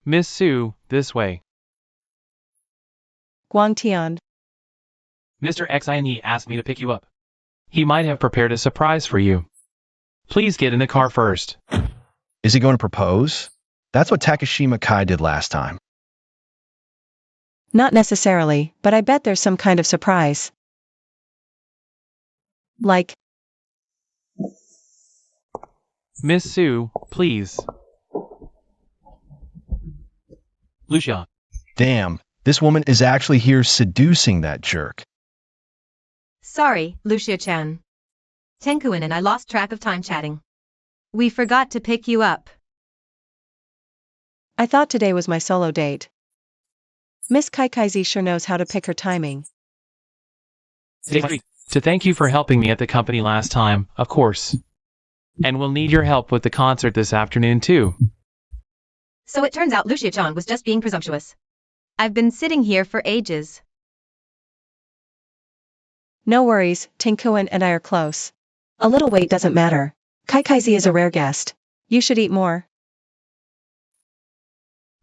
Miss Sue, this way. Guangtian. Mr. Xine asked me to pick you up. He might have prepared a surprise for you. Please get in the car first. Is he going to propose? That's what Takashima Kai did last time. Not necessarily, but I bet there's some kind of surprise. Like, Miss Sue, please. Lucia. Damn, this woman is actually here seducing that jerk. Sorry, Lucia-chan. Tenkuin and I lost track of time chatting. We forgot to pick you up. I thought today was my solo date. Miss Kaikaizi sure knows how to pick her timing. To thank you for helping me at the company last time, of course. And we'll need your help with the concert this afternoon too. So it turns out Lucia-chan was just being presumptuous. I've been sitting here for ages. No worries, Tenkuin and I are close. A little wait doesn't matter. Kaikaizi is a rare guest. You should eat more.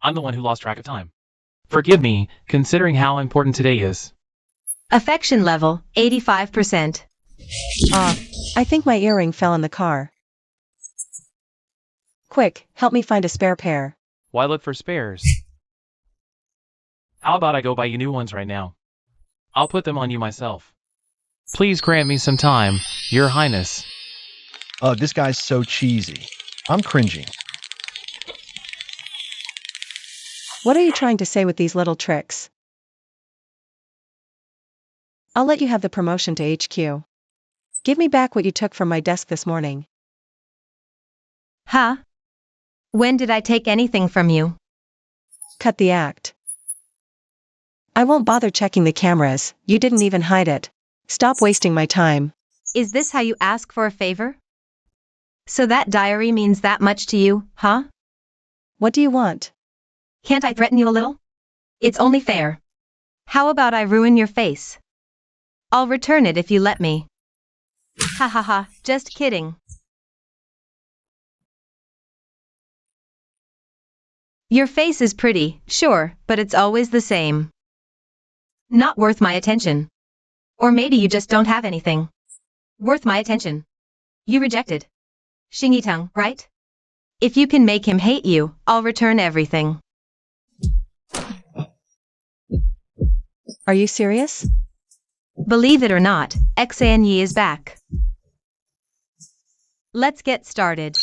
I'm the one who lost track of time. Forgive me, considering how important today is. Affection level, 85%. I think my earring fell in the car. Quick, help me find a spare pair. Why look for spares? How about I go buy you new ones right now? I'll put them on you myself. Please grant me some time, Your Highness. This guy's so cheesy. I'm cringing. What are you trying to say with these little tricks? I'll let you have the promotion to HQ. Give me back what you took from my desk this morning. Huh? When did I take anything from you? Cut the act. I won't bother checking the cameras, you didn't even hide it. Stop wasting my time. Is this how you ask for a favor? So that diary means that much to you, huh? What do you want? Can't I threaten you a little? It's only fair. How about I ruin your face? I'll return it if you let me. Ha ha ha, just kidding. Your face is pretty, sure, but it's always the same. Not worth my attention. Or maybe you just don't have anything worth my attention. You rejected Xingyitung, right? If you can make him hate you, I'll return everything. Are you serious? Believe it or not, Xanyi is back. Let's get started.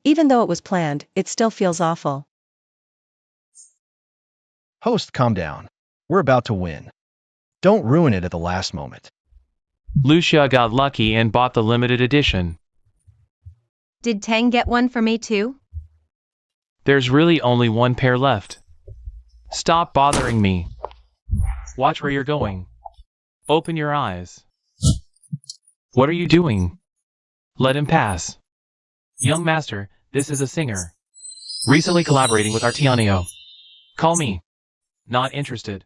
Even though it was planned, it still feels awful. Host, calm down. We're about to win. Don't ruin it at the last moment. Lucia got lucky and bought the limited edition. Did Tang get one for me too? There's really only one pair left. Stop bothering me. Watch where you're going. Open your eyes. What are you doing? Let him pass. Young master, this is a singer. Recently collaborating with Artianio. Call me. Not interested.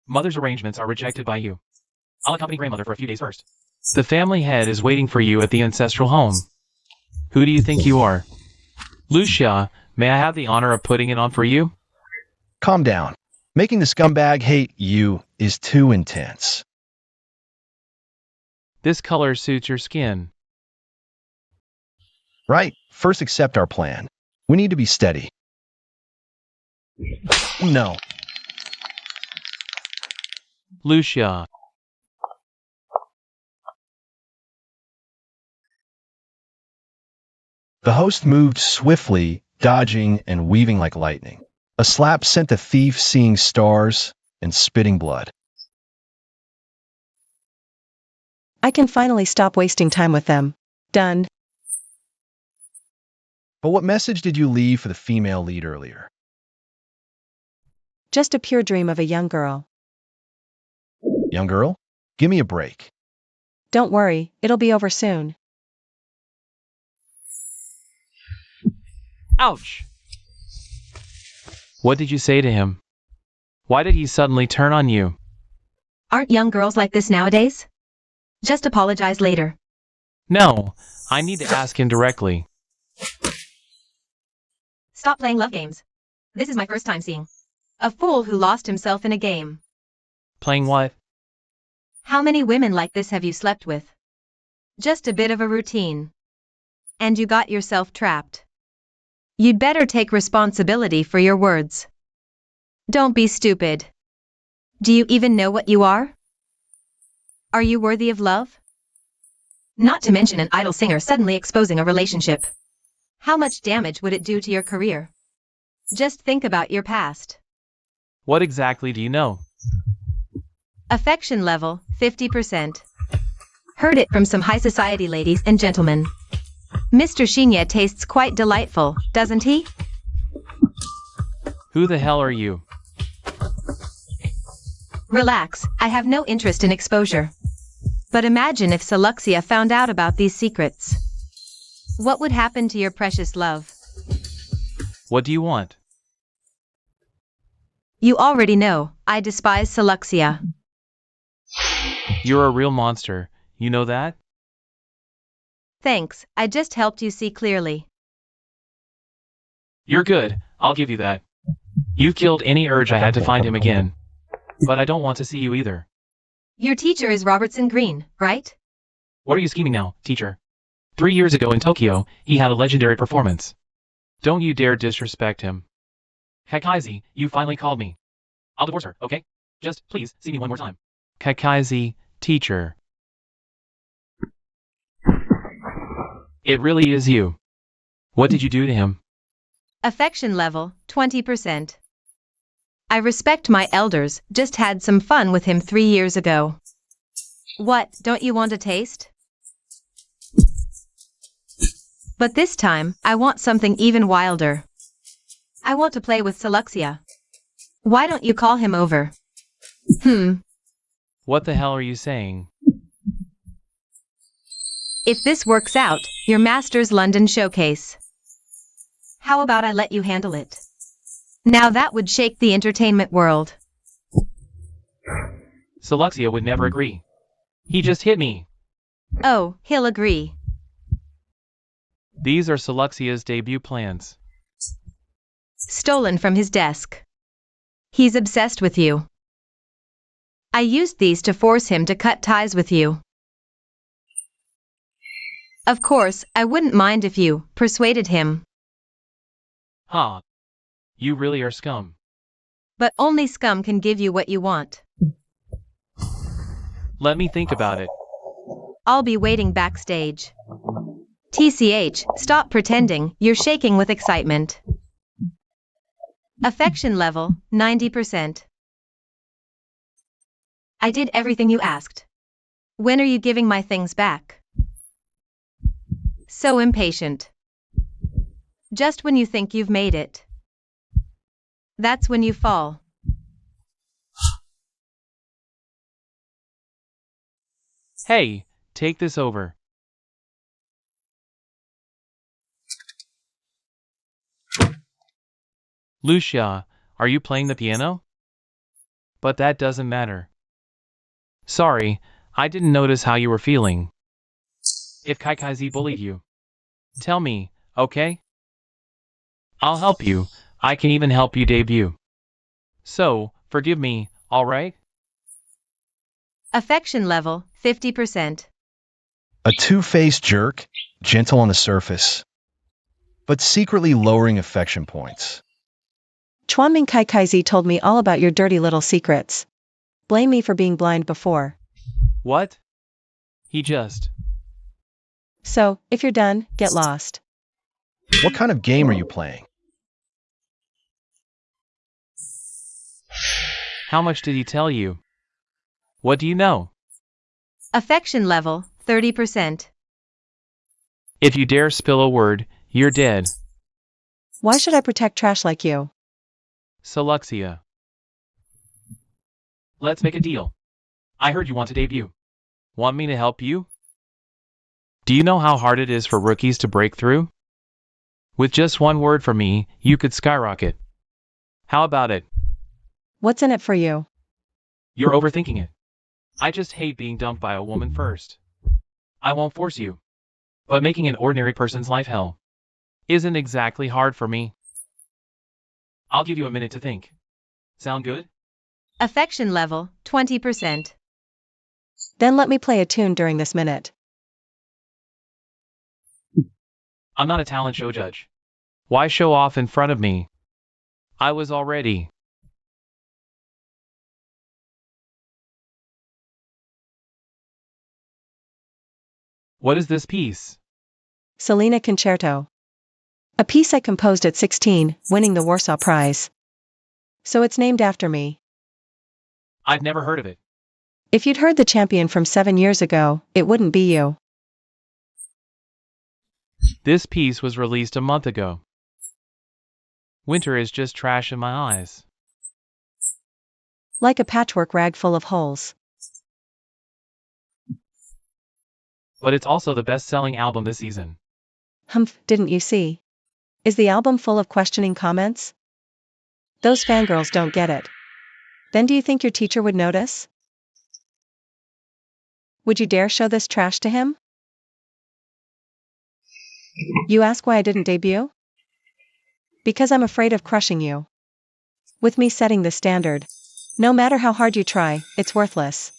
Mother's arrangements are rejected by you. I'll accompany grandmother for a few days first. The family head is waiting for you at the ancestral home. Who do you think you are? Lucia, may I have the honor of putting it on for you? Calm down. Making the scumbag hate you is too intense. This color suits your skin. Right, first accept our plan. We need to be steady. No. Lucia. The host moved swiftly, dodging and weaving like lightning. A slap sent the thief seeing stars and spitting blood. I can finally stop wasting time with them. Done. But what message did you leave for the female lead earlier? Just a pure dream of a young girl. Young girl, give me a break. Don't worry, it'll be over soon. Ouch! What did you say to him? Why did he suddenly turn on you? Aren't young girls like this nowadays? Just apologize later. No, I need to ask him directly. Stop playing love games. This is my first time seeing a fool who lost himself in a game. Playing what? How many women like this have you slept with? Just a bit of a routine. And you got yourself trapped. You'd better take responsibility for your words. Don't be stupid. Do you even know what you are? Are you worthy of love? Not to mention an idol singer suddenly exposing a relationship. How much damage would it do to your career? Just think about your past. What exactly do you know? Affection level, 50%. Heard it from some high society ladies and gentlemen. Mr. Shinya tastes quite delightful, doesn't he? Who the hell are you? Relax, I have no interest in exposure. But imagine if Suluxia found out about these secrets. What would happen to your precious love? What do you want? You already know, I despise Suluxia. You're a real monster, you know that? Thanks, I just helped you see clearly. You're good, I'll give you that. You killed any urge I had to find him again. But I don't want to see you either. Your teacher is Robertson Green, right? What are you scheming now, teacher? 3 years ago in Tokyo, he had a legendary performance. Don't you dare disrespect him. Kakaizi, you finally called me. I'll divorce her, okay? Just, please, see me one more time. Kakaizi, teacher. It really is you. What did you do to him? Affection level, 20%. I respect my elders, just had some fun with him 3 years ago. What, don't you want a taste? But this time, I want something even wilder. I want to play with Suluxia. Why don't you call him over? What the hell are you saying? If this works out, your Masters London showcase. How about I let you handle it? Now that would shake the entertainment world. Suluxia would never agree. He just hit me. Oh, he'll agree. These are Suluxia's debut plans. Stolen from his desk. He's obsessed with you. I used these to force him to cut ties with you. Of course, I wouldn't mind if you persuaded him. Huh. You really are scum. But only scum can give you what you want. Let me think about it. I'll be waiting backstage. TCH, stop pretending, you're shaking with excitement. Affection level, 90%. I did everything you asked. When are you giving my things back? So impatient. Just when you think you've made it. That's when you fall. Hey, take this over. Lucia, are you playing the piano? But that doesn't matter. Sorry, I didn't notice how you were feeling. If Kaikaizi bullied you, tell me, okay? I'll help you. I can even help you debut. So, forgive me, alright? Affection level, 50%. A two-faced jerk, gentle on the surface, but secretly lowering affection points. Chuanming Kaikaizi told me all about your dirty little secrets. Blame me for being blind before. What? He just... So, if you're done, get lost. What kind of game are you playing? How much did he tell you? What do you know? Affection level, 30%. If you dare spill a word, you're dead. Why should I protect trash like you? Suluxia. Let's make a deal. I heard you want to debut. Want me to help you? Do you know how hard it is for rookies to break through? With just one word from me, you could skyrocket. How about it? What's in it for you? You're overthinking it. I just hate being dumped by a woman first. I won't force you. But making an ordinary person's life hell isn't exactly hard for me. I'll give you a minute to think. Sound good? Affection level, 20%. Then let me play a tune during this minute. I'm not a talent show judge. Why show off in front of me? I was already. What is this piece? Selena Concerto. A piece I composed at 16, winning the Warsaw Prize. So it's named after me. I've never heard of it. If you'd heard the champion from 7 years ago, it wouldn't be you. This piece was released a month ago. Winter is just trash in my eyes. Like a patchwork rag full of holes. But it's also the best-selling album this season. Humph, didn't you see? Is the album full of questioning comments? Those fangirls don't get it. Then do you think your teacher would notice? Would you dare show this trash to him? You ask why I didn't debut? Because I'm afraid of crushing you. With me setting the standard. No matter how hard you try, it's worthless.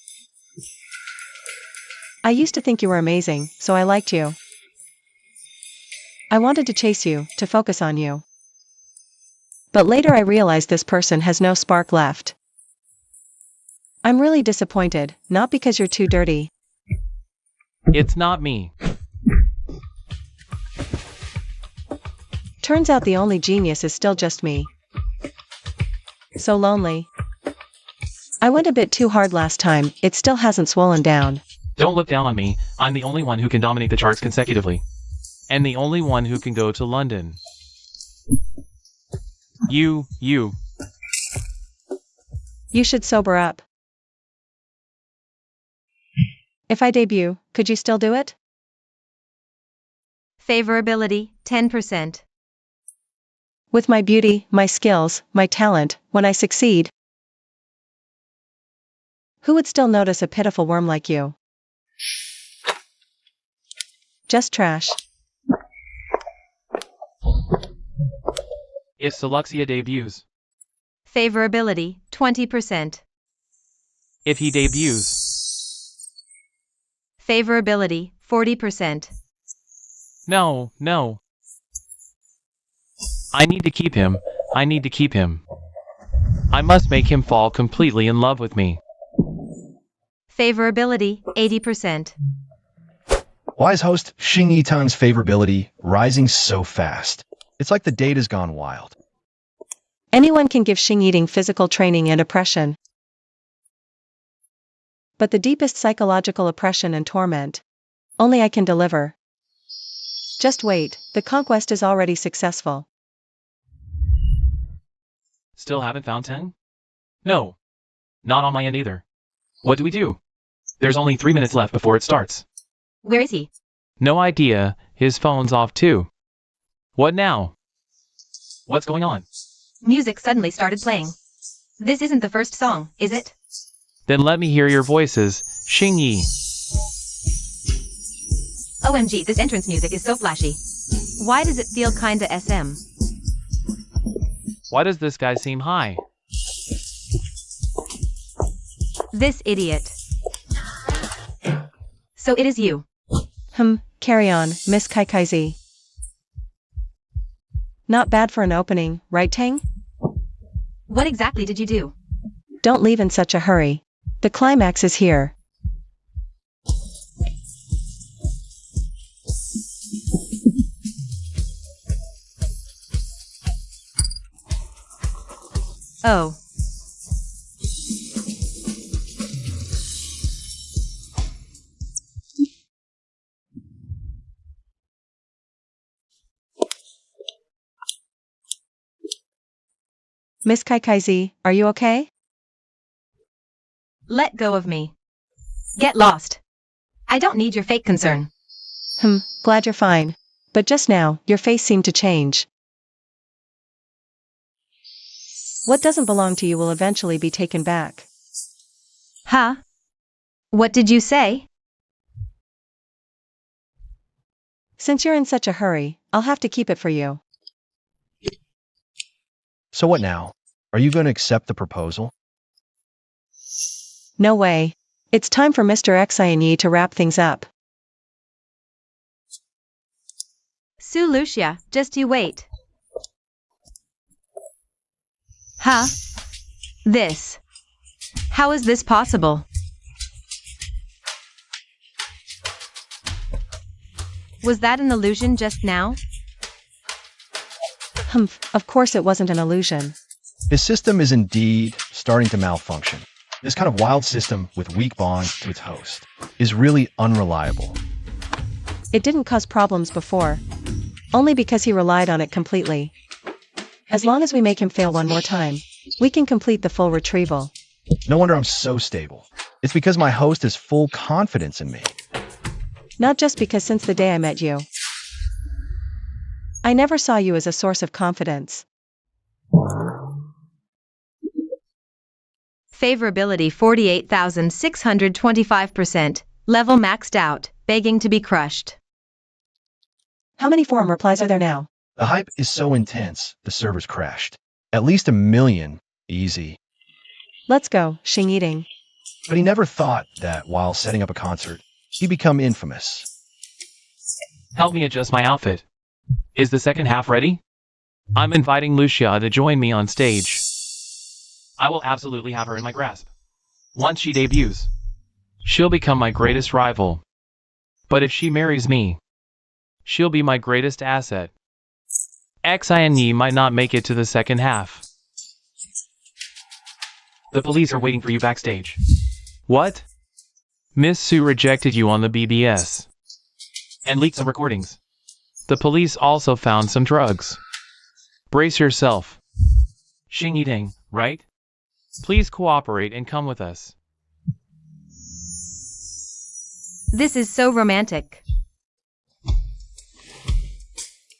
I used to think you were amazing, so I liked you. I wanted to chase you, to focus on you. But later I realized this person has no spark left. I'm really disappointed, not because you're too dirty. It's not me. Turns out the only genius is still just me. So lonely. I went a bit too hard last time, it still hasn't swollen down. Don't look down on me, I'm the only one who can dominate the charts consecutively. And the only one who can go to London. You. You should sober up. If I debut, could you still do it? Favorability, 10%. With my beauty, my skills, my talent, when I succeed. Who would still notice a pitiful worm like you? Just trash. If Seluxia debuts. Favorability, 20%. If he debuts. Favorability, 40%. No. I need to keep him. I must make him fall completely in love with me. Favorability, 80%. Why is host Xing Yitan's favorability rising so fast? It's like the data's gone wild. Anyone can give Xing eating physical training and oppression. But the deepest psychological oppression and torment, only I can deliver. Just wait, the conquest is already successful. Still haven't found 10? No. Not on my end either. What do we do? There's only 3 minutes left before it starts. Where is he? No idea, his phone's off too. What now? What's going on? Music suddenly started playing. This isn't the first song, is it? Then let me hear your voices, Xing Yi. OMG, this entrance music is so flashy. Why does it feel kinda SM? Why does this guy seem high? This idiot. So it is you. Carry on, Miss Kaikaizi. Not bad for an opening, right Tang? What exactly did you do? Don't leave in such a hurry. The climax is here. Oh. Miss Kaikaizi, are you okay? Let go of me. Get lost. I don't need your fake concern. Glad you're fine. But just now, your face seemed to change. What doesn't belong to you will eventually be taken back. Huh? What did you say? Since you're in such a hurry, I'll have to keep it for you. So what now? Are you going to accept the proposal? No way. It's time for Mr. Xianye to wrap things up. Sue Lucia, just you wait. Huh? This. How is this possible? Was that an illusion just now? Humph, of course it wasn't an illusion. His system is indeed starting to malfunction. This kind of wild system with weak bond to its host is really unreliable. It didn't cause problems before. Only because he relied on it completely. As long as we make him fail one more time, we can complete the full retrieval. No wonder I'm so stable. It's because my host has full confidence in me. Not just because since the day I met you, I never saw you as a source of confidence. Favorability 48,625%. Level maxed out, begging to be crushed. How many forum replies are there now? The hype is so intense, the servers crashed. At least 1 million, easy. Let's go, Xing Eating. But he never thought that while setting up a concert, he'd become infamous. Help me adjust my outfit. Is the second half ready? I'm inviting Lucia to join me on stage. I will absolutely have her in my grasp. Once she debuts, she'll become my greatest rival. But if she marries me, she'll be my greatest asset. Xianye might not make it to the second half. The police are waiting for you backstage. What? Miss Sue rejected you on the BBS. And leaked some recordings. The police also found some drugs. Brace yourself. Xing Yiding, right? Please cooperate and come with us. This is so romantic.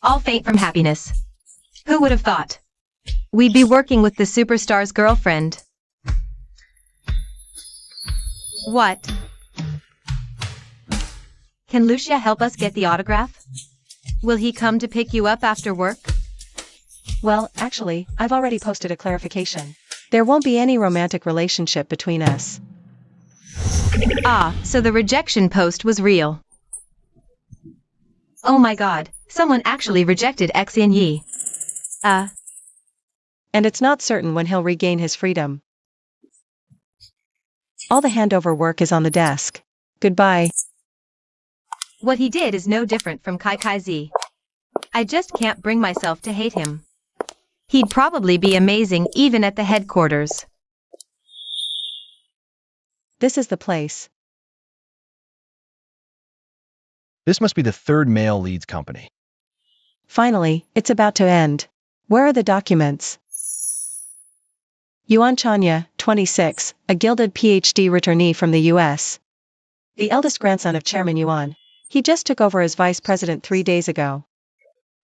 I'll faint from happiness. Who would have thought? We'd be working with the superstar's girlfriend. What? Can Lucia help us get the autograph? Will he come to pick you up after work? Well, actually, I've already posted a clarification. There won't be any romantic relationship between us. Ah, so the rejection post was real. Oh my god, someone actually rejected Xianye. And it's not certain when he'll regain his freedom. All the handover work is on the desk. Goodbye. What he did is no different from Kai Z. I just can't bring myself to hate him. He'd probably be amazing even at the headquarters. This is the place. This must be the third male leads company. Finally, it's about to end. Where are the documents? Yuan Chanya, 26, a gilded PhD returnee from the US. The eldest grandson of Chairman Yuan. He just took over as vice president 3 days ago.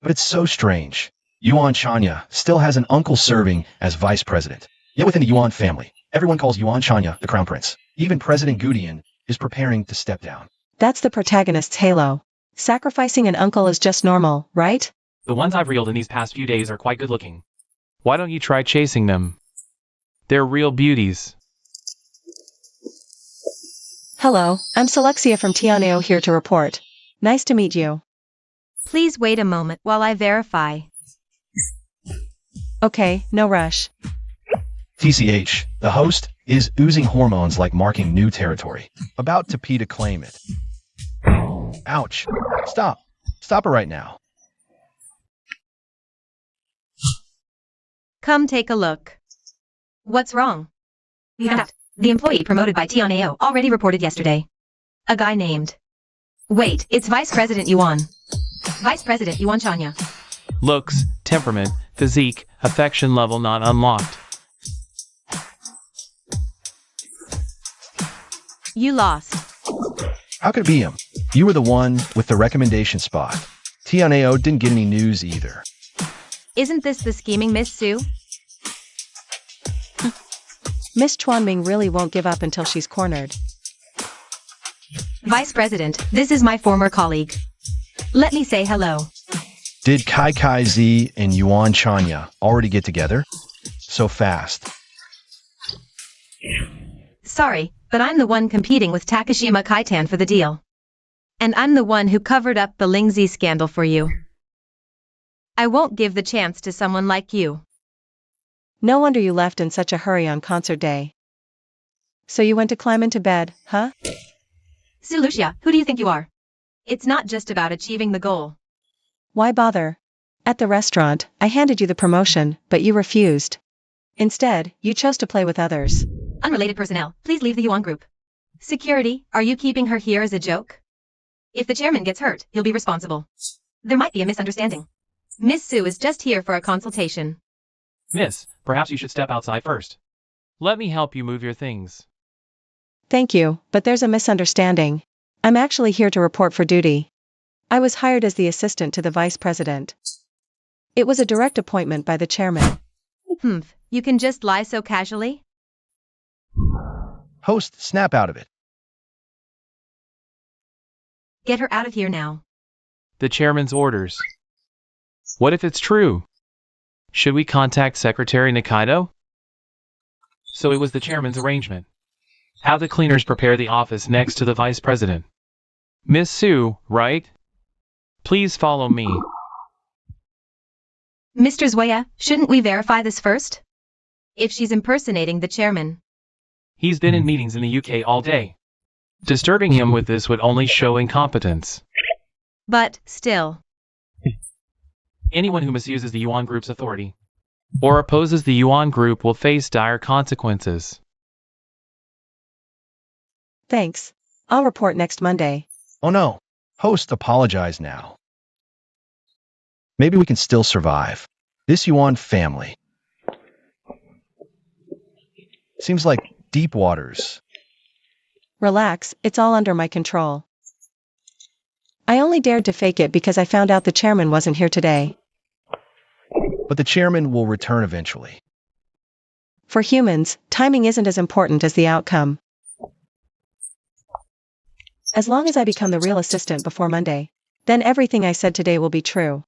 But it's so strange. Yuan Chanya still has an uncle serving as vice president. Yet within the Yuan family, everyone calls Yuan Chanya the crown prince. Even President Gudian is preparing to step down. That's the protagonist's halo. Sacrificing an uncle is just normal, right? The ones I've reeled in these past few days are quite good looking. Why don't you try chasing them? They're real beauties. Hello, I'm Selexia from Tianeo here to report. Nice to meet you. Please wait a moment while I verify. Okay, no rush. TCH, the host, is oozing hormones like marking new territory. About to pee to claim it. Ouch. Stop. Stop it right now. Come take a look. What's wrong? That, the employee promoted by Tianeo already reported yesterday. A guy named... Wait, it's Vice President Yuan. Vice President Yuan Chanya. Looks, temperament, physique, affection level not unlocked. You lost. How could it be him? You were the one with the recommendation spot. Tianeo didn't get any news either. Isn't this the scheming Miss Sue? Miss Chuanming really won't give up until she's cornered. Vice President, this is my former colleague. Let me say hello. Did Kai Z and Yuan Chanya already get together? so fast? Sorry, but I'm the one competing with Takashima Kaitan for the deal. And I'm the one who covered up the Lingzi scandal for you. I won't give the chance to someone like you. No wonder you left in such a hurry on concert day. So you went to climb into bed, huh? Lucia, who do you think you are? It's not just about achieving the goal. Why bother? At the restaurant, I handed you the promotion, but you refused. Instead, you chose to play with others. Unrelated personnel, please leave the Yuan group. Security, are you keeping her here as a joke? If the chairman gets hurt, he'll be responsible. There might be a misunderstanding. Miss Su is just here for a consultation. Miss, perhaps you should step outside first. Let me help you move your things. Thank you, but there's a misunderstanding. I'm actually here to report for duty. I was hired as the assistant to the vice president. It was a direct appointment by the chairman. You can just lie so casually? Host, snap out of it. Get her out of here now. The chairman's orders. What if it's true? Should we contact Secretary Nikaido? So it was the chairman's arrangement. Have the cleaners prepare the office next to the vice president. Miss Su, right? Please follow me. Mr. Zwaya, shouldn't we verify this first? If she's impersonating the chairman. He's been in meetings in the UK all day. Disturbing him with this would only show incompetence. But, still. Anyone who misuses the Yuan Group's authority or opposes the Yuan Group will face dire consequences. Thanks. I'll report next Monday. Oh no. Host, apologize now. Maybe we can still survive. This Yuan family. Seems like deep waters. Relax, it's all under my control. I only dared to fake it because I found out the chairman wasn't here today. But the chairman will return eventually. For humans, timing isn't as important as the outcome. As long as I become the real assistant before Monday, then everything I said today will be true.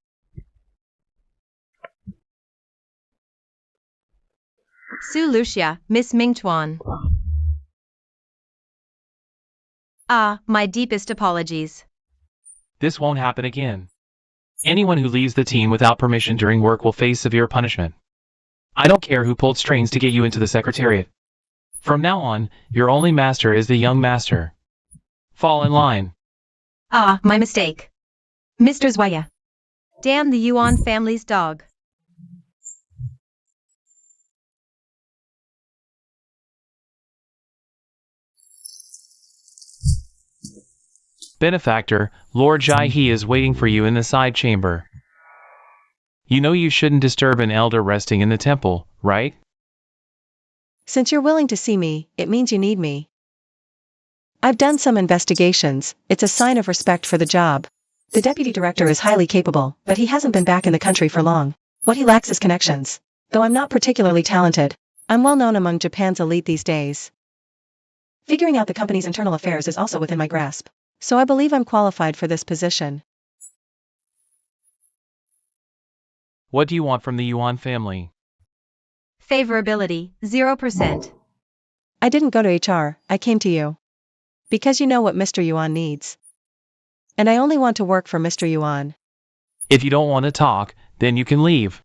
Su Lucia, Miss Mingchuan. My deepest apologies. This won't happen again. Anyone who leaves the team without permission during work will face severe punishment. I don't care who pulled strings to get you into the secretariat. From now on, your only master is the young master. Fall in line. My mistake. Mr. Zwaya. Damn the Yuan family's dog. Benefactor, Lord Jai-He is waiting for you in the side chamber. You know you shouldn't disturb an elder resting in the temple, right? Since you're willing to see me, it means you need me. I've done some investigations, it's a sign of respect for the job. The deputy director is highly capable, but he hasn't been back in the country for long. What he lacks is connections. Though I'm not particularly talented, I'm well known among Japan's elite these days. Figuring out the company's internal affairs is also within my grasp. So I believe I'm qualified for this position. What do you want from the Yuan family? Favorability, 0%. I didn't go to HR, I came to you. Because you know what Mr. Yuan needs. And I only want to work for Mr. Yuan. If you don't want to talk, then you can leave.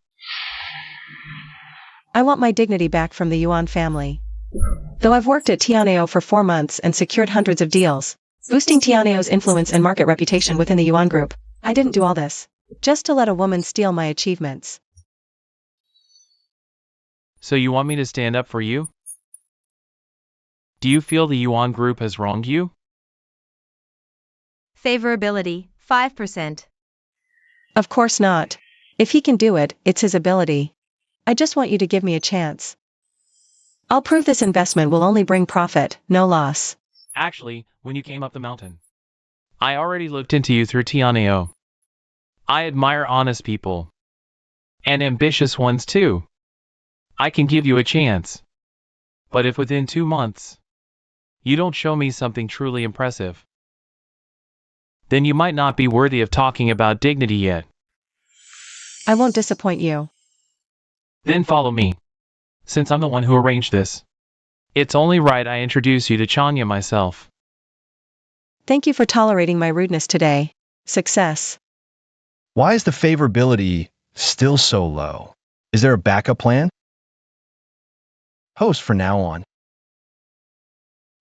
I want my dignity back from the Yuan family. Though I've worked at Tianeo for 4 months and secured hundreds of deals, boosting Tianeo's influence and market reputation within the Yuan Group, I didn't do all this just to let a woman steal my achievements. So you want me to stand up for you? Do you feel the Yuan Group has wronged you? Favorability, 5%. Of course not. If he can do it, it's his ability. I just want you to give me a chance. I'll prove this investment will only bring profit, no loss. Actually, when you came up the mountain, I already looked into you through Tianeo. I admire honest people. And ambitious ones too. I can give you a chance. But if within 2 months, you don't show me something truly impressive, then you might not be worthy of talking about dignity yet. I won't disappoint you. Then follow me. since I'm the one who arranged this. It's only right I introduce you to Chanya myself. Thank you for tolerating my rudeness today. Success. Why is the favorability still so low? Is there a backup plan? Host from now on.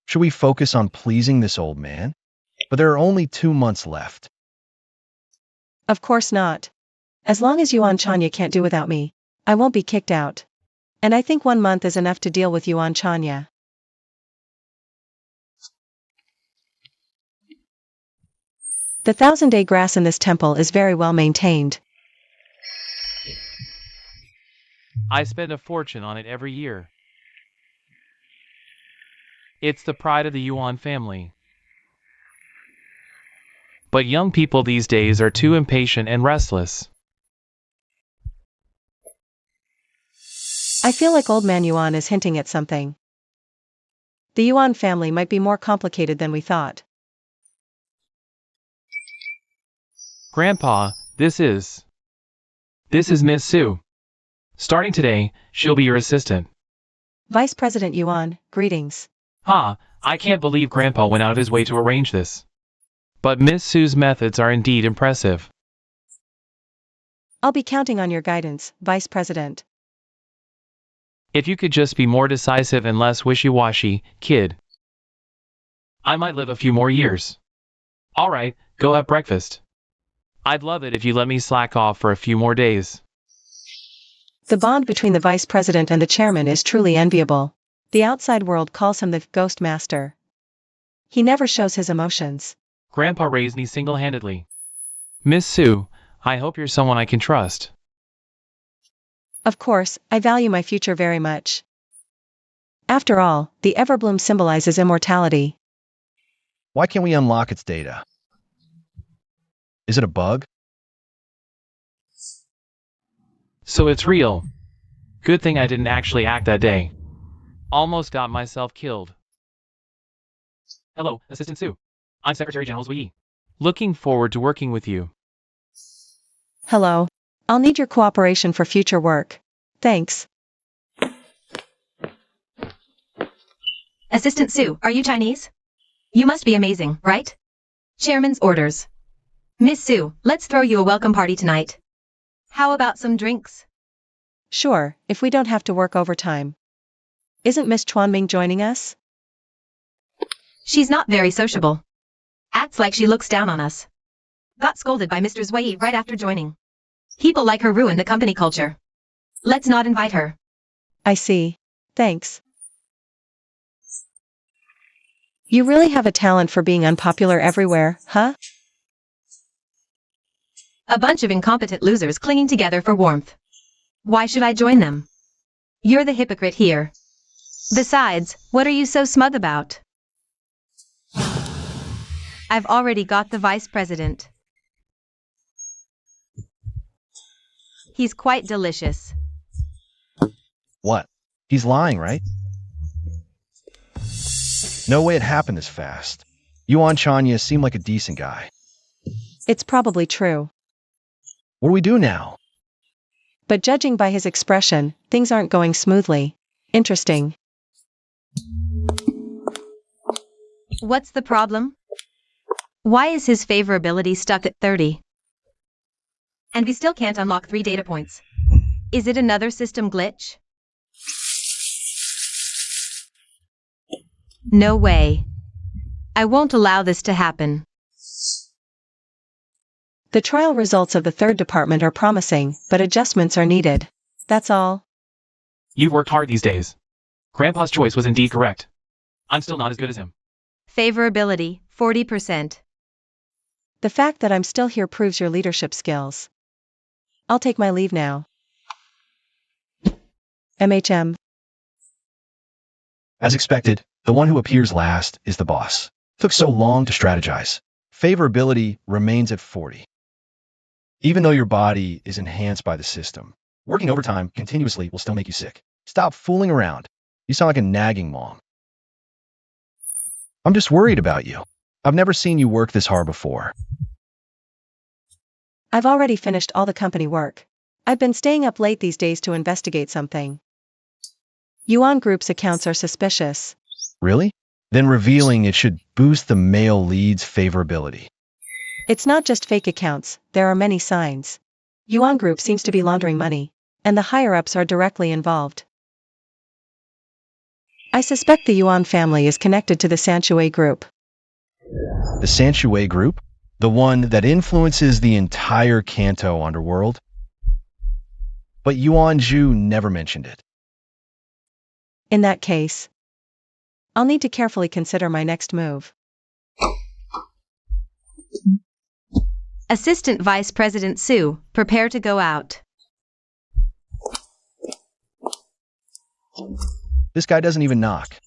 Should we focus on pleasing this old man? But there are only 2 months left. Of course not. As long as Yuan Chanya can't do without me, I won't be kicked out. And I think 1 month is enough to deal with Yuan Chanya. The 1000-day grass in this temple is very well maintained. I spend a fortune on it every year. It's the pride of the Yuan family. But young people these days are too impatient and restless. I feel like old man Yuan is hinting at something. The Yuan family might be more complicated than we thought. Grandpa, this is Miss Sue. Starting today, she'll be your assistant. Vice President Yuan, greetings. I can't believe Grandpa went out of his way to arrange this. But Miss Sue's methods are indeed impressive. I'll be counting on your guidance, Vice President. If you could just be more decisive and less wishy-washy, kid. I might live a few more years. All right, go have breakfast. I'd love it if you let me slack off for a few more days. The bond between the Vice President and the Chairman is truly enviable. The outside world calls him the Ghost Master. He never shows his emotions. Grandpa raised me single-handedly. Miss Sue, I hope you're someone I can trust. Of course, I value my future very much. After all, the Everbloom symbolizes immortality. Why can't we unlock its data? Is it a bug? So it's real. Good thing I didn't actually act that day. Almost got myself killed. Hello, Assistant Sue. I'm Secretary General Zui. Looking forward to working with you. Hello. I'll need your cooperation for future work. Thanks. Assistant Sue, are you Chinese? You must be amazing, right? Chairman's orders. Miss Sue, let's throw you a welcome party tonight. How about some drinks? Sure, if we don't have to work overtime. Isn't Miss Chuanming joining us? She's not very sociable. Acts like she looks down on us. Got scolded by Mr. Zui right after joining. People like her ruin the company culture. Let's not invite her. I see. Thanks. You really have a talent for being unpopular everywhere, huh? A bunch of incompetent losers clinging together for warmth. Why should I join them? You're the hypocrite here. Besides, what are you so smug about? I've already got the vice president. He's quite delicious. What? He's lying, right? No way it happened this fast. Yuan Chanya seemed like a decent guy. It's probably true. What do we do now? But judging by his expression, things aren't going smoothly. Interesting. What's the problem? Why is his favorability stuck at 30? And we still can't unlock 3 data points. Is it another system glitch? No way. I won't allow this to happen. The trial results of the third department are promising, but adjustments are needed. That's all. You've worked hard these days. Grandpa's choice was indeed correct. I'm still not as good as him. Favorability, 40%. The fact that I'm still here proves your leadership skills. I'll take my leave now. MHM. As expected, the one who appears last is the boss. Took so long to strategize. Favorability remains at 40. Even though your body is enhanced by the system, working overtime continuously will still make you sick. Stop fooling around. You sound like a nagging mom. I'm just worried about you. I've never seen you work this hard before. I've already finished all the company work. I've been staying up late these days to investigate something. Yuan Group's accounts are suspicious. Really? Then revealing it should boost the male lead's favorability. It's not just fake accounts, there are many signs. Yuan Group seems to be laundering money, and the higher-ups are directly involved. I suspect the Yuan family is connected to the Sanshui Group. The Sanshui Group? The one that influences the entire Kanto underworld? But Yuan Zhu never mentioned it. In that case, I'll need to carefully consider my next move. Assistant Vice President Su, prepare to go out. This guy doesn't even knock.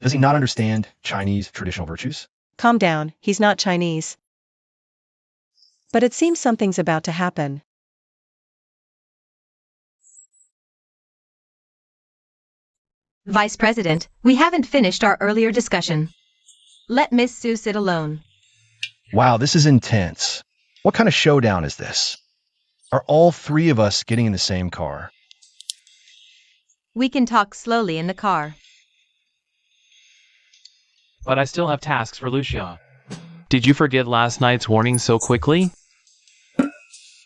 Does he not understand Chinese traditional virtues? Calm down, he's not Chinese. But it seems something's about to happen. Vice President, we haven't finished our earlier discussion. Let Miss Su sit alone. Wow, this is intense. What kind of showdown is this? Are all three of us getting in the same car? We can talk slowly in the car. But I still have tasks for Lucia. Did you forget last night's warning so quickly?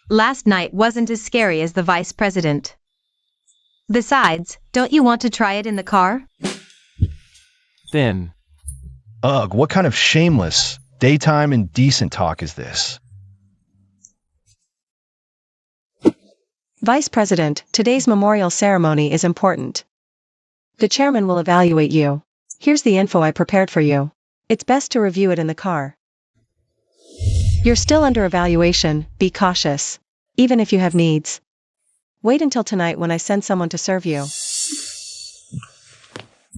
Last night wasn't as scary as the Vice President. Besides, don't you want to try it in the car? Then. Ugh, what kind of shameless, daytime indecent talk is this? Vice President, today's memorial ceremony is important. The chairman will evaluate you. Here's the info I prepared for you. It's best to review it in the car. You're still under evaluation, be cautious. Even if you have needs. Wait until tonight when I send someone to serve you.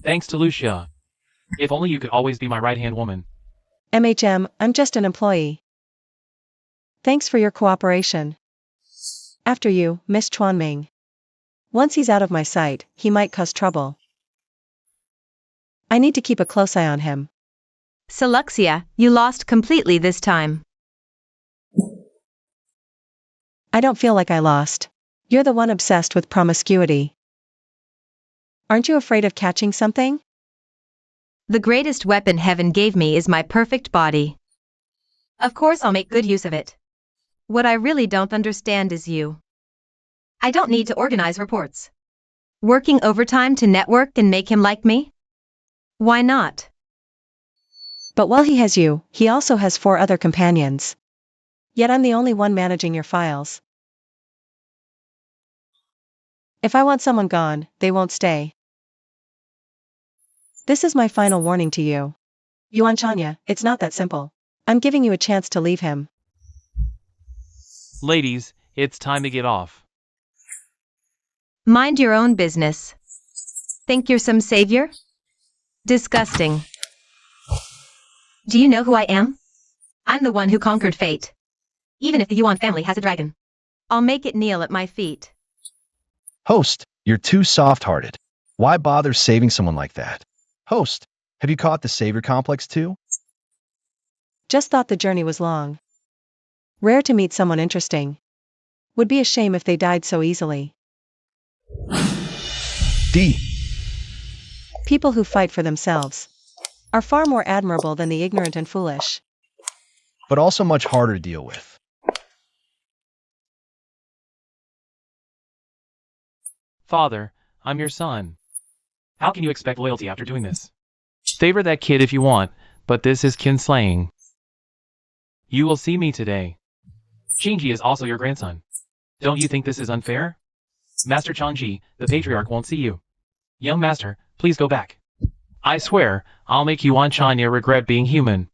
Thanks to Lucia. If only you could always be my right-hand woman. I'm just an employee. Thanks for your cooperation. After you, Miss Chuanming. Once he's out of my sight, he might cause trouble. I need to keep a close eye on him. Seluxia, you lost completely this time. I don't feel like I lost. You're the one obsessed with promiscuity. Aren't you afraid of catching something? The greatest weapon heaven gave me is my perfect body. Of course I'll make good use of it. What I really don't understand is you. I don't need to organize reports. Working overtime to network and make him like me? Why not? But while he has you, he also has 4 other companions. Yet I'm the only one managing your files. If I want someone gone, they won't stay. This is my final warning to you. Yuan Chanya, it's not that simple. I'm giving you a chance to leave him. Ladies, it's time to get off. Mind your own business. Think you're some savior? Disgusting. Do you know who I am? I'm the one who conquered fate. Even if the Yuan family has a dragon, I'll make it kneel at my feet. Host, you're too soft-hearted. Why bother saving someone like that? Host, have you caught the savior complex too? Just thought the journey was long. Rare to meet someone interesting. Would be a shame if they died so easily. D. People who fight for themselves are far more admirable than the ignorant and foolish. But also much harder to deal with. Father, I'm your son. How can you expect loyalty after doing this? Favor that kid if you want, but this is kinslaying. You will see me today. Shinji is also your grandson. Don't you think this is unfair? Master Changji, the patriarch won't see you. Young master, please go back. I swear, I'll make Yuan Chanya regret being human.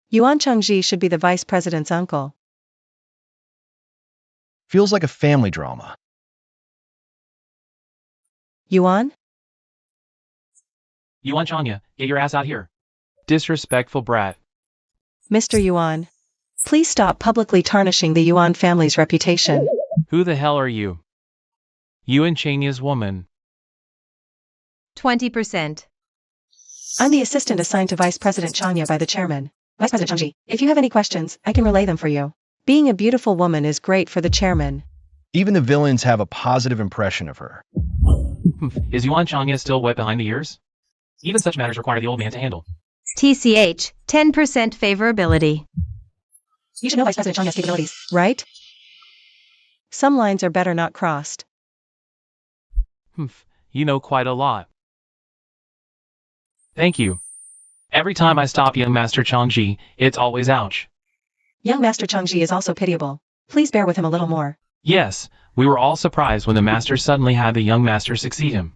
Yuan Changji should be the vice president's uncle. Feels like a family drama. Yuan? Yuan Chanya, get your ass out here. Disrespectful brat. Mr. Yuan. Please stop publicly tarnishing the Yuan family's reputation. Who the hell are you? Yuan Chanya's woman. 20%. I'm the assistant assigned to Vice President Chanya by the chairman. Vice President Changji, if you have any questions, I can relay them for you. Being a beautiful woman is great for the chairman. Even the villains have a positive impression of her. Is Yuan Changya still wet behind the ears? Even such matters require the old man to handle. TCH, 10% favorability. You should know Vice President Chanya's capabilities, right? Some lines are better not crossed. You know quite a lot. Thank you. Every time I stop young Master Changji, it's always ouch. Young Master Changji is also pitiable. Please bear with him a little more. Yes, we were all surprised when the master suddenly had the young master succeed him.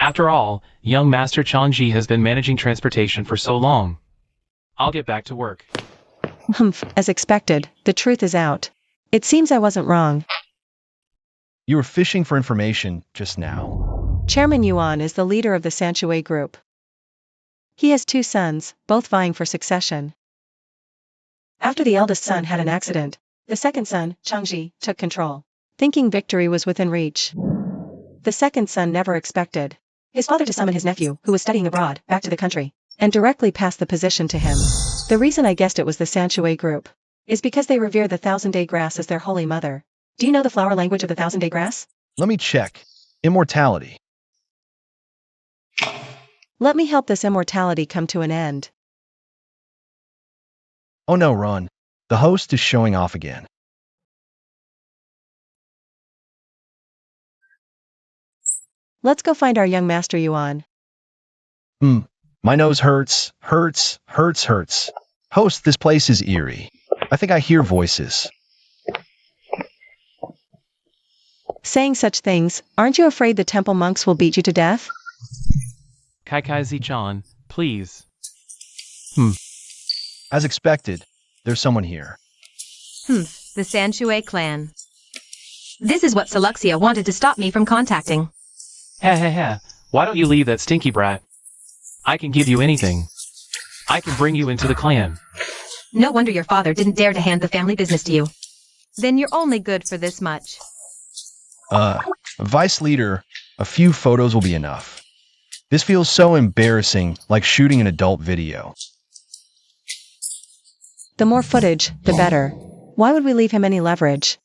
After all, young Master Changji has been managing transportation for so long. I'll get back to work. As expected, the truth is out. It seems I wasn't wrong. You were fishing for information just now. Chairman Yuan is the leader of the Sanctuary group. He has 2 sons, both vying for succession. After the eldest son had an accident, the second son, Changji, took control, thinking victory was within reach. The second son never expected his father to summon his nephew, who was studying abroad, back to the country, and directly pass the position to him. The reason I guessed it was the Sanctuary group is because they revere the thousand-day grass as their holy mother. Do you know the flower language of the thousand-day grass? Let me check. Immortality. Let me help this immortality come to an end. Oh no, run. The host is showing off again. Let's go find our young Master Yuan. My nose hurts. Host, this place is eerie. I think I hear voices. Saying such things, aren't you afraid the temple monks will beat you to death? Kai Zi-chan, please. As expected, there's someone here. The Sanctuary clan. This is what Seluxia wanted to stop me from contacting. Why don't you leave that stinky brat? I can give you anything. I can bring you into the clan. No wonder your father didn't dare to hand the family business to you. Then you're only good for this much. Vice leader, a few photos will be enough. This feels so embarrassing, like shooting an adult video. The more footage, the better. Why would we leave him any leverage?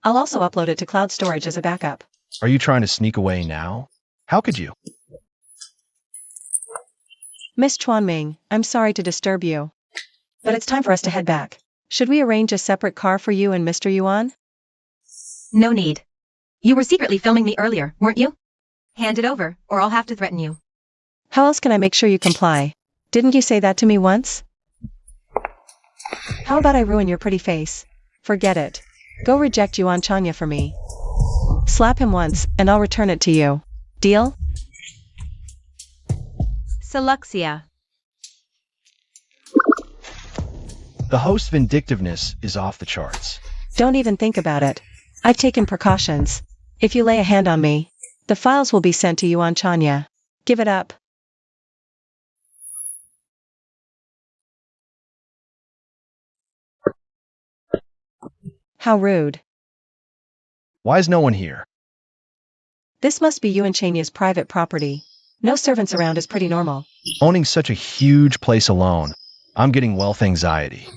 I'll also upload it to cloud storage as a backup. Are you trying to sneak away now? How could you? Miss Chuanming, I'm sorry to disturb you. But it's time for us to head back. Should we arrange a separate car for you and Mr. Yuan? No need. You were secretly filming me earlier, weren't you? Hand it over, or I'll have to threaten you. How else can I make sure you comply? Didn't you say that to me once? How about I ruin your pretty face? Forget it. Go reject Yuan Chanya for me. Slap him once, and I'll return it to you. Deal? Seluxia. The host's vindictiveness is off the charts. Don't even think about it. I've taken precautions. If you lay a hand on me, the files will be sent to Yuan Chanya. Give it up. How rude. Why is no one here? This must be Yuan Chanya's private property. No servants around is pretty normal. Owning such a huge place alone, I'm getting wealth anxiety.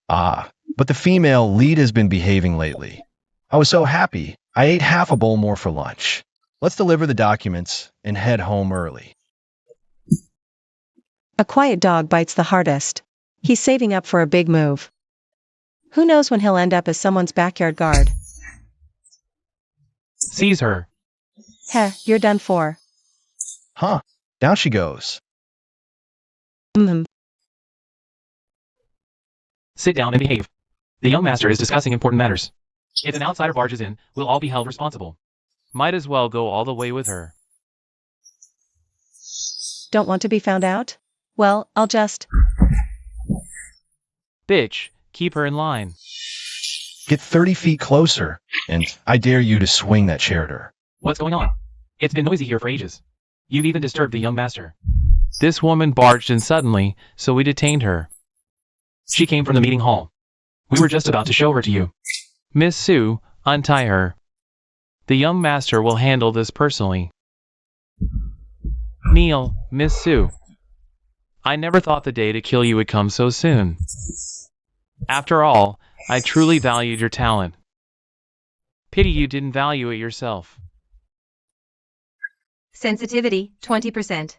But the female lead has been behaving lately. I was so happy, I ate half a bowl more for lunch. Let's deliver the documents and head home early. A quiet dog bites the hardest. He's saving up for a big move. Who knows when he'll end up as someone's backyard guard? Seize her. Heh, you're done for. Huh, down she goes. Sit down and behave. The young master is discussing important matters. If an outsider barges in, we'll all be held responsible. Might as well go all the way with her. Don't want to be found out? Well, I'll just... Bitch, keep her in line. Get 30 feet closer, and I dare you to swing that chair at her. What's going on? It's been noisy here for ages. You've even disturbed the young master. This woman barged in suddenly, so we detained her. She came from the meeting hall. We were just about to show her to you. Miss Sue, untie her. The young master will handle this personally. Kneel, Miss Sue. I never thought the day to kill you would come so soon. After all, I truly valued your talent. Pity you didn't value it yourself. Sensitivity, 20%.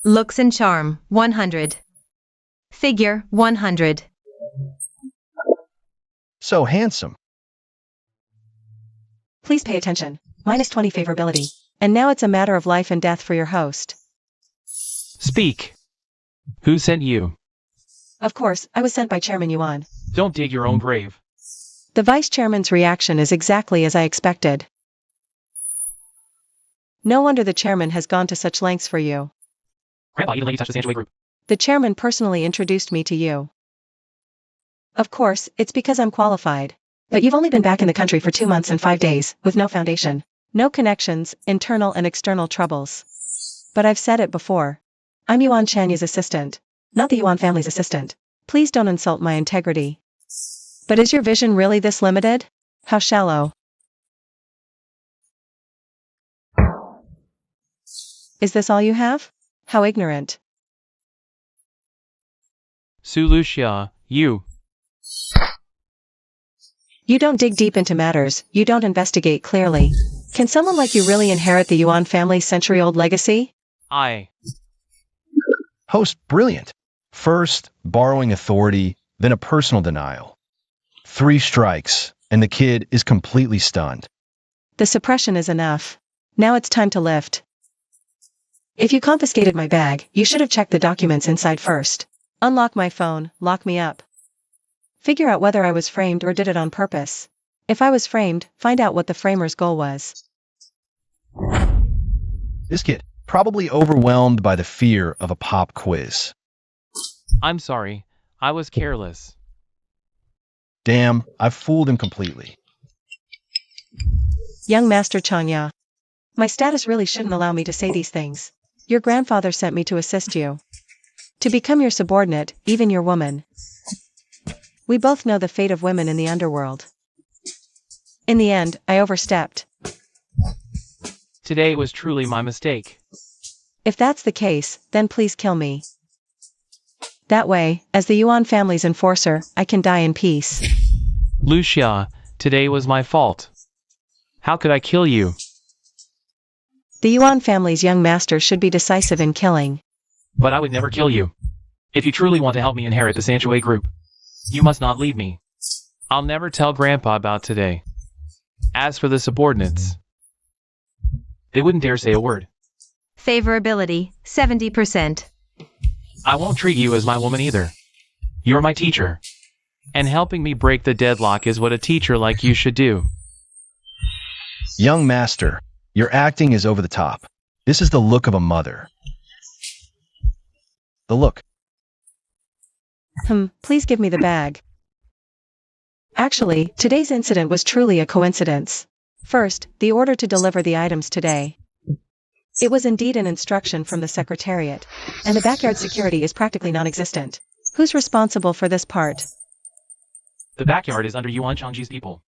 Looks and charm, 100. Figure, 100. So handsome. Please pay attention. -20 favorability. And now it's a matter of life and death for your host. Speak. Who sent you? Of course, I was sent by Chairman Yuan. Don't dig your own grave. The vice chairman's reaction is exactly as I expected. No wonder the chairman has gone to such lengths for you. Grandpa, you let you touch the Sancho group. The chairman personally introduced me to you. Of course, it's because I'm qualified. But you've only been back in the country for 2 months and 5 days, with no foundation, no connections, internal and external troubles. But I've said it before. I'm Yuan Chanya's assistant, not the Yuan family's assistant. Please don't insult my integrity. But is your vision really this limited? How shallow. Is this all you have? How ignorant. Su Lucia, you. You don't dig deep into matters, you don't investigate clearly. Can someone like you really inherit the Yuan family's century-old legacy? Host, brilliant. First, borrowing authority, then a personal denial. 3 strikes, and the kid is completely stunned. The suppression is enough. Now it's time to lift. If you confiscated my bag, you should have checked the documents inside first. Unlock my phone, lock me up. Figure out whether I was framed or did it on purpose. If I was framed, find out what the framer's goal was. This kid, probably overwhelmed by the fear of a pop quiz. I'm sorry. I was careless. Damn, I've fooled him completely. Young Master Chanya. My status really shouldn't allow me to say these things. Your grandfather sent me to assist you. To become your subordinate, even your woman. We both know the fate of women in the underworld. In the end, I overstepped. Today was truly my mistake. If that's the case, then please kill me. That way, as the Yuan family's enforcer, I can die in peace. Lucia, today was my fault. How could I kill you? The Yuan family's young master should be decisive in killing. But I would never kill you. If you truly want to help me inherit the Sancho group, you must not leave me. I'll never tell Grandpa about today. As for the subordinates, they wouldn't dare say a word. Favorability, 70%. I won't treat you as my woman either. You're my teacher. And helping me break the deadlock is what a teacher like you should do. Young master, your acting is over the top. This is the look of a mother. The look. Please give me the bag. Actually, today's incident was truly a coincidence. First, the order to deliver the items today. It was indeed an instruction from the Secretariat, and the backyard security is practically non-existent. Who's responsible for this part? The backyard is under Yuan Changji's people.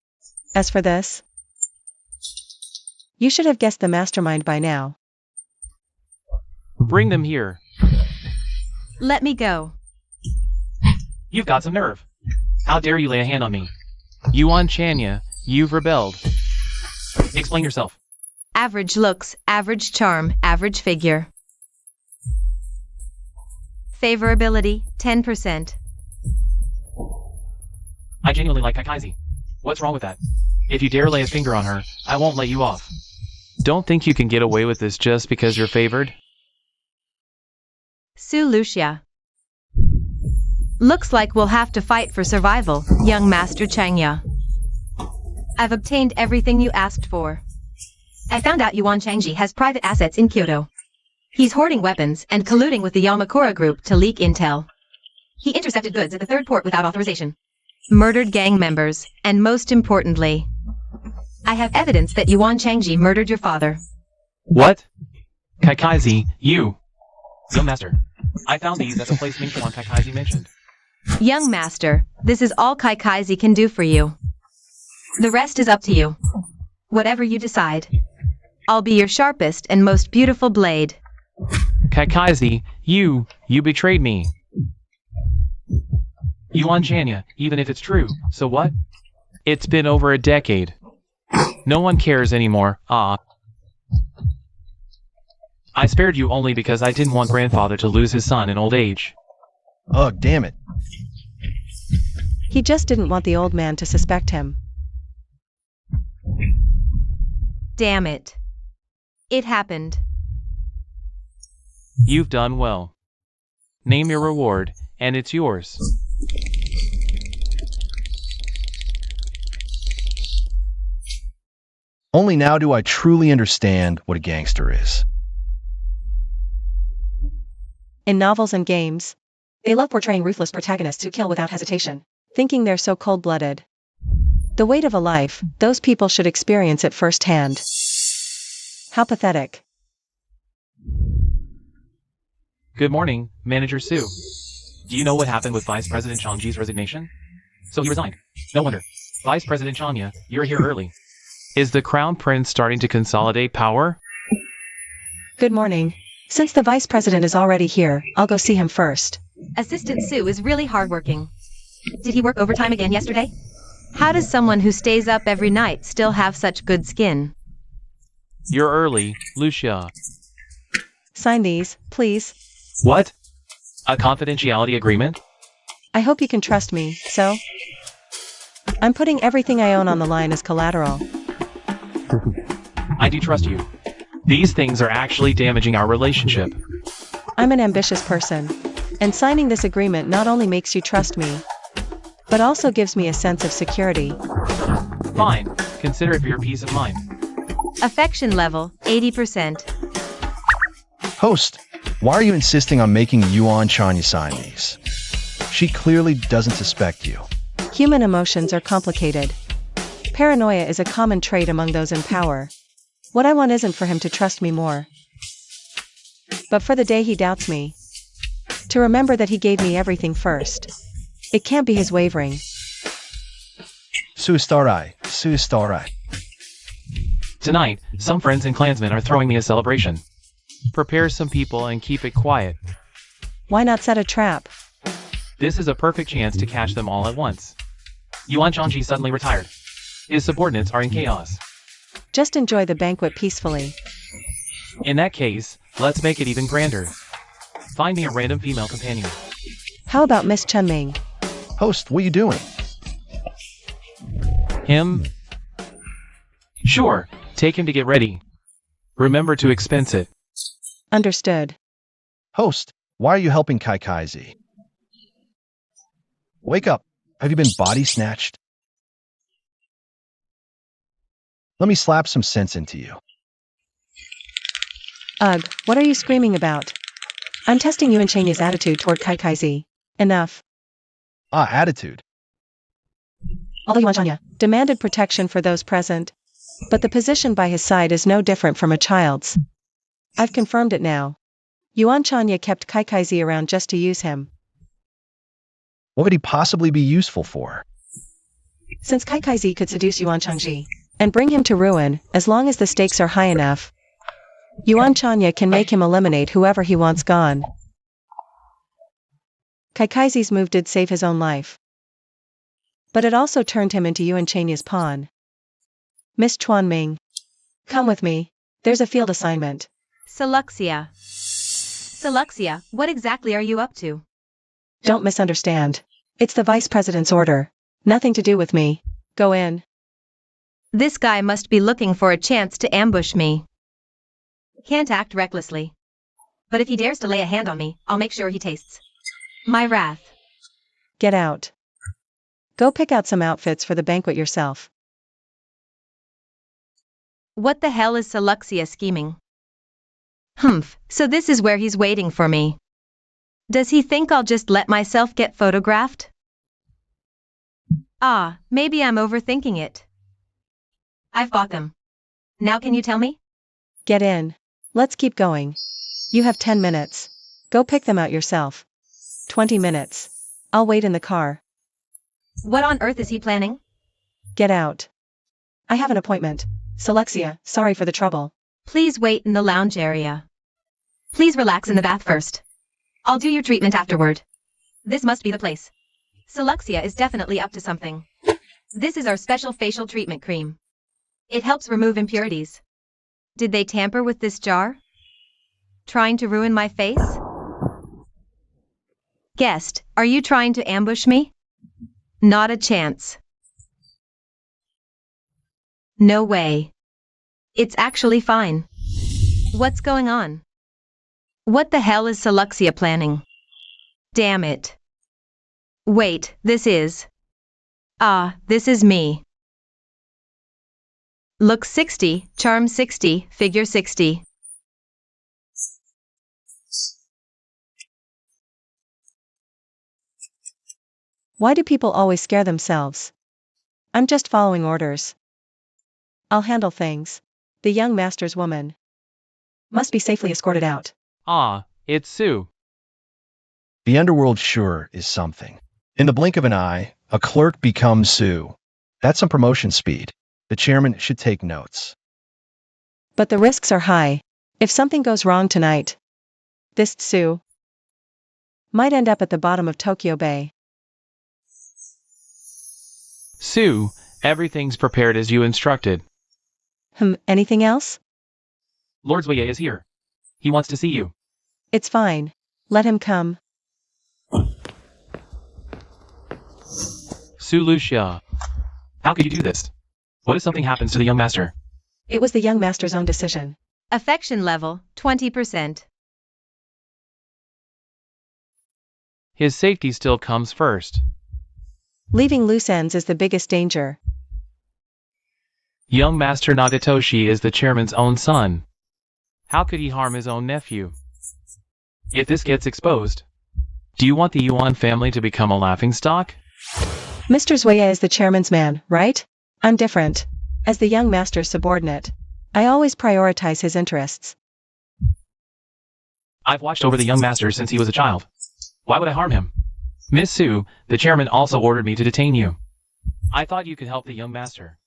As for this? You should have guessed the mastermind by now. Bring them here. Let me go. You've got some nerve. How dare you lay a hand on me? Yuan Chanya, you've rebelled. Explain yourself. Average looks, average charm, average figure. Favorability, 10%. I genuinely like Kakaizi. What's wrong with that? If you dare lay a finger on her, I won't let you off. Don't think you can get away with this just because you're favored? Su Lucia. Looks like we'll have to fight for survival, young Master Changya. I've obtained everything you asked for. I found out Yuan Changji has private assets in Kyoto. He's hoarding weapons and colluding with the Yamakura group to leak intel. He intercepted goods at the third port without authorization. Murdered gang members, and most importantly, I have evidence that Yuan Changji murdered your father. What? Kakaizi, you. Young Master, I found these at the place Mingchuan Kakaizi mentioned. Young Master, this is all Kaikaizi can do for you. The rest is up to you. Whatever you decide. I'll be your sharpest and most beautiful blade. Kakaizi, you betrayed me. Yuan Chanya, even if it's true, so what? It's been over a decade. No one cares anymore, ah. I spared you only because I didn't want grandfather to lose his son in old age. Ugh, damn it. He just didn't want the old man to suspect him. Damn it. It happened. You've done well. Name your reward, and it's yours. Only now do I truly understand what a gangster is. In novels and games, they love portraying ruthless protagonists who kill without hesitation, thinking they're so cold-blooded. The weight of a life, those people should experience it firsthand. How pathetic. Good morning, Manager Sue. Do you know what happened with Vice President Changji's resignation? So he resigned. No wonder. Vice President Chanya, you're here early. Is the Crown Prince starting to consolidate power? Good morning. Since the vice president is already here, I'll go see him first. Assistant Sue is really hardworking. Did he work overtime again yesterday? How does someone who stays up every night still have such good skin? You're early, Lucia. Sign these, please. What? A confidentiality agreement? I hope you can trust me, so? I'm putting everything I own on the line as collateral. I do trust you. These things are actually damaging our relationship. I'm an ambitious person, and signing this agreement not only makes you trust me, but also gives me a sense of security. Fine. Consider it for your peace of mind. Affection level, 80%. Host, why are you insisting on making Yuan Chanya sign these? She clearly doesn't suspect you. Human emotions are complicated. Paranoia is a common trait among those in power. What I want isn't for him to trust me more, but for the day he doubts me, to remember that he gave me everything first. It can't be his wavering. Suistarai, Suistarai. Tonight, some friends and clansmen are throwing me a celebration. Prepare some people and keep it quiet. Why not set a trap? This is a perfect chance to catch them all at once. Yuan Changji suddenly retired. His subordinates are in chaos. Just enjoy the banquet peacefully. In that case, let's make it even grander. Find me a random female companion. How about Miss Chunming? Host, what are you doing? Him? Sure, take him to get ready. Remember to expense it. Understood. Host, why are you helping Kai Kaizi? Wake up. Have you been body snatched? Let me slap some sense into you. Ugh, what are you screaming about? I'm testing Yuan Chanya's attitude toward Kai Kaizi. Enough. Ah, attitude. Although Yuan Chanya demanded protection for those present, but the position by his side is no different from a child's. I've confirmed it now. Yuan Chanya kept Kai Kaizi around just to use him. What would he possibly be useful for? Since Kai Kaizi could seduce Yuan Changji and bring him to ruin, as long as the stakes are high enough, Yuan Chanya can make him eliminate whoever he wants gone. Kai Kaizi's move did save his own life, but it also turned him into Yuan Chanya's pawn. Miss Chuanming, come with me. There's a field assignment. Seluxia. Seluxia, what exactly are you up to? Don't misunderstand. It's the vice president's order. Nothing to do with me. Go in. This guy must be looking for a chance to ambush me. Can't act recklessly. But if he dares to lay a hand on me, I'll make sure he tastes my wrath. Get out. Go pick out some outfits for the banquet yourself. What the hell is Seluxia scheming? Humph, so this is where he's waiting for me. Does he think I'll just let myself get photographed? Ah, maybe I'm overthinking it. I've bought them. Now can you tell me? Get in. Let's keep going. You have 10 minutes. Go pick them out yourself. 20 minutes. I'll wait in the car. What on earth is he planning? Get out. I have an appointment. Seluxia, sorry for the trouble. Please wait in the lounge area. Please relax in the bath first. I'll do your treatment afterward. This must be the place. Seluxia is definitely up to something. This is our special facial treatment cream. It helps remove impurities. Did they tamper with this jar? Trying to ruin my face? Guest, are you trying to ambush me? Not a chance. No way. It's actually fine. What's going on? What the hell is Suluxia planning? Damn it. Wait, this is me. Look 60, charm 60, figure 60. Why do people always scare themselves? I'm just following orders. I'll handle things. The young master's woman must be safely escorted out. Ah, it's Sue. The underworld sure is something. In the blink of an eye, a clerk becomes Sue. That's some promotion speed. The chairman should take notes. But the risks are high. If something goes wrong tonight, this Sue might end up at the bottom of Tokyo Bay. Sue, everything's prepared as you instructed. Anything else? Lord Zwaye is here. He wants to see you. It's fine. Let him come. Sue Lucia. How could you do this? What if something happens to the young master? It was the young master's own decision. Affection level, 20%. His safety still comes first. Leaving loose ends is the biggest danger. Young Master Nagatoshi is the chairman's own son. How could he harm his own nephew? If this gets exposed, do you want the Yuan family to become a laughingstock? Mr. Zwaye is the chairman's man, right? I'm different. As the young master's subordinate, I always prioritize his interests. I've watched over the young master since he was a child. Why would I harm him? Miss Sue, the chairman also ordered me to detain you. I thought you could help the young master.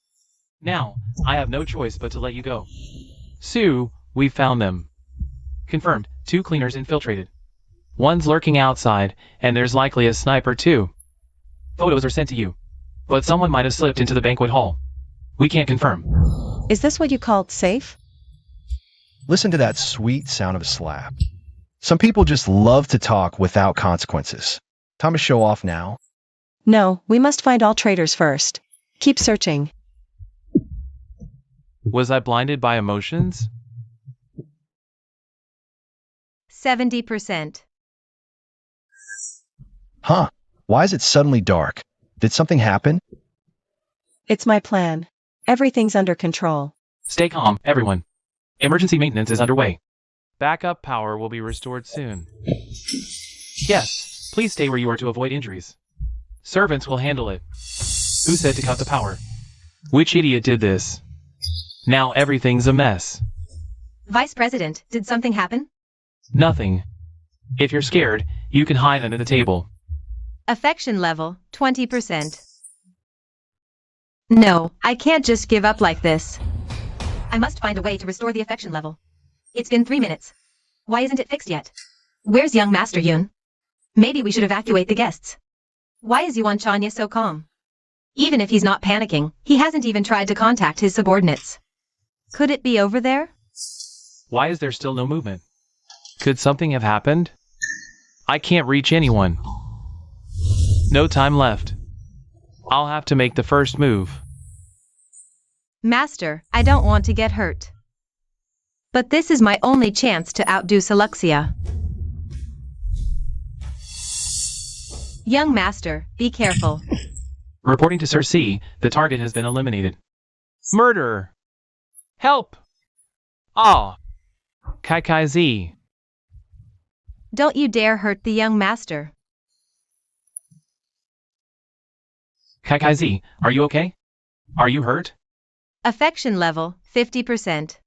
Now, I have no choice but to let you go. Sue, we found them. Confirmed, 2 cleaners infiltrated. One's lurking outside, and there's likely a sniper too. Photos are sent to you. But someone might have slipped into the banquet hall. We can't confirm. Is this what you call safe? Listen to that sweet sound of a slap. Some people just love to talk without consequences. Time to show off now. No, we must find all traitors first. Keep searching. Was I blinded by emotions? 70%. Huh? Why is it suddenly dark? Did something happen? It's my plan. Everything's under control. Stay calm, everyone. Emergency maintenance is underway. Backup power will be restored soon. Yes, please stay where you are to avoid injuries. Servants will handle it. Who said to cut the power? Which idiot did this? Now everything's a mess. Vice President, did something happen? Nothing. If you're scared, you can hide under the table. Affection level, 20%. No, I can't just give up like this. I must find a way to restore the affection level. It's been 3 minutes. Why isn't it fixed yet? Where's young Master Yun? Maybe we should evacuate the guests. Why is Yuan Chanya so calm? Even if he's not panicking, he hasn't even tried to contact his subordinates. Could it be over there? Why is there still no movement? Could something have happened? I can't reach anyone. No time left. I'll have to make the first move. Master, I don't want to get hurt. But this is my only chance to outdo Suluxia. Young Master, be careful. Reporting to Sir C, the target has been eliminated. Murder! Help! Ah! Kai Z. Don't you dare hurt the young Master. Kai Z, are you okay? Are you hurt? Affection level, 50%.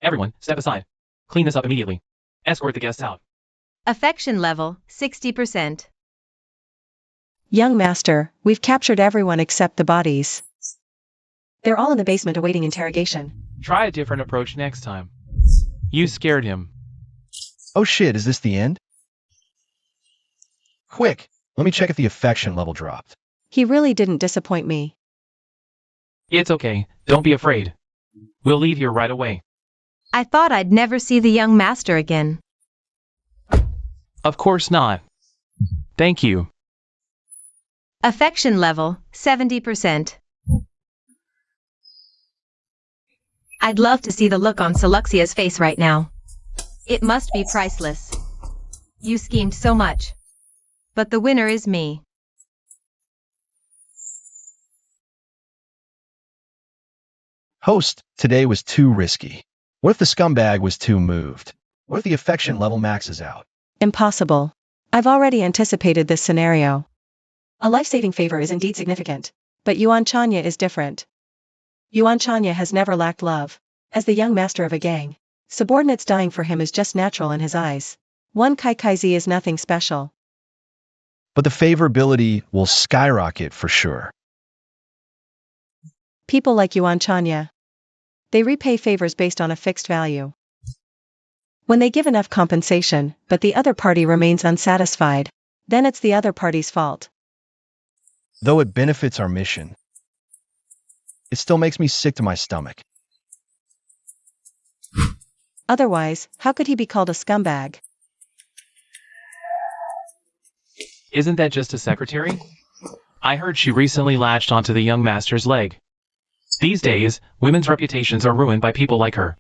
Everyone, step aside. Clean this up immediately. Escort the guests out. Affection level, 60%. Young master, we've captured everyone except the bodies. They're all in the basement awaiting interrogation. Try a different approach next time. You scared him. Oh shit, is this the end? Quick, let me check if the affection level dropped. He really didn't disappoint me. It's okay, don't be afraid. We'll leave here right away. I thought I'd never see the young master again. Of course not. Thank you. Affection level, 70%. I'd love to see the look on Seluxia's face right now. It must be priceless. You schemed so much. But the winner is me. Host, today was too risky. What if the scumbag was too moved? What if the affection level maxes out? Impossible. I've already anticipated this scenario. A life-saving favor is indeed significant, but Yuan Chanya is different. Yuan Chanya has never lacked love. As the young master of a gang, subordinates dying for him is just natural in his eyes. One Kai is nothing special. But the favorability will skyrocket for sure. People like Yuan Chanya. They repay favors based on a fixed value. When they give enough compensation, but the other party remains unsatisfied, then it's the other party's fault. Though it benefits our mission, it still makes me sick to my stomach. Otherwise, how could he be called a scumbag? Isn't that just a secretary? I heard she recently latched onto the young master's leg. These days, women's reputations are ruined by people like her.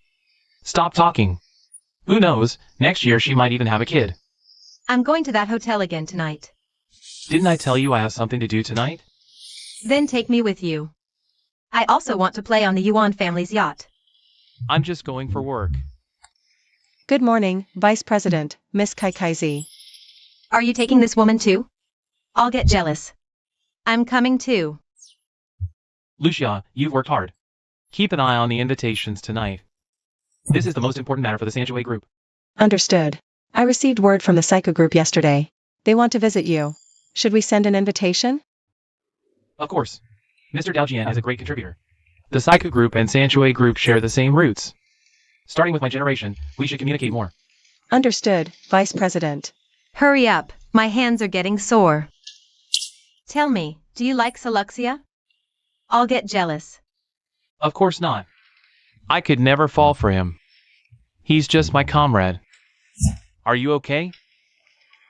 Stop talking. Who knows, next year she might even have a kid. I'm going to that hotel again tonight. Didn't I tell you I have something to do tonight? Then take me with you. I also want to play on the Yuan family's yacht. I'm just going for work. Good morning, Vice President, Miss Kai. Are you taking this woman too? I'll get jealous. I'm coming too. Lucia, you've worked hard. Keep an eye on the invitations tonight. This is the most important matter for the Sanjue group. Understood. I received word from the Psycho group yesterday. They want to visit you. Should we send an invitation? Of course. Mr. Daojian is a great contributor. The Psycho group and Sanjue group share the same roots. Starting with my generation, we should communicate more. Understood, Vice President. Hurry up, my hands are getting sore. Tell me, do you like Seluxia? I'll get jealous. Of course not. I could never fall for him. He's just my comrade. Are you okay?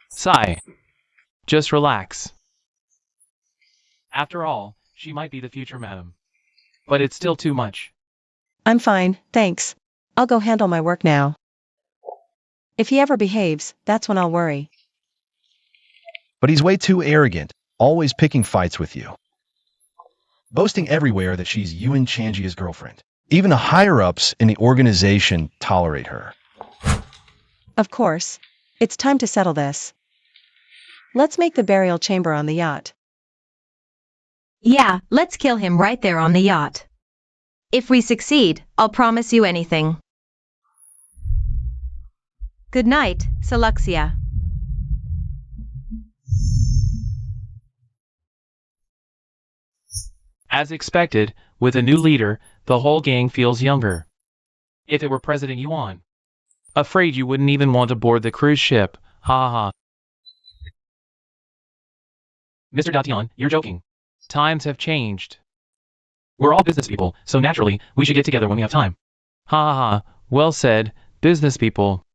Sigh. Just relax. After all, she might be the future madam. But it's still too much. I'm fine, thanks. I'll go handle my work now. If he ever behaves, that's when I'll worry. But he's way too arrogant, always picking fights with you. Boasting everywhere that she's Yuan Chanjia's girlfriend. Even the higher-ups in the organization tolerate her. Of course. It's time to settle this. Let's make the burial chamber on the yacht. Yeah, let's kill him right there on the yacht. If we succeed, I'll promise you anything. Good night, Seluxia. As expected, with a new leader, the whole gang feels younger. If it were President Yuan. Afraid you wouldn't even want to board the cruise ship, ha ha. Mr. Datian, you're joking. Times have changed. We're all business people, so naturally, we should get together when we have time. Ha ha ha, well said, business people.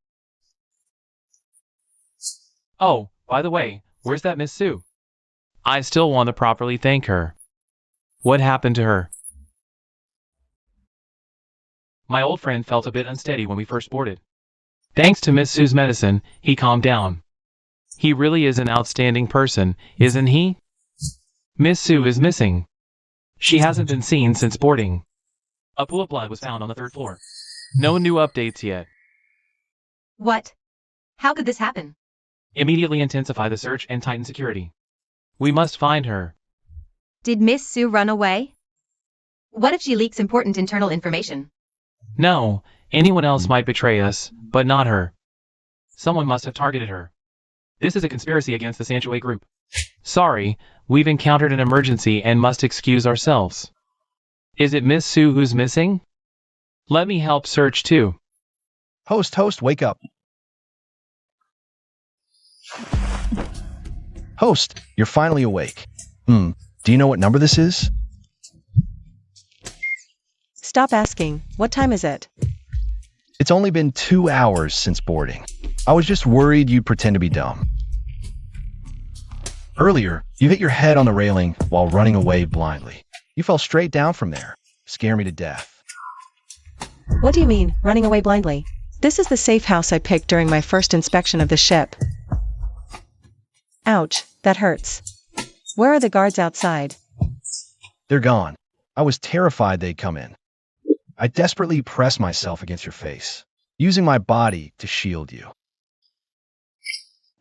Oh, by the way, where's that Miss Sue? I still want to properly thank her. What happened to her? My old friend felt a bit unsteady when we first boarded. Thanks to Miss Sue's medicine, he calmed down. He really is an outstanding person, isn't he? Miss Sue is missing. She hasn't been seen since boarding. A pool of blood was found on the 3rd floor. No new updates yet. What? How could this happen? Immediately intensify the search and tighten security. We must find her. Did Miss Sue run away? What if she leaks important internal information? No, anyone else might betray us, but not her. Someone must have targeted her. This is a conspiracy against the Sanjue group. Sorry, we've encountered an emergency and must excuse ourselves. Is it Miss Sue who's missing? Let me help search too. Host, wake up. Host, you're finally awake. Do you know what number this is? Stop asking, what time is it? It's only been 2 hours since boarding. I was just worried you'd pretend to be dumb. Earlier, you hit your head on the railing while running away blindly. You fell straight down from there. Scare me to death. What do you mean, running away blindly? This is the safe house I picked during my first inspection of the ship. Ouch, that hurts. Where are the guards outside? They're gone. I was terrified they'd come in. I desperately pressed myself against your face, using my body to shield you.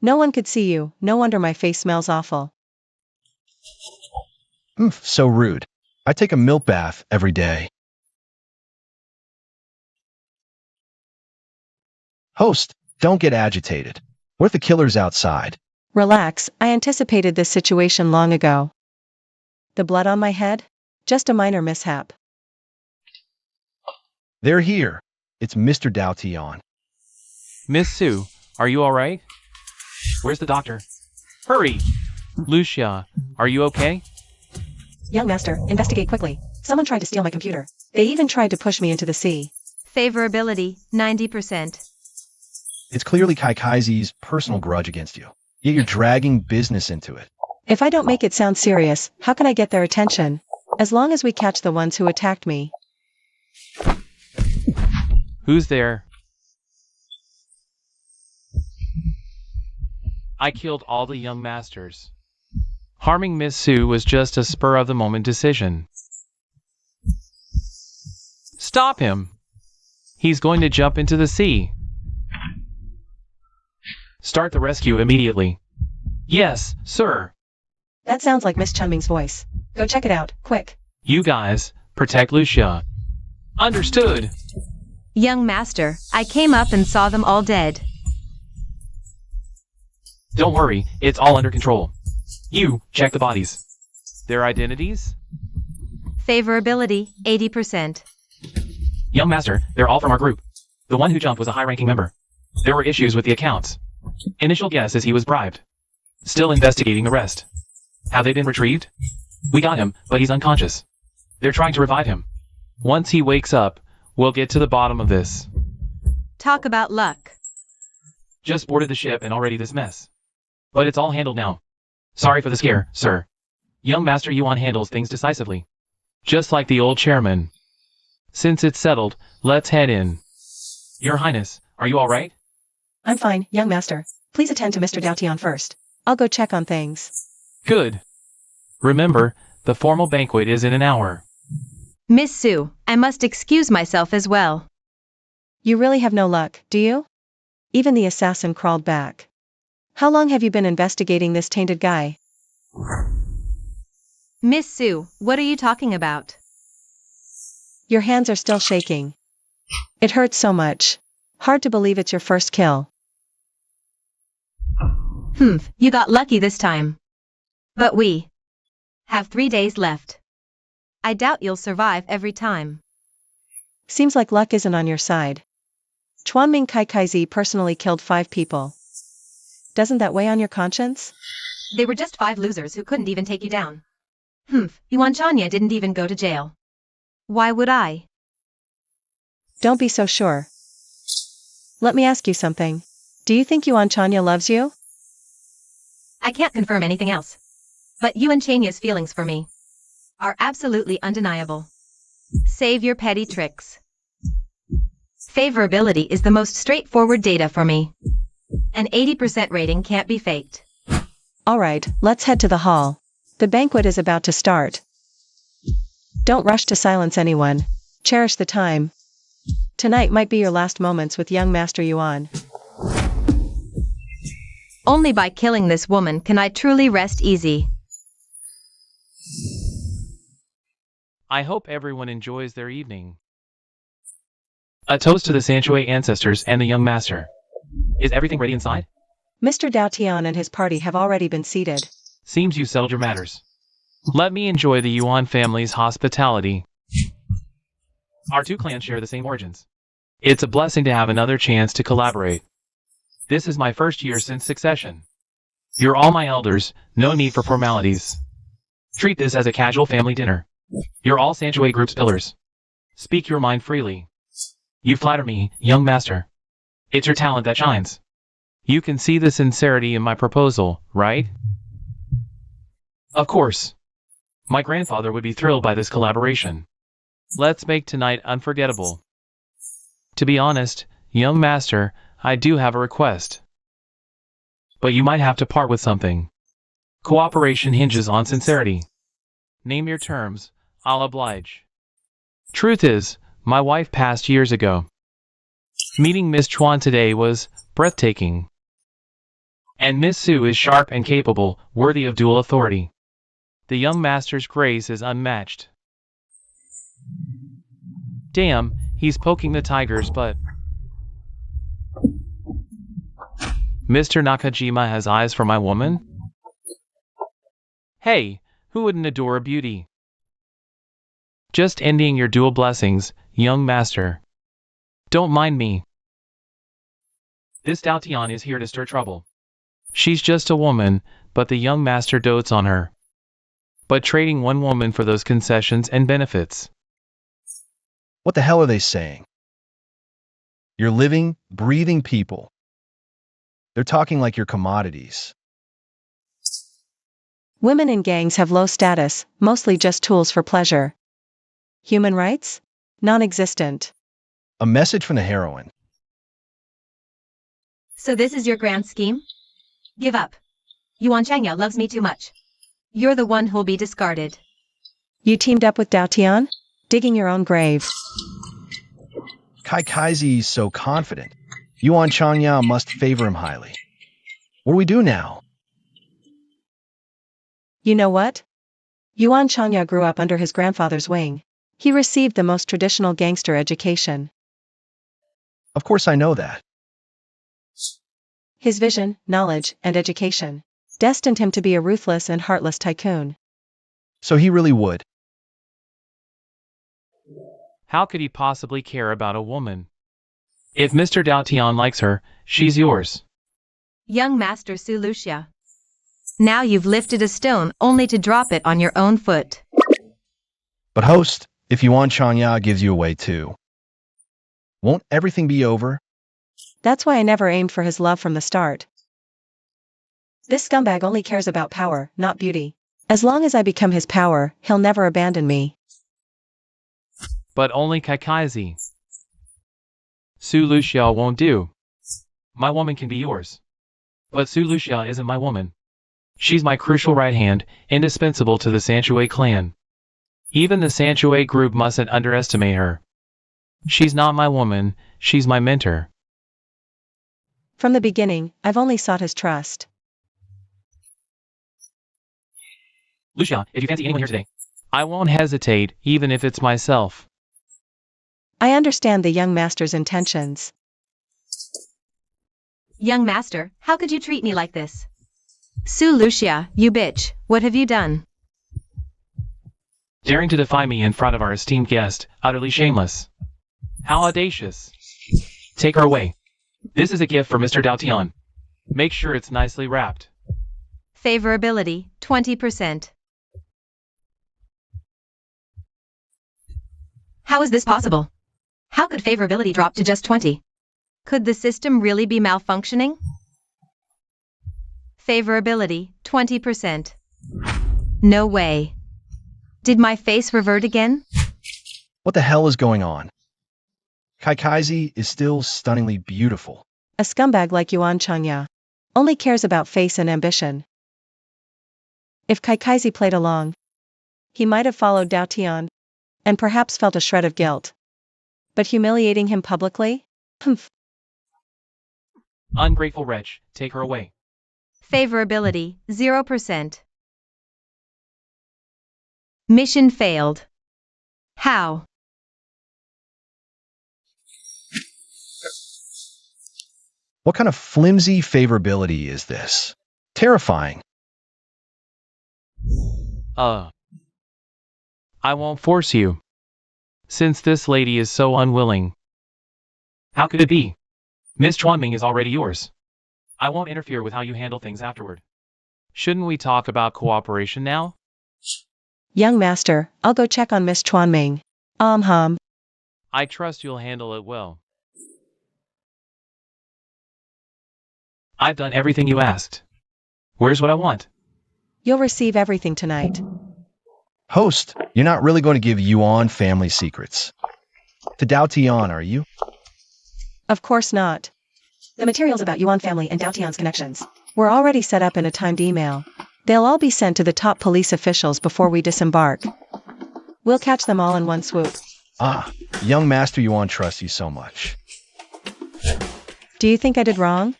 No one could see you, no wonder my face smells awful. So rude. I take a milk bath every day. Host, don't get agitated. What if the killer's outside? Relax, I anticipated this situation long ago. The blood on my head? Just a minor mishap. They're here. It's Mr. Daotian. Miss Sue, are you alright? Where's the doctor? Hurry! Lucia, are you okay? Young master, investigate quickly. Someone tried to steal my computer. They even tried to push me into the sea. Favorability, 90%. It's clearly Kaikaizi's personal grudge against you. Yet you're dragging business into it. If I don't make it sound serious, how can I get their attention? As long as we catch the ones who attacked me. Who's there? I killed all the young masters. Harming Miss Sue was just a spur-of-the-moment decision. Stop him! He's going to jump into the sea. Start the rescue immediately. Yes, sir. That sounds like Miss Chunming's voice. Go check it out, quick. You guys, protect Lucia. Understood. Young master, I came up and saw them all dead. Don't worry, it's all under control. You, check the bodies. Their identities? Favorability, 80%. Young master, they're all from our group. The one who jumped was a high-ranking member. There were issues with the accounts. Initial guess is he was bribed. Still investigating the rest. Have they been retrieved? We got him, but he's unconscious. They're trying to revive him. Once he wakes up, we'll get to the bottom of this. Talk about luck. Just boarded the ship and already this mess. But it's all handled now. Sorry for the scare, sir. Young Master Yuan handles things decisively. Just like the old chairman. Since it's settled, let's head in. Your Highness, are you alright? I'm fine, young master. Please attend to Mr. Daotian first. I'll go check on things. Good. Remember, the formal banquet is in an hour. Miss Sue, I must excuse myself as well. You really have no luck, do you? Even the assassin crawled back. How long have you been investigating this tainted guy? Miss Sue, what are you talking about? Your hands are still shaking. It hurts so much. Hard to believe it's your first kill. You got lucky this time. But we have 3 days left. I doubt you'll survive every time. Seems like luck isn't on your side. Chuanming Kaikaizi personally killed 5 people. Doesn't that weigh on your conscience? They were just 5 losers who couldn't even take you down. Yuan Chanya didn't even go to jail. Why would I? Don't be so sure. Let me ask you something. Do you think Yuan Chanya loves you? I can't confirm anything else. But Yuan Chanya's feelings for me are absolutely undeniable. Save your petty tricks. Favorability is the most straightforward data for me. An 80% rating can't be faked. Alright, let's head to the hall. The banquet is about to start. Don't rush to silence anyone. Cherish the time. Tonight might be your last moments with young Master Yuan. Only by killing this woman can I truly rest easy. I hope everyone enjoys their evening. A toast to the Sanchoy ancestors and the young master. Is everything ready inside? Mr. Daotian and his party have already been seated. Seems you settled your matters. Let me enjoy the Yuan family's hospitality. Our 2 clans share the same origins. It's a blessing to have another chance to collaborate. This is my first year since succession. You're all my elders, no need for formalities. Treat this as a casual family dinner. You're all Sanchoy Group's pillars. Speak your mind freely. You flatter me, young master. It's your talent that shines. You can see the sincerity in my proposal, right? Of course. My grandfather would be thrilled by this collaboration. Let's make tonight unforgettable. To be honest, young master, I do have a request. But you might have to part with something. Cooperation hinges on sincerity. Name your terms, I'll oblige. Truth is, my wife passed years ago. Meeting Miss Chuan today was breathtaking. And Miss Su is sharp and capable, worthy of dual authority. The young master's grace is unmatched. Damn, he's poking the tiger's butt. Mr. Nakajima has eyes for my woman? Hey, who wouldn't adore a beauty? Just envying your dual blessings, young master. Don't mind me. This Dao Tian is here to stir trouble. She's just a woman, but the young master dotes on her. But trading one woman for those concessions and benefits. What the hell are they saying? You're living, breathing people. They're talking like you're commodities. Women in gangs have low status, mostly just tools for pleasure. Human rights? Non-existent. A message from the heroine. So this is your grand scheme? Give up. Yuan Changya loves me too much. You're the one who'll be discarded. You teamed up with Dao Tian? Digging your own grave. Kai Kaizi's so confident. Yuan Chanya must favor him highly. What do we do now? You know what? Yuan Changya grew up under his grandfather's wing. He received the most traditional gangster education. Of course I know that. His vision, knowledge, and education destined him to be a ruthless and heartless tycoon. So he really would. How could he possibly care about a woman? If Mr. Dao Tian likes her, she's yours. Young Master Su Lucia. Now you've lifted a stone only to drop it on your own foot. But host, if Yuan Chanya gives you away too, won't everything be over? That's why I never aimed for his love from the start. This scumbag only cares about power, not beauty. As long as I become his power, he'll never abandon me. But only Kaikaizi. Su Lucia won't do. My woman can be yours. But Su Lucia isn't my woman. She's my crucial right hand, indispensable to the Sanchue clan. Even the Sanchue group mustn't underestimate her. She's not my woman, she's my mentor. From the beginning, I've only sought his trust. Lucia, if you fancy anyone here today, I won't hesitate, even if it's myself. I understand the young master's intentions. Young Master, how could you treat me like this? Su Lucia, you bitch, what have you done? Daring to defy me in front of our esteemed guest, utterly shameless. How audacious. Take her away. This is a gift for Mr. Dao Tian. Make sure it's nicely wrapped. Favorability, 20%. How is this possible? How could favorability drop to just 20? Could the system really be malfunctioning? Favorability, 20%. No way. Did my face revert again? What the hell is going on? Kaikaizi is still stunningly beautiful. A scumbag like Yuan Changya only cares about face and ambition. If Kaikaizi played along, he might have followed Dao Tian, and perhaps felt a shred of guilt. But humiliating him publicly? Humph. Ungrateful wretch, take her away. Favorability, 0%. Mission failed. How? What kind of flimsy favorability is this? Terrifying. I won't force you. Since this lady is so unwilling. How could it be? Miss Chuanming is already yours. I won't interfere with how you handle things afterward. Shouldn't we talk about cooperation now? Young master, I'll go check on Miss Chuanming. I trust you'll handle it well. I've done everything you asked. Where's what I want? You'll receive everything tonight. Host, you're not really going to give Yuan family secrets. To Dao Tian, are you? Of course not. The materials about Yuan family and Dao Tian's connections were already set up in a timed email. They'll all be sent to the top police officials before we disembark. We'll catch them all in one swoop. Ah, young Master Yuan trusts you so much. Do you think I did wrong?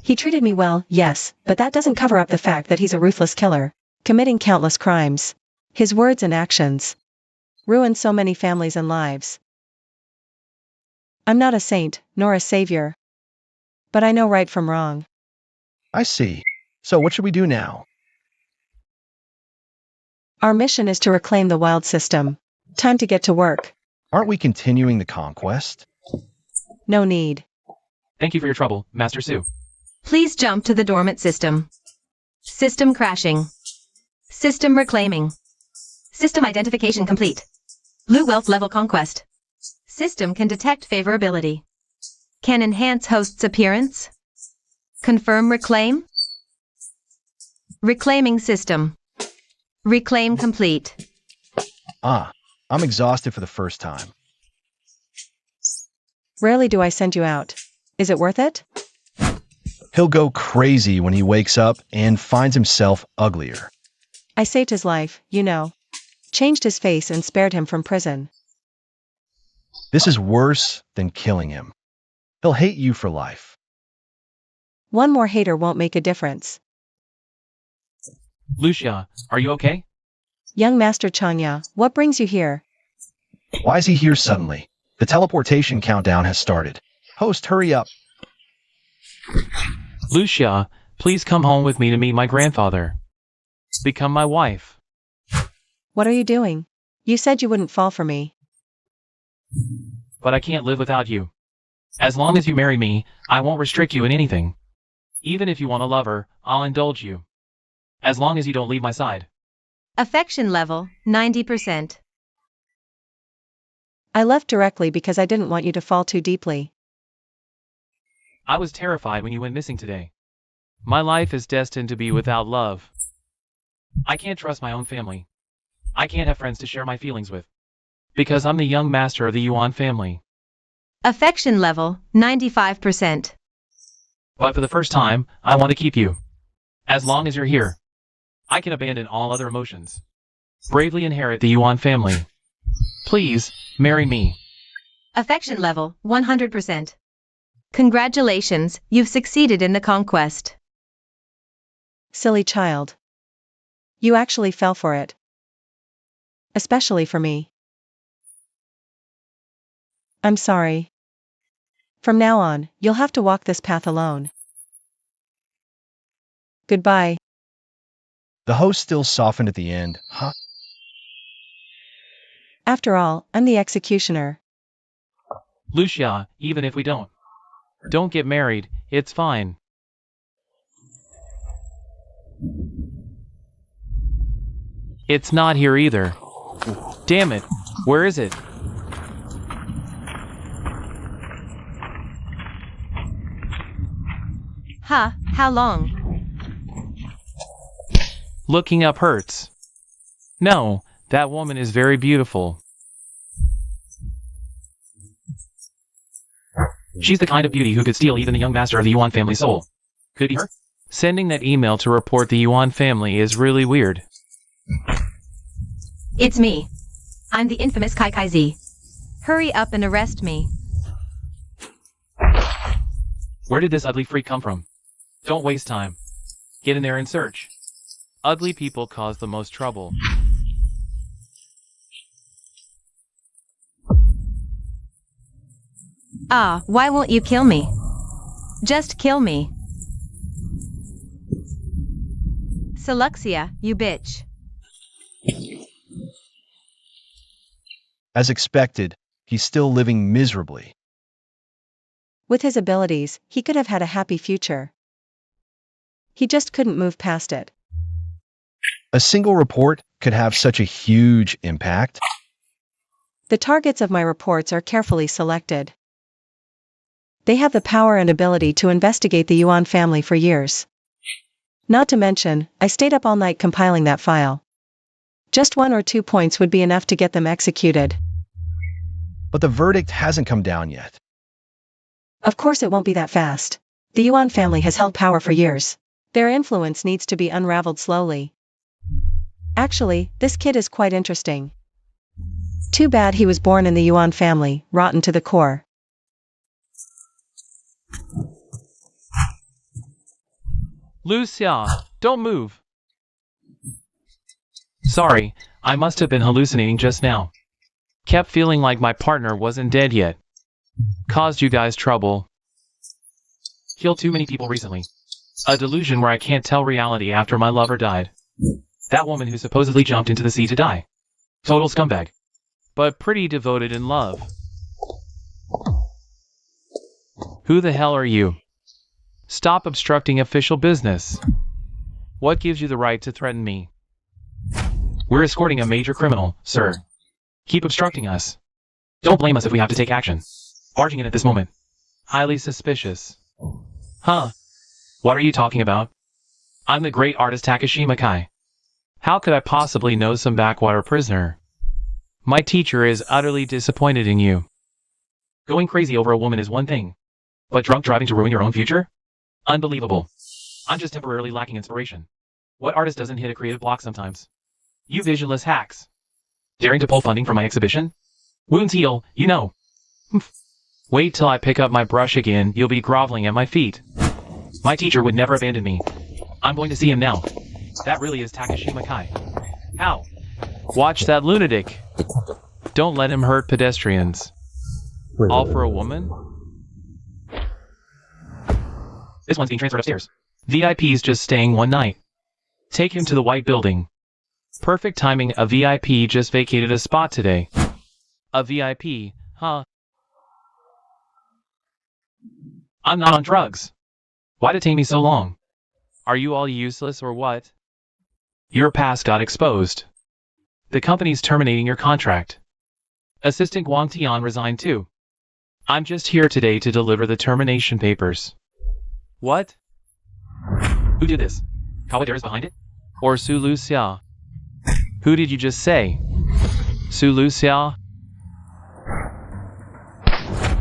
He treated me well, yes, but that doesn't cover up the fact that he's a ruthless killer, committing countless crimes. His words and actions ruined so many families and lives. I'm not a saint, nor a savior. But I know right from wrong. I see. So what should we do now? Our mission is to reclaim the wild system. Time to get to work. Aren't we continuing the conquest? No need. Thank you for your trouble, Master Su. Please jump to the dormant system. System crashing. System reclaiming. System identification complete. Blue wealth level conquest. System can detect favorability. Can enhance host's appearance. Confirm reclaim. Reclaiming system. Reclaim complete. Ah, I'm exhausted for the first time. Rarely do I send you out. Is it worth it? He'll go crazy when he wakes up and finds himself uglier. I saved his life, you know. Changed his face and spared him from prison. This is worse than killing him. He'll hate you for life. One more hater won't make a difference. Lucia, are you okay? Young Master Chanya, what brings you here? Why is he here suddenly? The teleportation countdown has started. Host, hurry up. Lucia, please come home with me to meet my grandfather. Become my wife. What are you doing? You said you wouldn't fall for me. But I can't live without you. As long as you marry me, I won't restrict you in anything. Even if you want a lover, I'll indulge you. As long as you don't leave my side. Affection level, 90%. I left directly because I didn't want you to fall too deeply. I was terrified when you went missing today. My life is destined to be without love. I can't trust my own family. I can't have friends to share my feelings with. Because I'm the young master of the Yuan family. Affection level, 95%. But for the first time, I want to keep you. As long as you're here, I can abandon all other emotions. Bravely inherit the Yuan family. Please, marry me. Affection level, 100%. Congratulations, you've succeeded in the conquest. Silly child. You actually fell for it. Especially for me. I'm sorry. From now on, you'll have to walk this path alone. Goodbye. The host still softened at the end. Huh? After all, I'm the executioner. Lucia, even if we don't get married, it's fine. It's not here either. Damn it, where is it? Huh, how long? Looking up hurts. No, that woman is very beautiful. She's the kind of beauty who could steal even the young master of the Yuan family soul. Could be her? Sending that email to report the Yuan family is really weird. It's me. I'm the infamous Kai Kai Z. Hurry up and arrest me. Where did this ugly freak come from? Don't waste time. Get in there and search. Ugly people cause the most trouble. Ah, why won't you kill me? Just kill me. Seluxia, you bitch. As expected, he's still living miserably. With his abilities, he could have had a happy future. He just couldn't move past it. A single report could have such a huge impact. The targets of my reports are carefully selected. They have the power and ability to investigate the Yuan family for years. Not to mention, I stayed up all night compiling that file. Just 1 or 2 points would be enough to get them executed. But the verdict hasn't come down yet. Of course it won't be that fast. The Yuan family has held power for years. Their influence needs to be unraveled slowly. Actually, this kid is quite interesting. Too bad he was born in the Yuan family, rotten to the core. Lucia, don't move. Sorry, I must have been hallucinating just now. Kept feeling like my partner wasn't dead yet. Caused you guys trouble. Killed too many people recently. A delusion where I can't tell reality after my lover died. That woman who supposedly jumped into the sea to die. Total scumbag. But pretty devoted in love. Who the hell are you? Stop obstructing official business. What gives you the right to threaten me? We're escorting a major criminal, sir. Keep obstructing us. Don't blame us if we have to take action. Barging in at this moment. Highly suspicious. Huh? What are you talking about? I'm the great artist Takashima Kai. How could I possibly know some backwater prisoner? My teacher is utterly disappointed in you. Going crazy over a woman is one thing. But drunk driving to ruin your own future? Unbelievable. I'm just temporarily lacking inspiration. What artist doesn't hit a creative block sometimes? You visionless hacks. Daring to pull funding from my exhibition? Wounds heal, you know. Wait till I pick up my brush again, you'll be groveling at my feet. My teacher would never abandon me. I'm going to see him now. That really is Takashima Kai. How? Watch that lunatic. Don't let him hurt pedestrians. All for a woman? This one's being transferred upstairs. VIP's just staying one night. Take him to the white building. Perfect timing, a VIP just vacated a spot today. A VIP, huh? I'm not on drugs. Why detain me so long? Are you all useless or what? Your past got exposed. The company's terminating your contract. Assistant Wang Tian resigned too. I'm just here today to deliver the termination papers. What? Who did this? Kawadera is behind it? Or Su Lucia? Who did you just say? Su Lucia?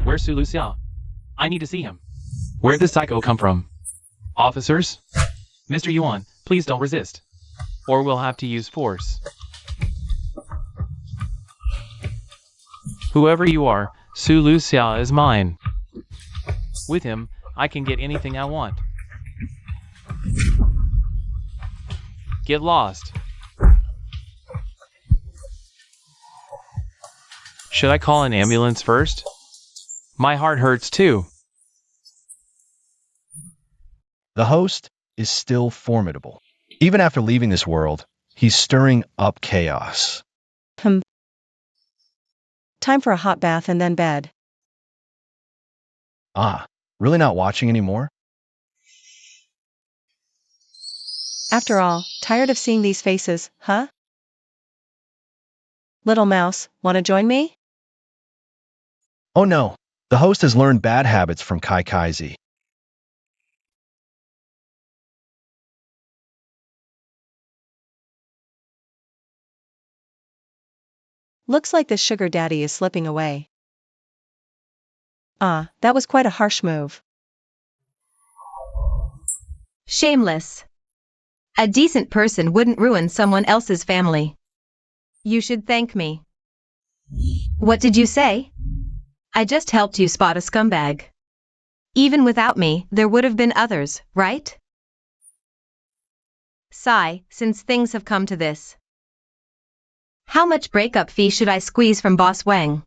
Where's Su Lucia? I need to see him. Where'd this psycho come from? Officers? Mr. Yuan, please don't resist. Or we'll have to use force. Whoever you are, Su Lucia is mine. With him, I can get anything I want. Get lost. Should I call an ambulance first? My heart hurts too. The host is still formidable. Even after leaving this world, he's stirring up chaos. Time for a hot bath and then bed. Ah, really not watching anymore? After all, tired of seeing these faces, huh? Little mouse, wanna join me? Oh no, the host has learned bad habits from Kai Kai Z. Looks like this sugar daddy is slipping away. Ah, that was quite a harsh move. Shameless. A decent person wouldn't ruin someone else's family. You should thank me. What did you say? I just helped you spot a scumbag. Even without me, there would have been others, right? Sigh, since things have come to this. How much breakup fee should I squeeze from Boss Wang?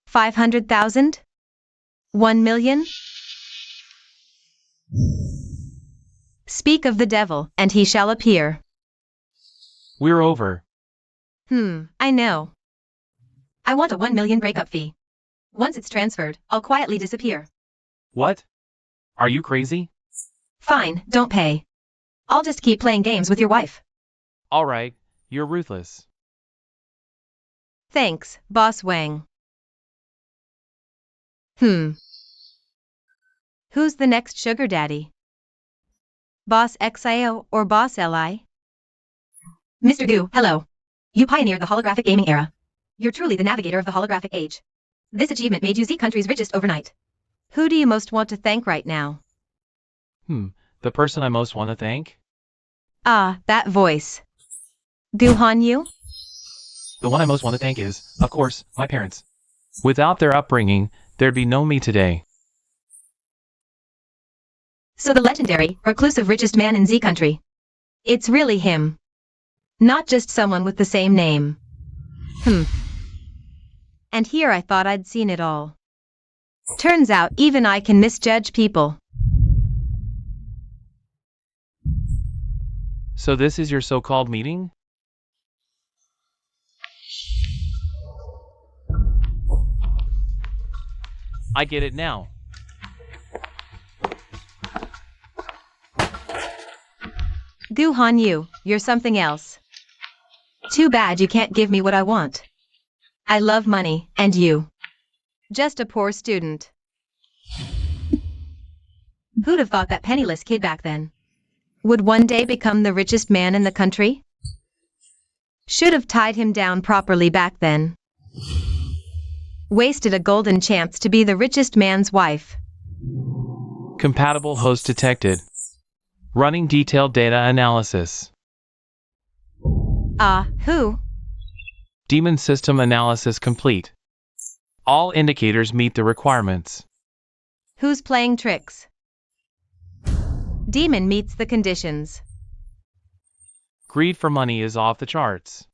500,000? 1 million? Speak of the devil, and he shall appear. We're over. I know. I want a 1 million breakup fee. Once it's transferred, I'll quietly disappear. What? Are you crazy? Fine, don't pay. I'll just keep playing games with your wife. Alright, you're ruthless. Thanks, Boss Wang. Who's the next sugar daddy? Boss XIO or Boss LI? Mr. Gu, hello. You pioneered the holographic gaming era. You're truly the navigator of the holographic age. This achievement made you Z country's richest overnight. Who do you most want to thank right now? The person I most want to thank? Ah, that voice. Gu Han Yu? The one I most want to thank is, of course, my parents. Without their upbringing, there'd be no me today. So the legendary, reclusive richest man in Z country. It's really him. Not just someone with the same name. And here I thought I'd seen it all. Turns out even I can misjudge people. So this is your so-called meeting? I get it now. Gu Han Yu, you're something else. Too bad you can't give me what I want. I love money, and you. Just a poor student. Who'd have thought that penniless kid back then would one day become the richest man in the country? Should have tied him down properly back then. Wasted a golden chance to be the richest man's wife. Compatible host detected. Running detailed data analysis. Who? Demon system analysis complete. All indicators meet the requirements. Who's playing tricks? Demon meets the conditions. Greed for money is off the charts.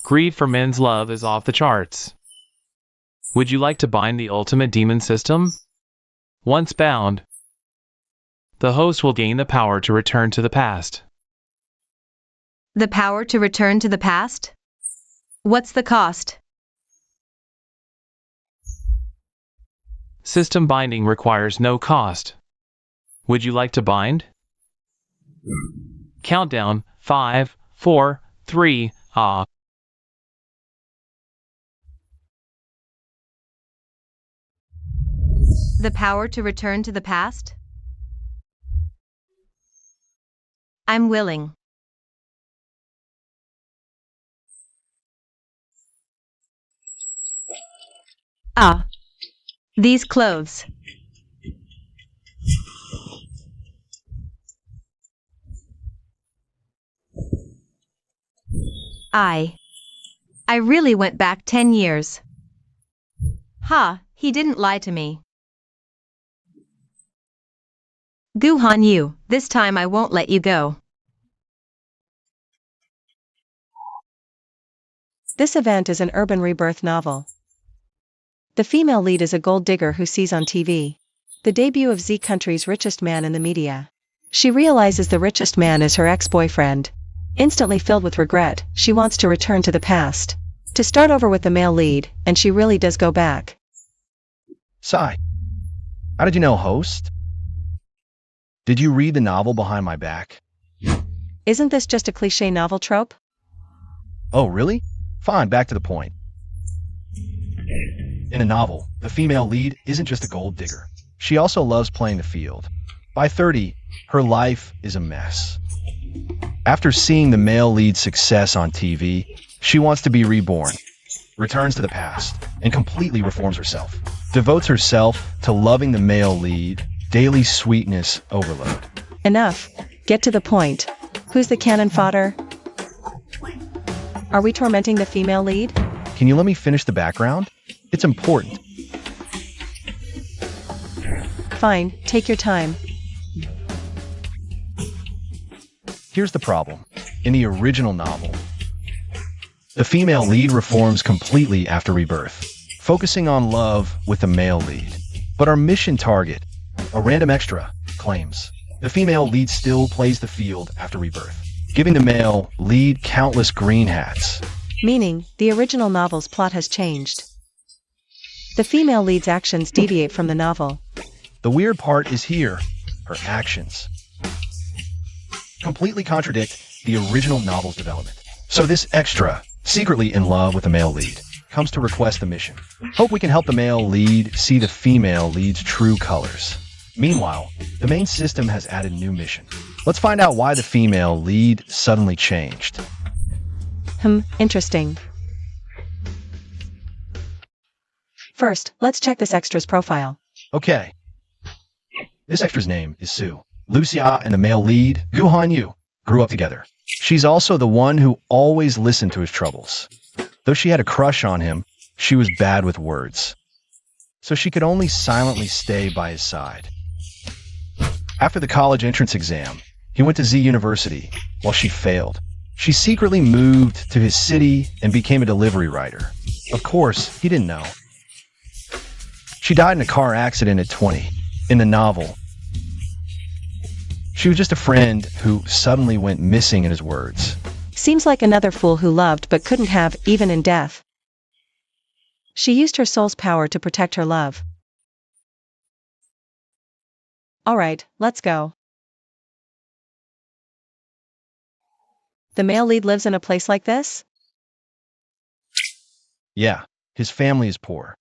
Greed for men's love is off the charts. Would you like to bind the ultimate demon system? Once bound, the host will gain the power to return to the past. The power to return to the past? What's the cost? System binding requires no cost. Would you like to bind? Countdown, 5, 4, 3, The power to return to the past? I'm willing. These clothes. I really went back 10 years. He didn't lie to me. Gu Han Yu, this time I won't let you go. This event is an urban rebirth novel. The female lead is a gold digger who sees on TV the debut of Z country's richest man in the media. She realizes the richest man is her ex-boyfriend. Instantly filled with regret, she wants to return to the past, to start over with the male lead, and she really does go back. Sai, how did you know, host? Did you read the novel behind my back? Isn't this just a cliché novel trope? Oh, really? Fine, back to the point. In a novel, the female lead isn't just a gold digger. She also loves playing the field. By 30, her life is a mess. After seeing the male lead's success on TV, she wants to be reborn, returns to the past, and completely reforms herself. Devotes herself to loving the male lead, daily sweetness overload. Enough. Get to the point. Who's the cannon fodder? Are we tormenting the female lead? Can you let me finish the background? It's important. Fine, take your time. Here's the problem. In the original novel, the female lead reforms completely after rebirth, focusing on love with the male lead. But our mission target, a random extra, claims the female lead still plays the field after rebirth, giving the male lead countless green hats. Meaning, the original novel's plot has changed. The female lead's actions deviate from the novel. The weird part is here, her actions completely contradict the original novel's development. So this extra secretly in love with the male lead, comes to request a mission. Hope we can help the male lead see the female lead's true colors. Meanwhile, the main system has added a new mission. Let's find out why the female lead suddenly changed. Interesting. First, let's check this extra's profile. Okay. This extra's name is Sue. Lucia and the male lead, Gu Han-yu, grew up together. She's also the one who always listened to his troubles. Though she had a crush on him, she was bad with words. So she could only silently stay by his side. After the college entrance exam, he went to Z University. While she failed, she secretly moved to his city and became a delivery rider. Of course, he didn't know. She died in a car accident at 20. In the novel, she was just a friend who suddenly went missing in his words. Seems like another fool who loved but couldn't have, even in death. She used her soul's power to protect her love. Alright, let's go. The male lead lives in a place like this? Yeah, his family is poor.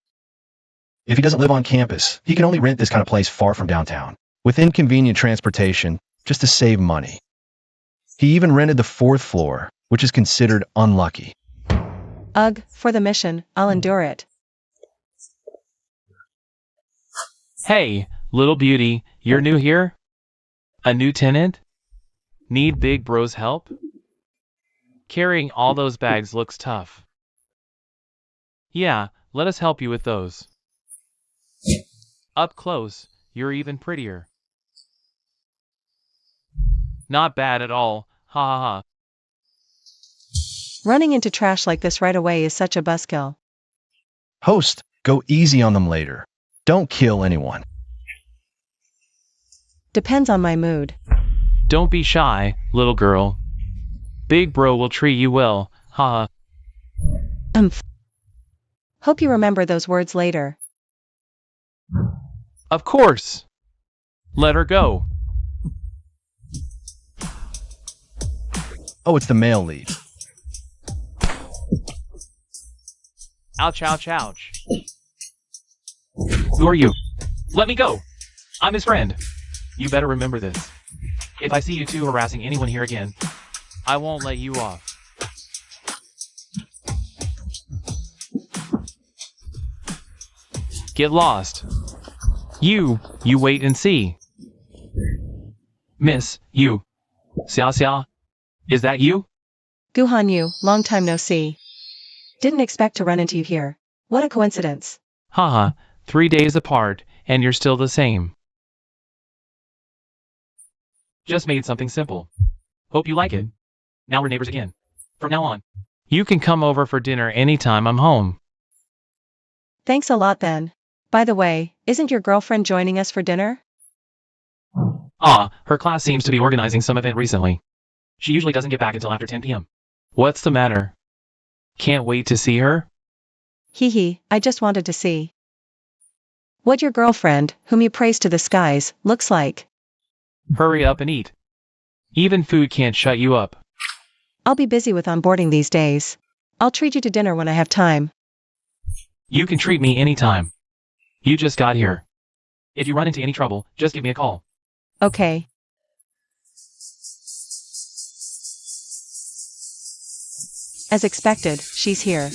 If he doesn't live on campus, he can only rent this kind of place far from downtown, with inconvenient transportation, just to save money. He even rented the 4th floor, which is considered unlucky. Ugh, for the mission, I'll endure it. Hey, little beauty, you're new here? A new tenant? Need big bro's help? Carrying all those bags looks tough. Yeah, let us help you with those. Up close, you're even prettier. Not bad at all, ha ha ha. Running into trash like this right away is such a buzzkill. Host, go easy on them later. Don't kill anyone. Depends on my mood. Don't be shy, little girl. Big bro will treat you well, ha ha. Hope you remember those words later. Of course. Let her go. Oh, it's the male lead. Ouch, ouch, ouch. Who are you? Let me go. I'm his friend. You better remember this. If I see you two harassing anyone here again, I won't let you off. Get lost. You wait and see. Miss, you. Xia Xia, is that you? Gu Han-yu, long time no see. Didn't expect to run into you here. What a coincidence. Haha, 3 days apart, and you're still the same. Just made something simple. Hope you like it. Now we're neighbors again. From now on, you can come over for dinner anytime I'm home. Thanks a lot then. By the way, isn't your girlfriend joining us for dinner? Her class seems to be organizing some event recently. She usually doesn't get back until after 10 p.m. What's the matter? Can't wait to see her? Hee, I just wanted to see what your girlfriend, whom you praise to the skies, looks like. Hurry up and eat. Even food can't shut you up. I'll be busy with onboarding these days. I'll treat you to dinner when I have time. You can treat me anytime. You just got here. If you run into any trouble, just give me a call. Okay. As expected, she's here.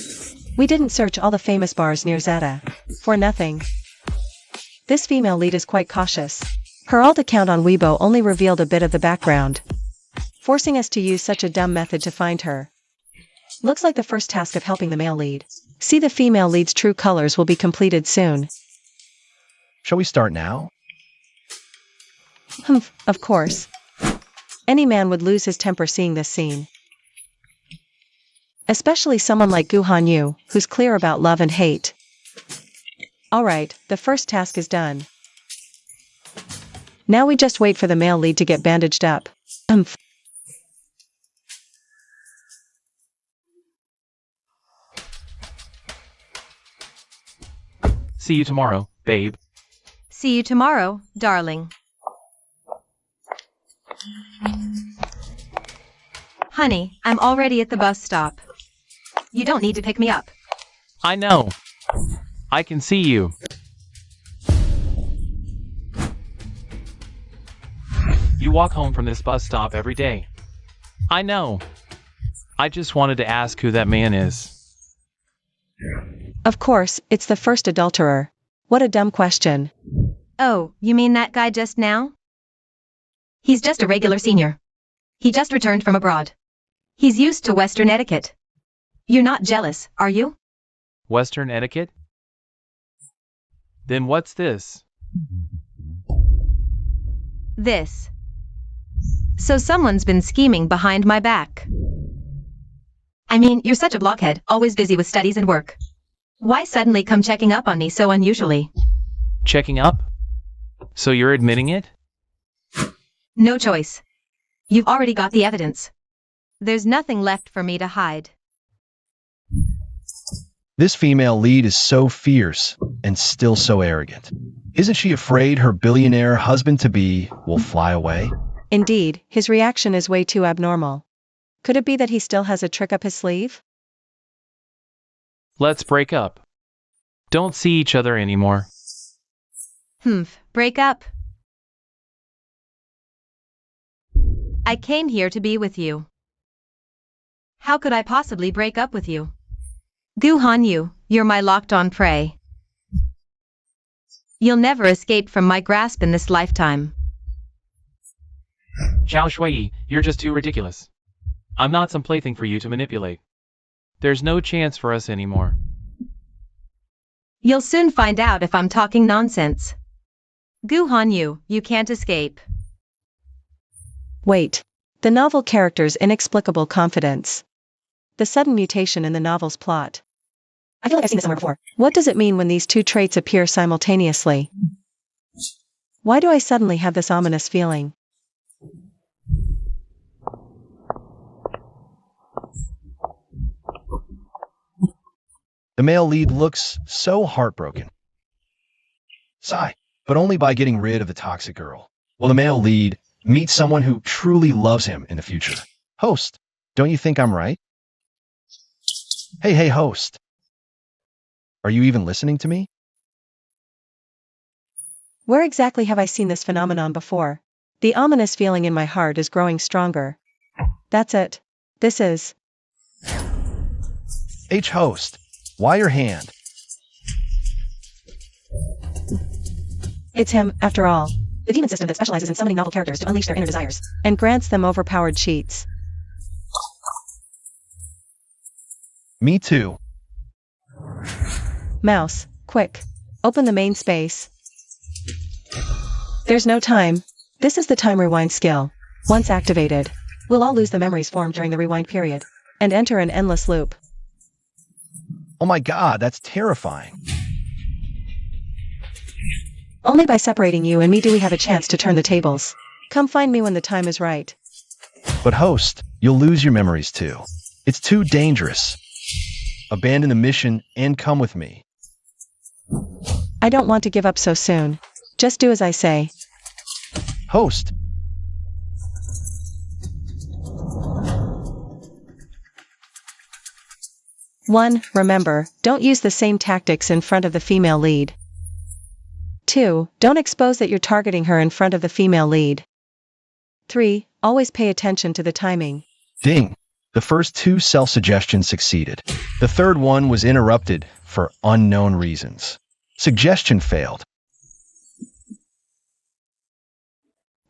We didn't search all the famous bars near Zeta. For nothing. This female lead is quite cautious. Her alt account on Weibo only revealed a bit of the background, forcing us to use such a dumb method to find her. Looks like the first task of helping the male lead see the female lead's true colors will be completed soon. Shall we start now? Of course. Any man would lose his temper seeing this scene. Especially someone like Gu Han-yu, who's clear about love and hate. Alright, the first task is done. Now we just wait for the male lead to get bandaged up. See you tomorrow, babe. See you tomorrow, darling. Honey, I'm already at the bus stop. You don't need to pick me up. I know. I can see you. You walk home from this bus stop every day. I know. I just wanted to ask who that man is. Of course, it's the first adulterer. What a dumb question. Oh, you mean that guy just now? He's just a regular senior. He just returned from abroad. He's used to Western etiquette. You're not jealous, are you? Western etiquette? Then what's this? This. So someone's been scheming behind my back. I mean, you're such a blockhead, always busy with studies and work. Why suddenly come checking up on me so unusually? Checking up? So you're admitting it? No choice. You've already got the evidence. There's nothing left for me to hide. This female lead is so fierce and still so arrogant. Isn't she afraid her billionaire husband-to-be will fly away? Indeed, his reaction is way too abnormal. Could it be that he still has a trick up his sleeve? Let's break up. Don't see each other anymore. Break up? I came here to be with you. How could I possibly break up with you? Gu-han-yu, you're my locked-on prey. You'll never escape from my grasp in this lifetime. Zhao Shui, you're just too ridiculous. I'm not some plaything for you to manipulate. There's no chance for us anymore. You'll soon find out if I'm talking nonsense. Gu-han-yu, you can't escape. Wait. The novel character's inexplicable confidence. The sudden mutation in the novel's plot. I feel like I've seen this somewhere before. What does it mean when these two traits appear simultaneously? Why do I suddenly have this ominous feeling? The male lead looks so heartbroken. Sigh, but only by getting rid of the toxic girl. Will the male lead meet someone who truly loves him in the future? Host, don't you think I'm right? Hey, host. Are you even listening to me? Where exactly have I seen this phenomenon before? The ominous feeling in my heart is growing stronger. That's it. This is... Host, why your hand? It's him, after all. The demon system that specializes in summoning novel characters to unleash their inner desires, and grants them overpowered cheats. Me too. Mouse, quick. Open the main space. There's no time. This is the time rewind skill. Once activated, we'll all lose the memories formed during the rewind period, and enter an endless loop. Oh my god, that's terrifying. Only by separating you and me do we have a chance to turn the tables. Come find me when the time is right. But host, you'll lose your memories too. It's too dangerous. Abandon the mission and come with me. I don't want to give up so soon. Just do as I say. Host. One, remember, don't use the same tactics in front of the female lead. 2. Don't expose that you're targeting her in front of the female lead. 3. Always pay attention to the timing. Ding. The first 2 self-suggestions succeeded. The third one was interrupted for unknown reasons. Suggestion failed.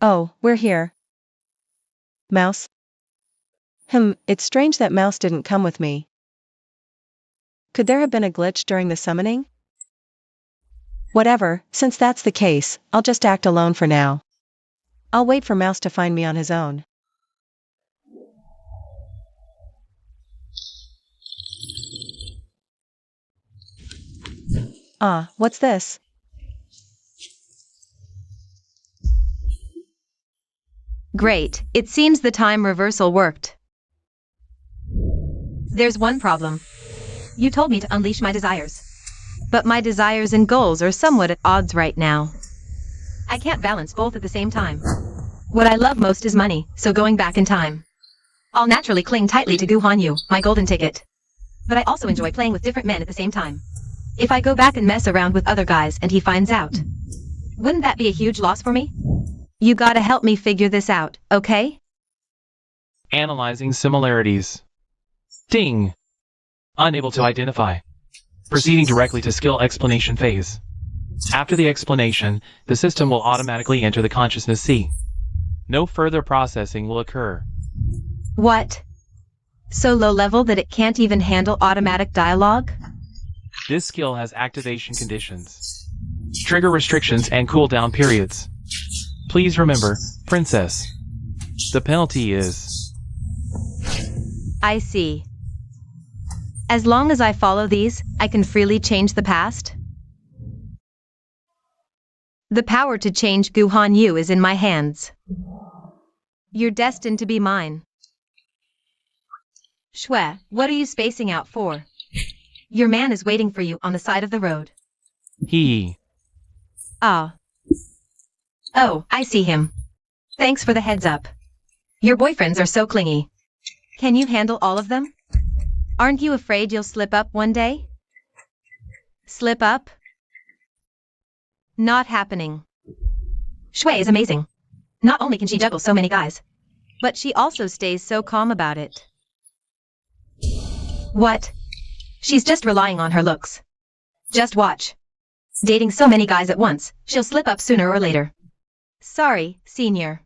Oh, we're here. Mouse? It's strange that Mouse didn't come with me. Could there have been a glitch during the summoning? Whatever, since that's the case, I'll just act alone for now. I'll wait for Mouse to find me on his own. Ah, what's this? Great, it seems the time reversal worked. There's one problem. You told me to unleash my desires. But my desires and goals are somewhat at odds right now. I can't balance both at the same time. What I love most is money, so going back in time, I'll naturally cling tightly to Gu-han-yu, my golden ticket. But I also enjoy playing with different men at the same time. If I go back and mess around with other guys and he finds out, wouldn't that be a huge loss for me? You gotta help me figure this out, okay? Analyzing similarities. Ding. Unable to identify. Proceeding directly to skill explanation phase. After the explanation, the system will automatically enter the consciousness C. No further processing will occur. What? So low level that it can't even handle automatic dialogue? This skill has activation conditions, trigger restrictions, and cooldown periods. Please remember, Princess. The penalty is... I see. As long as I follow these, I can freely change the past? The power to change Guhan Yu is in my hands. You're destined to be mine. Shui, what are you spacing out for? Your man is waiting for you on the side of the road. He. Ah. Oh, I see him. Thanks for the heads up. Your boyfriends are so clingy. Can you handle all of them? Aren't you afraid you'll slip up one day? Slip up? Not happening. Shui is amazing. Not only can she juggle so many guys, but she also stays so calm about it. What? She's just relying on her looks. Just watch. Dating so many guys at once, she'll slip up sooner or later. Sorry, senior.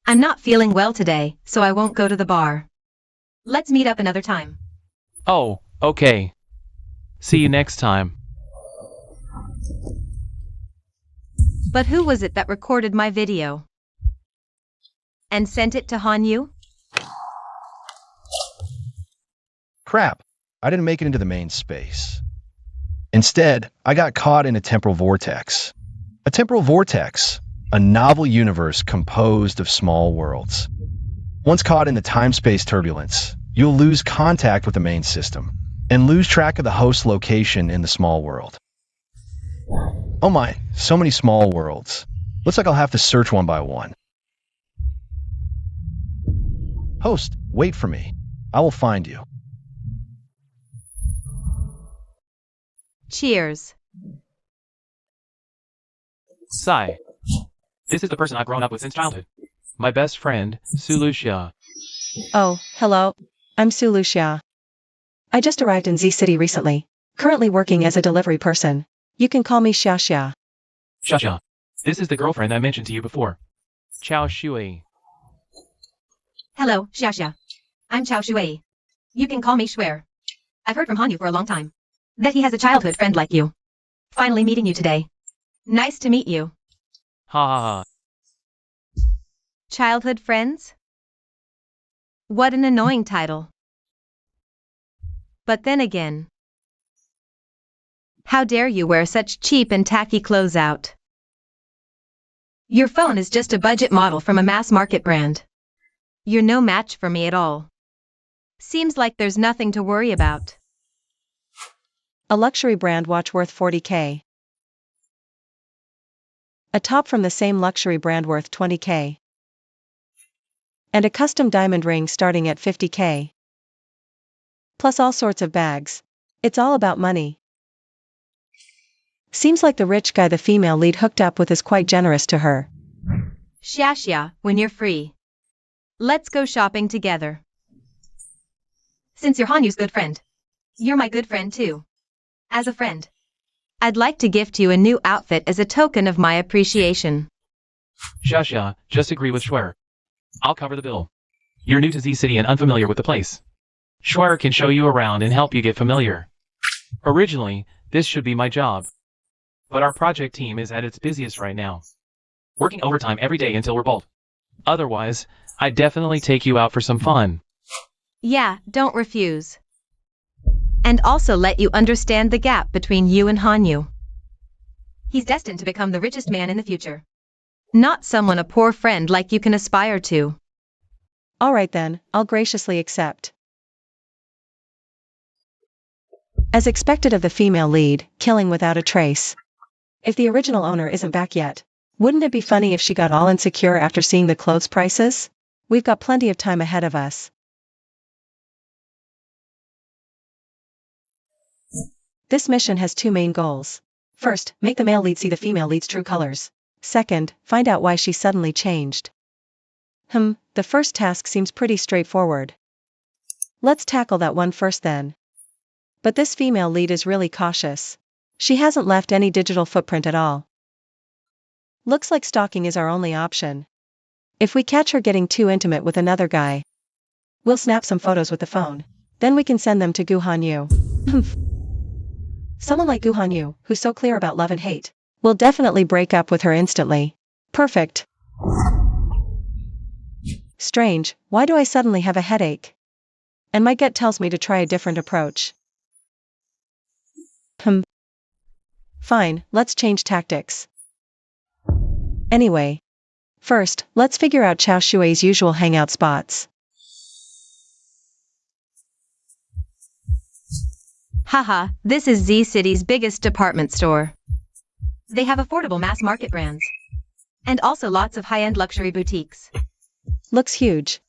I'm not feeling well today, so I won't go to the bar. Let's meet up another time. Oh, okay. See you next time. But who was it that recorded my video? And sent it to Hanyu? Crap, I didn't make it into the main space. Instead, I got caught in a temporal vortex. A temporal vortex, a novel universe composed of small worlds. Once caught in the time-space turbulence, you'll lose contact with the main system and lose track of the host location in the small world. Oh my, so many small worlds. Looks like I'll have to search one by one. Host, wait for me. I will find you. Cheers. Sai. This is the person I've grown up with since childhood. My best friend, Suluxia. Oh, hello. I'm Su Luxia. I just arrived in Z City recently. Currently working as a delivery person. You can call me Xia Xia. Xia. This is the girlfriend I mentioned to you before. Chao Shui. Hello, Xia. I'm Chao Shui. You can call me Shuer. I've heard from Hanyu for a long time that he has a childhood friend like you. Finally meeting you today. Nice to meet you. Ha ha ha. Childhood friends? What an annoying title. But then again, how dare you wear such cheap and tacky clothes out? Your phone is just a budget model from a mass market brand. You're no match for me at all. Seems like there's nothing to worry about. A luxury brand watch worth 40K. A top from the same luxury brand worth 20K. And a custom diamond ring starting at 50K. Plus all sorts of bags. It's all about money. Seems like the rich guy the female lead hooked up with is quite generous to her. Xia, when you're free, let's go shopping together. Since you're Hanyu's good friend, you're my good friend too. As a friend, I'd like to gift you a new outfit as a token of my appreciation. Xia, just agree with Shuer. I'll cover the bill. You're new to Z City and unfamiliar with the place. Shuer can show you around and help you get familiar. Originally, this should be my job. But our project team is at its busiest right now. Working overtime every day until we're bald. Otherwise, I'd definitely take you out for some fun. Yeah, don't refuse. And also let you understand the gap between you and Hanyu. He's destined to become the richest man in the future. Not someone a poor friend like you can aspire to. Alright then, I'll graciously accept. As expected of the female lead, killing without a trace. If the original owner isn't back yet, wouldn't it be funny if she got all insecure after seeing the clothes prices? We've got plenty of time ahead of us. This mission has two main goals. First, make the male lead see the female lead's true colors. Second, find out why she suddenly changed. The first task seems pretty straightforward. Let's tackle that one first then. But this female lead is really cautious. She hasn't left any digital footprint at all. Looks like stalking is our only option. If we catch her getting too intimate with another guy, we'll snap some photos with the phone. Then we can send them to Gu Hanyu. Someone like Gu Hanyu, who's so clear about love and hate, will definitely break up with her instantly. Perfect. Strange, why do I suddenly have a headache? And my gut tells me to try a different approach. Fine, let's change tactics. Anyway. First, let's figure out Chao Shui's usual hangout spots. Haha, this is Z City's biggest department store. They have affordable mass market brands. And also lots of high-end luxury boutiques. Looks huge.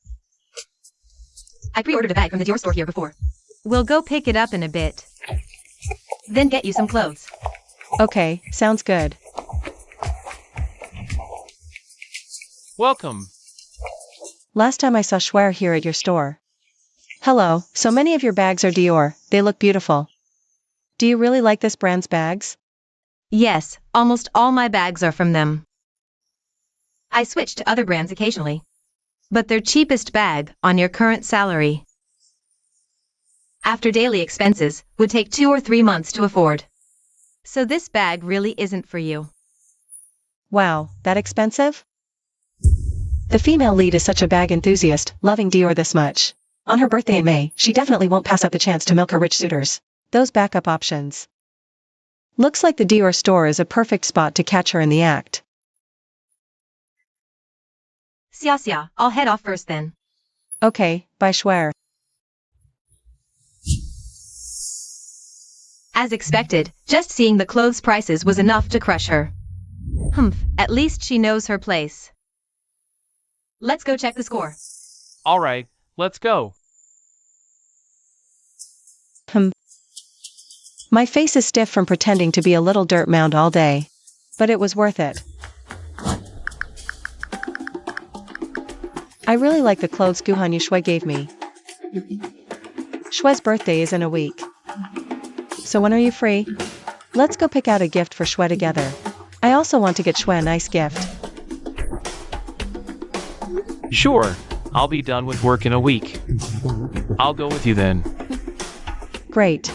I pre-ordered a bag from the Dior store here before. We'll go pick it up in a bit. Then get you some clothes. Okay, sounds good. Welcome. Last time I saw Schwer here at your store. Hello, so many of your bags are Dior, they look beautiful. Do you really like this brand's bags? Yes, almost all my bags are from them. I switch to other brands occasionally. But their cheapest bag, on your current salary, after daily expenses, would take 2 or 3 months to afford. So this bag really isn't for you. Wow, that expensive? The female lead is such a bag enthusiast, loving Dior this much. On her birthday in May, she definitely won't pass up the chance to milk her rich suitors. Those backup options. Looks like the Dior store is a perfect spot to catch her in the act. Xia, I'll head off first then. Okay, bye Schwer. As expected, just seeing the clothes prices was enough to crush her. At least she knows her place. Let's go check the score. All right, let's go. My face is stiff from pretending to be a little dirt mound all day. But it was worth it. I really like the clothes Gu Hanyu Shui gave me. Shui's birthday is in a week. So when are you free? Let's go pick out a gift for Shui together. I also want to get Shui a nice gift. Sure, I'll be done with work in a week. I'll go with you then. Great.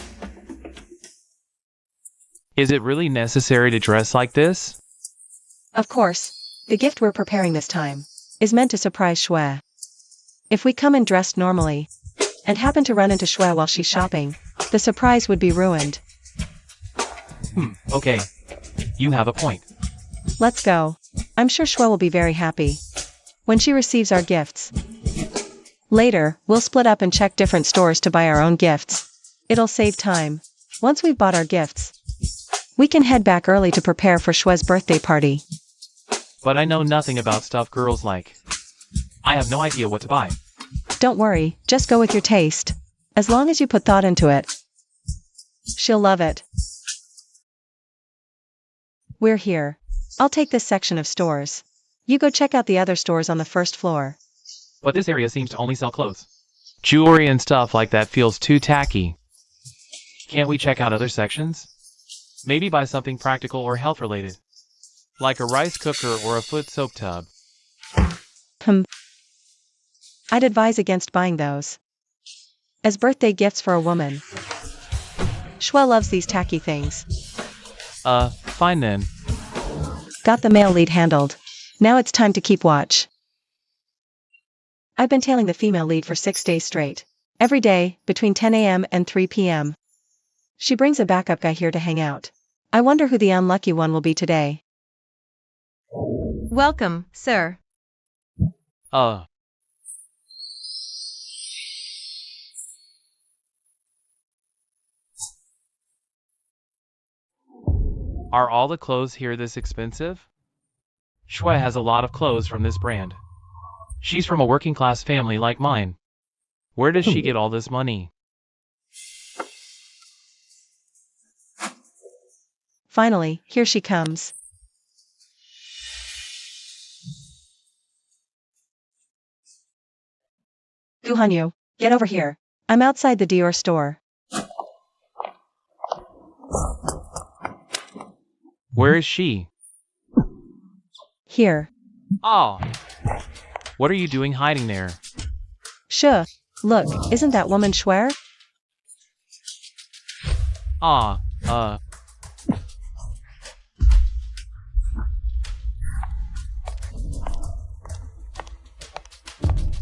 Is it really necessary to dress like this? Of course. The gift we're preparing this time is meant to surprise Shui. If we come in dressed normally and happen to run into Shui while she's shopping, the surprise would be ruined. Okay. You have a point. Let's go. I'm sure Shui will be very happy when she receives our gifts. Later, we'll split up and check different stores to buy our own gifts. It'll save time. Once we've bought our gifts, we can head back early to prepare for Shui's birthday party. But I know nothing about stuff girls like. I have no idea what to buy. Don't worry, just go with your taste. As long as you put thought into it, she'll love it. We're here. I'll take this section of stores. You go check out the other stores on the first floor. But this area seems to only sell clothes. Jewelry and stuff like that feels too tacky. Can't we check out other sections? Maybe buy something practical or health-related. Like a rice cooker or a foot soap tub. I'd advise against buying those as birthday gifts for a woman. Shui loves these tacky things. Fine then. Got the male lead handled. Now it's time to keep watch. I've been tailing the female lead for 6 days straight. Every day, between 10 a.m. and 3 p.m. She brings a backup guy here to hang out. I wonder who the unlucky one will be today. Welcome, sir. Are all the clothes here this expensive? Shui has a lot of clothes from this brand. She's from a working class family like mine. Where does she get all this money? Finally, here she comes. Guhanyu, get over here. I'm outside the Dior store. Where is she? Here. Oh. What are you doing hiding there? Sure. Look, isn't that woman Schwer? Ah,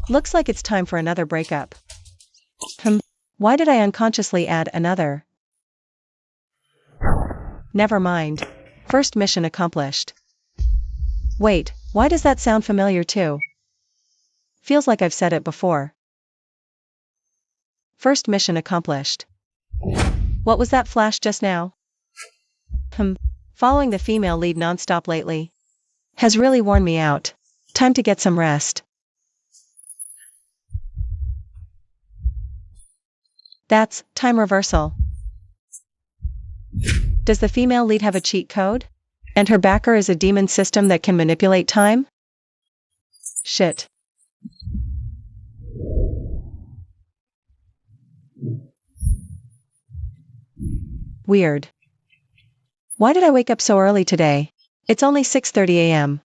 Looks like it's time for another breakup. Why did I unconsciously add another? Never mind. First mission accomplished. Wait, why does that sound familiar too? Feels like I've said it before. First mission accomplished. What was that flash just now? Following the female lead nonstop lately has really worn me out. Time to get some rest. That's time reversal. Does the female lead have a cheat code? And her backer is a demon system that can manipulate time? Shit. Weird. Why did I wake up so early today? It's only 6:30 a.m.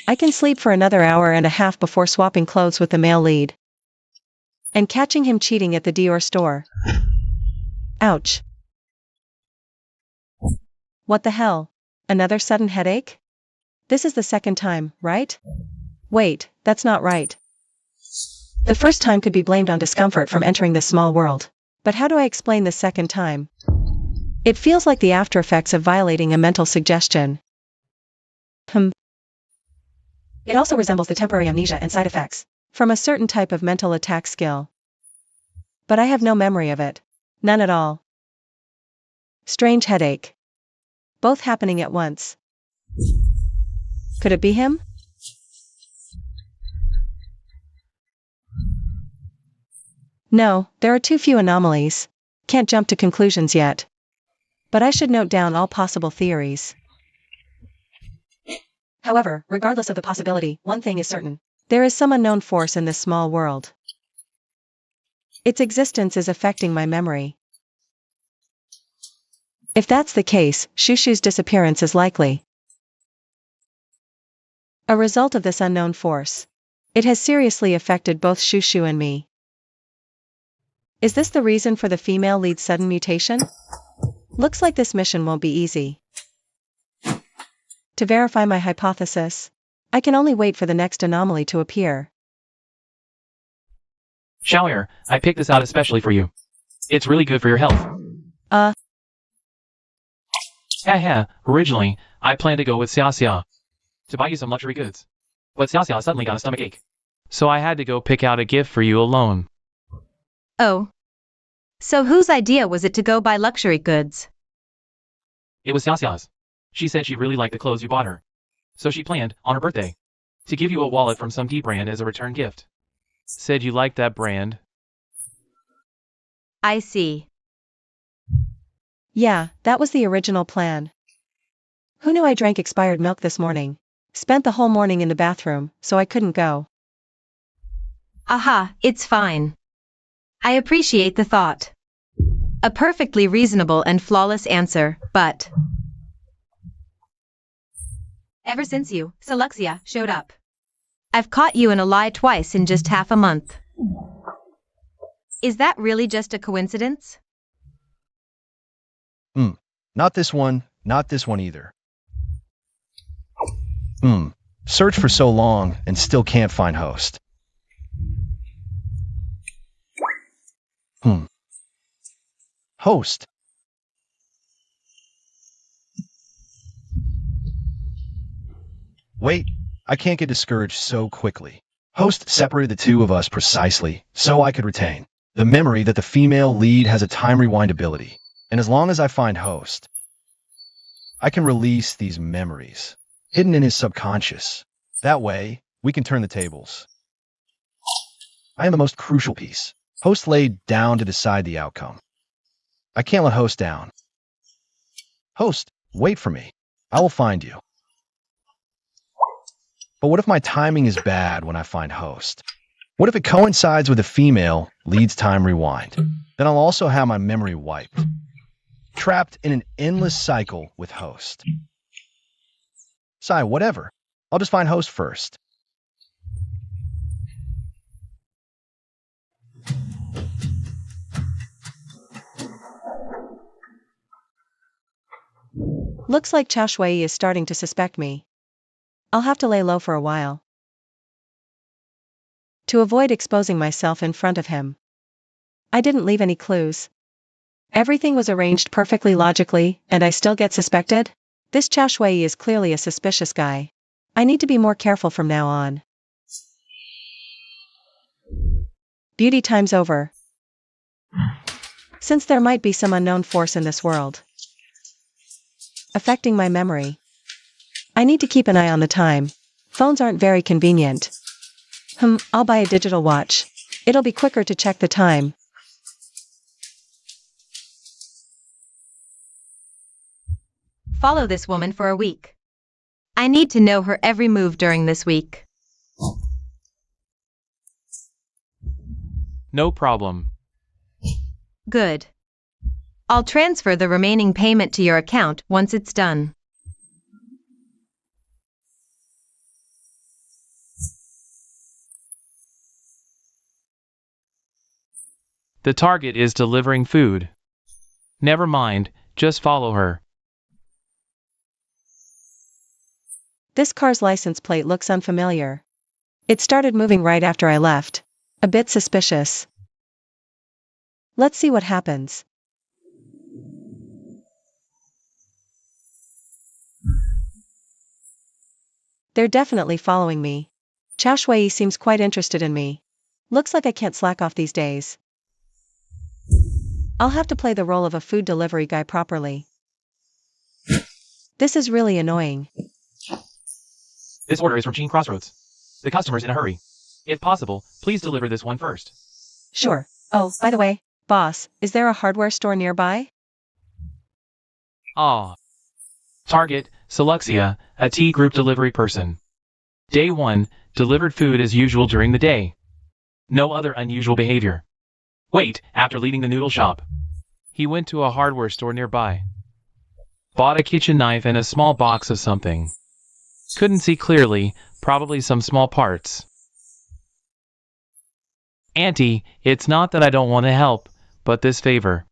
I can sleep for another hour and a half before swapping clothes with the male lead. And catching him cheating at the Dior store. Ouch. What the hell? Another sudden headache? This is the second time, right? Wait, that's not right. The first time could be blamed on discomfort from entering this small world. But how do I explain the second time? It feels like the after effects of violating a mental suggestion. It also resembles the temporary amnesia and side effects from a certain type of mental attack skill. But I have no memory of it. None at all. Strange headache. Both happening at once. Could it be him? No, there are too few anomalies. Can't jump to conclusions yet. But I should note down all possible theories. However, regardless of the possibility, one thing is certain. There is some unknown force in this small world. Its existence is affecting my memory. If that's the case, Shushu's disappearance is likely a result of this unknown force. It has seriously affected both Shushu and me. Is this the reason for the female lead's sudden mutation? Looks like this mission won't be easy. To verify my hypothesis, I can only wait for the next anomaly to appear. Xiaoer, I picked this out especially for you. It's really good for your health. Haha, originally, I planned to go with Xiaxia to buy you some luxury goods. But Xiaxia suddenly got a stomachache. So I had to go pick out a gift for you alone. Oh. So whose idea was it to go buy luxury goods? It was Xiaxia's. She said she really liked the clothes you bought her. So she planned, on her birthday, to give you a wallet from some tea brand as a return gift. Said you liked that brand. I see. Yeah, that was the original plan. Who knew I drank expired milk this morning? Spent the whole morning in the bathroom, so I couldn't go. Aha, it's fine. I appreciate the thought. A perfectly reasonable and flawless answer, but ever since you, Seluxia, showed up, I've caught you in a lie twice in just half a month. Is that really just a coincidence? Not this one either. Search for so long and still can't find host. Host. Wait, I can't get discouraged so quickly. Host separated the two of us precisely so I could retain the memory that the female lead has a time rewind ability. And as long as I find host, I can release these memories hidden in his subconscious. That way, we can turn the tables. I am the most crucial piece. Host laid down to decide the outcome. I can't let host down. Host, wait for me. I will find you. But what if my timing is bad when I find host? What if it coincides with a female leads time rewind? Then I'll also have my memory wiped. Trapped in an endless cycle with host. Whatever. I'll just find host first. Looks like Chao Shui is starting to suspect me. I'll have to lay low for a while. To avoid exposing myself in front of him. I didn't leave any clues. Everything was arranged perfectly logically, and I still get suspected? This Chao Shui is clearly a suspicious guy. I need to be more careful from now on. Beauty time's over. Since there might be some unknown force in this world affecting my memory, I need to keep an eye on the time. Phones aren't very convenient. I'll buy a digital watch. It'll be quicker to check the time. Follow this woman for a week. I need to know her every move during this week. No problem. Good. I'll transfer the remaining payment to your account once it's done. The target is delivering food. Never mind, just follow her. This car's license plate looks unfamiliar. It started moving right after I left. A bit suspicious. Let's see what happens. They're definitely following me. Chao Shui seems quite interested in me. Looks like I can't slack off these days. I'll have to play the role of a food delivery guy properly. This is really annoying. This order is from Gene Crossroads. The customer's in a hurry. If possible, please deliver this one first. Sure. Oh, by the way, boss, is there a hardware store nearby? Target, Seluxia, a T group delivery person. Day 1, delivered food as usual during the day. No other unusual behavior. Wait, after leaving the noodle shop, he went to a hardware store nearby. Bought a kitchen knife and a small box of something. Couldn't see clearly, probably some small parts. Auntie, it's not that I don't want to help, but this favor.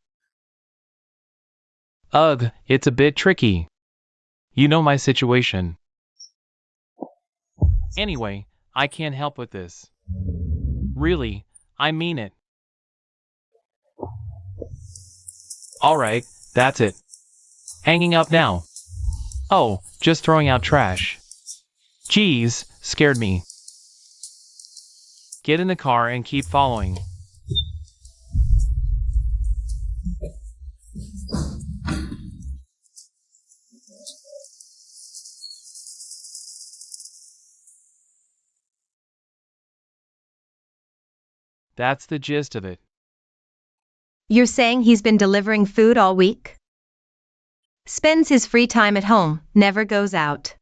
Ugh, it's a bit tricky. You know my situation. Anyway, I can't help with this. Really, I mean it. Alright, that's it. Hanging up now. Oh, just throwing out trash. Geez, scared me. Get in the car and keep following. That's the gist of it. You're saying he's been delivering food all week? Spends his free time at home, never goes out.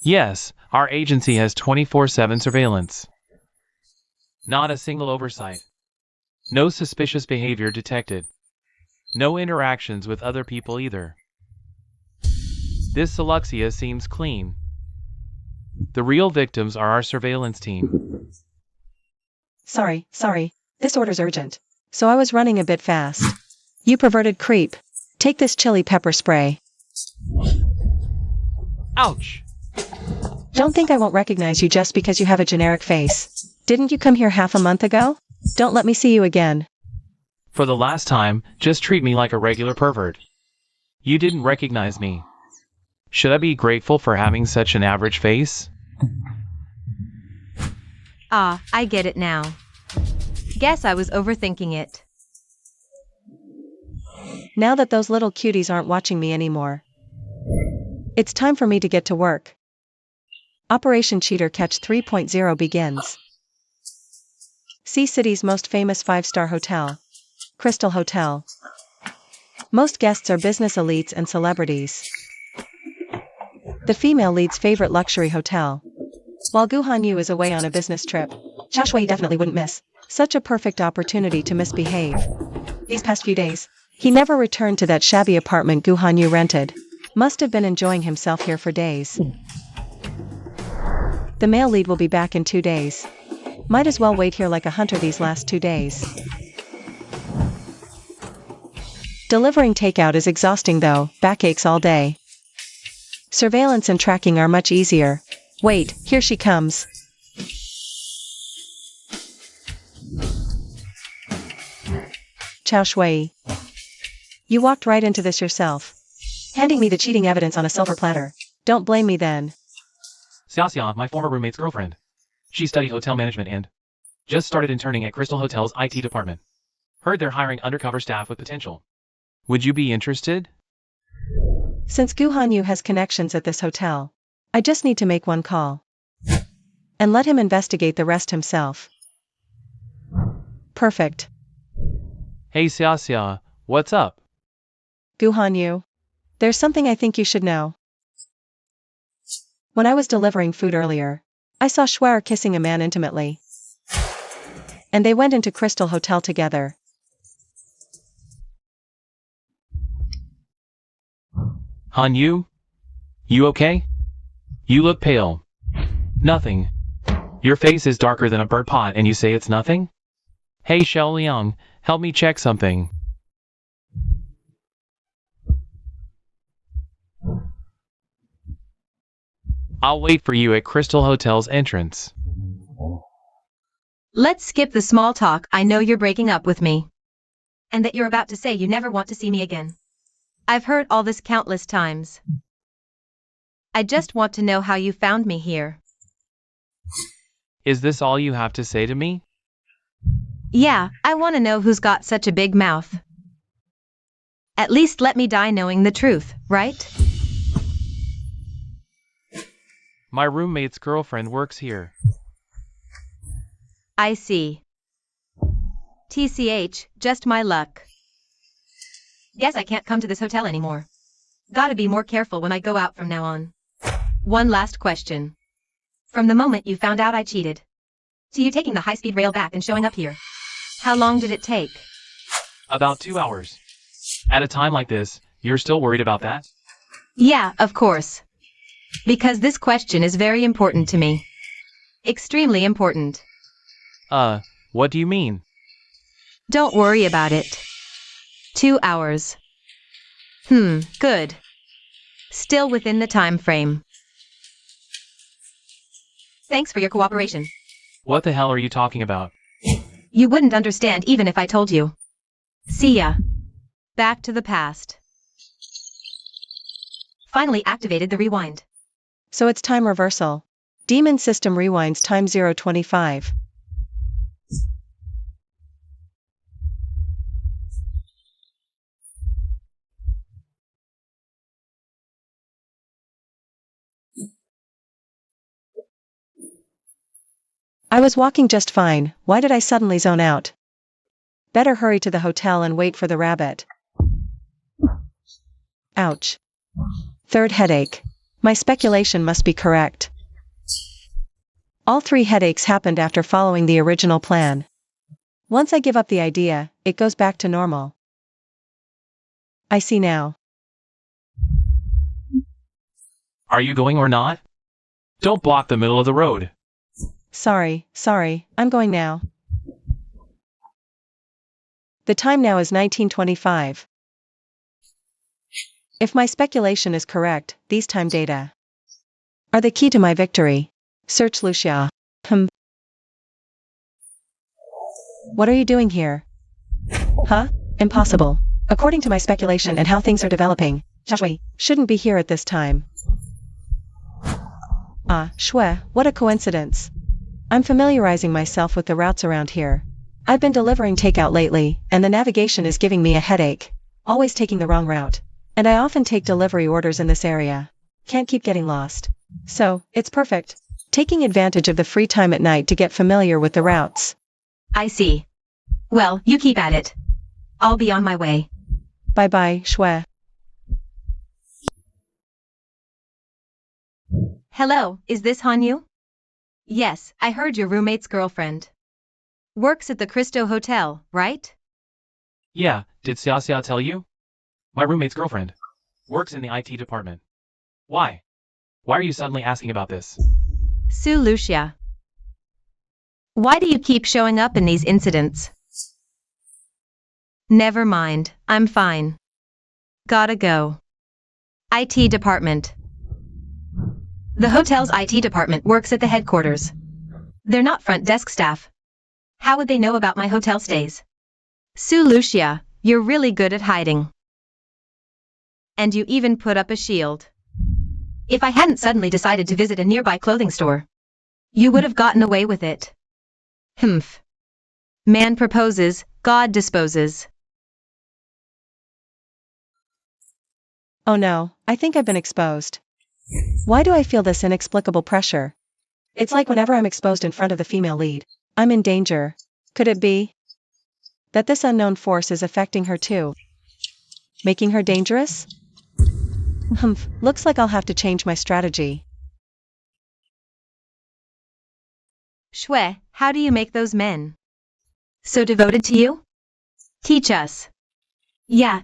Yes, our agency has 24/7 surveillance. Not a single oversight. No suspicious behavior detected. No interactions with other people either. This Seluxia seems clean. The real victims are our surveillance team. Sorry, this order's urgent. So I was running a bit fast. You perverted creep. Take this chili pepper spray. Ouch! Don't think I won't recognize you just because you have a generic face. Didn't you come here half a month ago? Don't let me see you again. For the last time, just treat me like a regular pervert. You didn't recognize me. Should I be grateful for having such an average face? Ah, I get it now. Guess I was overthinking it. Now that those little cuties aren't watching me anymore, it's time for me to get to work. Operation Cheater Catch 3.0 begins. See city's most famous 5-star hotel, Crystal Hotel. Most guests are business elites and celebrities. The female lead's favorite luxury hotel. While Gu Hanyu is away on a business trip, Xiao Shui definitely wouldn't miss such a perfect opportunity to misbehave. These past few days, he never returned to that shabby apartment Gu Hanyu rented. Must have been enjoying himself here for days. The male lead will be back in 2 days. Might as well wait here like a hunter these last 2 days. Delivering takeout is exhausting though, backaches all day. Surveillance and tracking are much easier. Wait, here she comes. Xiao Shui. You walked right into this yourself. Handing me the cheating evidence on a silver platter. Don't blame me then. Xia, my former roommate's girlfriend. She studied hotel management and just started interning at Crystal Hotel's IT department. Heard they're hiring undercover staff with potential. Would you be interested? Since Gu Hanyu has connections at this hotel, I just need to make one call. And let him investigate the rest himself. Perfect. Hey Xia, what's up? Gu Hanyu. There's something I think you should know. When I was delivering food earlier, I saw Schwer kissing a man intimately. And they went into Crystal Hotel together. Hanyu? You okay? You look pale. Nothing. Your face is darker than a bird pot and you say it's nothing? Hey Xiaoliang, help me check something. I'll wait for you at Crystal Hotel's entrance. Let's skip the small talk. I know you're breaking up with me. And that you're about to say you never want to see me again. I've heard all this countless times. I just want to know how you found me here. Is this all you have to say to me? Yeah, I want to know who's got such a big mouth. At least let me die knowing the truth, right? My roommate's girlfriend works here. I see. TCH, just my luck. Guess I can't come to this hotel anymore. Gotta be more careful when I go out from now on. One last question. From the moment you found out I cheated, to you taking the high-speed rail back and showing up here, how long did it take? About 2 hours. At a time like this, you're still worried about that? Yeah, of course. Because this question is very important to me. Extremely important. What do you mean? Don't worry about it. 2 hours. Good. Still within the time frame. Thanks for your cooperation. What the hell are you talking about? You wouldn't understand even if I told you. See ya. Back to the past. Finally activated the rewind. So it's time reversal. Demon system rewinds time 025. I was walking just fine. Why did I suddenly zone out? Better hurry to the hotel and wait for the rabbit. Ouch. Third headache. My speculation must be correct. All 3 headaches happened after following the original plan. Once I give up the idea, it goes back to normal. I see now. Are you going or not? Don't block the middle of the road. Sorry, I'm going now. The time now is 1925. If my speculation is correct, these time data are the key to my victory. Search Lucia. What are you doing here? Huh? Impossible. According to my speculation and how things are developing, Shui shouldn't be here at this time. Ah, Shui, what a coincidence. I'm familiarizing myself with the routes around here. I've been delivering takeout lately, and the navigation is giving me a headache. Always taking the wrong route. And I often take delivery orders in this area. Can't keep getting lost. So, it's perfect. Taking advantage of the free time at night to get familiar with the routes. I see. Well, you keep at it. I'll be on my way. Bye-bye, Shui. Hello, is this Hanyu? Yes, I heard your roommate's girlfriend. Works at the Cristo Hotel, right? Yeah, did Xiaxia tell you? My roommate's girlfriend works in the IT department. Why? Why are you suddenly asking about this? Su Lucia. Why do you keep showing up in these incidents? Never mind, I'm fine. Gotta go. IT department. The hotel's IT department works at the headquarters. They're not front desk staff. How would they know about my hotel stays? Su Lucia, you're really good at hiding. And you even put up a shield. If I hadn't suddenly decided to visit a nearby clothing store, you would have gotten away with it. Humph. Man proposes, God disposes. Oh no, I think I've been exposed. Why do I feel this inexplicable pressure? It's like whenever I'm exposed in front of the female lead, I'm in danger. Could it be that this unknown force is affecting her too? Making her dangerous? Humph, looks like I'll have to change my strategy. Shui, how do you make those men so devoted to you? Teach us. Yeah.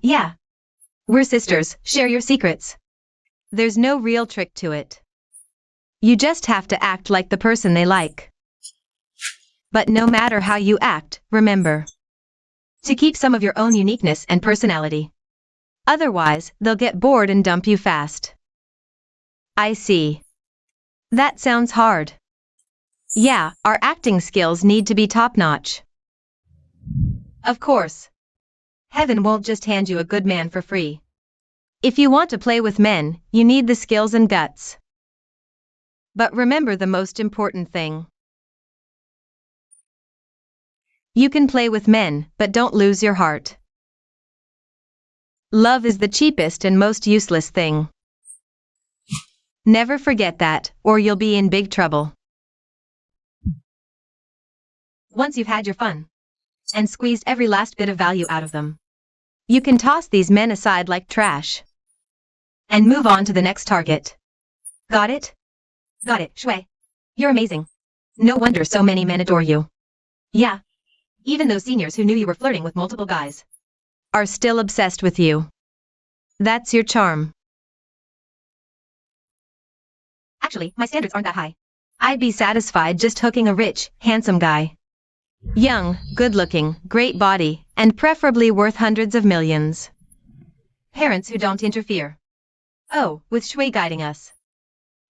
We're sisters, share your secrets. There's no real trick to it. You just have to act like the person they like. But no matter how you act, remember to keep some of your own uniqueness and personality. Otherwise, they'll get bored and dump you fast. I see. That sounds hard. Yeah, our acting skills need to be top-notch. Of course. Heaven won't just hand you a good man for free. If you want to play with men, you need the skills and guts. But remember the most important thing. You can play with men, but don't lose your heart. Love is the cheapest and most useless thing. Never forget that, or you'll be in big trouble. Once you've had your fun and squeezed every last bit of value out of them, you can toss these men aside like trash and move on to the next target. Got it? Got it, Shui. You're amazing. No wonder so many men adore you. Yeah. Even those seniors who knew you were flirting with multiple guys are still obsessed with you. That's your charm. Actually, my standards aren't that high. I'd be satisfied just hooking a rich, handsome guy. Young, good-looking, great body, and preferably worth hundreds of millions. Parents who don't interfere. Oh, with Shui guiding us.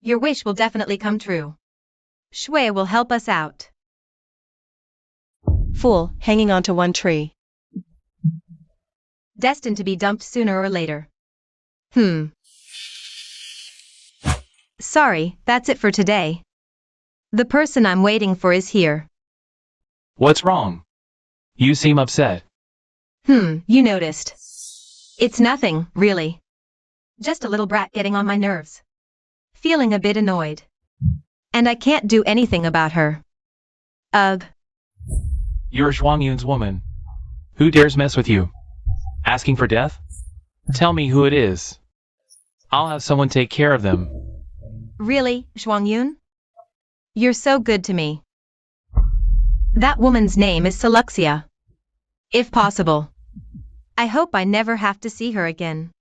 Your wish will definitely come true. Shui will help us out. Fool, hanging onto one tree. Destined to be dumped sooner or later. Sorry, that's it for today. The person I'm waiting for is here. What's wrong? You seem upset. You noticed. It's nothing, really. Just a little brat getting on my nerves. Feeling a bit annoyed. And I can't do anything about her. Ugh. You're Zhuangyun's woman. Who dares mess with you? Asking for death? Tell me who it is. I'll have someone take care of them. Really, Zhuangyun? You're so good to me. That woman's name is Seluxia. If possible. I hope I never have to see her again.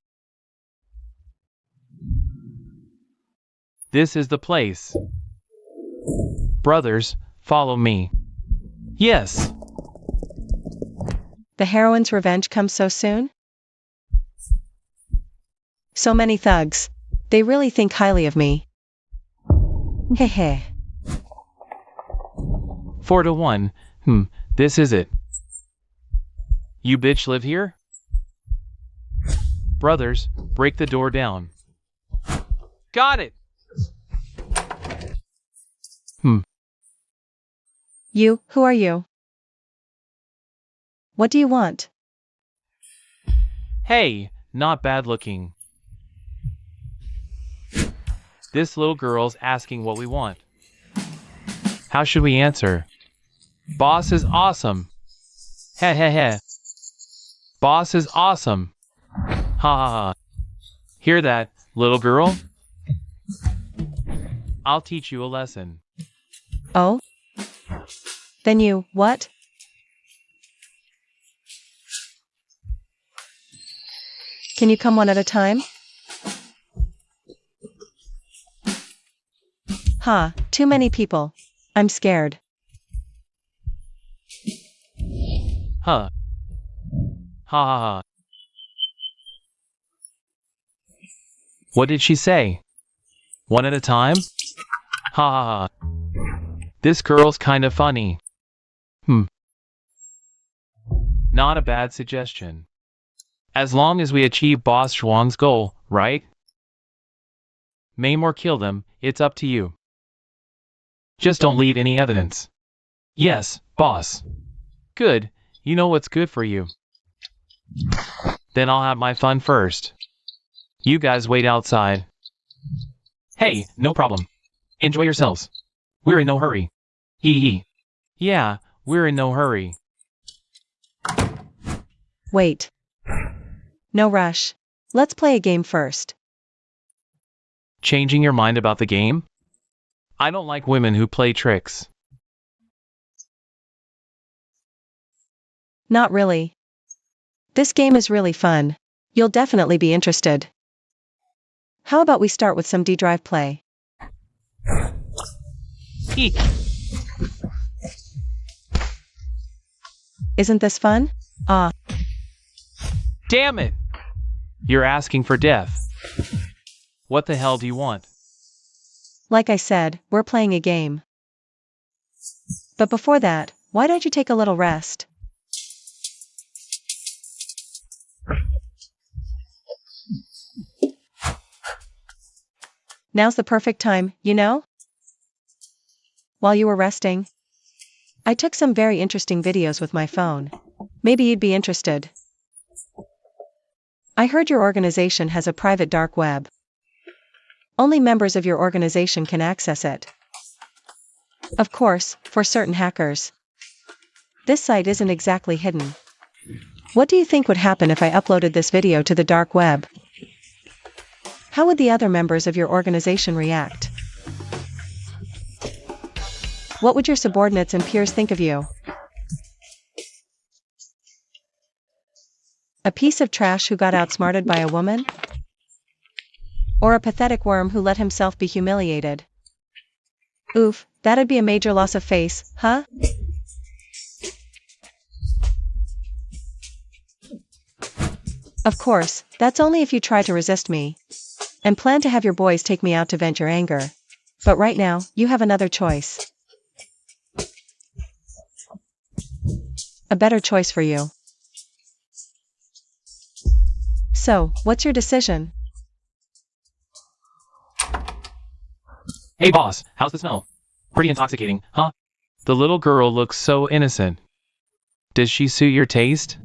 This is the place. Brothers, follow me. Yes. The heroine's revenge comes so soon? So many thugs. They really think highly of me. Hehe. 4-1. This is it. You bitch live here? Brothers, break the door down. Got it! You, who are you? What do you want? Hey, not bad looking. This little girl's asking what we want. How should we answer? Boss is awesome. Heh heh heh. Boss is awesome. Ha ha ha. Hear that, little girl? I'll teach you a lesson. Oh? Then you, what? Can you come one at a time? Ha, too many people. I'm scared. Huh. Ha ha ha. What did she say? One at a time? Ha ha ha. This girl's kinda funny. Not a bad suggestion. As long as we achieve Boss Zhuang's goal, right? Maim or kill them, it's up to you. Just don't leave any evidence. Yes, boss. Good, you know what's good for you. Then I'll have my fun first. You guys wait outside. Hey, no problem. Enjoy yourselves. We're in no hurry. Hee hee. Yeah, we're in no hurry. Wait. No rush. Let's play a game first. Changing your mind about the game? I don't like women who play tricks. Not really. This game is really fun. You'll definitely be interested. How about we start with some D-Drive play? Eek. Isn't this fun? Ah. Damn it! You're asking for death. What the hell do you want? Like I said, we're playing a game. But before that, why don't you take a little rest? Now's the perfect time, you know? While you were resting, I took some very interesting videos with my phone. Maybe you'd be interested. I heard your organization has a private dark web. Only members of your organization can access it. Of course, for certain hackers. This site isn't exactly hidden. What do you think would happen if I uploaded this video to the dark web? How would the other members of your organization react? What would your subordinates and peers think of you? A piece of trash who got outsmarted by a woman? Or a pathetic worm who let himself be humiliated? Oof, that'd be a major loss of face, huh? Of course, that's only if you try to resist me. And plan to have your boys take me out to vent your anger. But right now, you have another choice. A better choice for you. So, what's your decision? Hey boss, how's the smell? Pretty intoxicating, huh? The little girl looks so innocent. Does she suit your taste?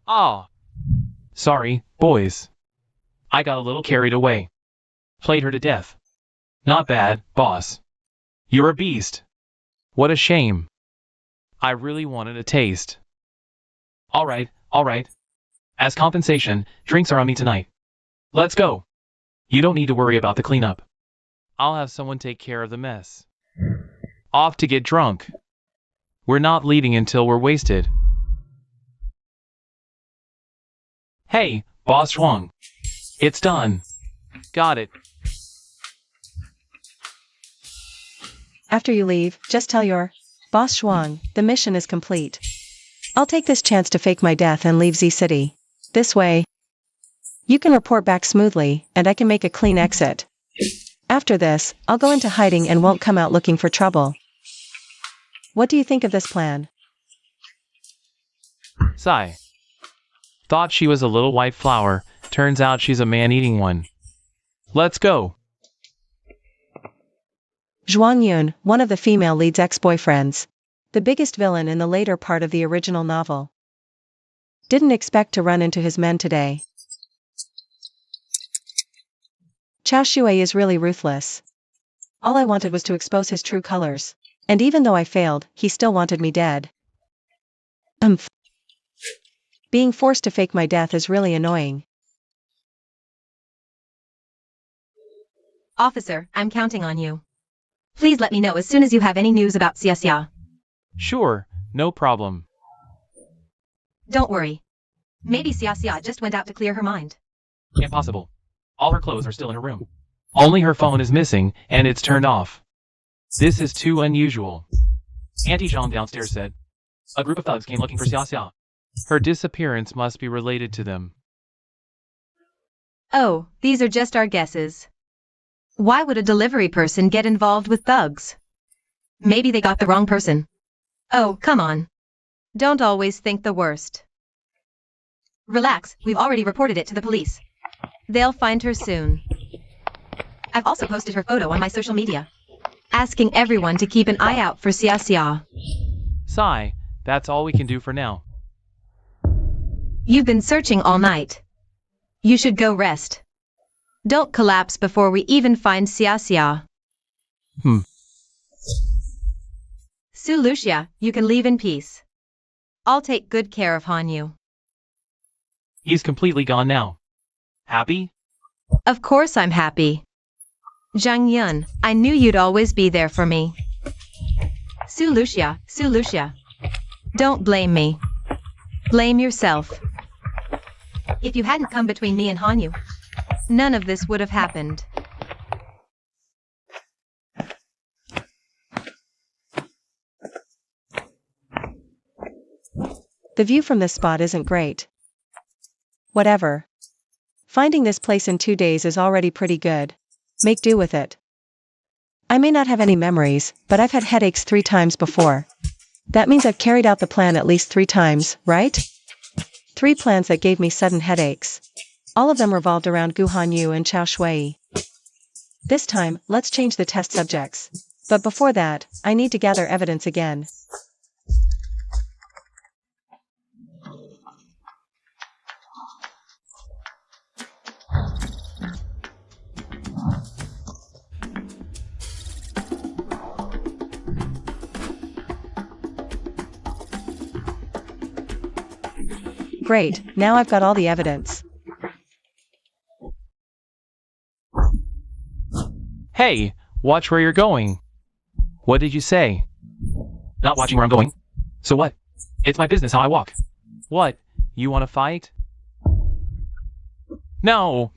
Ah. Sorry, boys. I got a little carried away. Played her to death. Not bad, boss. You're a beast. What a shame. I really wanted a taste. Alright. As compensation, drinks are on me tonight. Let's go. You don't need to worry about the cleanup. I'll have someone take care of the mess. Off to get drunk. We're not leaving until we're wasted. Hey, Boss Zhuang. It's done. Got it. After you leave, just tell your Boss Zhuang, the mission is complete. I'll take this chance to fake my death and leave Z City. This way, you can report back smoothly, and I can make a clean exit. After this, I'll go into hiding and won't come out looking for trouble. What do you think of this plan? Sigh. Thought she was a little white flower, turns out she's a man-eating one. Let's go. Zhuang Yun, one of the female lead's ex-boyfriends. The biggest villain in the later part of the original novel. Didn't expect to run into his men today. Chao Shui is really ruthless. All I wanted was to expose his true colors. And even though I failed, he still wanted me dead. Being forced to fake my death is really annoying. Officer, I'm counting on you. Please let me know as soon as you have any news about Xia. Sure, no problem. Don't worry. Maybe Xia just went out to clear her mind. Impossible. All her clothes are still in her room. Only her phone is missing, and it's turned off. This is too unusual. Auntie Zhang downstairs said. A group of thugs came looking for Xia. Her disappearance must be related to them. Oh, these are just our guesses. Why would a delivery person get involved with thugs? Maybe they got the wrong person. Oh, come on. Don't always think the worst. Relax, we've already reported it to the police. They'll find her soon. I've also posted her photo on my social media, asking everyone to keep an eye out for Xia. Sigh, that's all we can do for now. You've been searching all night. You should go rest. Don't collapse before we even find Xia. Su Lucia, you can leave in peace. I'll take good care of Hanyu. He's completely gone now. Happy? Of course I'm happy. Zhang Yun, I knew you'd always be there for me. Su Lucia. Don't blame me. Blame yourself. If you hadn't come between me and Hanyu, none of this would have happened. The view from this spot isn't great. Whatever. Finding this place in 2 days is already pretty good. Make do with it. I may not have any memories, but I've had headaches 3 times before. That means I've carried out the plan at least 3 times, right? 3 plans that gave me sudden headaches. All of them revolved around Gu Hanyu and Chao Shui. This time, let's change the test subjects. But before that, I need to gather evidence again. Great, now I've got all the evidence. Hey, watch where you're going. What did you say? Not watching where I'm going. So what? It's my business how I walk. What? You want to fight? No.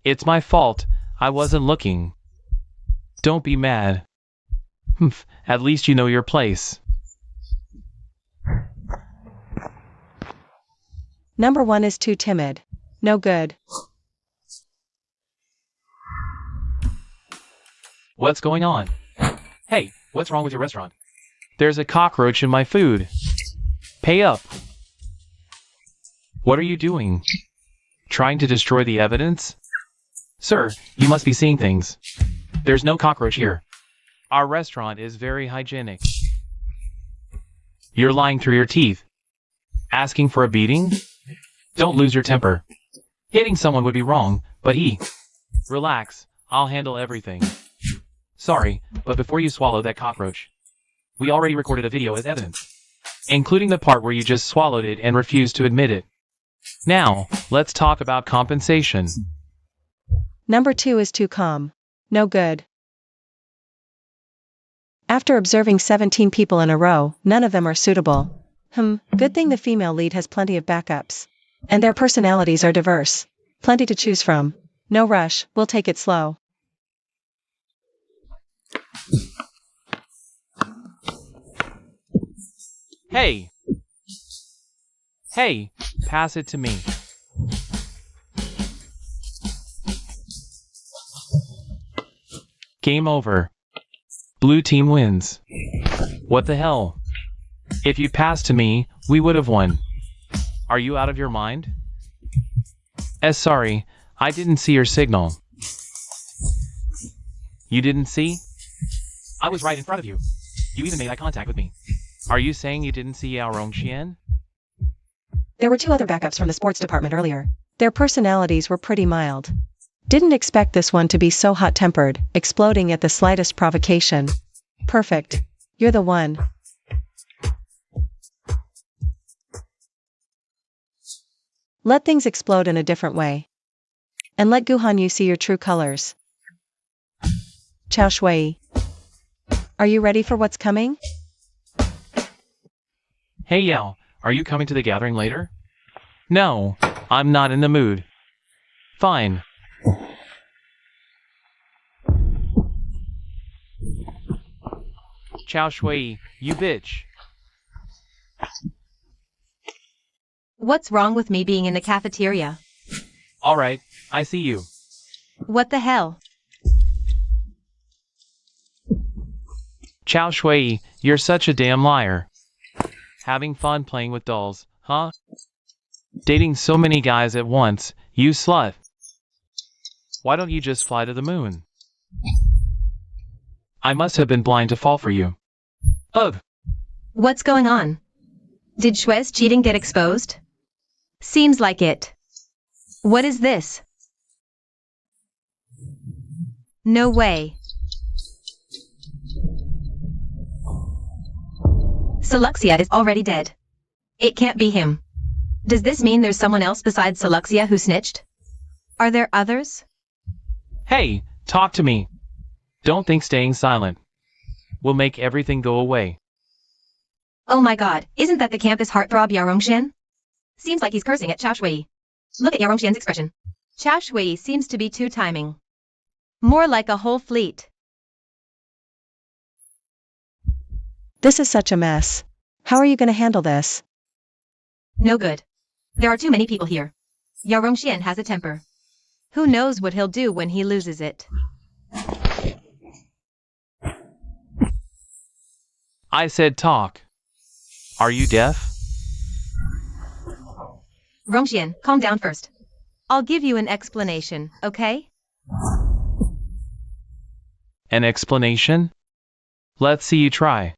It's my fault. I wasn't looking. Don't be mad. At least you know your place. Number 1 is too timid. No good. What's going on? Hey, what's wrong with your restaurant? There's a cockroach in my food. Pay up. What are you doing? Trying to destroy the evidence? Sir, you must be seeing things. There's no cockroach here. Our restaurant is very hygienic. You're lying through your teeth. Asking for a beating? Don't lose your temper. Hitting someone would be wrong, but Relax, I'll handle everything. Sorry, but before you swallow that cockroach, we already recorded a video as evidence, including the part where you just swallowed it and refused to admit it. Now, let's talk about compensation. Number 2 is too calm. No good. After observing 17 people in a row, none of them are suitable. Good thing the female lead has plenty of backups. And their personalities are diverse. Plenty to choose from. No rush, we'll take it slow. Hey, pass it to me. Game over. Blue team wins. What the hell? If you passed to me, we would have won. Are you out of your mind? Sorry, I didn't see your signal. You didn't see? I was right in front of you. You even made eye contact with me. Are you saying you didn't see Yao Rongqian? There were 2 other backups from the sports department earlier. Their personalities were pretty mild. Didn't expect this one to be so hot-tempered, exploding at the slightest provocation. Perfect. You're the one. Let things explode in a different way. and let Guhan Yu see your true colors. Chao Shui. Are you ready for what's coming? Hey Yao, are you coming to the gathering later? No, I'm not in the mood. Fine. Chao Shui, you bitch. What's wrong with me being in the cafeteria? Alright, I see you. What the hell? Chao Shui, you're such a damn liar. Having fun playing with dolls, huh? Dating so many guys at once, you slut. Why don't you just fly to the moon? I must have been blind to fall for you. Ugh. What's going on? Did Shue's cheating get exposed? Seems like it. What is this? No way. Seluxia is already dead. It can't be him. Does this mean there's someone else besides Seluxia who snitched? Are there others? Hey, talk to me. Don't think staying silent will make everything go away. Oh my god, isn't that the campus heartthrob Yarongxian? Seems like he's cursing at Chao Shui. Look at Yarongxian's expression. Chao Shui seems to be two-timing. More like a whole fleet. This is such a mess. How are you going to handle this? No good. There are too many people here. Yarongxian has a temper. Who knows what he'll do when he loses it? I said talk. Are you deaf? Rongxian, calm down first. I'll give you an explanation, okay? An explanation? Let's see you try.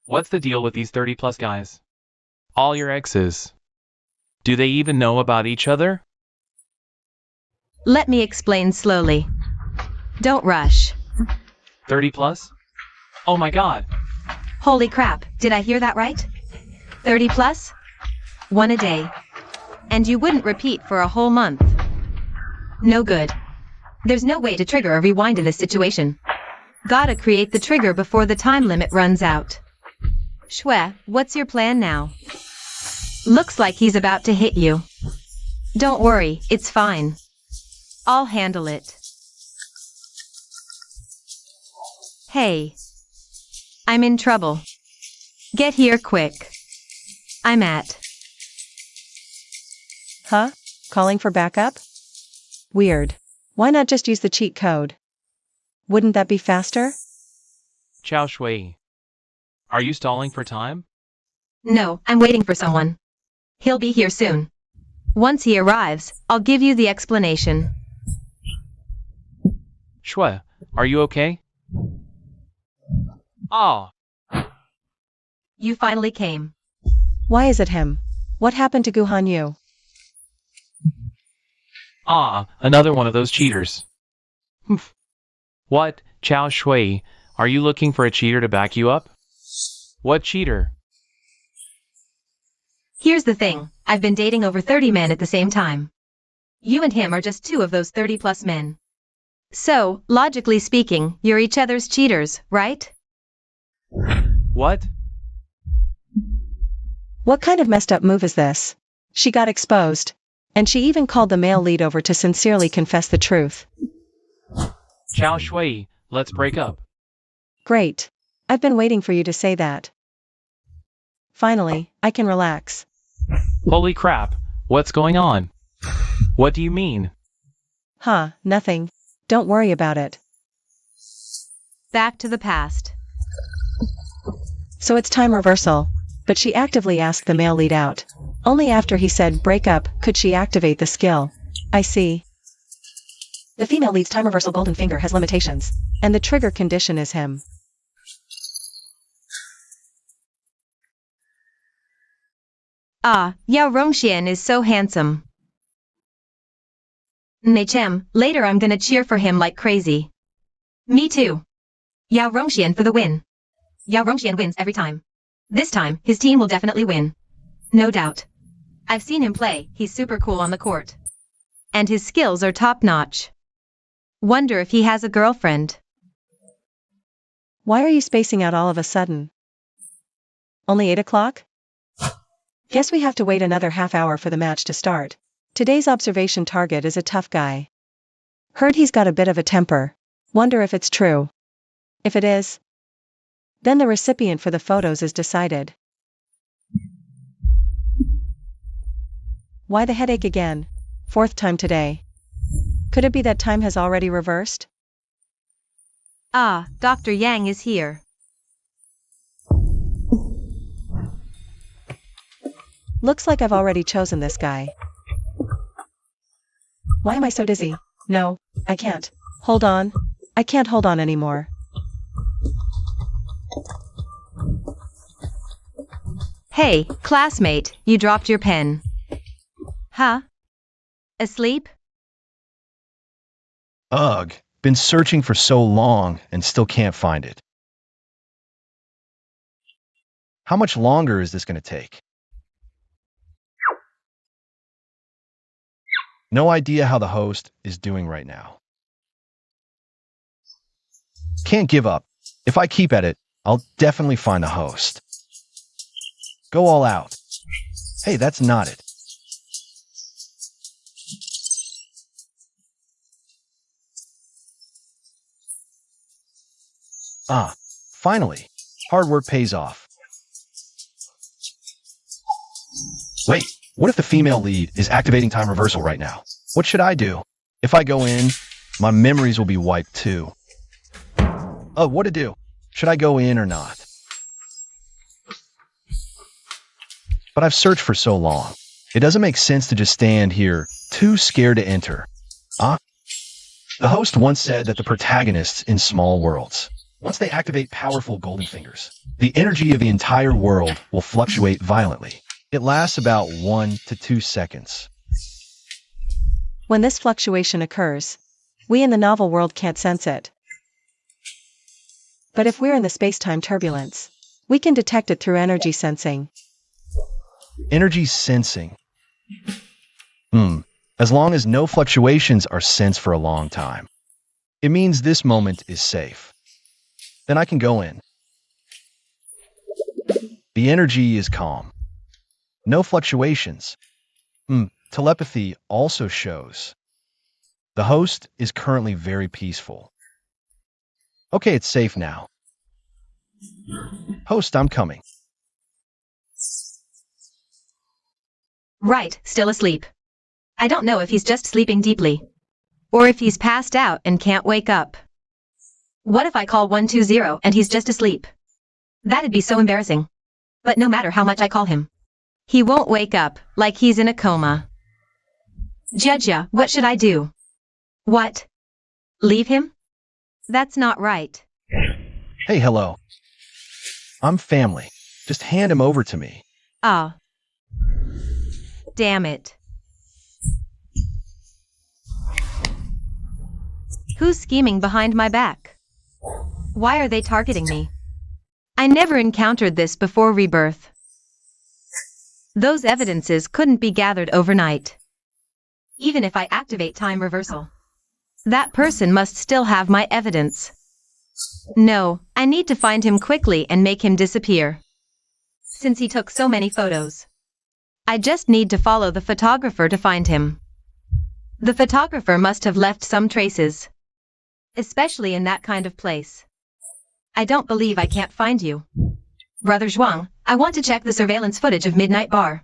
What's the deal with these 30+ guys? All your exes. Do they even know about each other? Let me explain slowly. Don't rush. 30+? Oh my god. Holy crap, did I hear that right? 30+? One a day. And you wouldn't repeat for a whole month. No good. There's no way to trigger a rewind in this situation. Gotta create the trigger before the time limit runs out. Shui, what's your plan now? Looks like he's about to hit you. Don't worry, it's fine. I'll handle it. Hey. I'm in trouble. Get here quick. I'm at. Huh? Calling for backup? Weird. Why not just use the cheat code? Wouldn't that be faster? Chao Shui. Are you stalling for time? No, I'm waiting for someone. He'll be here soon. Once he arrives, I'll give you the explanation. Shui, are you okay? Ah. You finally came. Why is it him? What happened to Guhan Yu? Ah, another one of those cheaters. Humph. What, Chao Shui, are you looking for a cheater to back you up? What cheater? Here's the thing, I've been dating over 30 men at the same time. You and him are just 2 of those 30+ men. So, logically speaking, you're each other's cheaters, right? What? What kind of messed up move is this? She got exposed. And she even called the male lead over to sincerely confess the truth. Chao Shui, let's break up. Great. I've been waiting for you to say that. Finally, I can relax. Holy crap, what's going on? What do you mean? Huh, nothing. Don't worry about it. Back to the past. So it's time reversal. But she actively asked the male lead out. Only after he said break up could she activate the skill. I see. The female lead's time reversal golden finger has limitations. And the trigger condition is him. Ah, Yao Rongxian is so handsome. Nechem, later I'm gonna cheer for him like crazy. Me too. Yao Rongxian for the win. Yao Rongxian wins every time. This time, his team will definitely win. No doubt. I've seen him play, he's super cool on the court. And his skills are top-notch. Wonder if he has a girlfriend. Why are you spacing out all of a sudden? Only 8 o'clock? Guess we have to wait another half hour for the match to start. Today's observation target is a tough guy. Heard he's got a bit of a temper. Wonder if it's true. If it is, then the recipient for the photos is decided. Why the headache again? 4th time today. Could it be that time has already reversed? Ah, Dr. Yang is here. Looks like I've already chosen this guy. Why am I so dizzy? No, I can't. Hold on. I can't hold on anymore. Hey, classmate, you dropped your pen. Huh? Asleep? Ugh, been searching for so long and still can't find it. How much longer is this going to take? No idea how the host is doing right now. Can't give up. If I keep at it, I'll definitely find the host. Go all out. Hey, that's not it. Ah, finally. Hard work pays off. Wait, what if the female lead is activating time reversal right now? What should I do? If I go in, my memories will be wiped too. Oh, what to do? Should I go in or not? But I've searched for so long. It doesn't make sense to just stand here, too scared to enter. Ah? The host once said that the protagonists in small worlds, once they activate powerful golden fingers, the energy of the entire world will fluctuate violently. It lasts about 1 to 2 seconds. When this fluctuation occurs, we in the novel world can't sense it. But if we're in the space-time turbulence, we can detect it through energy sensing. Energy sensing. As long as no fluctuations are sensed for a long time, it means this moment is safe. Then I can go in. The energy is calm. No fluctuations. Telepathy also shows. The host is currently very peaceful. Okay, it's safe now. Host, I'm coming. Right, still asleep. I don't know if he's just sleeping deeply, or if he's passed out and can't wake up. What if I call 120 and he's just asleep? That'd be so embarrassing. But no matter how much I call him, he won't wake up, like he's in a coma. Judja, what should I do? What? Leave him? That's not right. Hey, hello. I'm family. Just hand him over to me. Ah. Damn it. Who's scheming behind my back? Why are they targeting me? I never encountered this before rebirth. Those evidences couldn't be gathered overnight. Even if I activate time reversal, that person must still have my evidence. No, I need to find him quickly and make him disappear. Since he took so many photos, I just need to follow the photographer to find him. The photographer must have left some traces, especially in that kind of place. I don't believe I can't find you. Brother Zhuang, I want to check the surveillance footage of Midnight Bar.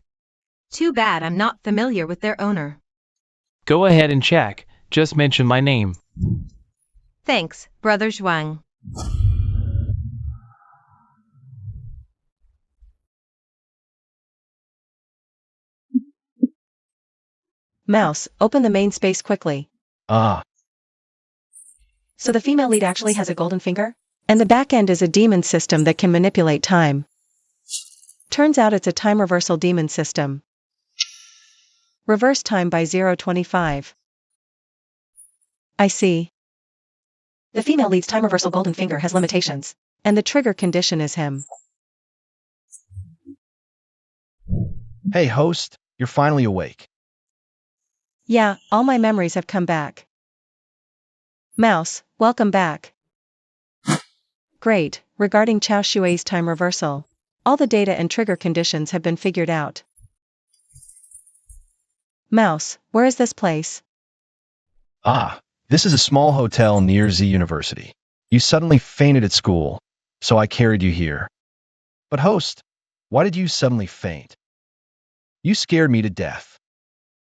Too bad I'm not familiar with their owner. Go ahead and check. Just mention my name. Thanks, Brother Zhuang. Mouse, open the main space quickly. Ah, So the female lead actually has a golden finger? And the back end is a demon system that can manipulate time. Turns out it's a time reversal demon system. Reverse time by 0.25. I see. The female lead's time reversal golden finger has limitations, and the trigger condition is him. hey, host, you're finally awake. Yeah, all my memories have come back. Mouse, welcome back. Great, regarding Chao Shui's time reversal. All the data and trigger conditions have been figured out. Mouse, where is this place? Ah, this is a small hotel near Z University. You suddenly fainted at school, so I carried you here. But host, why did you suddenly faint? You scared me to death.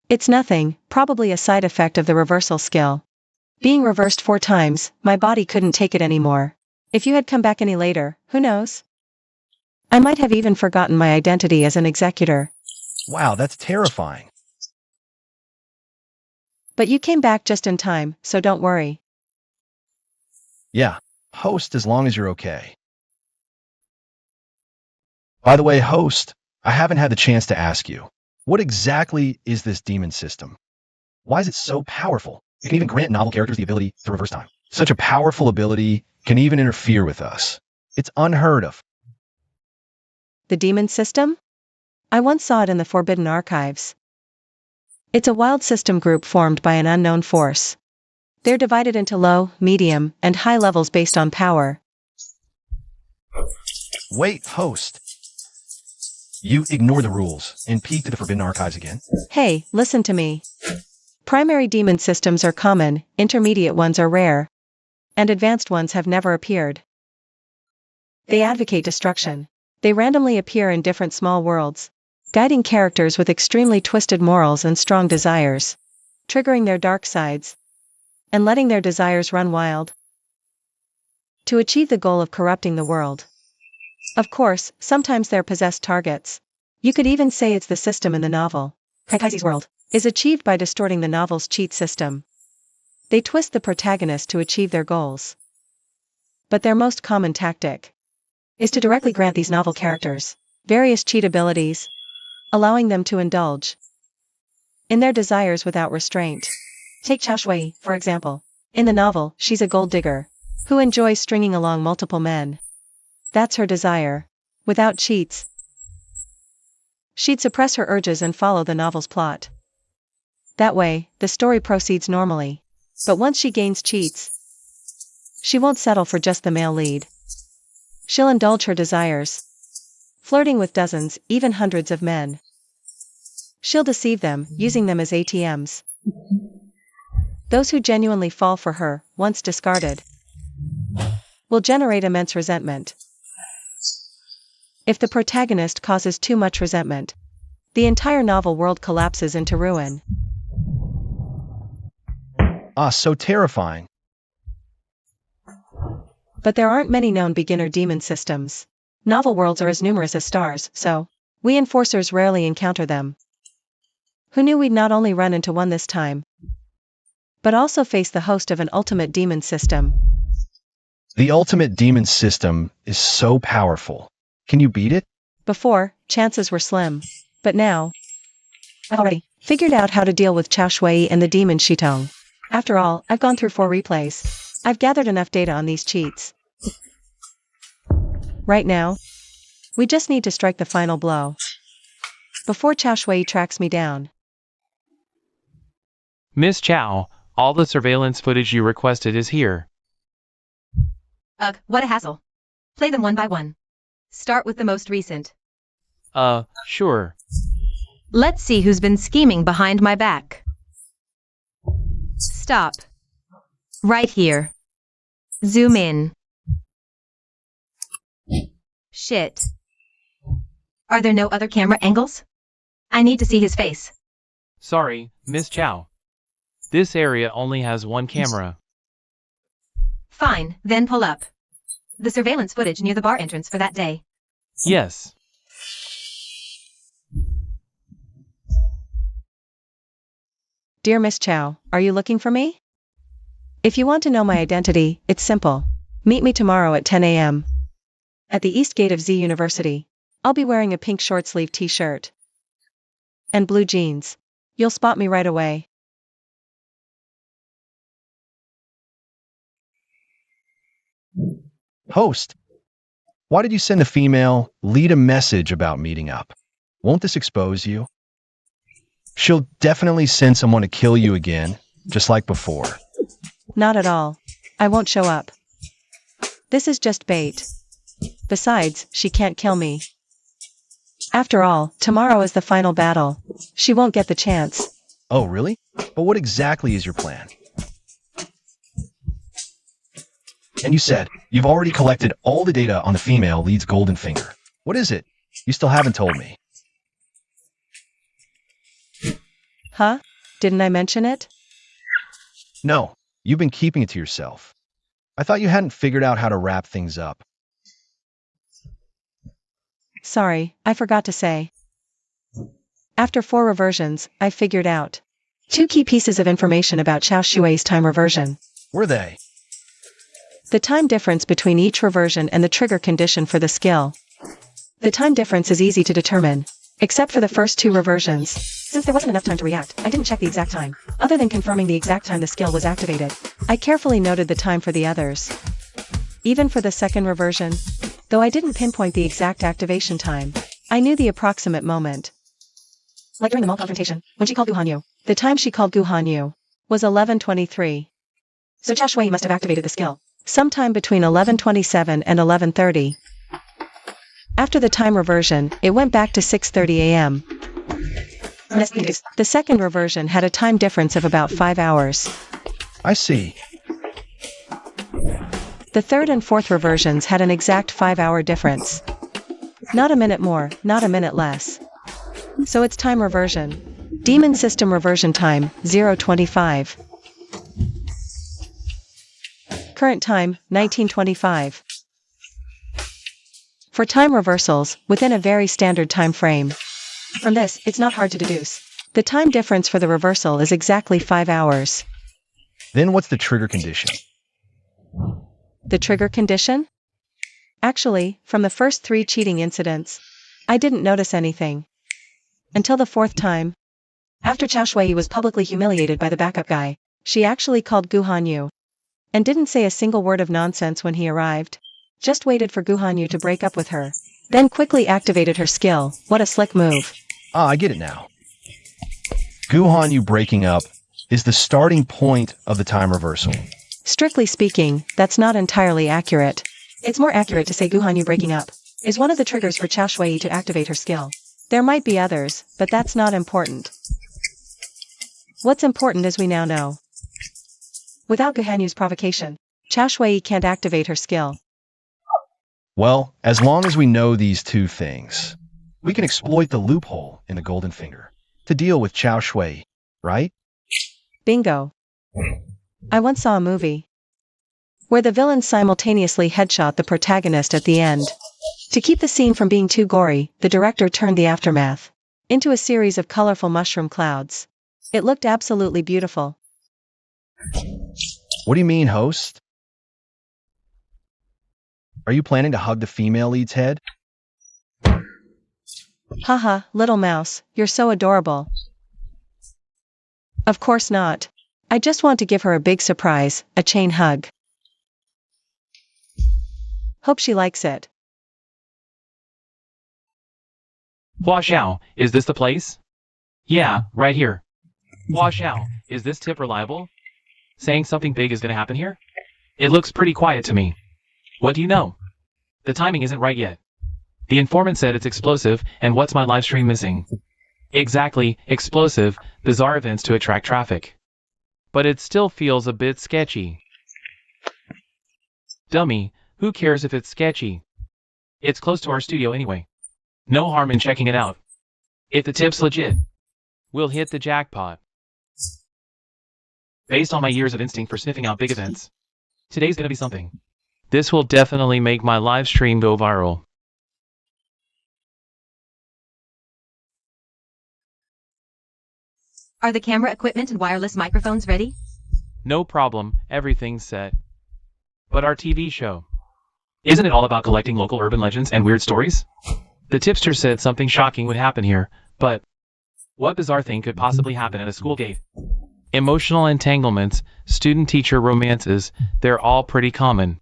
It's nothing, probably a side effect of the reversal skill. Being reversed 4 times, my body couldn't take it anymore. If you had come back any later, who knows? I might have even forgotten my identity as an executor. Wow, that's terrifying. But you came back just in time, so don't worry. Yeah, host as long as you're okay. By the way, host, I haven't had the chance to ask you. What exactly is this demon system? Why is it so powerful? It can even grant novel characters the ability to reverse time. Such a powerful ability can even interfere with us. It's unheard of. The demon system? I once saw it in the Forbidden Archives. It's a wild system group formed by an unknown force. They're divided into low, medium, and high levels based on power. Wait, host. You ignore the rules and peek to the Forbidden Archives again? Hey, listen to me. Primary demon systems are common, intermediate ones are rare, and advanced ones have never appeared. They advocate destruction. They randomly appear in different small worlds, guiding characters with extremely twisted morals and strong desires, triggering their dark sides, and letting their desires run wild to achieve the goal of corrupting the world. Of course, sometimes they're possessed targets. You could even say it's the system in the novel. Kaikai's world is achieved by distorting the novel's cheat system. They twist the protagonist to achieve their goals. But their most common tactic is to directly grant these novel characters various cheat abilities, allowing them to indulge in their desires without restraint. Take Chao Shui, for example. In the novel, she's a gold digger who enjoys stringing along multiple men. That's her desire. Without cheats, she'd suppress her urges and follow the novel's plot. That way, the story proceeds normally. But once she gains cheats, she won't settle for just the male lead. She'll indulge her desires, flirting with dozens, even hundreds of men. She'll deceive them, using them as ATMs. Those who genuinely fall for her, once discarded, will generate immense resentment. If the protagonist causes too much resentment, the entire novel world collapses into ruin. Ah, so terrifying. But there aren't many known beginner demon systems. Novel worlds are as numerous as stars, so we enforcers rarely encounter them. Who knew we'd not only run into one this time, but also face the host of an ultimate demon system? The ultimate demon system is so powerful. Can you beat it? Before, chances were slim. But now, I've already figured out how to deal with Chao Shui and the demon Shitong. After all, I've gone through 4 replays. I've gathered enough data on these cheats. Right now, we just need to strike the final blow before Chao Shui tracks me down. Miss Chow, all the surveillance footage you requested is here. Ugh, what a hassle. Play them one by one. Start with the most recent. Sure. Let's see who's been scheming behind my back. Stop. Right here. Zoom in. Shit. Are there no other camera angles? I need to see his face. Sorry, Miss Chow. This area only has one camera. Fine, then pull up the surveillance footage near the bar entrance for that day. Yes. Dear Miss Chow, are you looking for me? If you want to know my identity, it's simple. Meet me tomorrow at 10 a.m. at the east gate of Z University. I'll be wearing a pink short-sleeve t-shirt and blue jeans. You'll spot me right away. Host, why did you send the female lead a message about meeting up? Won't this expose you? She'll definitely send someone to kill you again, just like before. Not at all. I won't show up. This is just bait. Besides, she can't kill me. After all, tomorrow is the final battle. She won't get the chance. Oh, really? But what exactly is your plan? And you said you've already collected all the data on the female lead's golden finger. What is it? You still haven't told me. Huh? Didn't I mention it? No, you've been keeping it to yourself. I thought you hadn't figured out how to wrap things up. Sorry, I forgot to say. After 4 reversions, I figured out 2 key pieces of information about Xiao Shui's time reversion. Were they? The time difference between each reversion and the trigger condition for the skill. The time difference is easy to determine, except for the first 2 reversions. Since there wasn't enough time to react, I didn't check the exact time. Other than confirming the exact time the skill was activated, I carefully noted the time for the others. Even for the second reversion, though I didn't pinpoint the exact activation time, I knew the approximate moment. Like during the mall confrontation, when she called Gu Hanyu, the time she called Gu Hanyu was 11:23. So Xiao Shui must have activated the skill sometime between 11:27 and 11:30. After the time reversion, it went back to 6:30 a.m. The second reversion had a time difference of about 5 hours. I see. The third and fourth reversions had an exact 5-hour difference. Not a minute more, not a minute less. So it's time reversion. Demon system reversion time, 0:25. Current time, 19:25. For time reversals, within a very standard time frame. From this, it's not hard to deduce. The time difference for the reversal is exactly 5 hours. Then what's the trigger condition? The trigger condition? Actually, from the first 3 cheating incidents, I didn't notice anything. Until the 4th time. After Xiao Shui was publicly humiliated by the backup guy, she actually called Gu Hanyu. And didn't say a single word of nonsense when he arrived. Just waited for Gu Hanyu to break up with her. Then quickly activated her skill. What a slick move. Ah, I get it now. Gu Hanyu breaking up is the starting point of the time reversal. Strictly speaking, that's not entirely accurate. It's more accurate to say Gu Hanyu breaking up is one of the triggers for Xiao Shui to activate her skill. There might be others, but that's not important. What's important is we now know. Without Gu Hanyu's provocation, Xiao Shui can't activate her skill. Well, as long as we know these 2 things, we can exploit the loophole in the golden finger to deal with Xiao Shui, right? Bingo. I once saw a movie where the villain simultaneously headshot the protagonist at the end. To keep the scene from being too gory, the director turned the aftermath into a series of colorful mushroom clouds. It looked absolutely beautiful. What do you mean, host? Are you planning to hug the female lead's head? Haha, little mouse, you're so adorable. Of course not. I just want to give her a big surprise, a chain hug. Hope she likes it. Hua Xiao, is this the place? Yeah, right here. Hua Xiao, is this tip reliable? Saying something big is gonna happen here? It looks pretty quiet to me. What do you know? The timing isn't right yet. The informant said it's explosive, and what's my live stream missing? Exactly, explosive, bizarre events to attract traffic. But it still feels a bit sketchy. Dummy, who cares if it's sketchy? It's close to our studio anyway. No harm in checking it out. If the tip's legit, we'll hit the jackpot. Based on my years of instinct for sniffing out big events, today's gonna be something. This will definitely make my live stream go viral. Are the camera equipment and wireless microphones ready? No problem, everything's set. But our TV show, isn't it all about collecting local urban legends and weird stories? The tipster said something shocking would happen here, but what bizarre thing could possibly happen at a school gate? Emotional entanglements, student-teacher romances, they're all pretty common.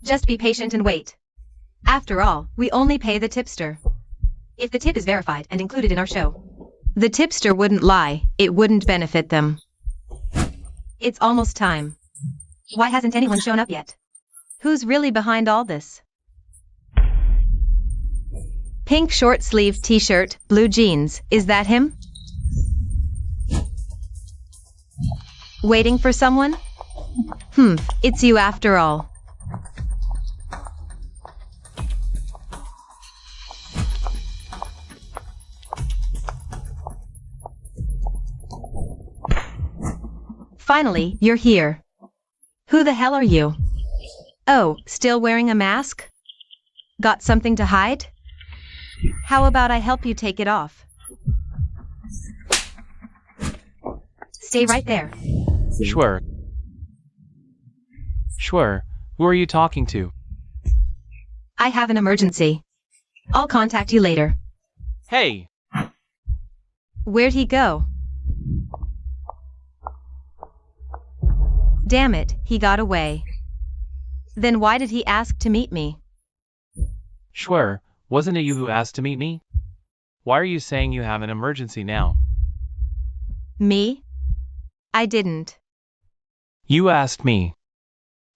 Just be patient and wait. After all, we only pay the tipster. If the tip is verified and included in our show, The tipster wouldn't lie, it wouldn't benefit them. It's almost time. Why hasn't anyone shown up yet? Who's really behind all this? Pink short-sleeved t-shirt, blue jeans, is that him? Waiting for someone? It's you after all. Finally, you're here. Who the hell are you? Oh, still wearing a mask? Got something to hide? How about I help you take it off? Stay right there. Sure. Sure. Who are you talking to? I have an emergency. I'll contact you later. Hey! Where'd he go? Damn it, he got away. Then why did he ask to meet me? Sure. Wasn't it you who asked to meet me? Why are you saying you have an emergency now? Me? I didn't. You asked me.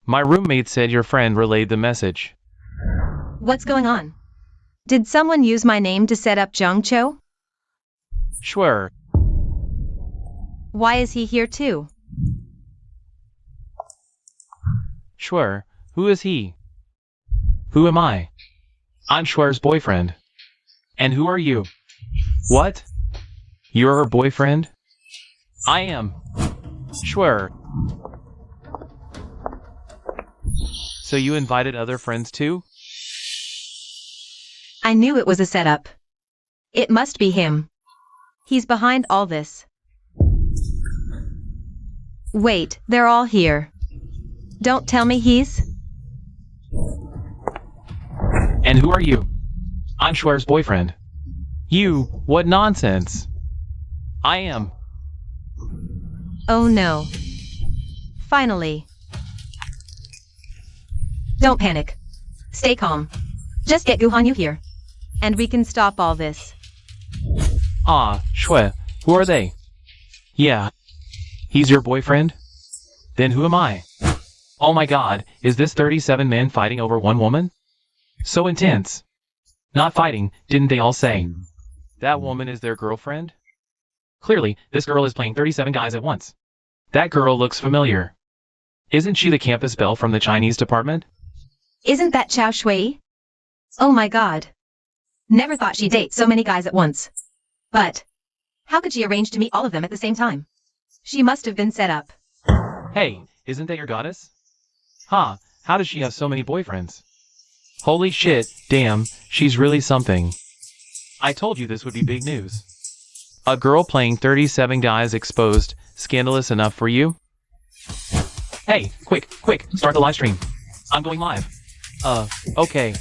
My roommate said your friend relayed the message. What's going on? Did someone use my name to set up Jungcho? Sure. Why is he here too? Sure. Who is he? Who am I? I'm Schwer's boyfriend. And who are you? What? You're her boyfriend? I am. Schwer. So you invited other friends too? I knew it was a setup. It must be him. He's behind all this. Wait, they're all here. Don't tell me he's... And who are you? I'm Schwer's boyfriend. You? What nonsense. I am. Oh no. Finally. Don't panic. Stay calm. Just get Guhanyu here. And we can stop all this. Ah, Schwer, who are they? Yeah. He's your boyfriend? Then who am I? Oh my god, is this 37 men fighting over one woman? So intense. Not fighting, didn't they all say? That woman is their girlfriend? Clearly, this girl is playing 37 guys at once. That girl looks familiar. Isn't she the campus belle from the Chinese department? Isn't that Chao Shui? Oh my god. Never thought she'd date so many guys at once. But, how could she arrange to meet all of them at the same time? She must have been set up. Hey, isn't that your goddess? Huh, how does she have so many boyfriends? Holy shit, damn, she's really something. I told you this would be big news. A girl playing 37 guys exposed, scandalous enough for you? Hey, quick, start the live stream. I'm going live. Okay.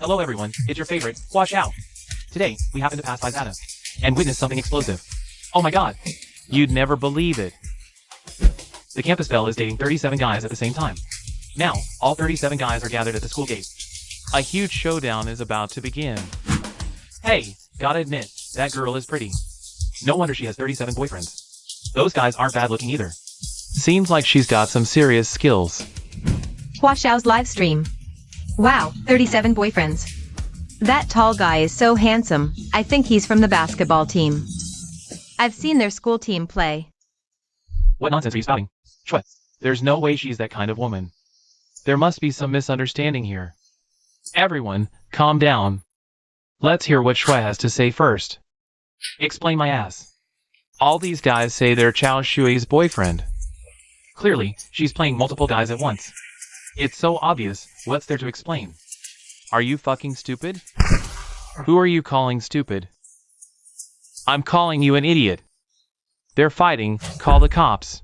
Hello everyone, it's your favorite, Watch Out. Today, we happen to pass by Zata, and witness something explosive. Oh my god, you'd never believe it. The campus belle is dating 37 guys at the same time. Now, all 37 guys are gathered at the school gate. A huge showdown is about to begin. Hey, gotta admit, that girl is pretty. No wonder she has 37 boyfriends. Those guys aren't bad looking either. Seems like she's got some serious skills. Hua Xiao's live stream. Wow, 37 boyfriends. That tall guy is so handsome, I think he's from the basketball team. I've seen their school team play. What nonsense are you spouting? Chue, there's no way she's that kind of woman. There must be some misunderstanding here. Everyone, calm down. Let's hear what Shui has to say first. Explain my ass. All these guys say they're Chao Shui's boyfriend. Clearly, she's playing multiple guys at once. It's so obvious, what's there to explain? Are you fucking stupid? Who are you calling stupid? I'm calling you an idiot. They're fighting, call the cops.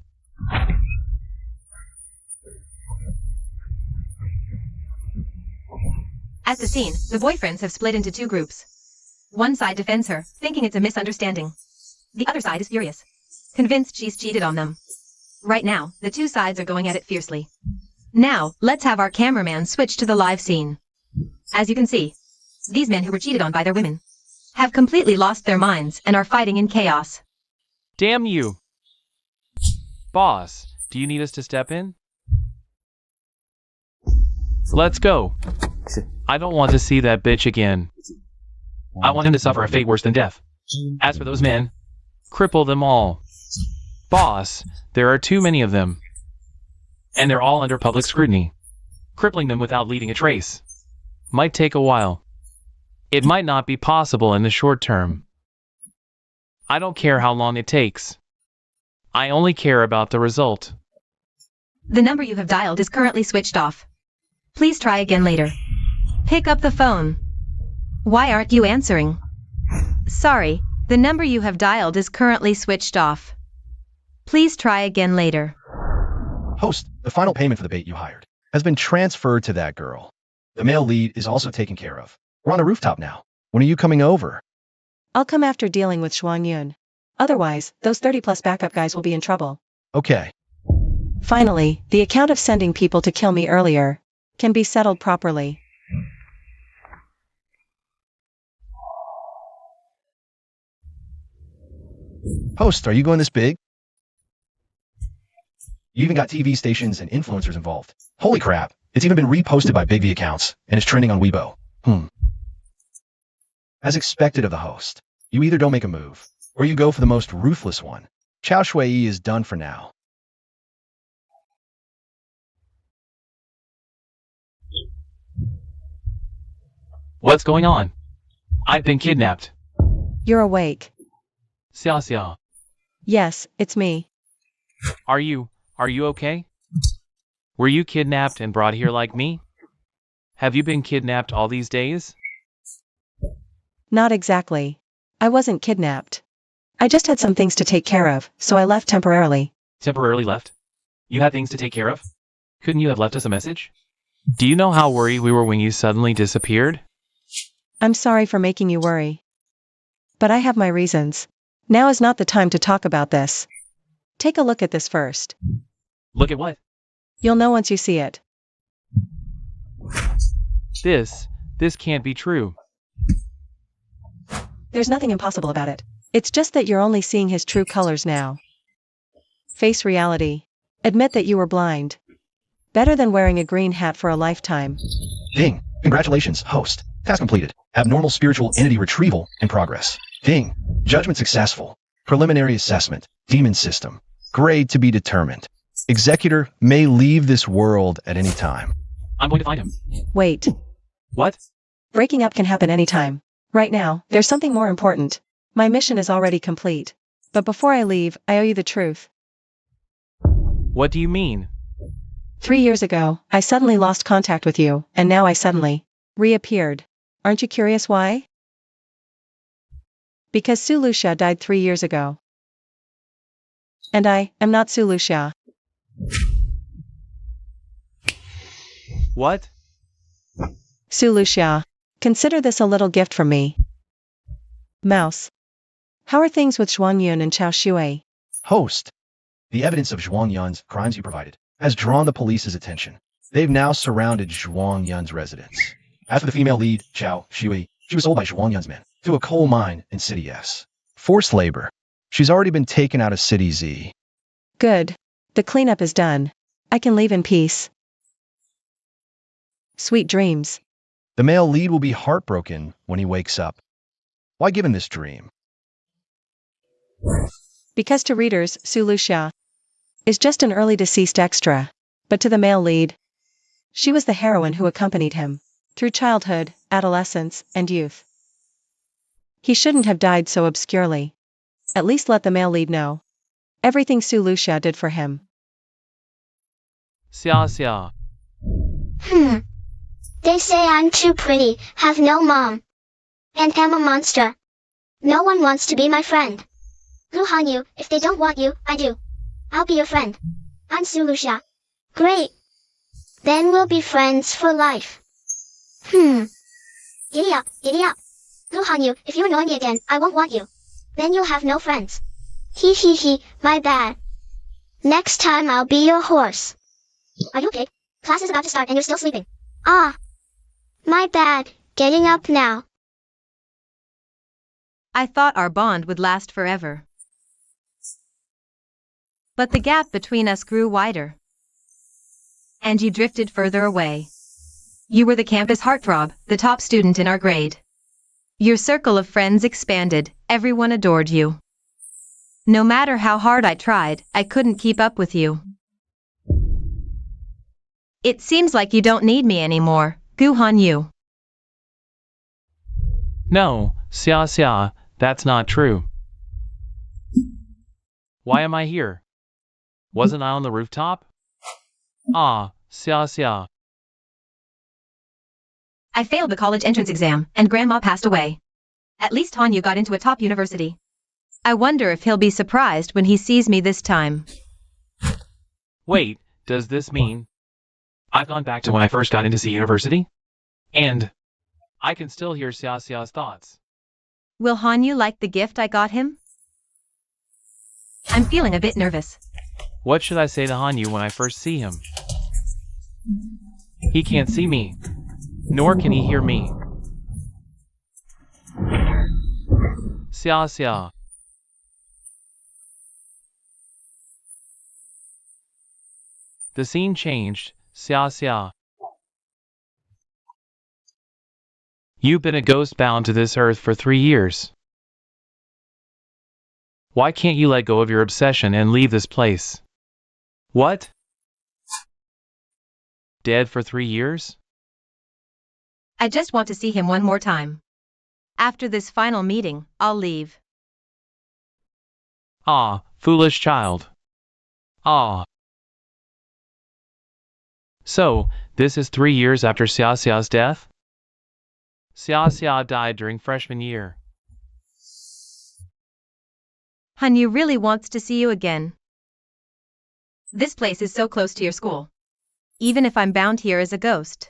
At the scene, the boyfriends have split into two groups. One side defends her, thinking it's a misunderstanding. The other side is furious, convinced she's cheated on them. Right now, the two sides are going at it fiercely. Now, let's have our cameraman switch to the live scene. As you can see, these men who were cheated on by their women have completely lost their minds and are fighting in chaos. Damn you! Boss, do you need us to step in? Let's go. I don't want to see that bitch again. I want him to suffer a fate worse than death. As for those men, cripple them all. Boss, there are too many of them. And they're all under public scrutiny. Crippling them without leaving a trace might take a while. It might not be possible in the short term. I don't care how long it takes. I only care about the result. The number you have dialed is currently switched off. Please try again later. Pick up the phone. Why aren't you answering? Sorry, the number you have dialed is currently switched off. Please try again later. Host, the final payment for the bait you hired has been transferred to that girl. The male lead is also taken care of. We're on the rooftop now. When are you coming over? I'll come after dealing with Xuan Yun. Otherwise, those 30+ backup guys will be in trouble. Okay. Finally, the account of sending people to kill me earlier can be settled properly. Host, are you going this big? You even got TV stations and influencers involved. Holy crap, it's even been reposted by Big V accounts and is trending on Weibo. As expected of the host, you either don't make a move, or you go for the most ruthless one. Chao Shui is done for now. What's going on? I've been kidnapped. You're awake. Xia Xia, Yes, it's me. are you okay? Were you kidnapped and brought here like me? Have you been kidnapped all these days? Not exactly. I wasn't kidnapped. I just had some things to take care of, so I left temporarily. Temporarily left? You had things to take care of? Couldn't you have left us a message? Do you know how worried we were when you suddenly disappeared? I'm sorry for making you worry. But I have my reasons. Now is not the time to talk about this. Take a look at this first. Look at what? You'll know once you see it. This can't be true. There's nothing impossible about it. It's just that you're only seeing his true colors now. Face reality. Admit that you were blind. Better than wearing a green hat for a lifetime. Ding. Congratulations, host. Task completed. Abnormal spiritual entity retrieval in progress. Ding. Judgment successful. Preliminary assessment. Demon system. Grade to be determined. Executor may leave this world at any time. I'm going to find him. Wait. What? Breaking up can happen anytime. Right now, there's something more important. My mission is already complete. But before I leave, I owe you the truth. What do you mean? 3 years ago, I suddenly lost contact with you, and now I suddenly reappeared. Aren't you curious why? Because Su Luxia died 3 years ago. And I am not Su Luxia. What? Su Luxia. Consider this a little gift from me. Mouse. How are things with Xuan Yun and Chao Shui? Host. The evidence of Zhuang Yun's crimes you provided has drawn the police's attention. They've now surrounded Zhuang Yun's residence. As for the female lead, Chao Shui, she was sold by Zhuang Yun's men to a coal mine in City S. Forced labor. She's already been taken out of City Z. Good. The cleanup is done. I can leave in peace. Sweet dreams. The male lead will be heartbroken when he wakes up. Why give him this dream? Because to readers, Su Luxia is just an early deceased extra. But to the male lead, she was the heroine who accompanied him through childhood, adolescence, and youth. He shouldn't have died so obscurely. At least let the male lead know everything Su Luxia did for him. Xia Xia. They say I'm too pretty, have no mom, and am a monster. No one wants to be my friend. Lu Hanyu, if they don't want you, I do. I'll be your friend. I'm Su Luxia. Great. Then we'll be friends for life. Giddy up, giddy up. Lu Hanyu, if you annoy me again, I won't want you. Then you'll have no friends. Hee hee hee, my bad. Next time I'll be your horse. Are you okay? Class is about to start and you're still sleeping. Ah. My bad, getting up now. I thought our bond would last forever. But the gap between us grew wider. And you drifted further away. You were the campus heartthrob, the top student in our grade. Your circle of friends expanded, everyone adored you. No matter how hard I tried, I couldn't keep up with you. It seems like you don't need me anymore, Guhan Yu. No, Xia, that's not true. Why am I here? Wasn't I on the rooftop? Ah, Xia. I failed the college entrance exam, and Grandma passed away. At least Hanyu got into a top university. I wonder if he'll be surprised when he sees me this time. Wait, does this mean I've gone back to when I first got into C university? And I can still hear Xia's thoughts. Will Hanyu like the gift I got him? I'm feeling a bit nervous. What should I say to Hanyu when I first see him? He can't see me, nor can he hear me. Xia. The scene changed, Xia. You've been a ghost bound to this earth for 3 years. Why can't you let go of your obsession and leave this place? What? Dead for 3 years? I just want to see him one more time. After this final meeting, I'll leave. Ah, foolish child. Ah. So, this is 3 years after Xia's death? Xia died during freshman year. Hanyu really wants to see you again. This place is so close to your school. Even if I'm bound here as a ghost,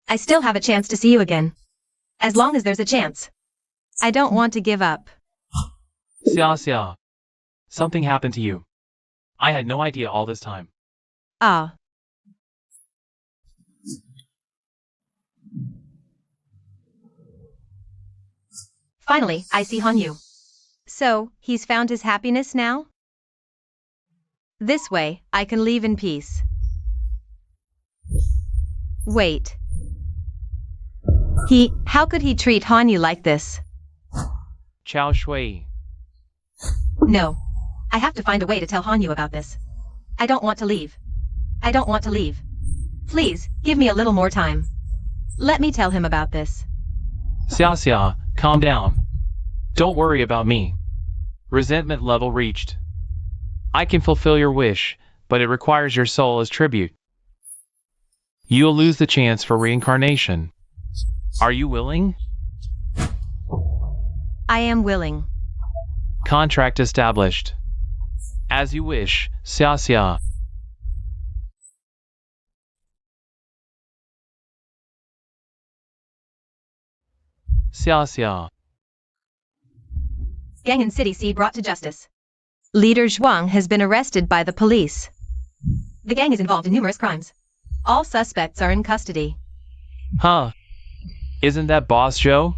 I still have a chance to see you again. As long as there's a chance. I don't want to give up. Xia. Something happened to you. I had no idea all this time. Ah. Finally, I see Hanyu. So, he's found his happiness now? This way, I can leave in peace. Wait. How could he treat Hanyu like this? Chao Shui. No. I have to find a way to tell Hanyu about this. I don't want to leave. Please, give me a little more time. Let me tell him about this. Xia, calm down. Don't worry about me. Resentment level reached. I can fulfill your wish, but it requires your soul as tribute. You'll lose the chance for reincarnation. Are you willing? I am willing. Contract established. As you wish, Xia. Xia. Gang in City C brought to justice. Leader Zhuang has been arrested by the police. The gang is involved in numerous crimes. All suspects are in custody. Huh? Isn't that Boss Joe?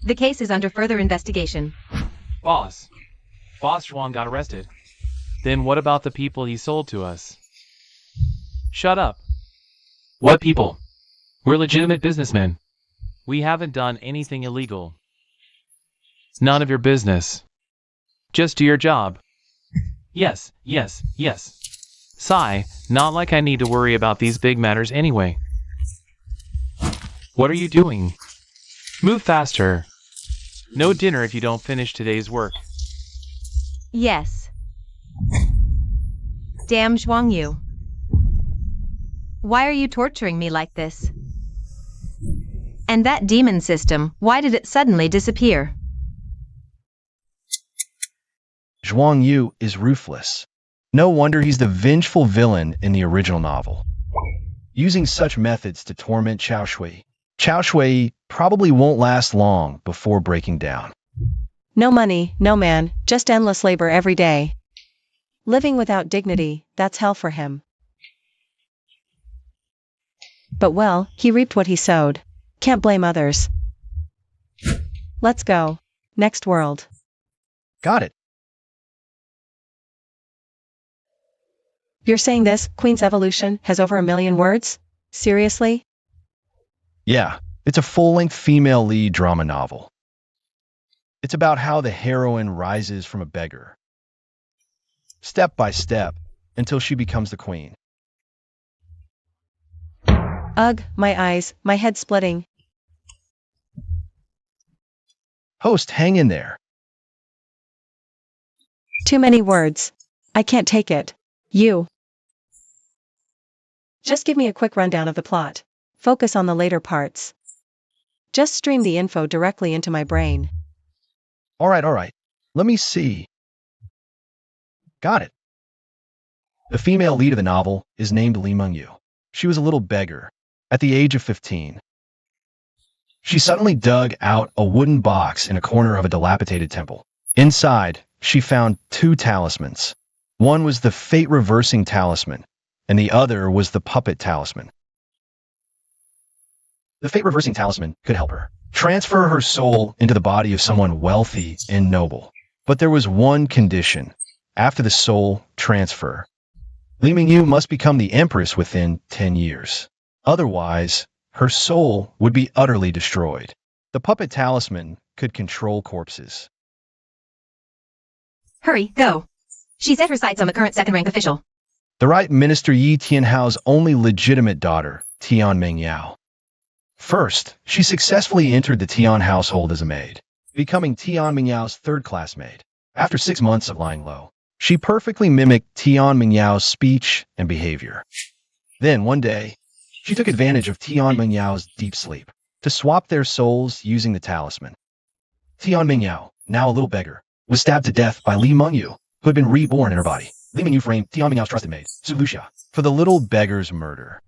The case is under further investigation. Boss Zhuang got arrested. Then what about the people he sold to us? Shut up. What people? We're legitimate businessmen. We haven't done anything illegal. None of your business. Just do your job. Yes. Sigh, not like I need to worry about these big matters anyway. What are you doing? Move faster. No dinner if you don't finish today's work. Yes. Damn Zhuang Yu. Why are you torturing me like this? And that demon system, why did it suddenly disappear? Zhuang Yu is ruthless. No wonder he's the vengeful villain in the original novel. Using such methods to torment Chao Shui probably won't last long before breaking down. No money, no man, just endless labor every day. Living without dignity, that's hell for him. But well, he reaped what he sowed. Can't blame others. Let's go. Next world. Got it. You're saying this, Queen's Evolution, has over 1 million words? Seriously? Yeah, it's a full-length female lead drama novel. It's about how the heroine rises from a beggar, step by step, until she becomes the queen. Ugh, my eyes, my head splitting. Host, hang in there. Too many words. I can't take it. You. Just give me a quick rundown of the plot. Focus on the later parts. Just stream the info directly into my brain. All right. Let me see. Got it. The female lead of the novel is named Lee Meng-yu. She was a little beggar at the age of 15. She suddenly dug out a wooden box in a corner of a dilapidated temple. Inside, she found 2 talismans. One was the fate-reversing talisman, and the other was the puppet talisman. The fate-reversing talisman could help her transfer her soul into the body of someone wealthy and noble. But there was one condition. After the soul transfer, Lee Meng-yu must become the empress within 10 years. Otherwise, her soul would be utterly destroyed. The puppet talisman could control corpses. Hurry, go. She set her sights on the current second-rank official. The right Minister Yi Tianhao's only legitimate daughter, Tian Mengyao. First, she successfully entered the Tian household as a maid, becoming Tian Mengyao's third-class maid. After 6 months of lying low, she perfectly mimicked Tian Mengyao's speech and behavior. Then, one day, she took advantage of Tian Mengyao's deep sleep to swap their souls using the talisman. Tian Mengyao, now a little beggar, was stabbed to death by Lee Meng-yu, who had been reborn in her body. Lee Meng-yu framed Tian Mengyao's trusted maid, Su Luxia, for the little beggar's murder,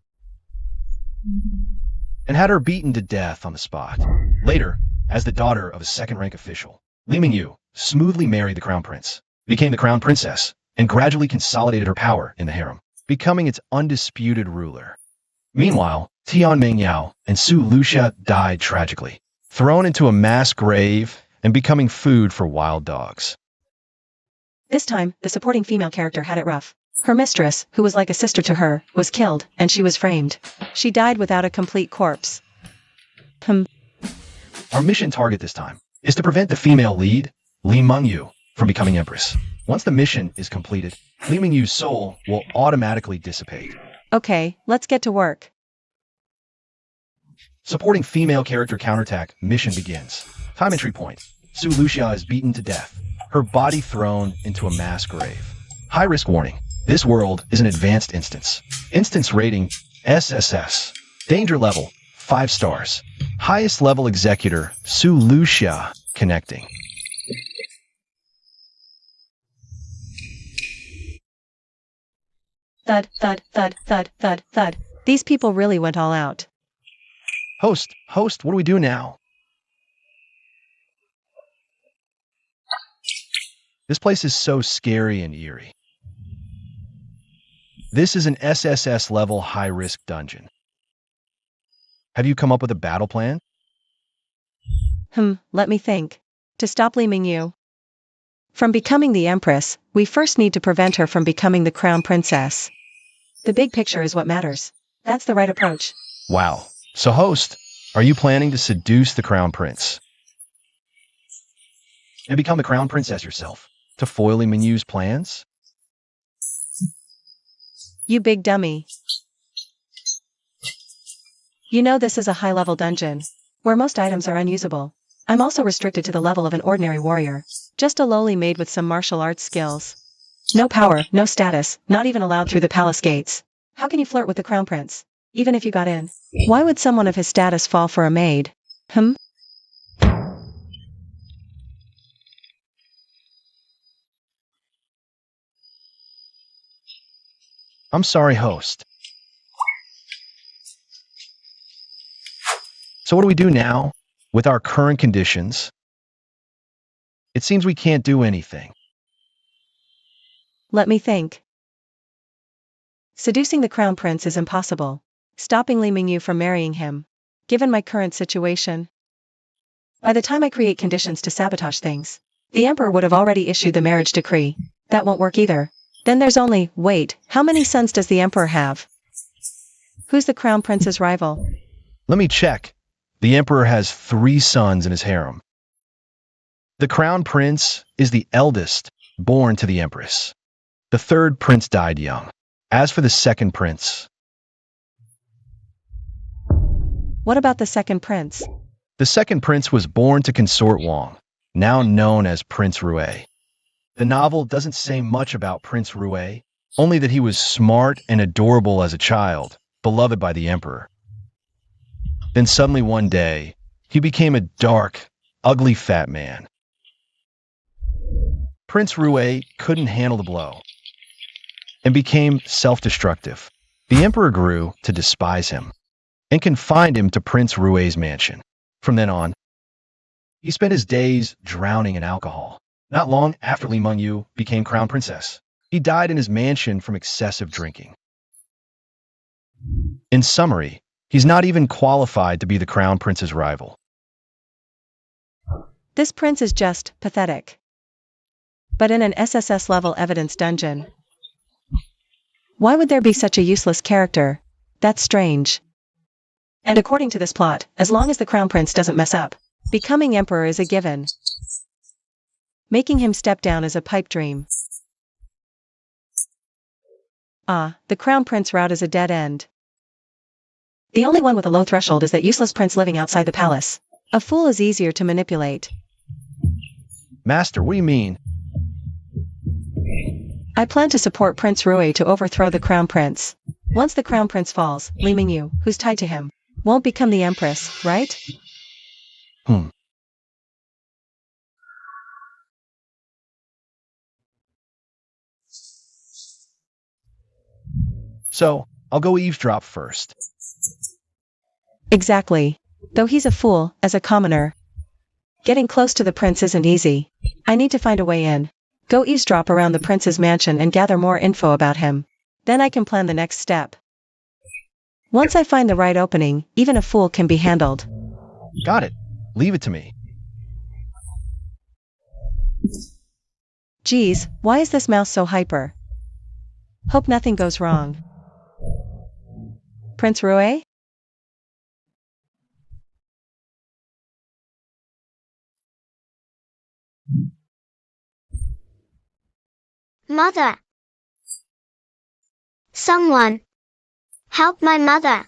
and had her beaten to death on the spot. Later, as the daughter of a second-rank official, Lee Meng-yu smoothly married the crown prince, became the crown princess, and gradually consolidated her power in the harem, becoming its undisputed ruler. Meanwhile, Tian Mengyao and Su Luxia died tragically, thrown into a mass grave and becoming food for wild dogs. This time, the supporting female character had it rough. Her mistress, who was like a sister to her, was killed, and she was framed. She died without a complete corpse. Our mission target this time is to prevent the female lead, Lee Meng-yu, from becoming empress. Once the mission is completed, Lee Meng-yu's soul will automatically dissipate. Okay, let's get to work. Supporting female character counterattack mission begins. Time entry point. Su Luxia is beaten to death, her body thrown into a mass grave. High risk warning. This world is an advanced instance. Instance rating SSS. Danger level 5 stars. Highest level executor Su Luxia connecting. Thud, thud, thud, thud, thud, thud. These people really went all out. Host, what do we do now? This place is so scary and eerie. This is an SSS level high-risk dungeon. Have you come up with a battle plan? Let me think. To stop Lee Meng-yu from becoming the empress, we first need to prevent her from becoming the crown princess. The big picture is what matters. That's the right approach. Wow. So host, are you planning to seduce the crown prince and become the crown princess yourself to foil Lee Meng-yu's plans? You big dummy. You know this is a high-level dungeon, where most items are unusable. I'm also restricted to the level of an ordinary warrior, just a lowly maid with some martial arts skills. No power, no status, not even allowed through the palace gates. How can you flirt with the crown prince, even if you got in? Why would someone of his status fall for a maid? I'm sorry, host. So what do we do now with our current conditions? It seems we can't do anything. Let me think. Seducing the crown prince is impossible. Stopping Lee Meng-yu from marrying him, given my current situation. By the time I create conditions to sabotage things, the emperor would have already issued the marriage decree. That won't work either. Then there's only, wait, how many sons does the emperor have? Who's the crown prince's rival? Let me check. The emperor has 3 sons in his harem. The crown prince is the eldest, born to the empress. The 3rd prince died young. As for the 2nd prince, What about the 2nd prince? the 2nd prince was born to consort Wang, now known as Prince Rue. The novel doesn't say much about Prince Rue, only that he was smart and adorable as a child, beloved by the emperor. Then suddenly one day, he became a dark, ugly fat man. Prince Rue couldn't handle the blow and became self-destructive. The emperor grew to despise him and confined him to Prince Rue's mansion. From then on, he spent his days drowning in alcohol. Not long after Li Mengyu became crown princess, he died in his mansion from excessive drinking. In summary, he's not even qualified to be the crown prince's rival. This prince is just pathetic. But in an SSS-level evidence dungeon. Why would there be such a useless character? That's strange. And according to this plot, as long as the crown prince doesn't mess up, becoming emperor is a given. Making him step down is a pipe dream. The crown prince route is a dead end. The only one with a low threshold is that useless prince living outside the palace. A fool is easier to manipulate. Master, what do you mean? I plan to support Prince Rui to overthrow the crown prince. Once the crown prince falls, Li Mengyu, who's tied to him, won't become the empress, right? So, I'll go eavesdrop first. Exactly. Though he's a fool, as a commoner. Getting close to the prince isn't easy. I need to find a way in. Go eavesdrop around the prince's mansion and gather more info about him. Then I can plan the next step. Once I find the right opening, even a fool can be handled. Got it. Leave it to me. Geez, why is this mouse so hyper? Hope nothing goes wrong. Prince Rue? Mother. Someone. Help my mother.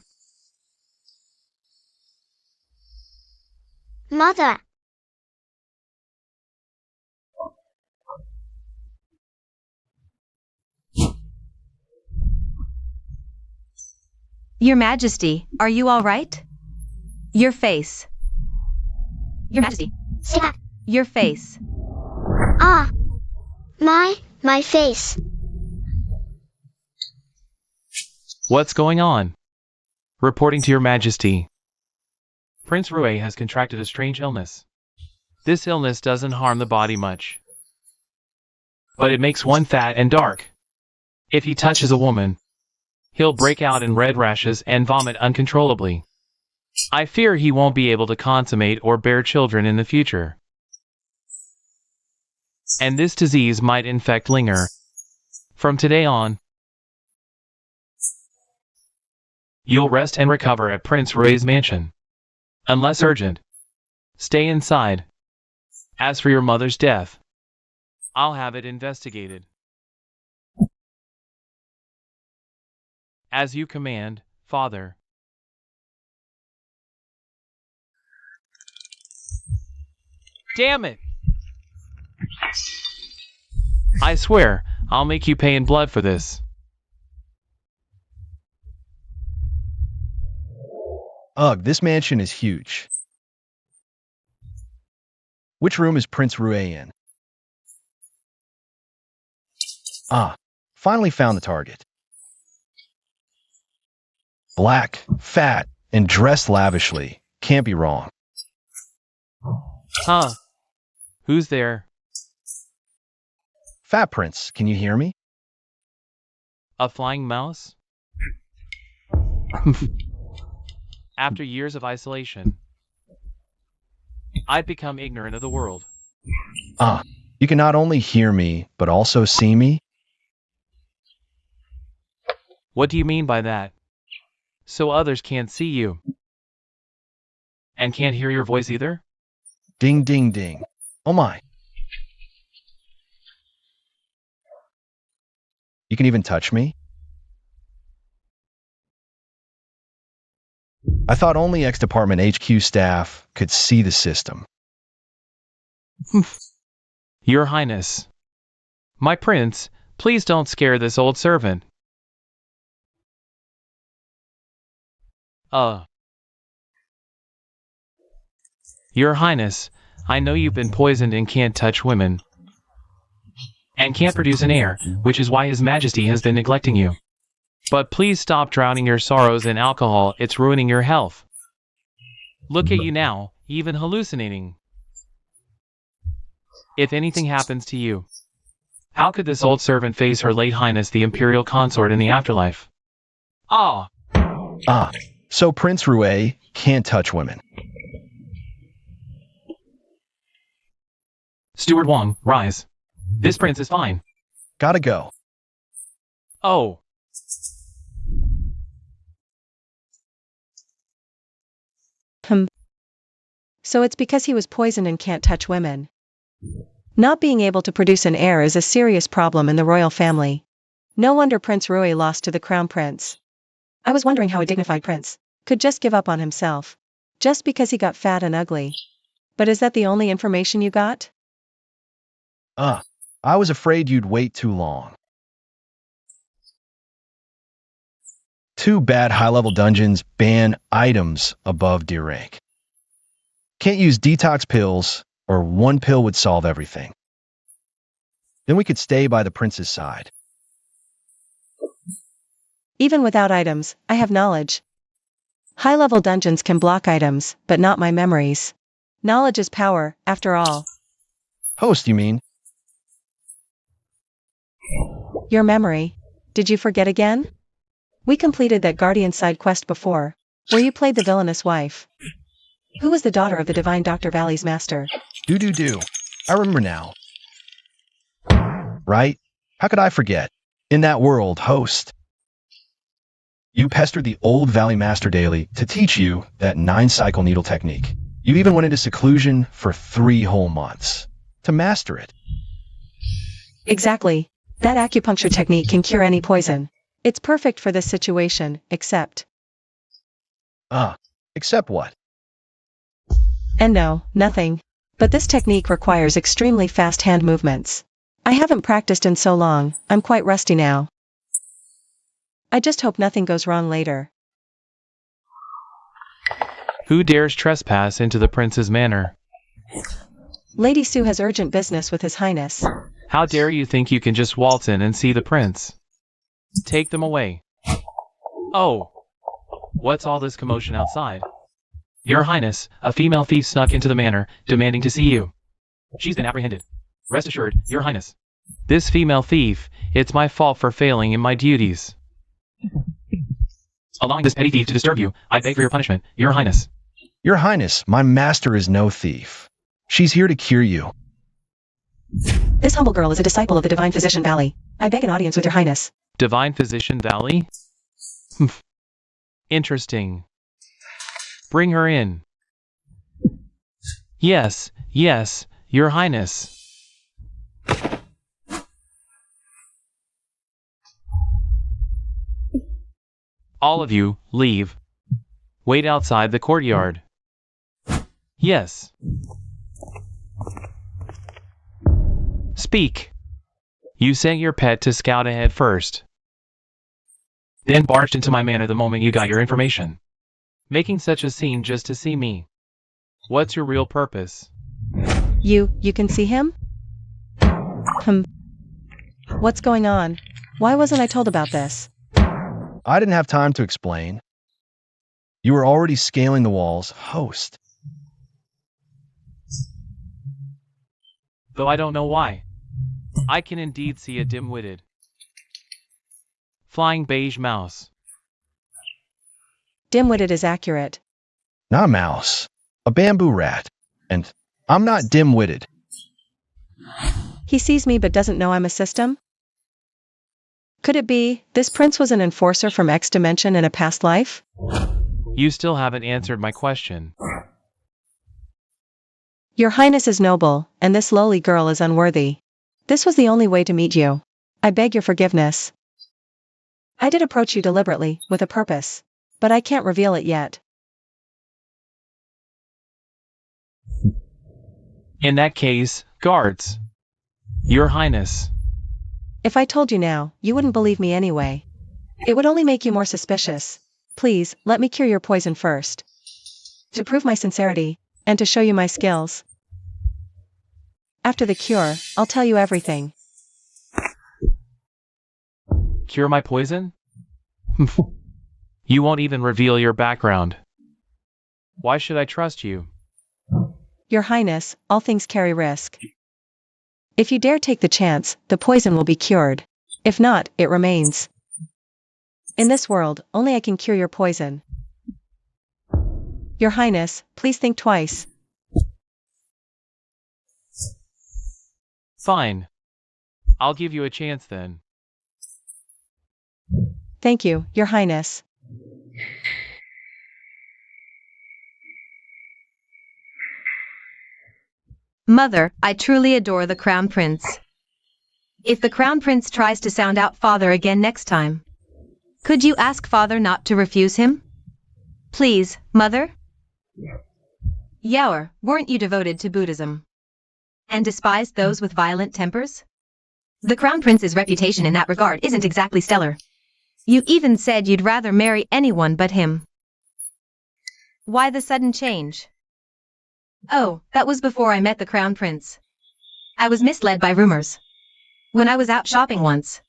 Mother. Your Majesty, are you all right? Your face. Your Majesty. Stat. Your face. Ah. My face. What's going on? Reporting to your Majesty. Prince Rue has contracted a strange illness. This illness doesn't harm the body much, but it makes one fat and dark. If he touches a woman, he'll break out in red rashes and vomit uncontrollably. I fear he won't be able to consummate or bear children in the future. And this disease might infect Linger. From today on, you'll rest and recover at Prince Rue's mansion. Unless urgent, stay inside. As for your mother's death, I'll have it investigated. As you command, Father. Damn it! I swear, I'll make you pay in blood for this. Ugh, this mansion is huge. Which room is Prince Rue in? Finally found the target. Black, fat, and dressed lavishly. Can't be wrong. Huh? Who's there? Fat Prince, can you hear me? A flying mouse? After years of isolation, I'd become ignorant of the world. Ah, you can not only hear me, but also see me? What do you mean by that? So others can't see you. And can't hear your voice either? Ding, ding, ding. Oh my. You can even touch me? I thought only X-Department HQ staff could see the system. Your Highness. My prince, please don't scare this old servant. Your Highness, I know you've been poisoned and can't touch women. And can't produce an heir, which is why His Majesty has been neglecting you. But please stop drowning your sorrows in alcohol, it's ruining your health. Look at you now, even hallucinating. If anything happens to you, how could this old servant face Her late Highness the Imperial Consort in the afterlife? Ah! So Prince Rue can't touch women. Steward Wong, rise. This prince is fine. Gotta go. Oh. So it's because he was poisoned and can't touch women. Not being able to produce an heir is a serious problem in the royal family. No wonder Prince Rui lost to the crown prince. I was wondering how a dignified prince could just give up on himself, just because he got fat and ugly. But is that the only information you got? I was afraid you'd wait too long. Too bad high-level dungeons ban items above D rank. Can't use detox pills, or one pill would solve everything. Then we could stay by the prince's side. Even without items, I have knowledge. High-level dungeons can block items, but not my memories. Knowledge is power, after all. Host, you mean? Your memory. Did you forget again? We completed that Guardian side quest before, where you played the villainous wife. Who was the daughter of the divine Dr. Valley's master? Do. I remember now. Right? How could I forget? In that world, host. You pestered the old Valley Master daily to teach you that 9-cycle needle technique. You even went into seclusion for 3 whole months to master it. Exactly. That acupuncture technique can cure any poison. It's perfect for this situation, except... Except what? And no, nothing. But this technique requires extremely fast hand movements. I haven't practiced in so long, I'm quite rusty now. I just hope nothing goes wrong later. Who dares trespass into the prince's manor? Lady Sue has urgent business with His Highness. How dare you think you can just waltz in and see the prince? Take them away. Oh! What's all this commotion outside? Your Highness, a female thief snuck into the manor, demanding to see you. She's been apprehended. Rest assured, Your Highness. This female thief, it's my fault for failing in my duties. Allowing this petty thief to disturb you, I beg for your punishment, Your Highness. Your Highness, my master is no thief. She's here to cure you. This humble girl is a disciple of the Divine Physician Valley. I beg an audience with Your Highness. Divine Physician Valley? Interesting. Bring her in. Yes, Your Highness. All of you, leave. Wait outside the courtyard. Yes. Speak. You sent your pet to scout ahead first. Then barged into my manor the moment you got your information. Making such a scene just to see me. What's your real purpose? You can see him? What's going on? Why wasn't I told about this? I didn't have time to explain. You were already scaling the walls, host. Though I don't know why. I can indeed see a dim-witted, flying beige mouse. Dim-witted is accurate. Not a mouse. A bamboo rat. And I'm not dim-witted. He sees me but doesn't know I'm a system? Could it be, this prince was an enforcer from X dimension in a past life? You still haven't answered my question. Your Highness is noble, and this lowly girl is unworthy. This was the only way to meet you. I beg your forgiveness. I did approach you deliberately, with a purpose. But I can't reveal it yet. In that case, guards. Your Highness. If I told you now, you wouldn't believe me anyway. It would only make you more suspicious. Please, let me cure your poison first. To prove my sincerity, and to show you my skills. After the cure, I'll tell you everything. Cure my poison? You won't even reveal your background. Why should I trust you? Your Highness, all things carry risk. If you dare take the chance, the poison will be cured. If not, it remains. In this world, only I can cure your poison. Your Highness, please think twice. Fine. I'll give you a chance then. Thank you, Your Highness. Mother, I truly adore the Crown Prince. If the Crown Prince tries to sound out Father again next time, could you ask Father not to refuse him? Please, Mother? Yaoer, weren't you devoted to Buddhism? And despised those with violent tempers? The Crown Prince's reputation in that regard isn't exactly stellar. You even said you'd rather marry anyone but him. Why the sudden change? Oh, that was before I met the Crown Prince. I was misled by rumors. When I was out shopping once,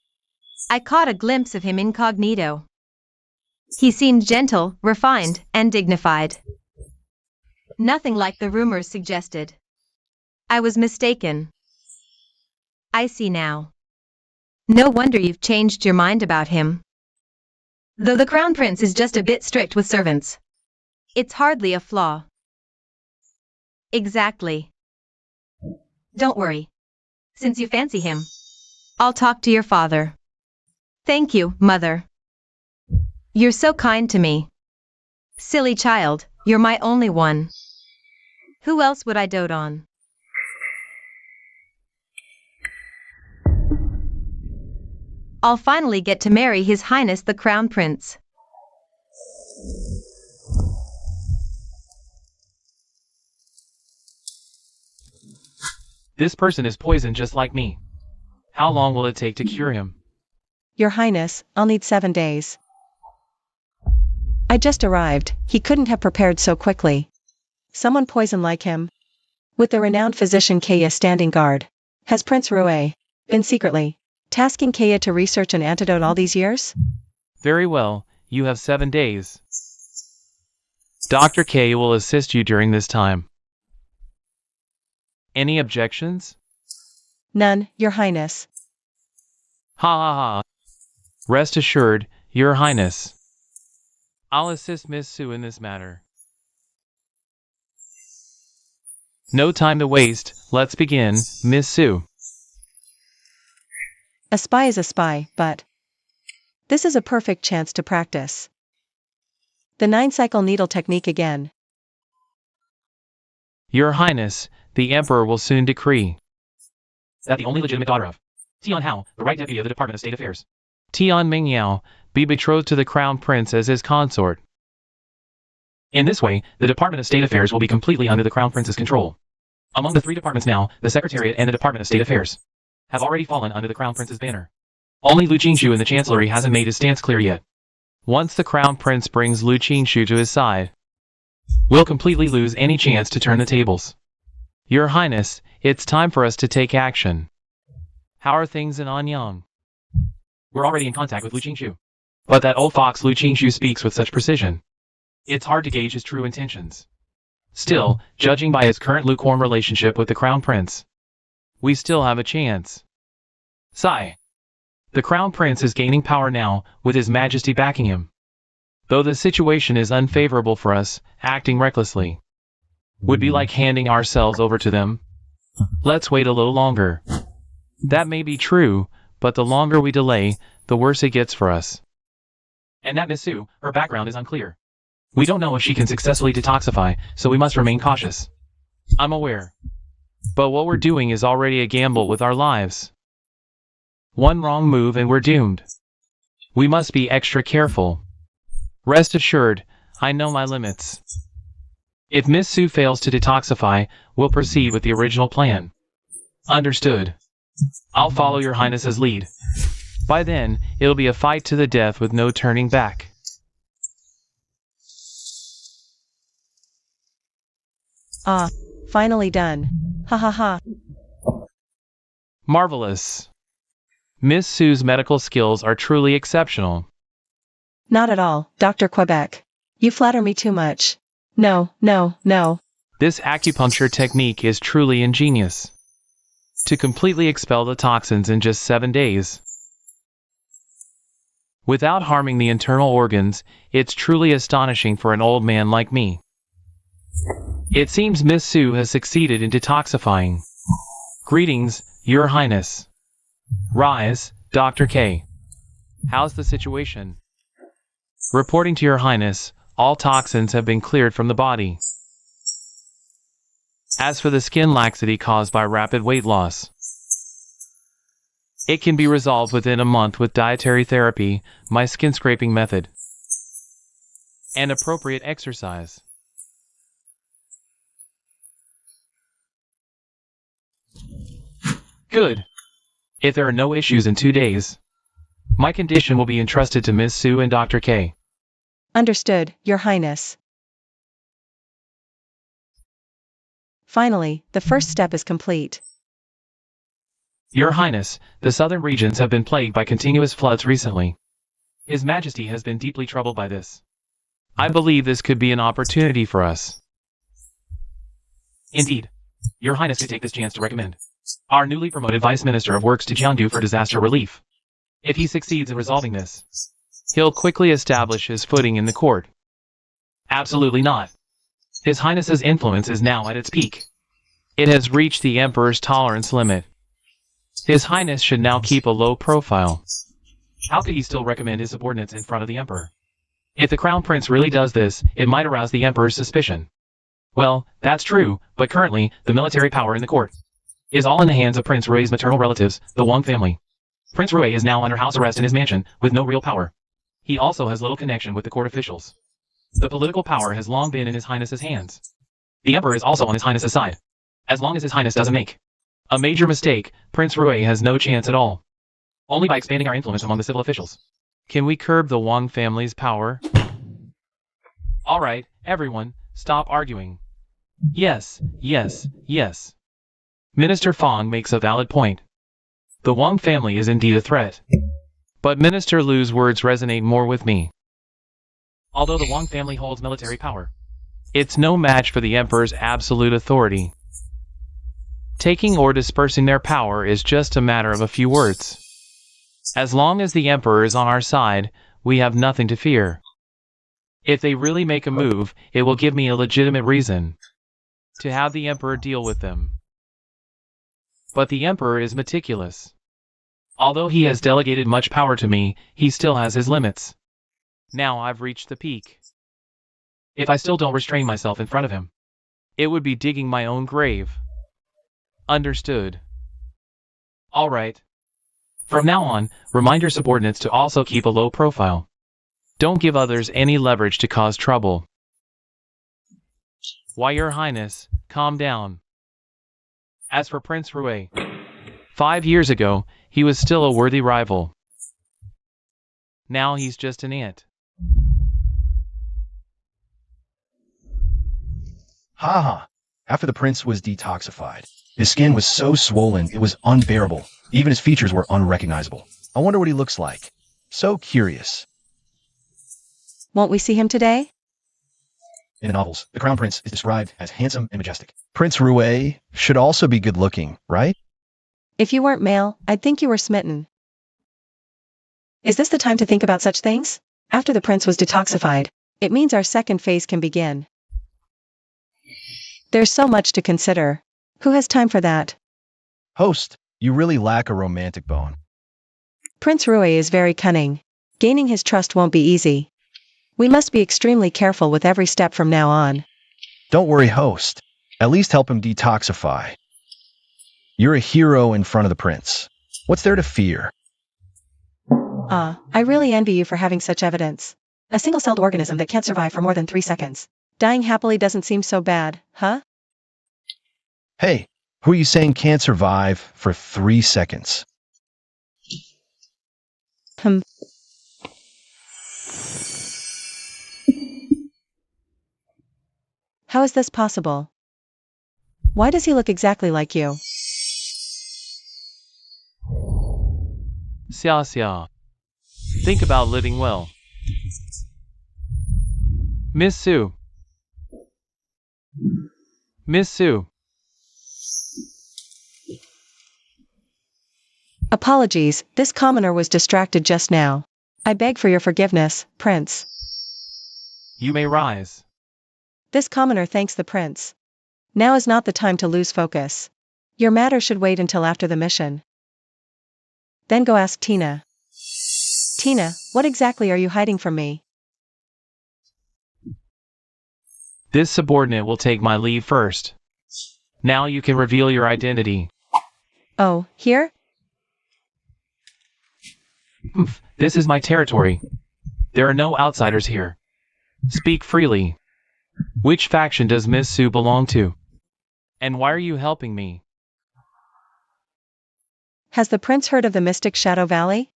I caught a glimpse of him incognito. He seemed gentle, refined, and dignified. Nothing like the rumors suggested. I was mistaken. I see now. No wonder you've changed your mind about him. Though the Crown Prince is just a bit strict with servants, it's hardly a flaw. Exactly. Don't worry. Since you fancy him, I'll talk to your father. Thank you, Mother. You're so kind to me. Silly child, you're my only one. Who else would I dote on? I'll finally get to marry His Highness the Crown Prince. This person is poisoned just like me. How long will it take to cure him? Your Highness, I'll need 7 days. I just arrived, he couldn't have prepared so quickly. Someone poisoned like him. With the renowned physician Kaya standing guard, has Prince Rue been secretly tasking Kaya to research an antidote all these years? Very well, you have 7 days. Dr. K will assist you during this time. Any objections? None, Your Highness. Ha ha ha. Rest assured, Your Highness. I'll assist Miss Sue in this matter. No time to waste, let's begin, Miss Sue. A spy is a spy, but this is a perfect chance to practice. The 9-cycle needle technique again. Your Highness, the Emperor will soon decree that the only legitimate daughter of Tian Hao, the right deputy of the Department of State Affairs, Tian Mingyao, be betrothed to the Crown Prince as his consort. In this way, the Department of State Affairs will be completely under the Crown Prince's control. Among the 3 departments now, the Secretariat and the Department of State Affairs have already fallen under the Crown Prince's banner. Only Lu Qingshu in the Chancellery hasn't made his stance clear yet. Once the Crown Prince brings Lu Qingshu to his side, we'll completely lose any chance to turn the tables. Your Highness, it's time for us to take action. How are things in Anyang? We're already in contact with Lu Qingshu. But that old fox Lu Qingshu speaks with such precision. It's hard to gauge his true intentions. Still, judging by his current lukewarm relationship with the Crown Prince, we still have a chance. Sigh. The Crown Prince is gaining power now, with His Majesty backing him. Though the situation is unfavorable for us, acting recklessly, would be like handing ourselves over to them. Let's wait a little longer. That may be true, but the longer we delay, the worse it gets for us. And that Miss Sue, her background is unclear. We don't know if she can successfully detoxify, so we must remain cautious. I'm aware. But what we're doing is already a gamble with our lives. One wrong move and we're doomed. We must be extra careful. Rest assured, I know my limits. If Miss Sue fails to detoxify, we'll proceed with the original plan. Understood. I'll follow your Highness's lead. By then, it'll be a fight to the death with no turning back. Ah, finally done. Ha ha ha. Marvelous. Miss Sue's medical skills are truly exceptional. Not at all, Dr. Quebec. You flatter me too much. No, no, no. This acupuncture technique is truly ingenious. To completely expel the toxins in just 7 days. Without harming the internal organs, it's truly astonishing for an old man like me. It seems Miss Sue has succeeded in detoxifying. Greetings, Your Highness. Rise, Dr. K. How's the situation? Reporting to Your Highness, all toxins have been cleared from the body. As for the skin laxity caused by rapid weight loss, it can be resolved within a month with dietary therapy, my skin scraping method, and appropriate exercise. Good. If there are no issues in 2 days, my condition will be entrusted to Miss Sue and Dr. K. Understood, Your Highness. Finally, the first step is complete. Your Highness, the southern regions have been plagued by continuous floods recently. His Majesty has been deeply troubled by this. I believe this could be an opportunity for us. Indeed, Your Highness could take this chance to recommend our newly promoted Vice Minister of Works to Jiangdu for disaster relief. If he succeeds in resolving this, he'll quickly establish his footing in the court. Absolutely not. His Highness's influence is now at its peak. It has reached the Emperor's tolerance limit. His Highness should now keep a low profile. How could he still recommend his subordinates in front of the Emperor? If the Crown Prince really does this, it might arouse the Emperor's suspicion. Well, that's true, but currently, the military power in the court is all in the hands of Prince Rui's maternal relatives, the Wang family. Prince Rui is now under house arrest in his mansion, with no real power. He also has little connection with the court officials. The political power has long been in His Highness's hands. The Emperor is also on His Highness's side. As long as His Highness doesn't make a major mistake, Prince Rui has no chance at all. Only by expanding our influence among the civil officials. Can we curb the Wang family's power? Alright, everyone, stop arguing. Yes, yes, yes. Minister Fong makes a valid point. The Wang family is indeed a threat. But Minister Lu's words resonate more with me. Although the Wang family holds military power, it's no match for the Emperor's absolute authority. Taking or dispersing their power is just a matter of a few words. As long as the Emperor is on our side, we have nothing to fear. If they really make a move, it will give me a legitimate reason to have the Emperor deal with them. But the Emperor is meticulous. Although he has delegated much power to me, he still has his limits. Now I've reached the peak. If I still don't restrain myself in front of him, it would be digging my own grave. Understood. Alright. From now on, remind your subordinates to also keep a low profile. Don't give others any leverage to cause trouble. Why, Your Highness, calm down. As for Prince Rui, 5 years ago, he was still a worthy rival. Now he's just an ant. Ha ha. After the prince was detoxified, his skin was so swollen it was unbearable. Even his features were unrecognizable. I wonder what he looks like. So curious. Won't we see him today? In the novels, the Crown Prince is described as handsome and majestic. Prince Rui should also be good-looking, right? If you weren't male, I'd think you were smitten. Is this the time to think about such things? After the prince was detoxified, it means our second phase can begin. There's so much to consider. Who has time for that? Host, you really lack a romantic bone. Prince Rui is very cunning. Gaining his trust won't be easy. We must be extremely careful with every step from now on. Don't worry, host. At least help him detoxify. You're a hero in front of the prince. What's there to fear? I really envy you for having such evidence. A single-celled organism that can't survive for more than 3 seconds. Dying happily doesn't seem so bad, huh? Hey, who are you saying can't survive for 3 seconds? How is this possible? Why does he look exactly like you? Xia xia. Think about living well. Miss Sue. Miss Sue. Apologies, this commoner was distracted just now. I beg for your forgiveness, Prince. You may rise. This commoner thanks the prince. Now is not the time to lose focus. Your matter should wait until after the mission. Then go ask Tina. Tina, what exactly are you hiding from me? This subordinate will take my leave first. Now you can reveal your identity. Oh, here? This is my territory. There are no outsiders here. Speak freely. Which faction does Miss Sue belong to? And why are you helping me? Has the prince heard of the mystic Shadow Valley?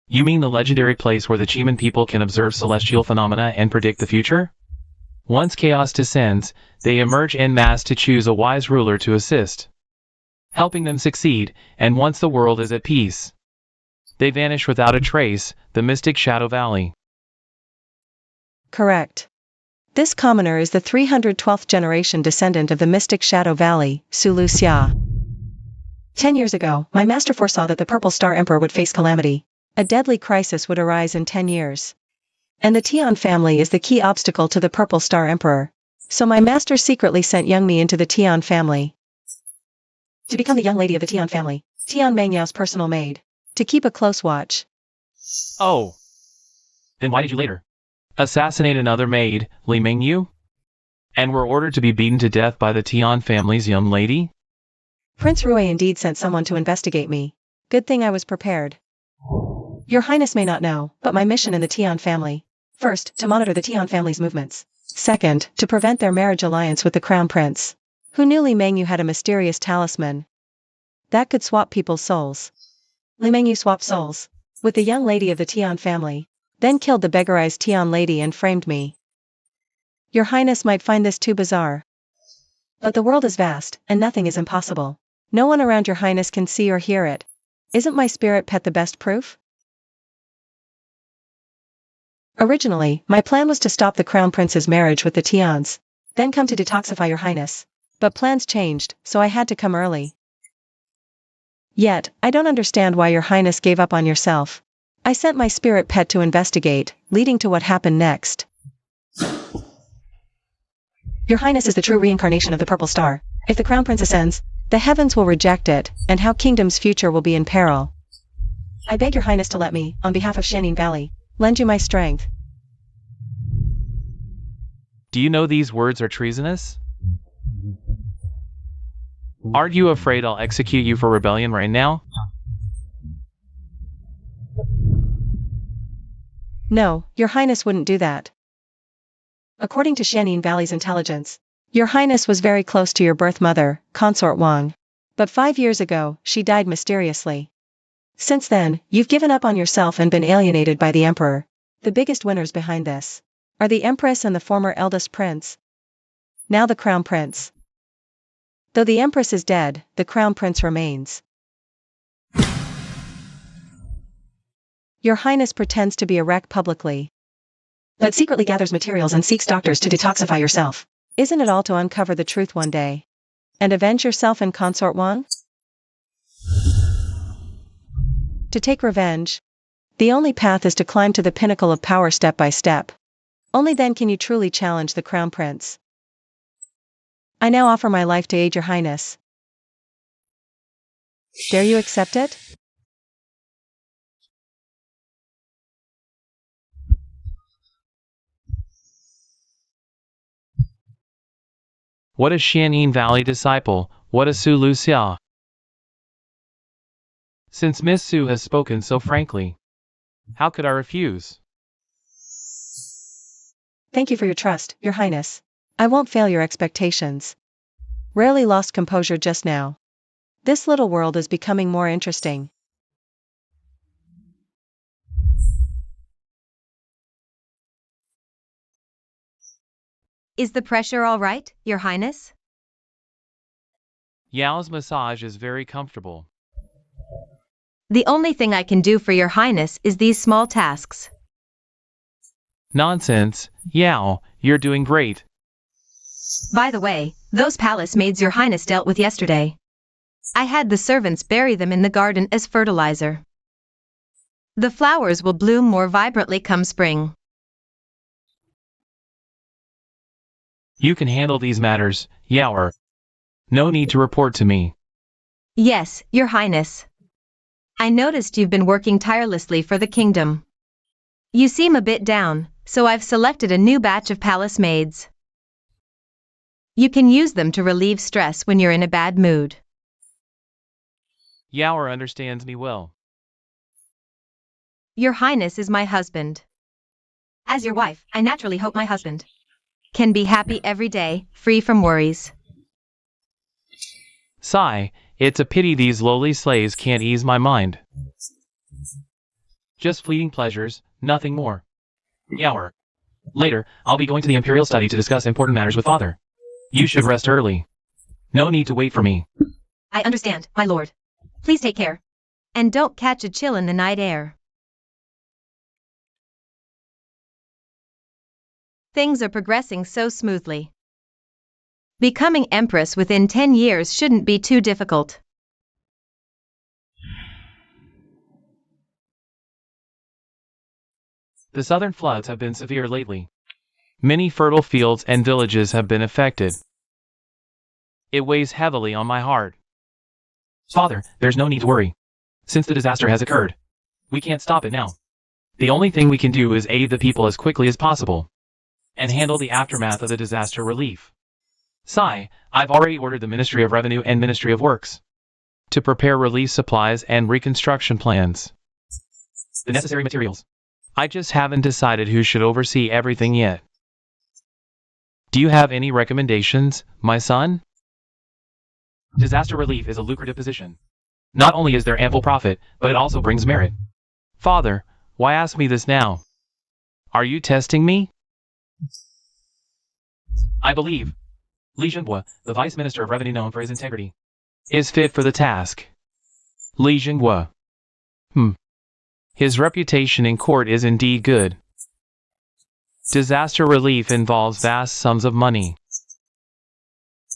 You mean the legendary place where the Chiman people can observe celestial phenomena and predict the future? Once chaos descends, they emerge en masse to choose a wise ruler to assist, helping them succeed, and once the world is at peace, they vanish without a trace, the mystic Shadow Valley. Correct. This commoner is the 312th generation descendant of the mystic Shadow Valley, Sulu Xia. 10 years ago, my master foresaw that the Purple Star Emperor would face calamity. A deadly crisis would arise in 10 years. And the Tian family is the key obstacle to the Purple Star Emperor. So my master secretly sent young me into the Tian family. To become the young lady of the Tian family, Tian Mengyao's personal maid. To keep a close watch. Oh. Then why did you later assassinate another maid, Li Mingyu? And were ordered to be beaten to death by the Tian family's young lady? Prince Rui indeed sent someone to investigate me. Good thing I was prepared. Your Highness may not know, but my mission in the Tian family. First, to monitor the Tian family's movements. Second, to prevent their marriage alliance with the Crown Prince. Who knew Li Mengyu had a mysterious talisman that could swap people's souls. Li Mengyu swapped souls with the young lady of the Tian family, then killed the beggarized Tian lady and framed me. Your Highness might find this too bizarre. But the world is vast, and nothing is impossible. No one around your Highness can see or hear it. Isn't my spirit pet the best proof? Originally, my plan was to stop the Crown Prince's marriage with the Tians, then come to detoxify your Highness. But plans changed, so I had to come early. Yet, I don't understand why your Highness gave up on yourself. I sent my spirit pet to investigate, leading to what happened next. Your Highness is the true reincarnation of the Purple Star. If the Crown Prince ascends, the heavens will reject it, and how Kingdom's future will be in peril. I beg your Highness to let me, on behalf of Shanin Valley, lend you my strength. Do you know these words are treasonous? Aren't you afraid I'll execute you for rebellion right now? No, your Highness wouldn't do that. According to Shanin Valley's intelligence, your Highness was very close to your birth mother, Consort Wang. But 5 years ago, she died mysteriously. Since then, you've given up on yourself and been alienated by the Emperor. The biggest winners behind this are the Empress and the former eldest prince. Now the Crown Prince. Though the Empress is dead, the Crown Prince remains. Your Highness pretends to be a wreck publicly, but secretly gathers materials and seeks doctors to detoxify yourself. Isn't it all to uncover the truth one day? And avenge yourself and Consort Wang? To take revenge, the only path is to climb to the pinnacle of power step by step. Only then can you truly challenge the Crown Prince. I now offer my life to aid your highness. Dare you accept it? What a Xianin Valley disciple, what a Su Lu Xia. Since Miss Su has spoken so frankly, how could I refuse? Thank you for your trust, your highness. I won't fail your expectations. Rarely lost composure just now. This little world is becoming more interesting. Is the pressure all right, Your Highness? Yao's massage is very comfortable. The only thing I can do for Your Highness is these small tasks. Nonsense, Yao, you're doing great. By the way, those palace maids Your Highness dealt with yesterday. I had the servants bury them in the garden as fertilizer. The flowers will bloom more vibrantly come spring. You can handle these matters, Yao. No need to report to me. Yes, Your Highness. I noticed you've been working tirelessly for the kingdom. You seem a bit down, so I've selected a new batch of palace maids. You can use them to relieve stress when you're in a bad mood. Yao understands me well. Your Highness is my husband. As your wife, I naturally hope my husband can be happy every day, free from worries. Sigh, it's a pity these lowly slaves can't ease my mind. Just fleeting pleasures, nothing more. Yao. Later, I'll be going to the Imperial Study to discuss important matters with Father. You should rest early. No need to wait for me. I understand, my lord. Please take care. And don't catch a chill in the night air. Things are progressing so smoothly. Becoming empress within 10 years shouldn't be too difficult. The southern floods have been severe lately. Many fertile fields and villages have been affected. It weighs heavily on my heart. Father, there's no need to worry. Since the disaster has occurred, we can't stop it now. The only thing we can do is aid the people as quickly as possible and handle the aftermath of the disaster relief. Sigh, I've already ordered the Ministry of Revenue and Ministry of Works to prepare relief supplies and reconstruction plans. The necessary materials. I just haven't decided who should oversee everything yet. Do you have any recommendations, my son? Disaster relief is a lucrative position. Not only is there ample profit, but it also brings merit. Father, why ask me this now? Are you testing me? I believe Li Jinghua, the Vice Minister of Revenue known for his integrity, is fit for the task. Li Jinghua. His reputation in court is indeed good. Disaster relief involves vast sums of money.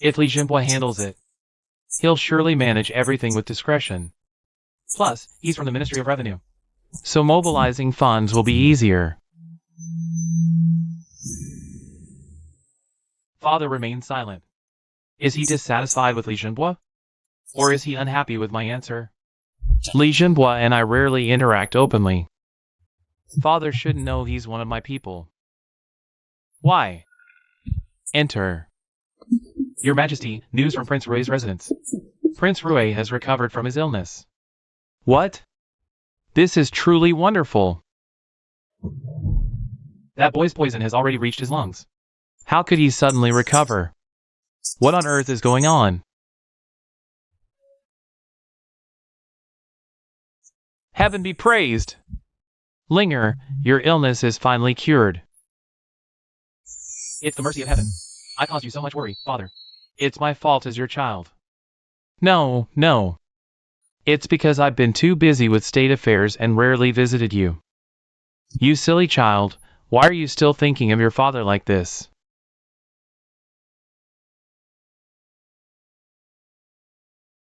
If Li Jinghua handles it, he'll surely manage everything with discretion. Plus, he's from the Ministry of Revenue, so mobilizing funds will be easier. Father remained silent. Is he dissatisfied with Li Jinghua? Or is he unhappy with my answer? Li Jinghua and I rarely interact openly. Father shouldn't know he's one of my people. Why? Enter. Your Majesty, news from Prince Rui's residence. Prince Rui has recovered from his illness. What? This is truly wonderful. That boy's poison has already reached his lungs. How could he suddenly recover? What on earth is going on? Heaven be praised! Linger, your illness is finally cured. It's the mercy of heaven. I caused you so much worry, Father. It's my fault as your child. No. It's because I've been too busy with state affairs and rarely visited you. You silly child, why are you still thinking of your father like this?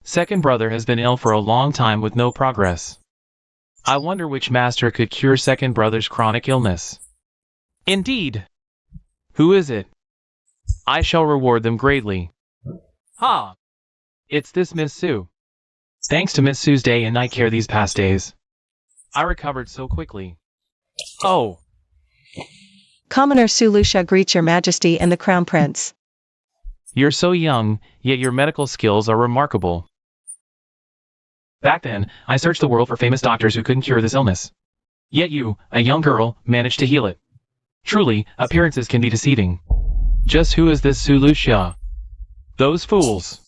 Second brother has been ill for a long time with no progress. I wonder which master could cure second brother's chronic illness. Indeed! Who is it? I shall reward them greatly. Ha! It's this Miss Sue. Thanks to Miss Sue's day and night care these past days, I recovered so quickly. Oh, Commoner Su Lucia greets your majesty and the crown prince. you're so young, yet your medical skills are remarkable. Back then, I searched the world for famous doctors who couldn't cure this illness. Yet you, a young girl, managed to heal it. Truly, appearances can be deceiving. Just who is this Su Lucia? Those fools.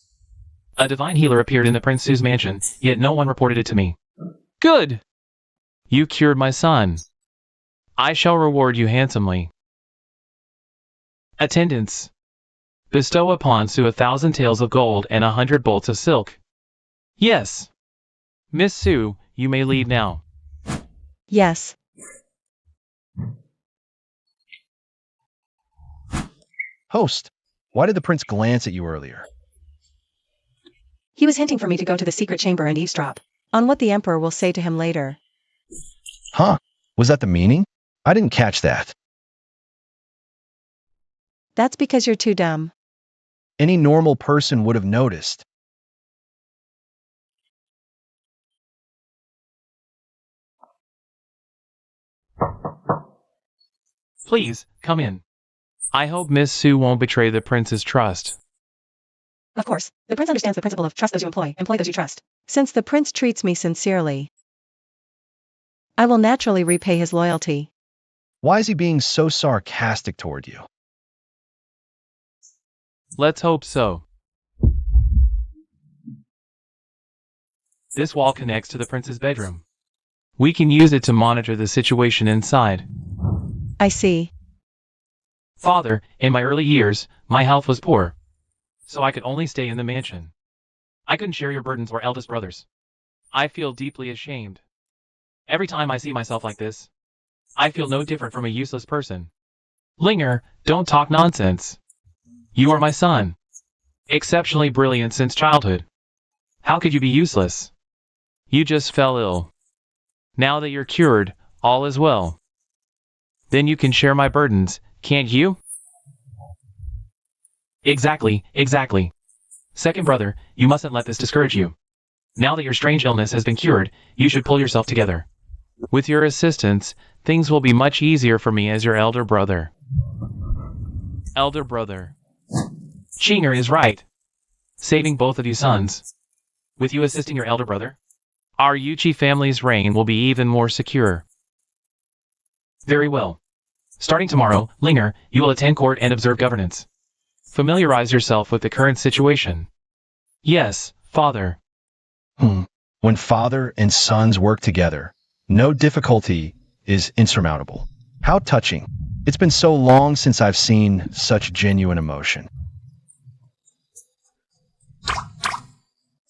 A divine healer appeared in the Prince Su's mansion, yet no one reported it to me. Good! You cured my son. I shall reward you handsomely. Attendants. Bestow upon Su 1,000 taels of gold and 100 bolts of silk. Yes. Miss Sue, you may leave now. Yes. Host, why did the prince glance at you earlier? He was hinting for me to go to the secret chamber and eavesdrop on what the emperor will say to him later. Huh? Was that the meaning? I didn't catch that. That's because you're too dumb. Any normal person would have noticed. Please, come in. I hope Miss Sue won't betray the prince's trust. Of course, the prince understands the principle of trust those you employ those you trust. Since the prince treats me sincerely, I will naturally repay his loyalty. Why is he being so sarcastic toward you? Let's hope so. This wall connects to the prince's bedroom. We can use it to monitor the situation inside. I see. Father, in my early years, my health was poor, so I could only stay in the mansion. I couldn't share your burdens or eldest brothers. I feel deeply ashamed. Every time I see myself like this, I feel no different from a useless person. Linger, don't talk nonsense. You are my son. Exceptionally brilliant since childhood. How could you be useless? You just fell ill. Now that you're cured, all is well. Then you can share my burdens, can't you? Exactly. Second brother, you mustn't let this discourage you. Now that your strange illness has been cured, you should pull yourself together. With your assistance, things will be much easier for me as your elder brother. Elder brother. Chinger is right. Saving both of you sons. With you assisting your elder brother, our Yuchi family's reign will be even more secure. Very well. Starting tomorrow, Linger, you will attend court and observe governance. Familiarize yourself with the current situation. Yes, father. When father and sons work together, no difficulty is insurmountable. How touching. It's been so long since I've seen such genuine emotion.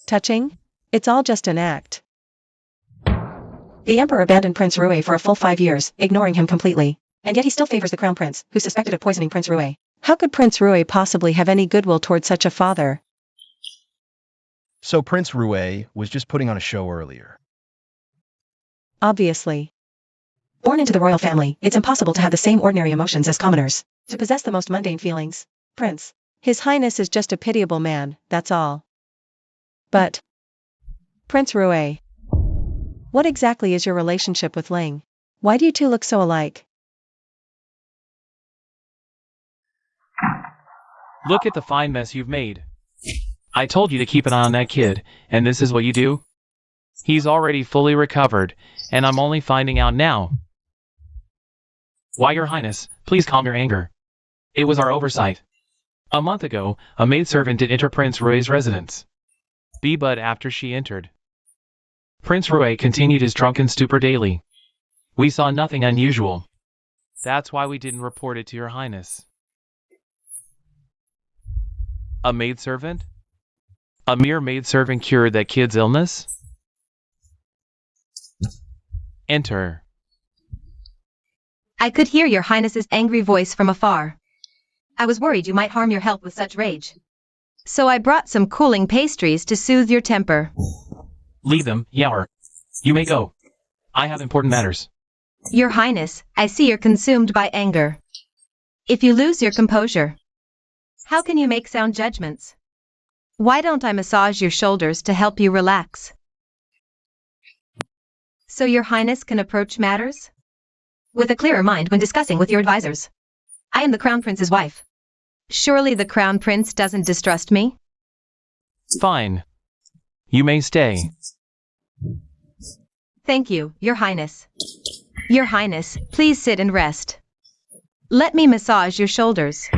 Touching? It's all just an act. The emperor abandoned Prince Rue for a full 5 years, ignoring him completely. And yet he still favors the crown prince, who's suspected of poisoning Prince Rue. How could Prince Rue possibly have any goodwill toward such a father? So Prince Rue was just putting on a show earlier. Obviously. Born into the royal family, it's impossible to have the same ordinary emotions as commoners. To possess the most mundane feelings. Prince. His Highness is just a pitiable man, that's all. But Prince Rue, what exactly is your relationship with Ling? Why do you two look so alike? Look at the fine mess you've made. I told you to keep an eye on that kid, and this is what you do? He's already fully recovered, and I'm only finding out now. Why, Your Highness, please calm your anger. It was our oversight. A month ago, a maidservant did enter Prince Rue's residence. But after she entered, Prince Rue continued his drunken stupor daily. We saw nothing unusual. That's why we didn't report it to Your Highness. A maidservant? A mere maidservant cured that kid's illness? Enter. I could hear your highness's angry voice from afar. I was worried you might harm your health with such rage. So I brought some cooling pastries to soothe your temper. Leave them, Yaoer. You may go. I have important matters. Your highness, I see you're consumed by anger. If you lose your composure, how can you make sound judgments? Why don't I massage your shoulders to help you relax? So your highness can approach matters with a clearer mind when discussing with your advisors. I am the crown prince's wife. Surely the crown prince doesn't distrust me? Fine. You may stay. Thank you, your highness. Your highness, please sit and rest. Let me massage your shoulders.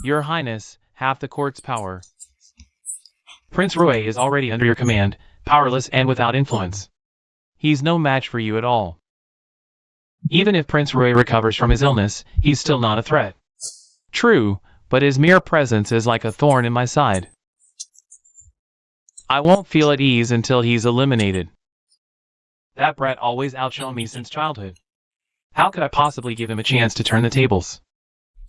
Your Highness, half the court's power. Prince Rui is already under your command, powerless and without influence. He's no match for you at all. Even if Prince Rui recovers from his illness, he's still not a threat. True, but his mere presence is like a thorn in my side. I won't feel at ease until he's eliminated. That brat always outshone me since childhood. How could I possibly give him a chance to turn the tables?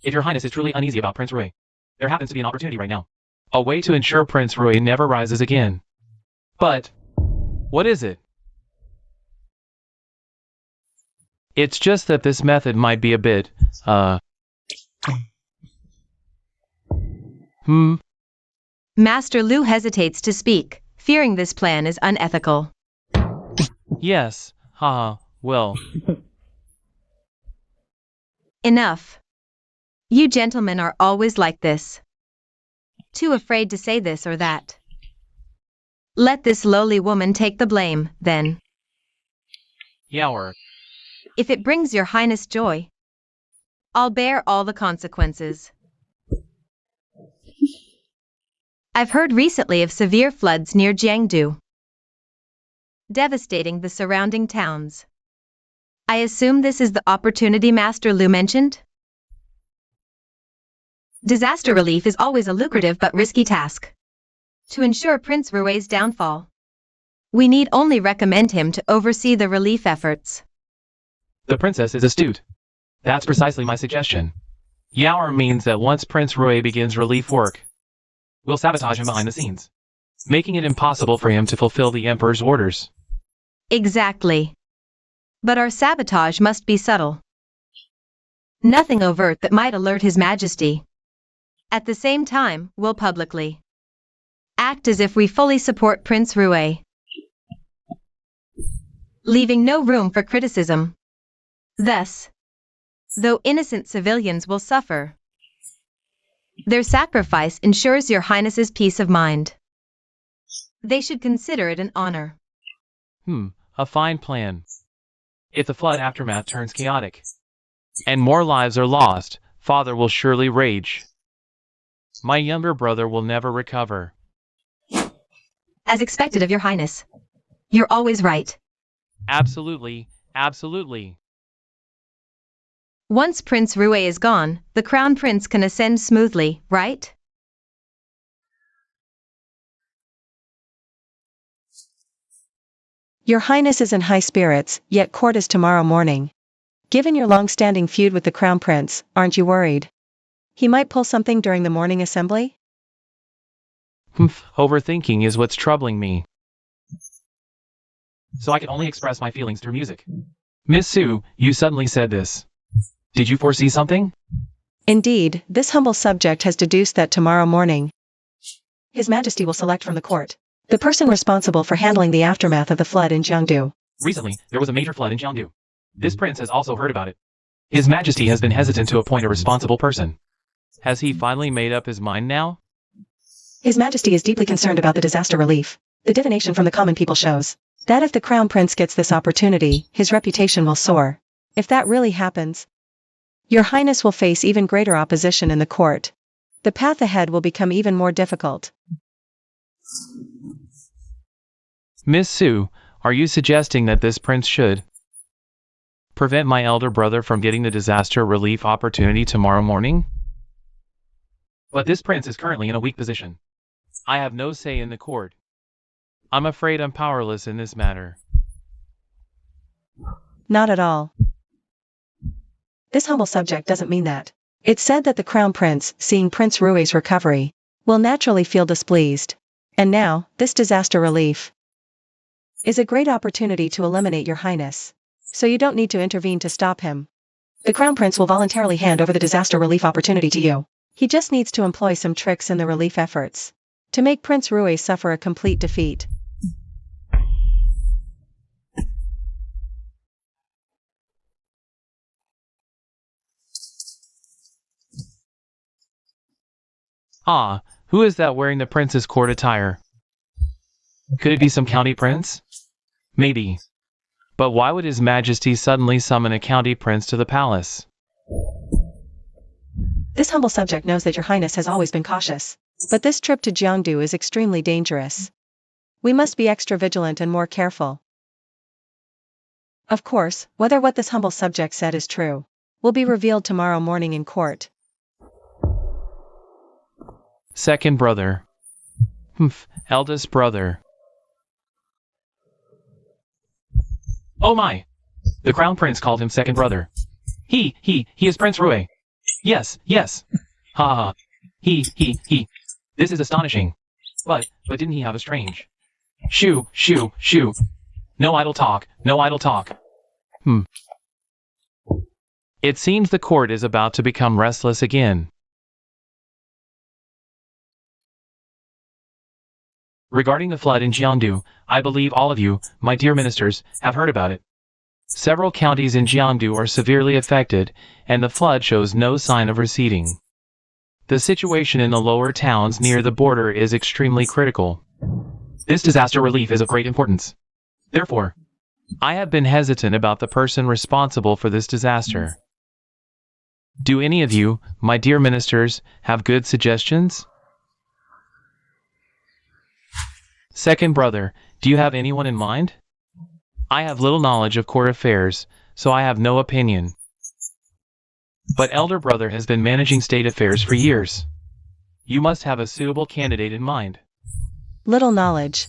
If your highness is truly uneasy about Prince Rui, there happens to be an opportunity right now. A way to ensure Prince Rui never rises again. But, what is it? It's just that this method might be a bit, Master Lu hesitates to speak, fearing this plan is unethical. Yes, well. Enough. You gentlemen are always like this. Too afraid to say this or that. Let this lowly woman take the blame, then. Yower. If it brings your highness joy, I'll bear all the consequences. I've heard recently of severe floods near Jiangdu, devastating the surrounding towns. I assume this is the opportunity Master Lu mentioned? Disaster relief is always a lucrative but risky task. To ensure Prince Rui's downfall, we need only recommend him to oversee the relief efforts. The princess is astute. That's precisely my suggestion. Yower means that once Prince Rui begins relief work, we'll sabotage him behind the scenes, making it impossible for him to fulfill the Emperor's orders. Exactly. But our sabotage must be subtle. Nothing overt that might alert His Majesty. At the same time, we'll publicly act as if we fully support Prince Rui, leaving no room for criticism. Thus, though innocent civilians will suffer, their sacrifice ensures your highness's peace of mind. They should consider it an honor. A fine plan. If the flood aftermath turns chaotic, and more lives are lost, Father will surely rage. My younger brother will never recover. As expected of your highness. You're always right. Absolutely, absolutely. Once Prince Rui is gone, the crown prince can ascend smoothly, right? Your Highness is in high spirits, yet court is tomorrow morning. Given your long-standing feud with the Crown Prince, aren't you worried? He might pull something during the morning assembly? Overthinking is what's troubling me. So I can only express my feelings through music. Miss Su, you suddenly said this. Did you foresee something? Indeed, this humble subject has deduced that tomorrow morning, His Majesty will select from the court the person responsible for handling the aftermath of the flood in Jiangdu. Recently, there was a major flood in Jiangdu. This prince has also heard about it. His Majesty has been hesitant to appoint a responsible person. Has he finally made up his mind now? His Majesty is deeply concerned about the disaster relief. The divination from the common people shows that if the Crown Prince gets this opportunity, his reputation will soar. If that really happens, Your Highness will face even greater opposition in the court. The path ahead will become even more difficult. Miss Su, are you suggesting that this prince should prevent my elder brother from getting the disaster relief opportunity tomorrow morning? But this prince is currently in a weak position. I have no say in the court. I'm afraid I'm powerless in this matter. Not at all. This humble subject doesn't mean that. It's said that the Crown Prince, seeing Prince Rui's recovery, will naturally feel displeased. And now, this disaster relief is a great opportunity to eliminate Your Highness. So you don't need to intervene to stop him. The Crown Prince will voluntarily hand over the disaster relief opportunity to you. He just needs to employ some tricks in the relief efforts to make Prince Rui suffer a complete defeat. Ah, who is that wearing the prince's court attire? Could it be some county prince? Maybe. But why would His Majesty suddenly summon a county prince to the palace? This humble subject knows that your highness has always been cautious. But this trip to Jiangdu is extremely dangerous. We must be extra vigilant and more careful. Of course, whether what this humble subject said is true will be revealed tomorrow morning in court. Second brother. Eldest brother. Oh my! The crown prince called him second brother. He is Prince Rui. Yes. Ha ha. He. This is astonishing. But didn't he have a strange? Shoo. No idle talk. It seems the court is about to become restless again. Regarding the flood in Jiangdu, I believe all of you, my dear ministers, have heard about it. Several counties in Jiangdu are severely affected, and the flood shows no sign of receding. The situation in the lower towns near the border is extremely critical. This disaster relief is of great importance. Therefore, I have been hesitant about the person responsible for this disaster. Do any of you, my dear ministers, have good suggestions? Second brother, do you have anyone in mind? I have little knowledge of court affairs, so I have no opinion. But elder brother has been managing state affairs for years. You must have a suitable candidate in mind. Little knowledge.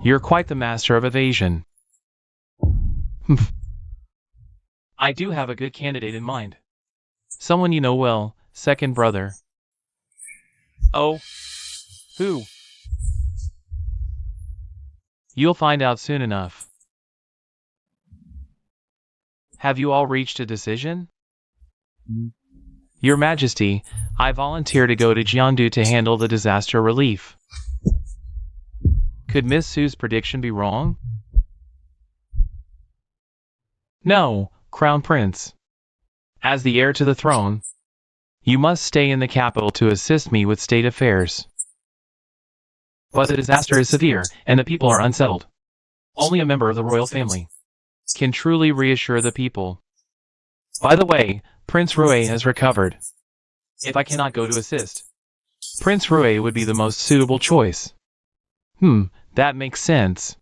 You're quite the master of evasion. I do have a good candidate in mind. Someone you know well, second brother. Oh? Who? You'll find out soon enough. Have you all reached a decision? Your Majesty, I volunteer to go to Jiangdu to handle the disaster relief. Could Miss Su's prediction be wrong? No, Crown Prince. As the heir to the throne, you must stay in the capital to assist me with state affairs. But the disaster is severe, and the people are unsettled. Only a member of the royal family can truly reassure the people. By the way, Prince Rui has recovered. If I cannot go to assist, Prince Rui would be the most suitable choice. That makes sense.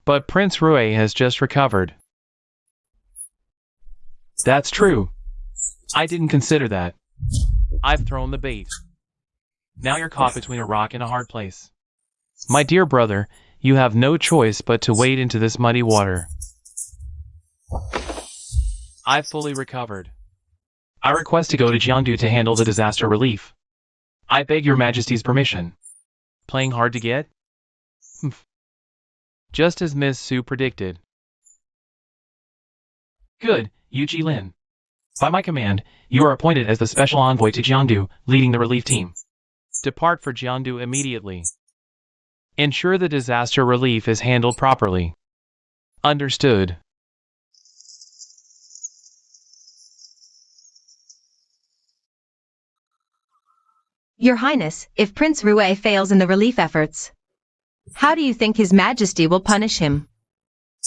But Prince Rui has just recovered. That's true. I didn't consider that. I've thrown the bait. Now you're caught between a rock and a hard place. My dear brother, you have no choice but to wade into this muddy water. I've fully recovered. I request to go to Jiangdu to handle the disaster relief. I beg your Majesty's permission. Playing hard to get? Just as Miss Su predicted. Good, Yu Jilin. By my command, you are appointed as the special envoy to Jiangdu, leading the relief team. Depart for Jiangdu immediately. Ensure the disaster relief is handled properly. Understood. Your Highness, if Prince Rui fails in the relief efforts, how do you think His Majesty will punish him?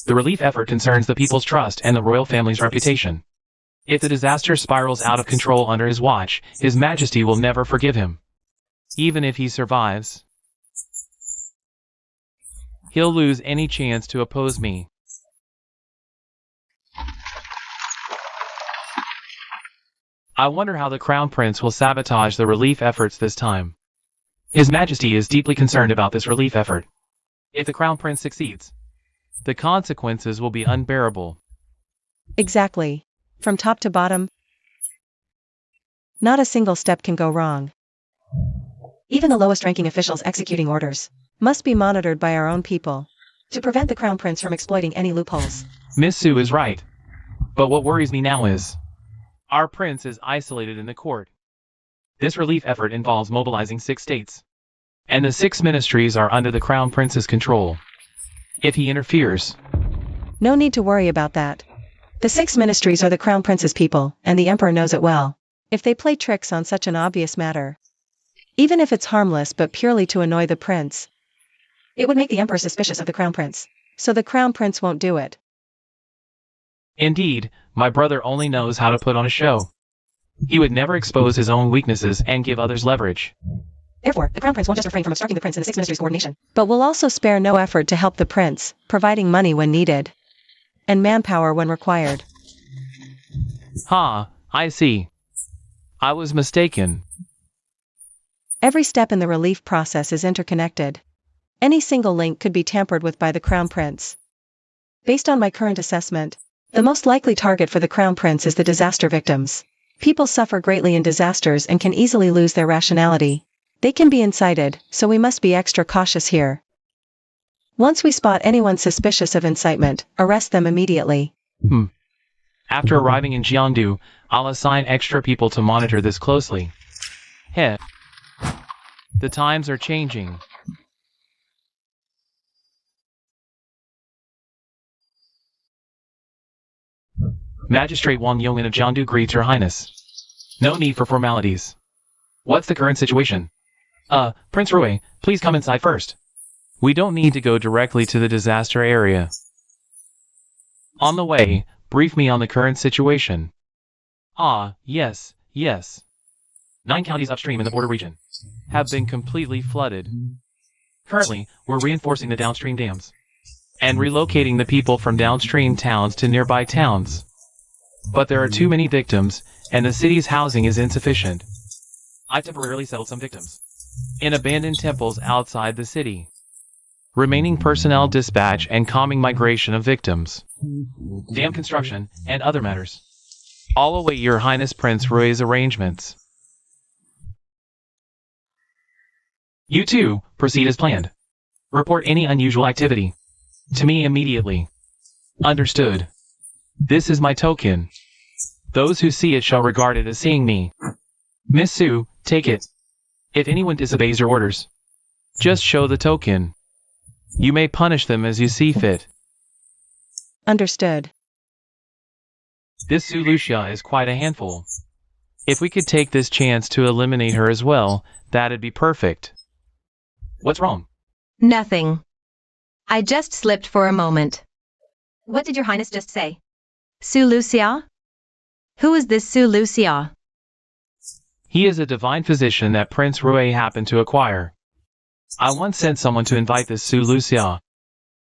The relief effort concerns the people's trust and the royal family's reputation. If the disaster spirals out of control under his watch, His Majesty will never forgive him. Even if he survives, he'll lose any chance to oppose me. I wonder how the Crown Prince will sabotage the relief efforts this time. His Majesty is deeply concerned about this relief effort. If the Crown Prince succeeds, the consequences will be unbearable. Exactly. From top to bottom, not a single step can go wrong. Even the lowest-ranking officials executing orders must be monitored by our own people to prevent the Crown Prince from exploiting any loopholes. Miss Su is right. But what worries me now is, our prince is isolated in the court. This relief effort involves mobilizing 6 states. And the 6 ministries are under the Crown Prince's control. If he interferes, No need to worry about that. The 6 ministries are the Crown Prince's people, and the Emperor knows it well. If they play tricks on such an obvious matter, even if it's harmless but purely to annoy the prince, it would make the Emperor suspicious of the Crown Prince. So the Crown Prince won't do it. indeed, my brother only knows how to put on a show. He would never expose his own weaknesses and give others leverage. Therefore, the Crown Prince won't just refrain from obstructing the prince and the 6 ministries' coordination, but will also spare no effort to help the prince, providing money when needed, and manpower when required. Ha, I see. I was mistaken. Every step in the relief process is interconnected. Any single link could be tampered with by the Crown Prince. Based on my current assessment, the most likely target for the Crown Prince is the disaster victims. People suffer greatly in disasters and can easily lose their rationality. They can be incited, so we must be extra cautious here. Once we spot anyone suspicious of incitement, arrest them immediately. After arriving in Jiangdu, I'll assign extra people to monitor this closely. Heh. The times are changing. Magistrate Wang Yongin of Jiangdu greets Your Highness. No need for formalities. What's the current situation? Prince Rui, please come inside first. We don't need to go directly to the disaster area. On the way, brief me on the current situation. Yes. 9 counties upstream in the border region have been completely flooded. Currently, we're reinforcing the downstream dams and relocating the people from downstream towns to nearby towns. But there are too many victims, and the city's housing is insufficient. I temporarily settled some victims in abandoned temples outside the city. Remaining personnel dispatch and calming migration of victims, dam construction, and other matters. All await Your Highness Prince Rui's arrangements. You too, proceed as planned. Report any unusual activity to me immediately. Understood. This is my token. Those who see it shall regard it as seeing me. Miss Su, take it. If anyone disobeys your orders, just show the token. You may punish them as you see fit. Understood. This Su Lucia is quite a handful. If we could take this chance to eliminate her as well, that'd be perfect. What's wrong? Nothing. I just slipped for a moment. What did Your Highness just say? Su Lucia? Who is this Su Lucia? He is a divine physician that Prince Rui happened to acquire. I once sent someone to invite this Su Lucia.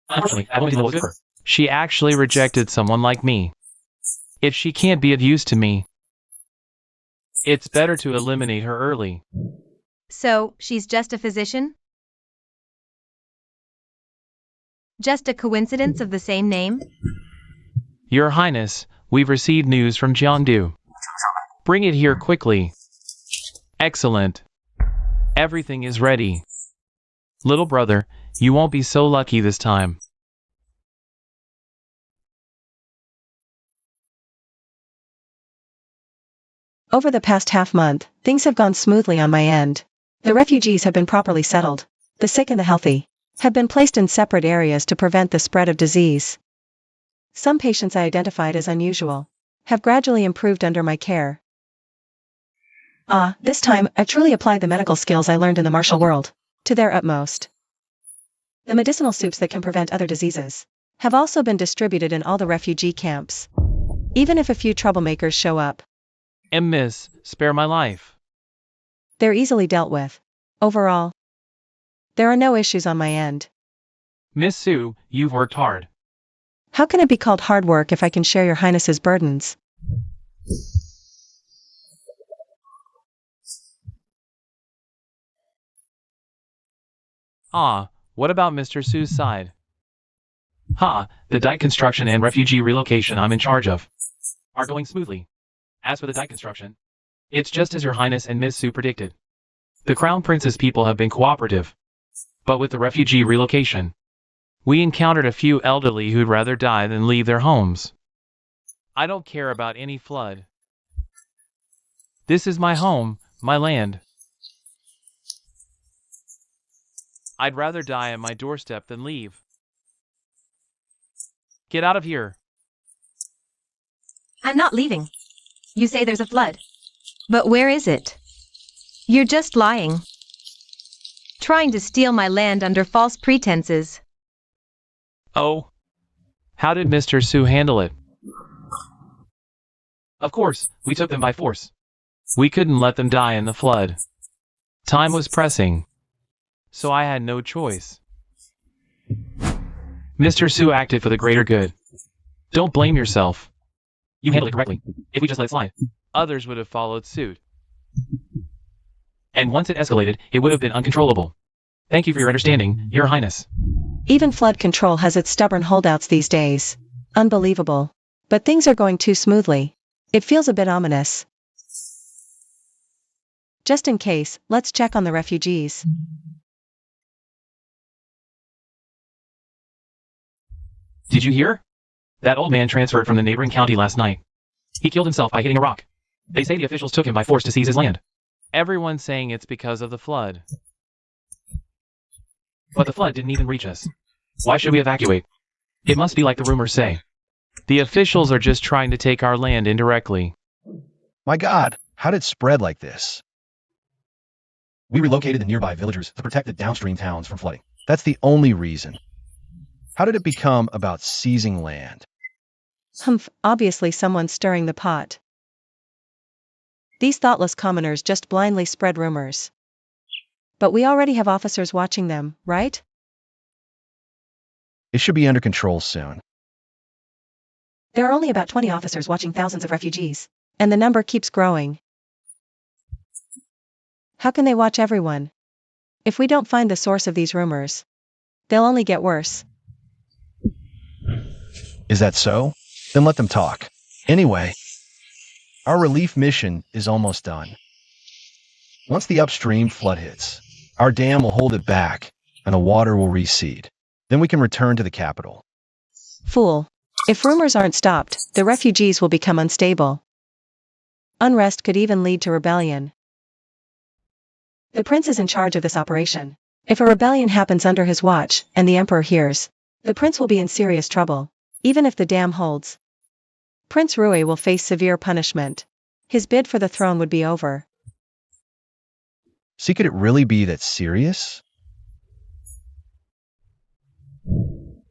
Unfortunately, I won't be able to her. She actually rejected someone like me. If she can't be of use to me, it's better to eliminate her early. So, she's just a physician? Just a coincidence of the same name? Your Highness, we've received news from Jiangdu. Bring it here quickly. Excellent. Everything is ready. Little brother, you won't be so lucky this time. Over the past half-month, things have gone smoothly on my end. The refugees have been properly settled. The sick and the healthy have been placed in separate areas to prevent the spread of disease. Some patients I identified as unusual have gradually improved under my care. This time, I've truly applied the medical skills I learned in the martial world to their utmost. The medicinal soups that can prevent other diseases have also been distributed in all the refugee camps. Even if a few troublemakers show up, Miss, spare my life. they're easily dealt with. Overall, there are no issues on my end. Miss Su, you've worked hard. How can it be called hard work if I can share Your Highness's burdens? What about Mr. Su's side? The dike construction and refugee relocation I'm in charge of are going smoothly. As for the dike construction, it's just as Your Highness and Miss Su predicted. The Crown Prince's people have been cooperative. But with the refugee relocation, we encountered a few elderly who'd rather die than leave their homes. I don't care about any flood. This is my home, My land. I'd rather die at my doorstep than leave. Get out of here. I'm not leaving. You say there's a flood. But where is it? You're just lying. Trying to steal my land under false pretenses. Oh. How did Mr. Sue handle it? Of course, we took them by force. We couldn't let them die in the flood. Time was pressing. So I had no choice. Mr. Sue acted for the greater good. Don't blame yourself. You handled it correctly. If we just let it slide, others would have followed suit. And once it escalated, it would have been uncontrollable. Thank you for your understanding, Your Highness. Even flood control has its stubborn holdouts these days. Unbelievable. But things are going too smoothly. It feels a bit ominous. Just in case, let's check on the refugees. Did you hear? That old man transferred from the neighboring county last night. He killed himself by hitting a rock. They say the officials took him by force to seize his land. Everyone's saying it's because of the flood. But the flood didn't even reach us. Why should we evacuate? It must be like the rumors say. The officials are just trying to take our land indirectly. My God, how did it spread like this? We relocated the nearby villagers to protect the downstream towns from flooding. That's the only reason. How did it become about seizing land? Humph, obviously someone's stirring the pot. These thoughtless commoners just blindly spread rumors. But we already have officers watching them, right? It should be under control soon. There are only about 20 officers watching thousands of refugees, and the number keeps growing. How can they watch everyone? If we don't find the source of these rumors, they'll only get worse. Is that so? Then let them talk. Anyway, our relief mission is almost done. Once the upstream flood hits, our dam will hold it back, and the water will recede. Then we can return to the capital. Fool. If rumors aren't stopped, the refugees will become unstable. Unrest could even lead to rebellion. The prince is in charge of this operation. If a rebellion happens under his watch, and the emperor hears, the prince will be in serious trouble, even if the dam holds. Prince Rui will face severe punishment. His bid for the throne would be over. See, could it really be that serious?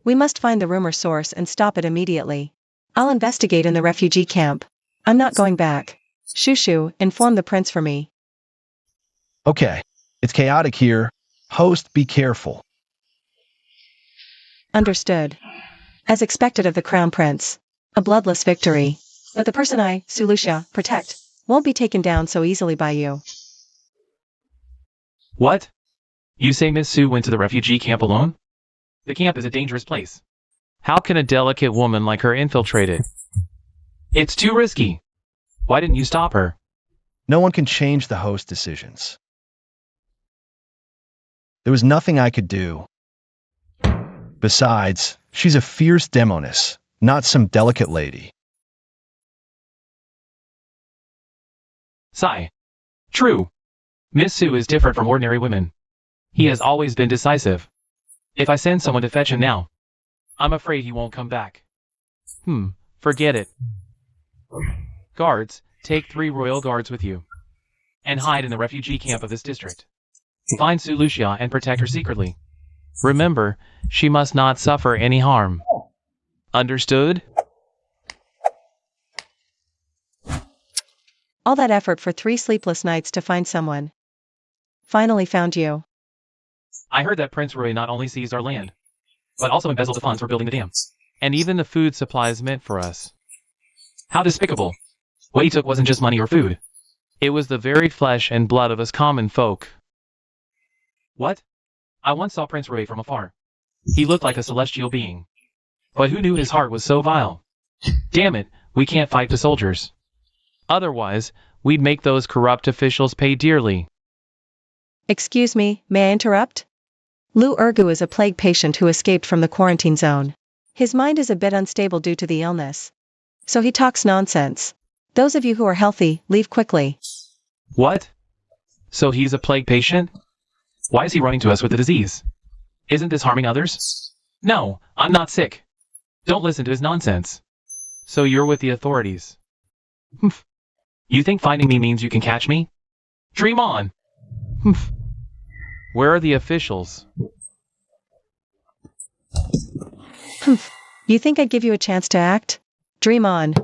We must find the rumor source and stop it immediately. I'll investigate in the refugee camp. I'm not going back. Shushu, inform the prince for me. Okay, it's chaotic here. Host, be careful. Understood. As expected of the crown prince. A bloodless victory. But the person I, Sulucia, protect, won't be taken down so easily by you. What? You say Miss Sue went to the refugee camp alone? The camp is a dangerous place. How can a delicate woman like her infiltrate it? It's too risky. Why didn't you stop her? No one can change the host's decisions. There was nothing I could do. Besides, she's a fierce demoness, not some delicate lady. Sigh. True. Miss Sue is different from ordinary women. He has always been decisive. If I send someone to fetch him now, I'm afraid he won't come back. Forget it. Guards, take 3 royal guards with you. And hide in the refugee camp of this district. Find Sue Lucia and protect her secretly. Remember, she must not suffer any harm. Understood? All that effort for 3 sleepless nights to find someone. Finally found you. I heard that Prince Rui not only seized our land, but also embezzled the funds for building the dam. And even the food supplies meant for us. How despicable. What he took wasn't just money or food. It was the very flesh and blood of us common folk. What? I once saw Prince Rui from afar. He looked like a celestial being. But who knew his heart was so vile? Damn it, we can't fight the soldiers. Otherwise, we'd make those corrupt officials pay dearly. Excuse me, may I interrupt? Lu Urgu is a plague patient who escaped from the quarantine zone. His mind is a bit unstable due to the illness. So he talks nonsense. Those of you who are healthy, leave quickly. What? So he's a plague patient? Why is he running to us with the disease? Isn't this harming others? No, I'm not sick. Don't listen to his nonsense. So you're with the authorities. Humph. You think finding me means you can catch me? Dream on! Humph. Where are the officials? Humph. You think I'd give you a chance to act? Dream on.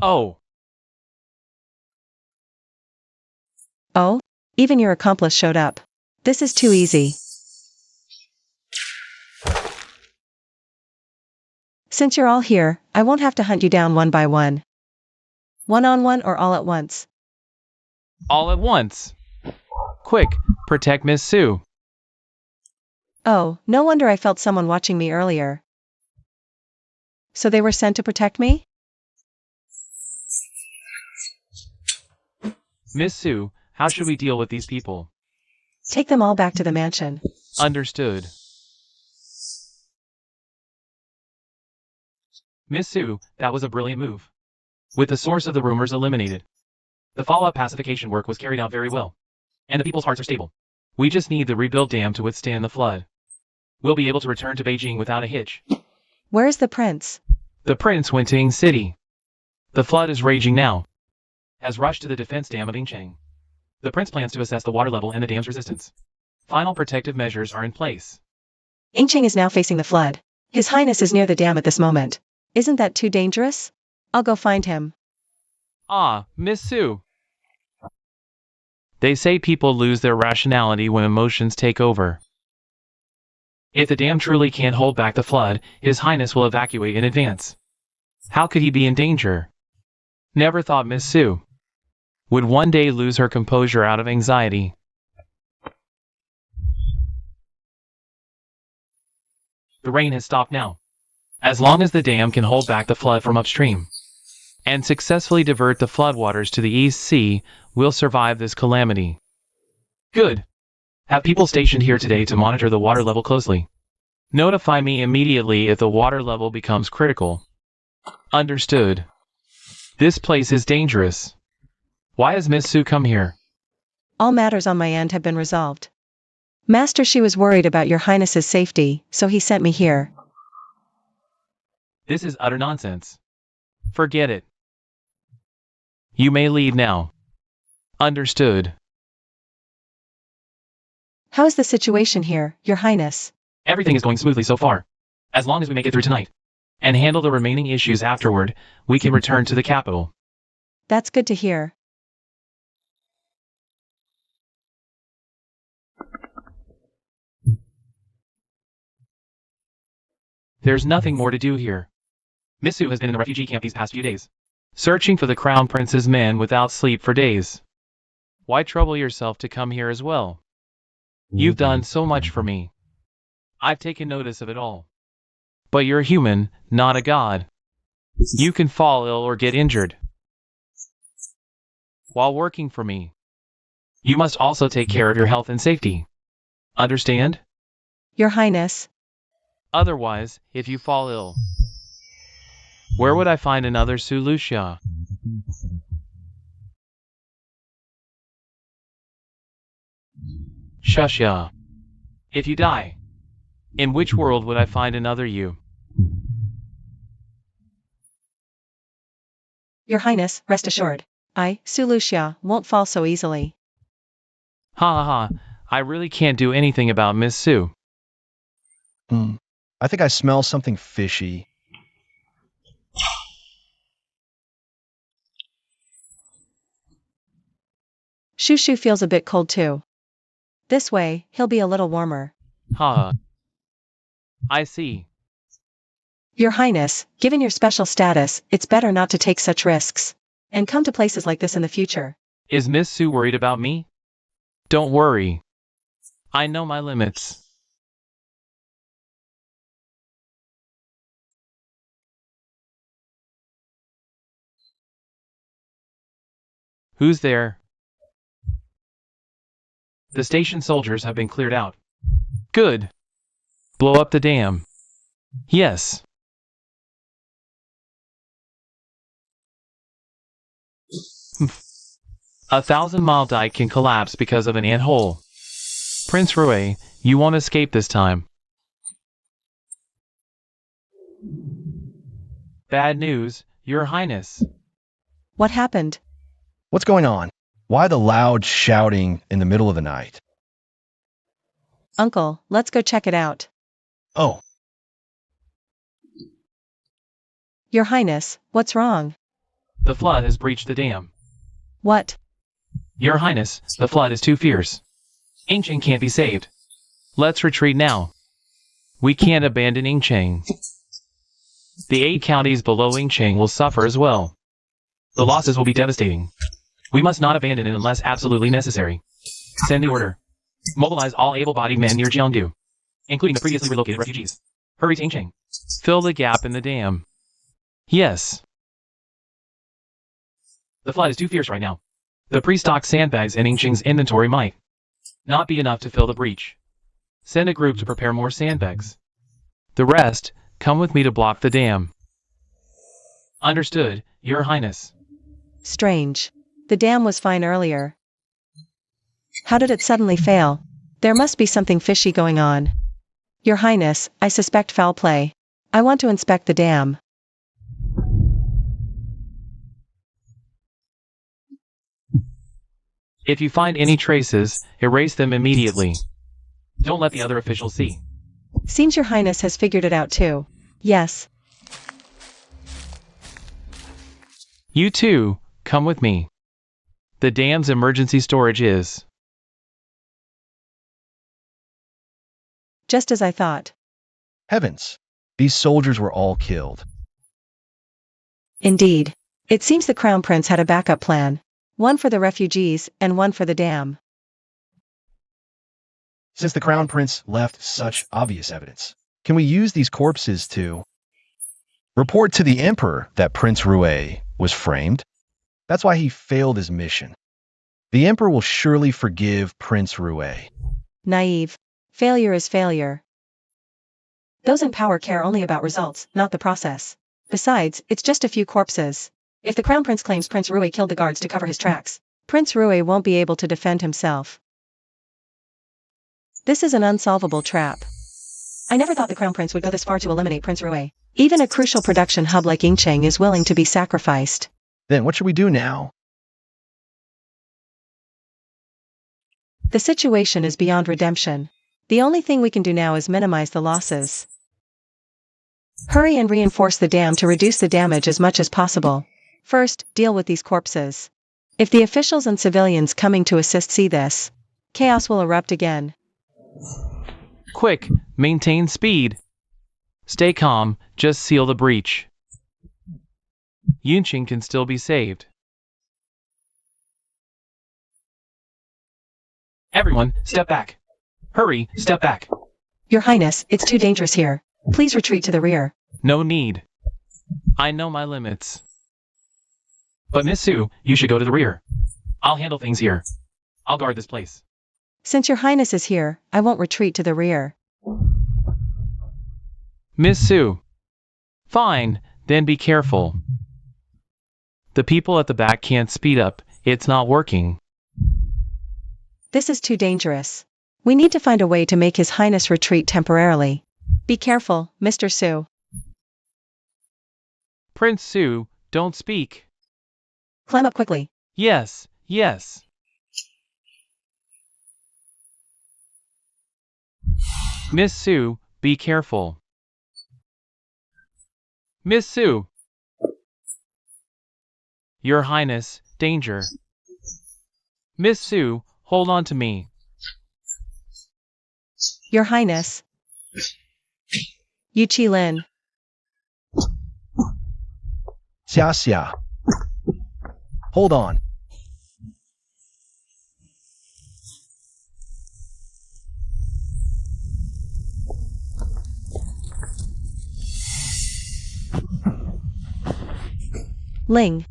Oh, Oh? Even your accomplice showed up. This is too easy. Since you're all here, I won't have to hunt you down one by one. One-on-one or all at once. all at once. Quick, protect Miss Sue. Oh, no wonder I felt someone watching me earlier. So they were sent to protect me? Miss Sue, how should we deal with these people? Take them all back to the mansion. Understood. Miss Sue, that was a brilliant move. With the source of the rumors eliminated, the follow-up pacification work was carried out very well. And the people's hearts are stable. We just need the rebuilt dam to withstand the flood. We'll be able to return to Beijing without a hitch. Where's the prince? The prince went to Ying City. The flood is raging now. Has rushed to the defense dam of Yingcheng. The prince plans to assess the water level and the dam's resistance. Final protective measures are in place. Yingcheng is now facing the flood. His Highness is near the dam at this moment. Isn't that too dangerous? I'll go find him. Ah, Miss Sue. They say people lose their rationality when emotions take over. If the dam truly can't hold back the flood, His Highness will evacuate in advance. How could he be in danger? Never thought Miss Sue would one day lose her composure out of anxiety. The rain has stopped now. As long as the dam can hold back the flood from upstream and successfully divert the floodwaters to the East Sea, we'll survive this calamity. Good. Have people stationed here today to monitor the water level closely. Notify me immediately if the water level becomes critical. Understood. This place is dangerous. Why has Miss Sue come here? All matters on my end have been resolved. Master Shi was worried about your Highness's safety, so he sent me here. This is utter nonsense. Forget it. You may leave now. Understood. How is the situation here, your Highness? Everything is going smoothly so far. As long as we make it through tonight and handle the remaining issues afterward, we can return to the capital. That's good to hear. There's nothing more to do here. Miss Sue has been in the refugee camp these past few days, searching for the Crown Prince's men without sleep for days. Why trouble yourself to come here as well? You've done so much for me. I've taken notice of it all. But you're human, not a god. You can fall ill or get injured while working for me. You must also take care of your health and safety. Understand? Your Highness. Otherwise, if you fall ill, where would I find another Su Lucia? Shushya. If you die, in which world would I find another you? Your Highness, rest assured. Su Lucia, won't fall so easily. Ha ha ha, I really can't do anything about Miss Sue. I think I smell something fishy. Shushu feels a bit cold too. This way, he'll be a little warmer. Ha. I see. Your Highness, given your special status, it's better not to take such risks. And come to places like this in the future. Is Miss Sue worried about me? Don't worry. I know my limits. Who's there? The station soldiers have been cleared out. Good. Blow up the dam. Yes. A 1,000-mile dike can collapse because of an ant hole. Prince Rui, you won't escape this time. Bad news, Your Highness. What happened? What's going on? Why the loud shouting in the middle of the night? Uncle, let's go check it out. Oh, Your Highness, what's wrong? The flood has breached the dam. What? Your Highness, the flood is too fierce. Ingcheng can't be saved. Let's retreat now. We can't abandon Ingcheng. The 8 counties below Ingcheng will suffer as well. The losses will be devastating. We must not abandon it unless absolutely necessary. Send the order. Mobilize all able-bodied men near Jiangdu, including the previously relocated refugees. Hurry to Ingcheng. Fill the gap in the dam. Yes. The flood is too fierce right now. The pre-stocked sandbags in Ingcheng's inventory might not be enough to fill the breach. Send a group to prepare more sandbags. The rest, come with me to block the dam. Understood, Your Highness. Strange. The dam was fine earlier. How did it suddenly fail? There must be something fishy going on. Your Highness, I suspect foul play. I want to inspect the dam. If you find any traces, erase them immediately. Don't let the other officials see. Seems Your Highness has figured it out too. Yes. You too, come with me. The dam's emergency storage is. Just as I thought. heavens. These soldiers were all killed. Indeed. It seems the Crown Prince had a backup plan. One for the refugees, and one for the dam. Since the Crown Prince left such obvious evidence, can we use these corpses to report to the Emperor that Prince Rui was framed? That's why he failed his mission. The Emperor will surely forgive Prince Rui. Naive. Failure is failure. Those in power care only about results, not the process. Besides, it's just a few corpses. If the Crown Prince claims Prince Rui killed the guards to cover his tracks, Prince Rui won't be able to defend himself. This is an unsolvable trap. I never thought the Crown Prince would go this far to eliminate Prince Rui. Even a crucial production hub like Ingcheng is willing to be sacrificed. Then what should we do now? The situation is beyond redemption. The only thing we can do now is minimize the losses. Hurry and reinforce the dam to reduce the damage as much as possible. First, deal with these corpses. If the officials and civilians coming to assist see this, chaos will erupt again. Quick, maintain speed. Stay calm, just seal the breach. Yunqing can still be saved. Everyone, step back. Hurry, step back. Your Highness, it's too dangerous here. Please retreat to the rear. No need. I know my limits. But Miss Sue, you should go to the rear. I'll handle things here. I'll guard this place. Since Your Highness is here, I won't retreat to the rear. Miss Sue. Fine, then be careful. The people at the back can't speed up, it's not working. This is too dangerous. We need to find a way to make His Highness retreat temporarily. Be careful, Mr. Sue. Prince Sue, don't speak. Climb up quickly. Yes, yes. Miss Sue, be careful. Miss Sue. Your Highness, danger. Miss Sue, hold on to me. Your Highness. Yu Qilin. Xia Xia. Hold on. Ling.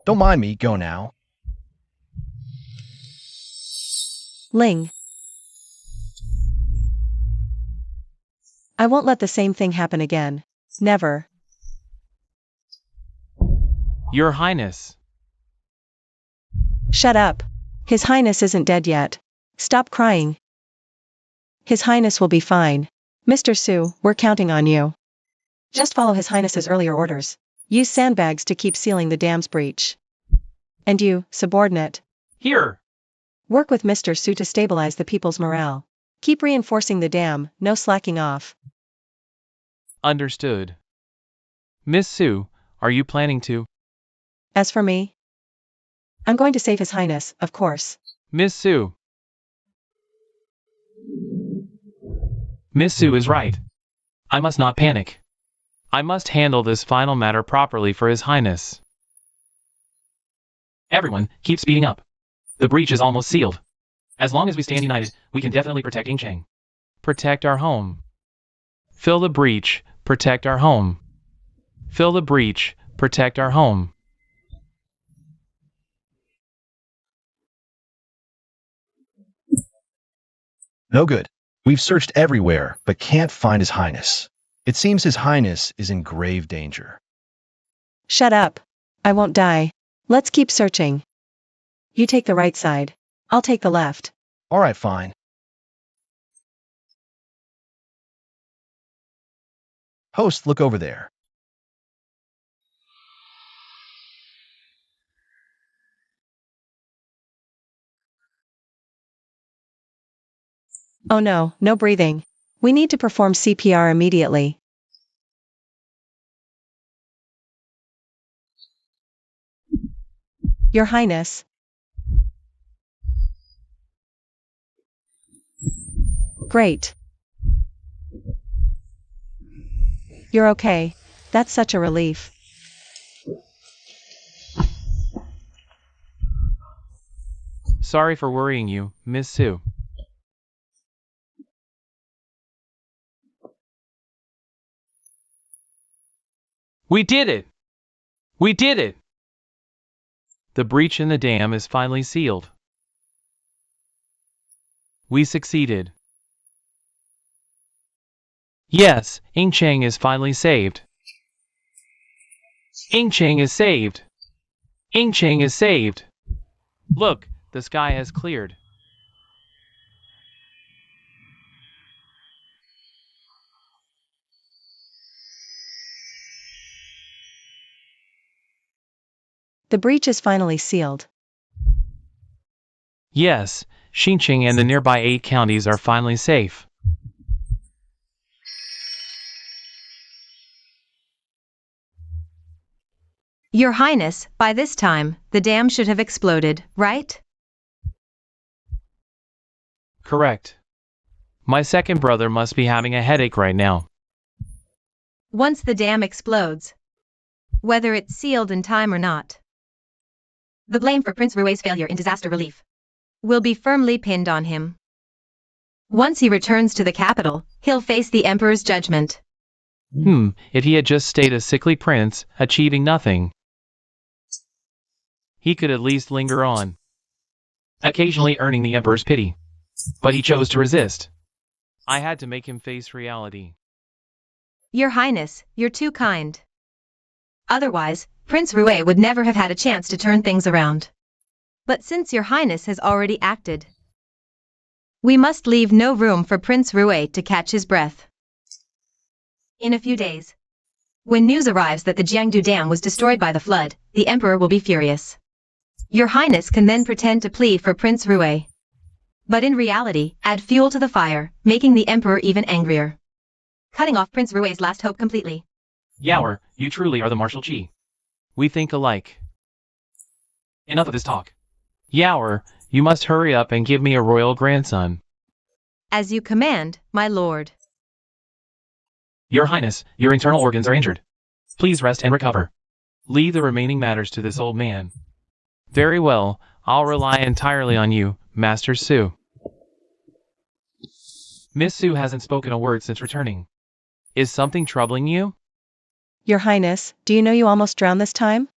Don't mind me, go now. Ling. I won't let the same thing happen again. Never. Your Highness. Shut up. His Highness isn't dead yet. Stop crying. His Highness will be fine. Mr. Su, we're counting on you. Just follow His Highness's earlier orders. Use sandbags to keep sealing the dam's breach. And you, subordinate, Here. work with Mr. Su to stabilize the people's morale. Keep reinforcing the dam, no slacking off. Understood. Miss Su, are you planning to? As for me, I'm going to save His Highness, of course. Miss Su. Miss Su is right. I must not panic. I must handle this final matter properly for His Highness. Everyone, keep speeding up. The breach is almost sealed. As long as we stand united, we can definitely protect Yingcheng. Protect our home. Fill the breach, protect our home. Fill the breach, protect our home. No good. We've searched everywhere, but can't find His Highness. It seems His Highness is in grave danger. Shut up. I won't die. Let's keep searching. You take the right side. I'll take the left. All right, fine. Host, look over there. Oh no, no breathing. We need to perform CPR immediately. Your Highness. Great. You're okay. That's such a relief. Sorry for worrying you, Miss Su. We did it! We did it! The breach in the dam is finally sealed. We succeeded. Yes, Yingcheng is finally saved. Yingcheng is saved. Yingcheng is saved. Look, the sky has cleared. The breach is finally sealed. Yes, Xinjiang and the nearby 8 counties are finally safe. Your Highness, by this time, the dam should have exploded, right? Correct. My second brother must be having a headache right now. Once the dam explodes, whether it's sealed in time or not, the blame for Prince Rui's failure in disaster relief will be firmly pinned on him. Once he returns to the capital, he'll face the Emperor's judgment. If he had just stayed a sickly prince, achieving nothing, he could at least linger on, occasionally earning the Emperor's pity. But he chose to resist. I had to make him face reality. Your Highness, you're too kind. Otherwise, Prince Rui would never have had a chance to turn things around. But since Your Highness has already acted, we must leave no room for Prince Rui to catch his breath. In a few days, when news arrives that the Jiangdu Dam was destroyed by the flood, the Emperor will be furious. Your Highness can then pretend to plead for Prince Rui, but in reality, add fuel to the fire, making the Emperor even angrier, cutting off Prince Rui's last hope completely. Yaoer, you truly are the Marshal Qi. We think alike. Enough of this talk. Yaoer, you must hurry up and give me a royal grandson. As you command, my lord. Your Highness, your internal organs are injured. Please rest and recover. Leave the remaining matters to this old man. Very well, I'll rely entirely on you, Master Su. Miss Su hasn't spoken a word since returning. Is something troubling you? Your Highness, do you know you almost drowned this time?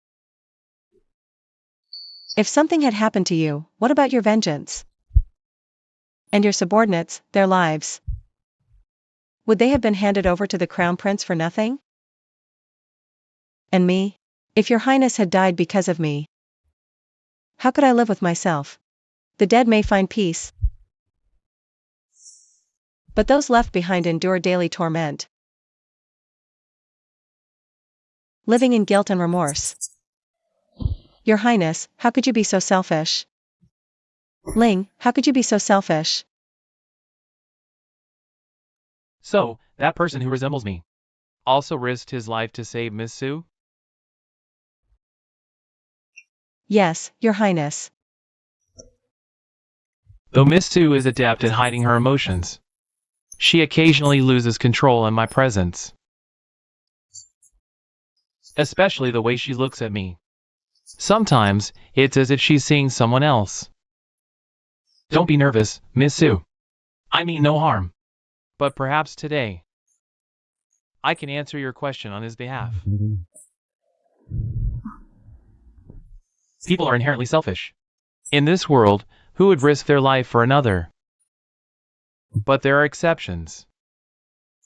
If something had happened to you, what about your vengeance? And your subordinates, their lives? Would they have been handed over to the Crown Prince for nothing? And me? If your highness had died because of me, how could I live with myself? The dead may find peace, but those left behind endure daily torment, living in guilt and remorse. Your highness, how could you be so selfish? Ling, how could you be so selfish? So, that person who resembles me also risked his life to save Miss Su? Yes, your highness. Though Miss Su is adept at hiding her emotions, she occasionally loses control in my presence. Especially the way she looks at me. Sometimes, it's as if she's seeing someone else. Don't be nervous, Miss Su. I mean no harm. But perhaps today, I can answer your question on his behalf. People are inherently selfish. In this world, who would risk their life for another? But there are exceptions.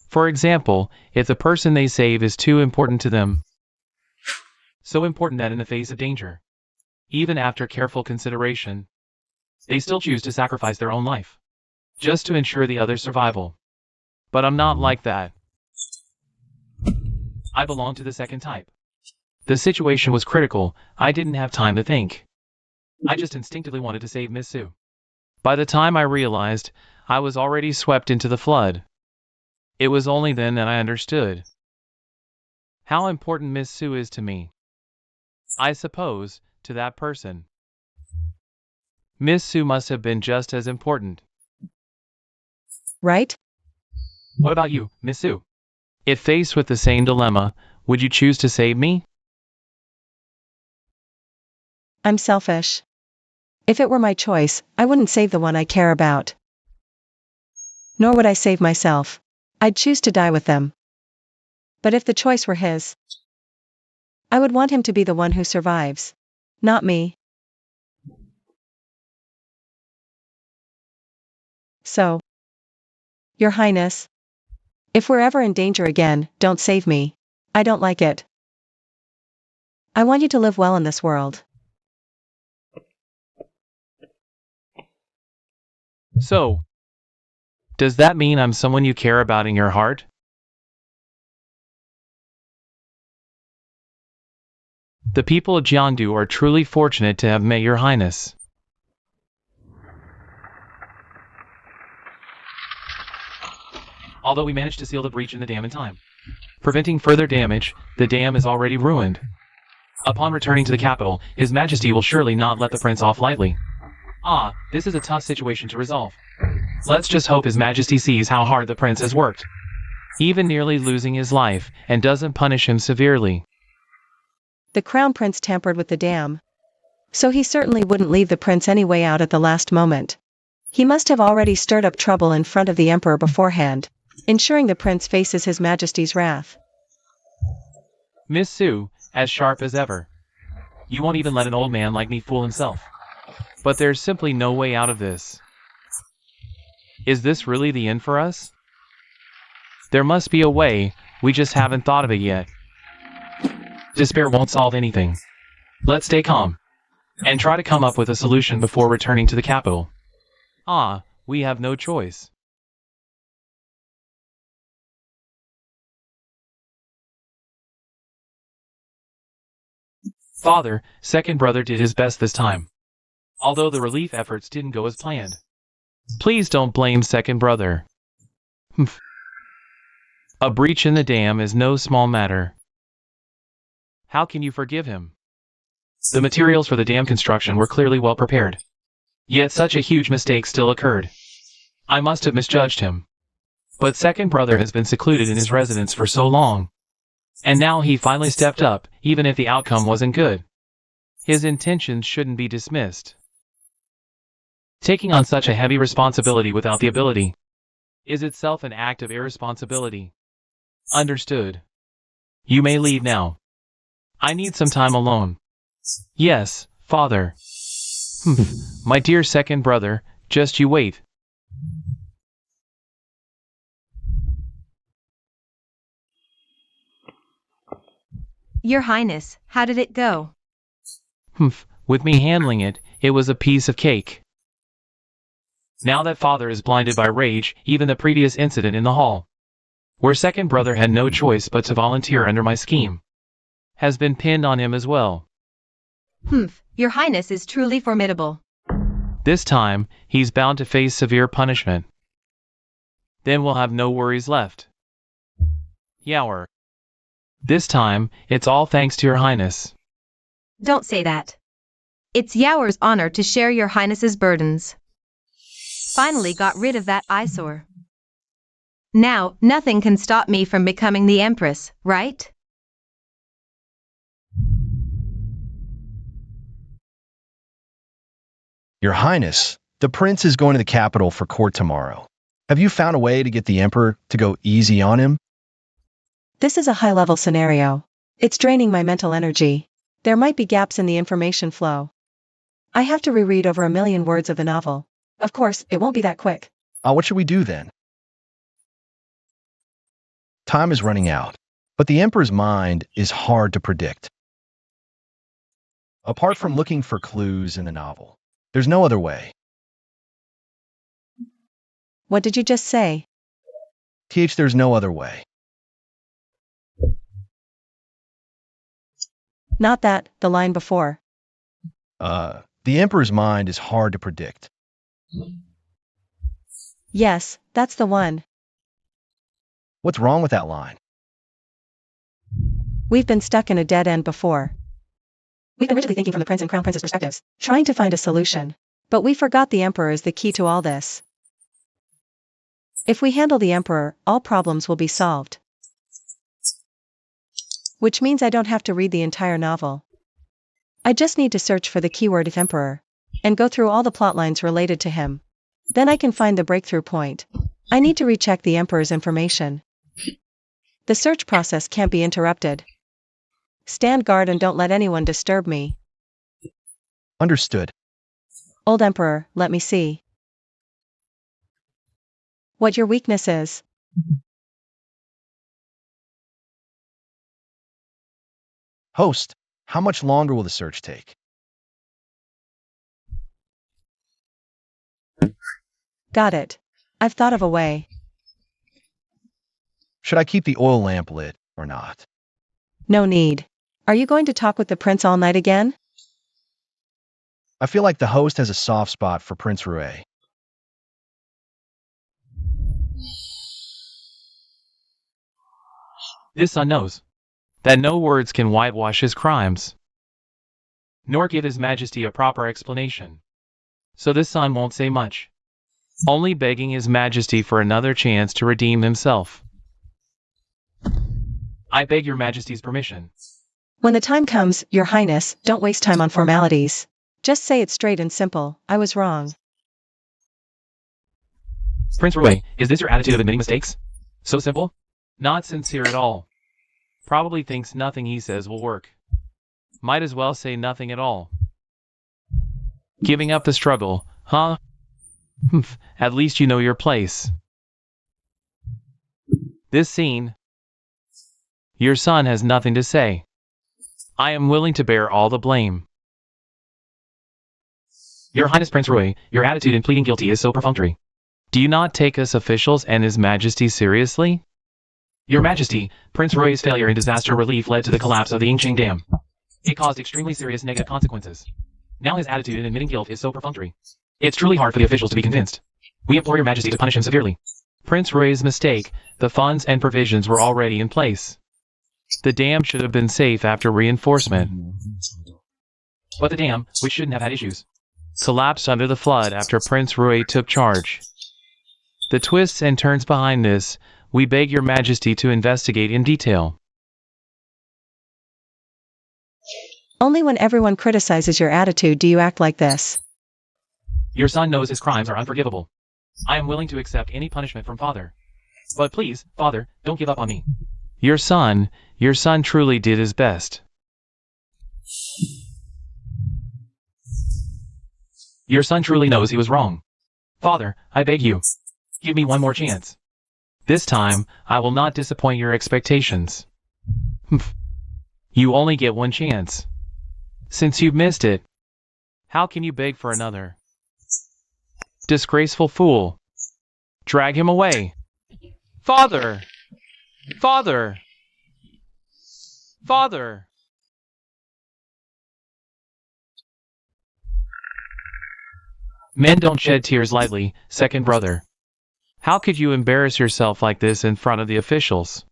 For example, if the person they save is too important to them, so important that in the face of danger, even after careful consideration, they still choose to sacrifice their own life, just to ensure the other's survival. But I'm not like that. I belong to the second type. The situation was critical, I didn't have time to think. I just instinctively wanted to save Miss Su. By the time I realized, I was already swept into the flood. It was only then that I understood how important Miss Su is to me. I suppose, to that person. Miss Su must have been just as important. Right? What about you, Miss Su? If faced with the same dilemma, would you choose to save me? I'm selfish. If it were my choice, I wouldn't save the one I care about. Nor would I save myself. I'd choose to die with them. But if the choice were his, I would want him to be the one who survives, not me. So, Your Highness, if we're ever in danger again, don't save me. I don't like it. I want you to live well in this world. So, does that mean I'm someone you care about in your heart? The people of Jiangdu are truly fortunate to have met your highness. Although we managed to seal the breach in the dam in time, preventing further damage, the dam is already ruined. Upon returning to the capital, His Majesty will surely not let the prince off lightly. This is a tough situation to resolve. Let's just hope His Majesty sees how hard the prince has worked, even nearly losing his life, and doesn't punish him severely. The crown prince tampered with the dam, so he certainly wouldn't leave the prince any way out at the last moment. He must have already stirred up trouble in front of the emperor beforehand, ensuring the prince faces His Majesty's wrath. Miss Su, as sharp as ever. You won't even let an old man like me fool himself. But there's simply no way out of this. Is this really the end for us? There must be a way, we just haven't thought of it yet. Despair won't solve anything. Let's stay calm, and try to come up with a solution before returning to the capital. We have no choice. Father, second brother did his best this time, although the relief efforts didn't go as planned. Please don't blame second brother. A breach in the dam is no small matter. How can you forgive him? The materials for the dam construction were clearly well prepared. Yet such a huge mistake still occurred. I must have misjudged him. But second brother has been secluded in his residence for so long. And now he finally stepped up, even if the outcome wasn't good. His intentions shouldn't be dismissed. Taking on such a heavy responsibility without the ability is itself an act of irresponsibility. Understood. You may leave now. I need some time alone. Yes, father. My dear second brother, just you wait. Your Highness, how did it go? Humph, with me handling it, it was a piece of cake. Now that father is blinded by rage, even the previous incident in the hall, where second brother had no choice but to volunteer under my scheme, has been pinned on him as well. Your Highness is truly formidable. This time, he's bound to face severe punishment. Then we'll have no worries left. Yower. This time, it's all thanks to your Highness. Don't say that. It's Yower's honor to share your Highness's burdens. Finally got rid of that eyesore. Now, nothing can stop me from becoming the Empress, right? Your Highness, the prince is going to the capital for court tomorrow. Have you found a way to get the emperor to go easy on him? This is a high-level scenario. It's draining my mental energy. There might be gaps in the information flow. I have to reread over 1 million words of the novel. Of course, it won't be that quick. What should we do then? Time is running out, but the emperor's mind is hard to predict. Apart from looking for clues in the novel, there's no other way. What did you just say? There's no other way. Not that, the line before. The emperor's mind is hard to predict. Yes, that's the one. What's wrong with that line? We've been stuck in a dead end before. We've been rigidly thinking from the prince and crown prince's perspectives, trying to find a solution. But we forgot the emperor is the key to all this. If we handle the emperor, all problems will be solved. Which means I don't have to read the entire novel. I just need to search for the keyword if emperor, and go through all the plot lines related to him. Then I can find the breakthrough point. I need to recheck the emperor's information. The search process can't be interrupted. Stand guard and don't let anyone disturb me. Understood. Old emperor, let me see what your weakness is. Host, how much longer will the search take? Got it. I've thought of a way. Should I keep the oil lamp lit or not? No need. Are you going to talk with the prince all night again? I feel like the host has a soft spot for Prince Rue. This son knows that no words can whitewash his crimes, nor give his majesty a proper explanation. So this son won't say much, only begging his majesty for another chance to redeem himself. I beg your majesty's permission. When the time comes, your highness, don't waste time on formalities. Just say it straight and simple, I was wrong. Prince Rue, is this your attitude of admitting mistakes? So simple? Not sincere at all. Probably thinks nothing he says will work. Might as well say nothing at all. Giving up the struggle, huh? At least you know your place. This scene. Your son has nothing to say. I am willing to bear all the blame. Your Highness Prince Rue, your attitude in pleading guilty is so perfunctory. Do you not take us officials and His Majesty seriously? Your Majesty, Prince Rue's failure in disaster relief led to the collapse of the Yingqing Dam. It caused extremely serious negative consequences. Now his attitude in admitting guilt is so perfunctory. It's truly hard for the officials to be convinced. We implore your Majesty to punish him severely. Prince Rue's mistake, the funds and provisions were already in place. The dam should have been safe after reinforcement. But the dam, which shouldn't have had issues, collapsed under the flood after Prince Rue took charge. The twists and turns behind this, we beg your Majesty to investigate in detail. Only when everyone criticizes your attitude do you act like this. Your son knows his crimes are unforgivable. I am willing to accept any punishment from Father. But please, Father, don't give up on me. Your son truly did his best. Your son truly knows he was wrong. Father, I beg you, give me one more chance. This time, I will not disappoint your expectations. You only get one chance. Since you've missed it, how can you beg for another? Disgraceful fool. Drag him away. Father! Father! Father! Men don't shed tears lightly, second brother. How could you embarrass yourself like this in front of the officials?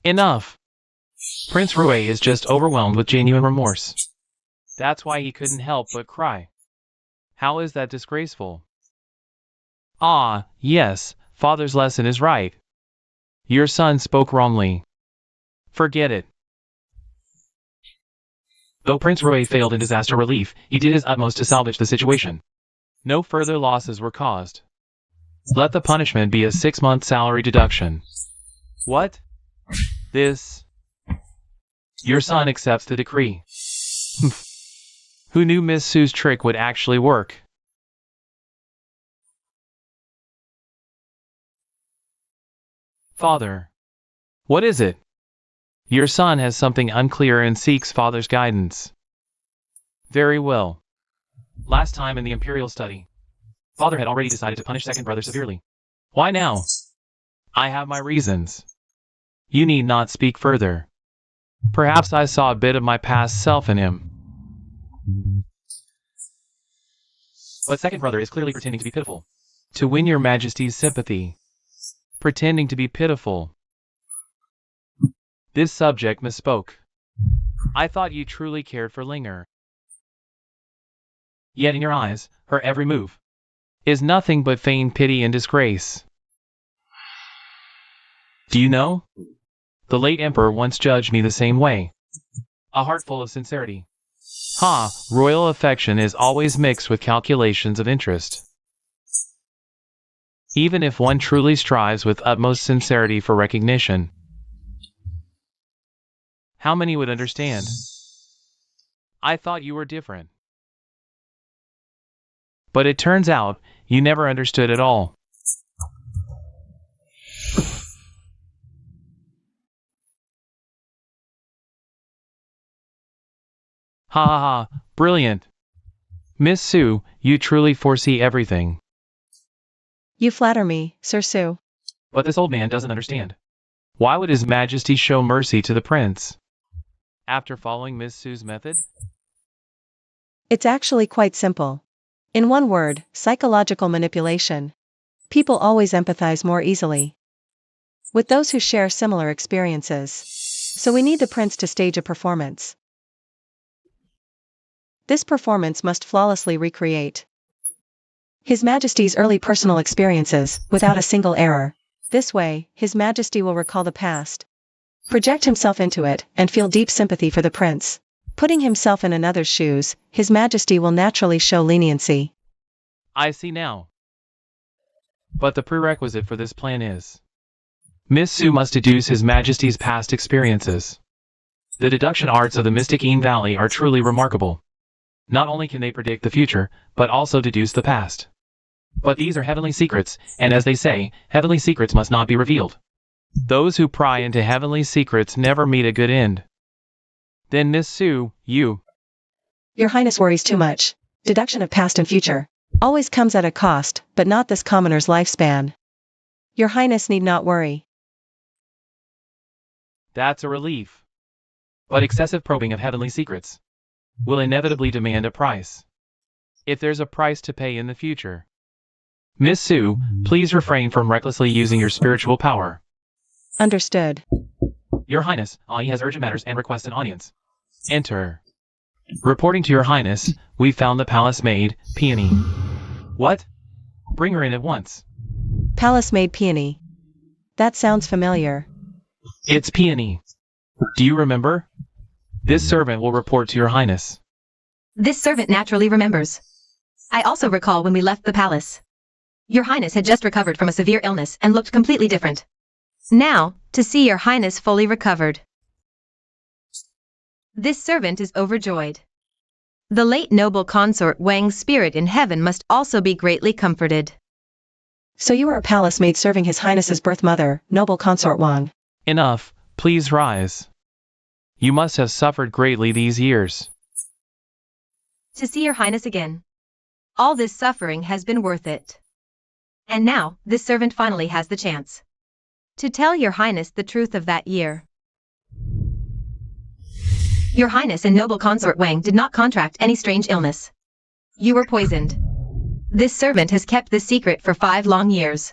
Enough! Prince Rue is just overwhelmed with genuine remorse. That's why he couldn't help but cry. How is that disgraceful? Ah, yes, father's lesson is right. Your son spoke wrongly. Forget it. Though Prince Rue failed in disaster relief, he did his utmost to salvage the situation. No further losses were caused. Let the punishment be a 6-month salary deduction. What? This? Your son accepts the decree. Who knew Miss Sue's trick would actually work? Father. What is it? Your son has something unclear and seeks father's guidance. Very well. Last time in the Imperial study, father had already decided to punish second brother severely. Why now? I have my reasons. You need not speak further. Perhaps I saw a bit of my past self in him. But second brother is clearly pretending to be pitiful. To win your majesty's sympathy. Pretending to be pitiful. This subject misspoke. I thought you truly cared for Linger. Yet in your eyes, her every move is nothing but feigned pity and disgrace. Do you know? The late emperor once judged me the same way. A heart full of sincerity. Ha, royal affection is always mixed with calculations of interest. Even if one truly strives with utmost sincerity for recognition. How many would understand? I thought you were different. But it turns out, you never understood at all. Ha ha ha, brilliant. Miss Sue, you truly foresee everything. You flatter me, Sir Sue. But this old man doesn't understand. Why would His Majesty show mercy to the prince? After following Miss Sue's method? It's actually quite simple. In one word, psychological manipulation. People always empathize more easily with those who share similar experiences. So we need the prince to stage a performance. This performance must flawlessly recreate His Majesty's early personal experiences, without a single error. This way, His Majesty will recall the past, project himself into it, and feel deep sympathy for the prince. Putting himself in another's shoes, His Majesty will naturally show leniency. I see now. But the prerequisite for this plan is Miss Sue must deduce His Majesty's past experiences. The deduction arts of the Mystic Een Valley are truly remarkable. Not only can they predict the future, but also deduce the past. But these are heavenly secrets, and as they say, heavenly secrets must not be revealed. Those who pry into heavenly secrets never meet a good end. Then Miss Sue, you... Your Highness worries too much. Deduction of past and future always comes at a cost, but not this commoner's lifespan. Your Highness need not worry. That's a relief. But excessive probing of heavenly secrets will inevitably demand a price. If there's a price to pay in the future. Miss Sue, please refrain from recklessly using your spiritual power. Understood. Your Highness, Ai has urgent matters and requests an audience. Enter. Reporting to Your Highness, we found the palace maid, Peony. What? Bring her in at once. Palace maid Peony. That sounds familiar. It's Peony. Do you remember? This servant will report to Your Highness. This servant naturally remembers. I also recall when we left the palace. Your Highness had just recovered from a severe illness and looked completely different. Now, to see Your Highness fully recovered. This servant is overjoyed. The late noble consort Wang's spirit in heaven must also be greatly comforted. So you are a palace maid serving His Highness's birth mother, noble consort Wang. Enough, please rise. You must have suffered greatly these years. To see your highness again. All this suffering has been worth it. And now, this servant finally has the chance to tell your highness the truth of that year. Your highness and noble consort Wang did not contract any strange illness. You were poisoned. This servant has kept this secret for 5 long years.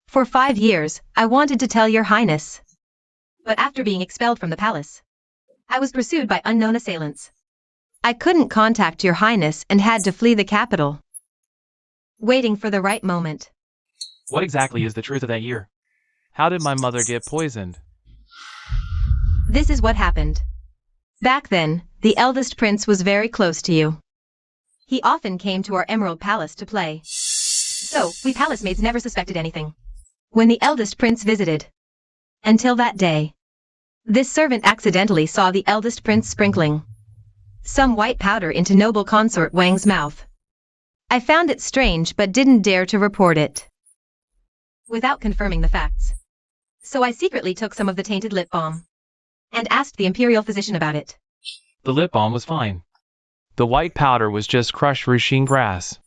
For 5 years, I wanted to tell your highness. But after being expelled from the palace, I was pursued by unknown assailants. I couldn't contact your highness and had to flee the capital, waiting for the right moment. What exactly is the truth of that year? How did my mother get poisoned? This is what happened. Back then, the eldest prince was very close to you. He often came to our Emerald Palace to play. So, we palace maids never suspected anything when the eldest prince visited. Until that day, this servant accidentally saw the eldest prince sprinkling some white powder into noble consort Wang's mouth. I found it strange but didn't dare to report it without confirming the facts. So I secretly took some of the tainted lip balm and asked the imperial physician about it. The lip balm was fine. The white powder was just crushed Ruxin grass.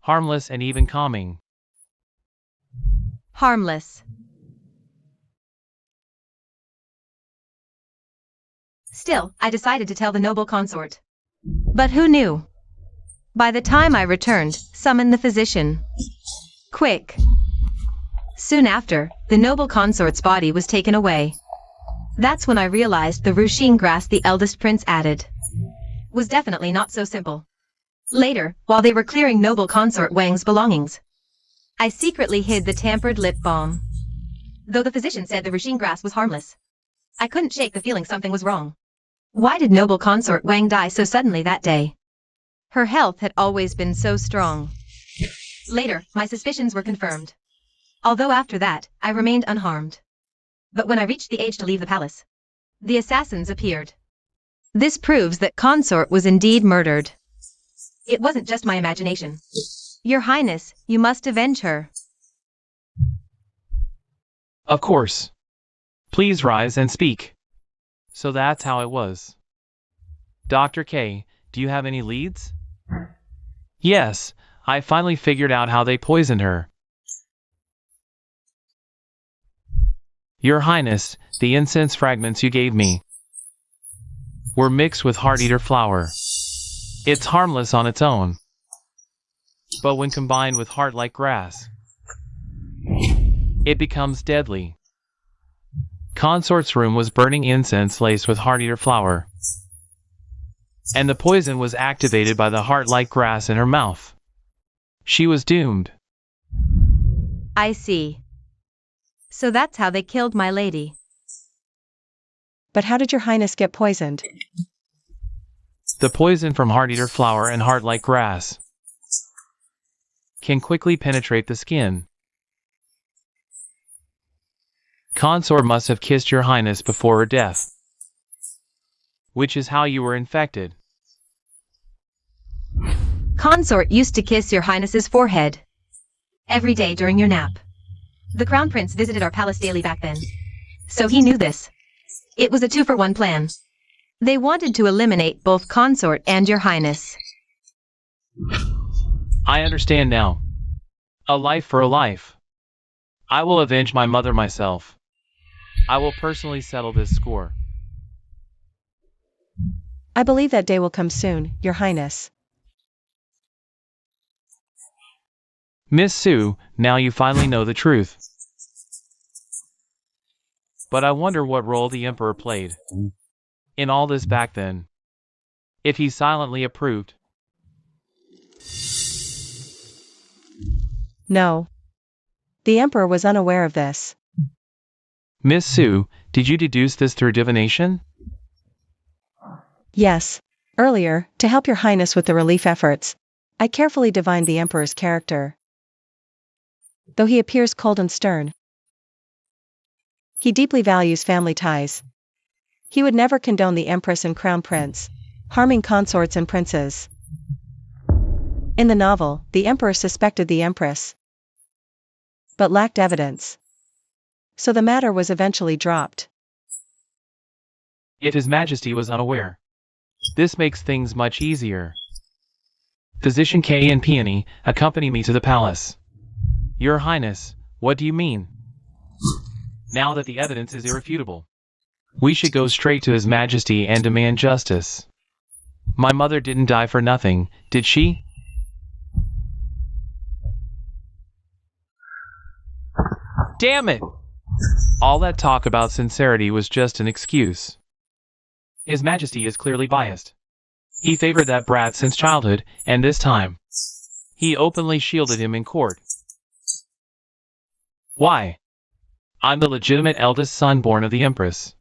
Harmless and even calming. Harmless. Still, I decided to tell the noble consort. But who knew? By the time I returned, summon the physician. Quick. Soon after, the noble consort's body was taken away. That's when I realized the Ruxin grass the eldest prince added was definitely not so simple. Later, while they were clearing noble consort Wang's belongings, I secretly hid the tampered lip balm. Though the physician said the Ruxin grass was harmless, I couldn't shake the feeling something was wrong. Why did noble consort Wang die so suddenly that day? Her health had always been so strong. Later, my suspicions were confirmed. Although after that, I remained unharmed. But when I reached the age to leave the palace, the assassins appeared. This proves that consort was indeed murdered. It wasn't just my imagination. Your Highness, you must avenge her. Of course. Please rise and speak. So that's how it was. Dr. K, do you have any leads? Yes, I finally figured out how they poisoned her. Your Highness, the incense fragments you gave me were mixed with heart-eater flower. It's harmless on its own, but when combined with heart-like grass, it becomes deadly. Consort's room was burning incense laced with heart-eater flower, and the poison was activated by the heart-like grass in her mouth. She was doomed. I see. So that's how they killed my lady. But how did your highness get poisoned? The poison from heart-eater flower and heart-like grass can quickly penetrate the skin. Consort must have kissed your highness before her death, which is how you were infected. Consort used to kiss your highness's forehead every day during your nap. The crown prince visited our palace daily back then, so he knew this. It was a 2-for-1 plan. They wanted to eliminate both consort and your highness. I understand now. A life for a life. I will avenge my mother myself. I will personally settle this score. I believe that day will come soon, your highness. Miss Sue, now you finally know the truth. But I wonder what role the Emperor played in all this back then. If he silently approved. No. The emperor was unaware of this. Miss Sue, did you deduce this through divination? Yes. Earlier, to help your highness with the relief efforts, I carefully divined the emperor's character. Though he appears cold and stern, he deeply values family ties. He would never condone the empress and crown prince harming consorts and princes. In the novel, the emperor suspected the empress, but lacked evidence. So the matter was eventually dropped. if His Majesty was unaware. This makes things much easier. Physician K and Peony, accompany me to the palace. Your Highness, what do you mean? Now that the evidence is irrefutable, we should go straight to His Majesty and demand justice. My mother didn't die for nothing, did she? Damn it! All that talk about sincerity was just an excuse. His Majesty is clearly biased. He favored that brat since childhood, and this time, he openly shielded him in court. Why? I'm the legitimate eldest son born of the Empress.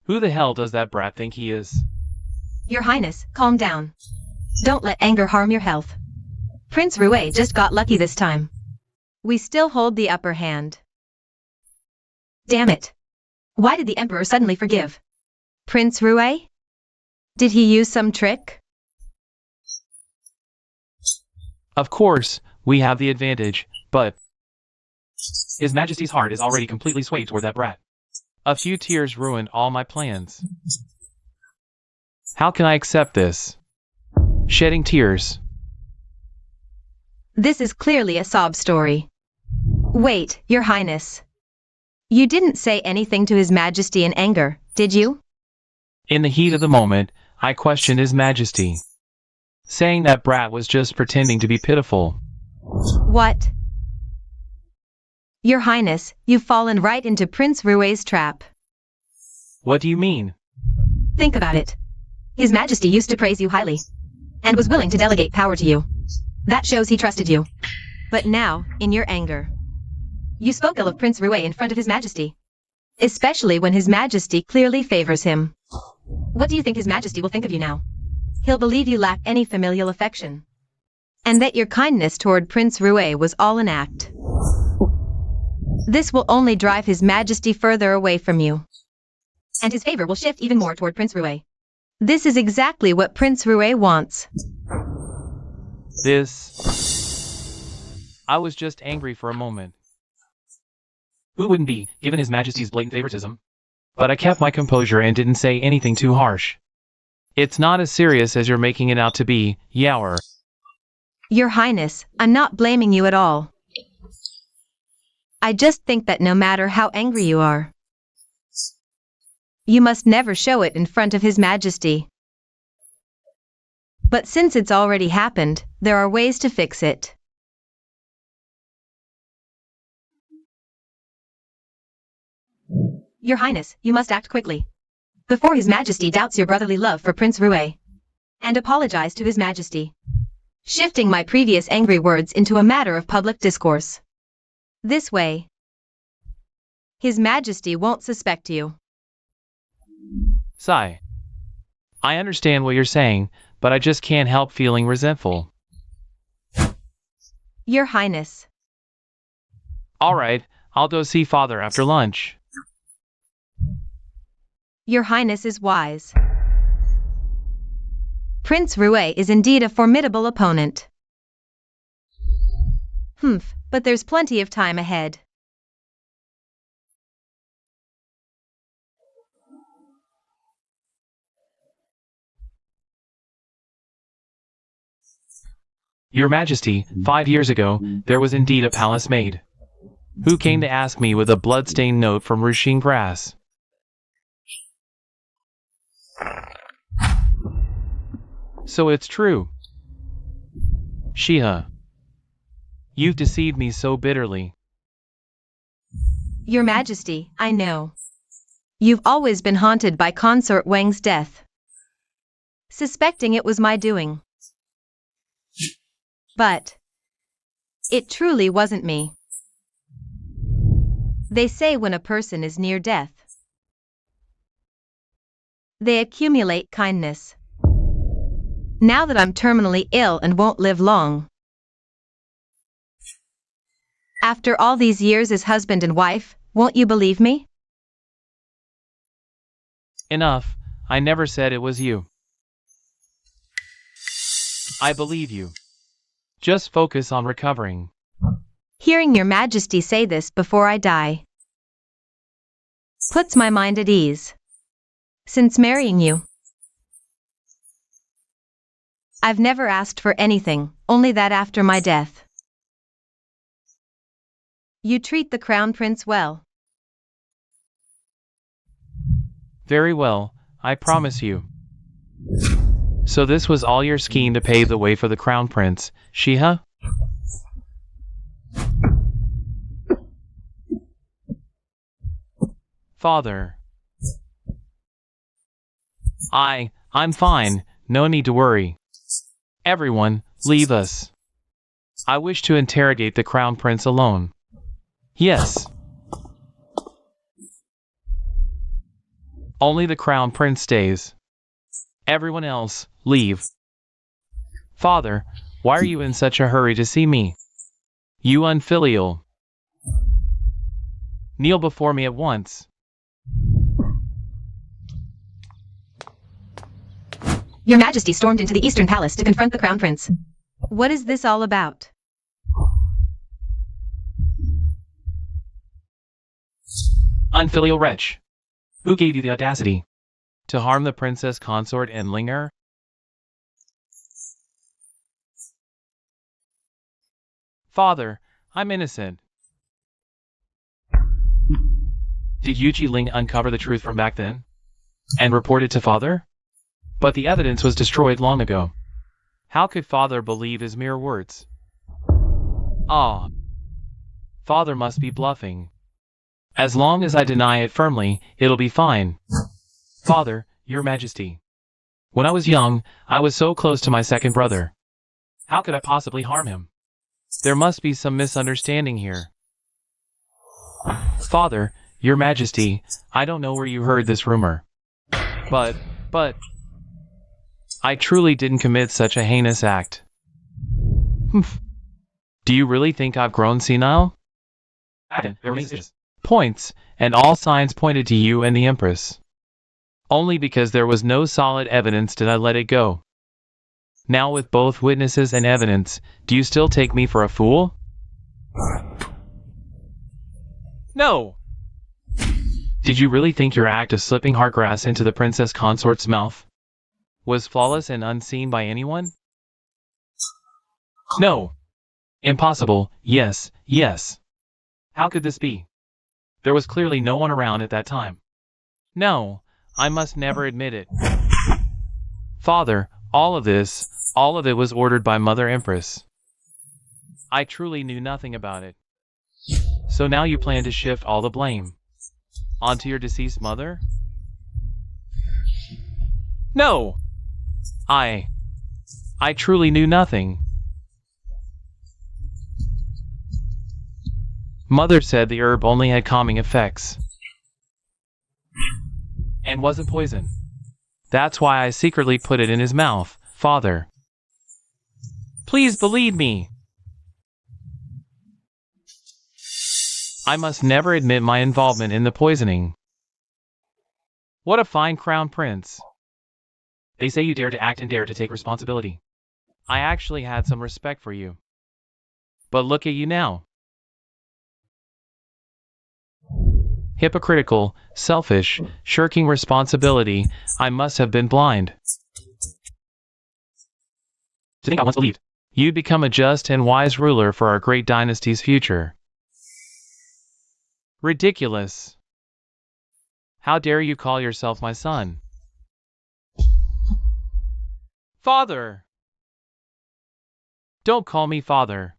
Who the hell does that brat think he is? Your Highness, calm down. Don't let anger harm your health. Prince Rue just got lucky this time. We still hold the upper hand. Damn it. Why did the Emperor suddenly forgive? Prince Rue? Did he use some trick? Of course, we have the advantage, but His Majesty's heart is already completely swayed toward that brat. A few tears ruined all my plans. How can I accept this? Shedding tears. This is clearly a sob story. Wait, Your Highness. You didn't say anything to His Majesty in anger, did you? In the heat of the moment, I questioned His Majesty, saying that brat was just pretending to be pitiful. What? Your Highness, you've fallen right into Prince Rue's trap. What do you mean? Think about it. His Majesty used to praise you highly, and was willing to delegate power to you. That shows he trusted you. But now, in your anger, you spoke ill of Prince Rue in front of His Majesty, especially when His Majesty clearly favors him. What do you think His Majesty will think of you now? He'll believe you lack any familial affection, and that your kindness toward Prince Rue was all an act. This will only drive His Majesty further away from you, and his favor will shift even more toward Prince Rue. This is exactly what Prince Rue wants. I was just angry for a moment. Who wouldn't be, given His Majesty's blatant favoritism? But I kept my composure and didn't say anything too harsh. It's not as serious as you're making it out to be, Yower. Your Highness, I'm not blaming you at all. I just think that no matter how angry you are, you must never show it in front of His Majesty. But since it's already happened, there are ways to fix it. Your Highness, you must act quickly, before His Majesty doubts your brotherly love for Prince Rue, and apologize to His Majesty, shifting my previous angry words into a matter of public discourse. This way, His Majesty won't suspect you. Sigh. I understand what you're saying, but I just can't help feeling resentful. Your Highness. Alright, I'll go see Father after lunch. Your Highness is wise. Prince Rue is indeed a formidable opponent. But there's plenty of time ahead. Your Majesty, 5 years ago, there was indeed a palace maid, who came to ask me with a blood-stained note from Rushing Brass. So it's true. Shiha. You've deceived me so bitterly. Your Majesty, I know. You've always been haunted by Consort Wang's death, suspecting it was my doing. But it truly wasn't me. They say when a person is near death, they accumulate kindness. Now that I'm terminally ill and won't live long, after all these years as husband and wife, won't you believe me? Enough, I never said it was you. I believe you. Just focus on recovering. Hearing your Majesty say this before I die puts my mind at ease. since marrying you. I've never asked for anything, only that after my death, you treat the crown prince well. Very well, I promise you. So this was all your scheme to pave the way for the crown prince, Shiha? Father. I'm fine, no need to worry. Everyone, leave us. I wish to interrogate the crown prince alone. Yes. Only the crown prince stays. Everyone else, leave. Father, why are you in such a hurry to see me? You unfilial. Kneel before me at once. Your Majesty stormed into the Eastern Palace to confront the crown prince. What is this all about? Unfilial wretch. Who gave you the audacity to harm the princess consort and linger? Father, I'm innocent. Did Yuji Ling uncover the truth from back then? And report it to father? But the evidence was destroyed long ago. How could father believe his mere words? Ah. Father must be bluffing. As long as I deny it firmly, it'll be fine. Father, your majesty. When I was young, I was so close to my second brother. How could I possibly harm him? There must be some misunderstanding here. Father, your majesty, I don't know where you heard this rumor. But, I truly didn't commit such a heinous act. Do you really think I've grown senile? Points, and all signs pointed to you and the Empress. Only because there was no solid evidence did I let it go. Now with both witnesses and evidence, do you still take me for a fool? No! Did you really think your act of slipping Heartgrass into the princess consort's mouth was flawless and unseen by anyone? No. Impossible. Yes. How could this be? There was clearly no one around at that time. No, I must never admit it. Father, all of it was ordered by Mother Empress. I truly knew nothing about it. So now you plan to shift all the blame onto your deceased mother? No! I truly knew nothing. Mother said the herb only had calming effects and wasn't poison. That's why I secretly put it in his mouth, Father. Please believe me. I must never admit my involvement in the poisoning. What a fine crown prince. They say you dare to act and dare to take responsibility. I actually had some respect for you. But look at you now. Hypocritical, selfish, shirking responsibility. I must have been blind. To think I once believed you'd become a just and wise ruler for our great dynasty's future. Ridiculous. How dare you call yourself my son? Father! Don't call me father.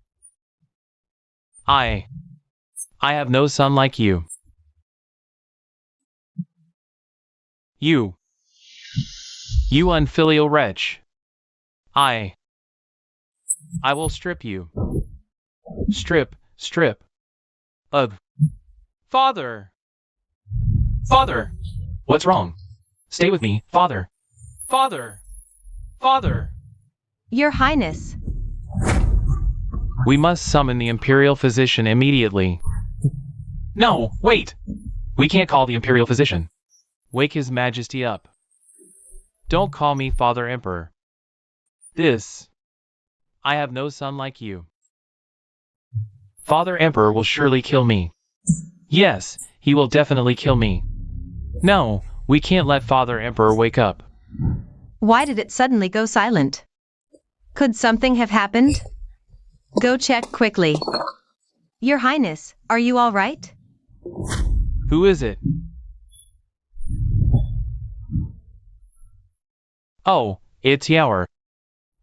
I have no son like you. You unfilial wretch. I will strip you. Strip. Ugh. Father! Father! What's wrong? Stay with me, Father. Father! Your Highness. We must summon the Imperial Physician immediately. No, wait! We can't call the Imperial Physician. Wake His Majesty up. Don't call me Father Emperor. I have no son like you. Father Emperor will surely kill me. Yes, he will definitely kill me. No, We can't let Father Emperor wake up. Why did it suddenly go silent? Could something have happened? Go check quickly. Your Highness, are you all right? Who is it? Oh, it's Yower.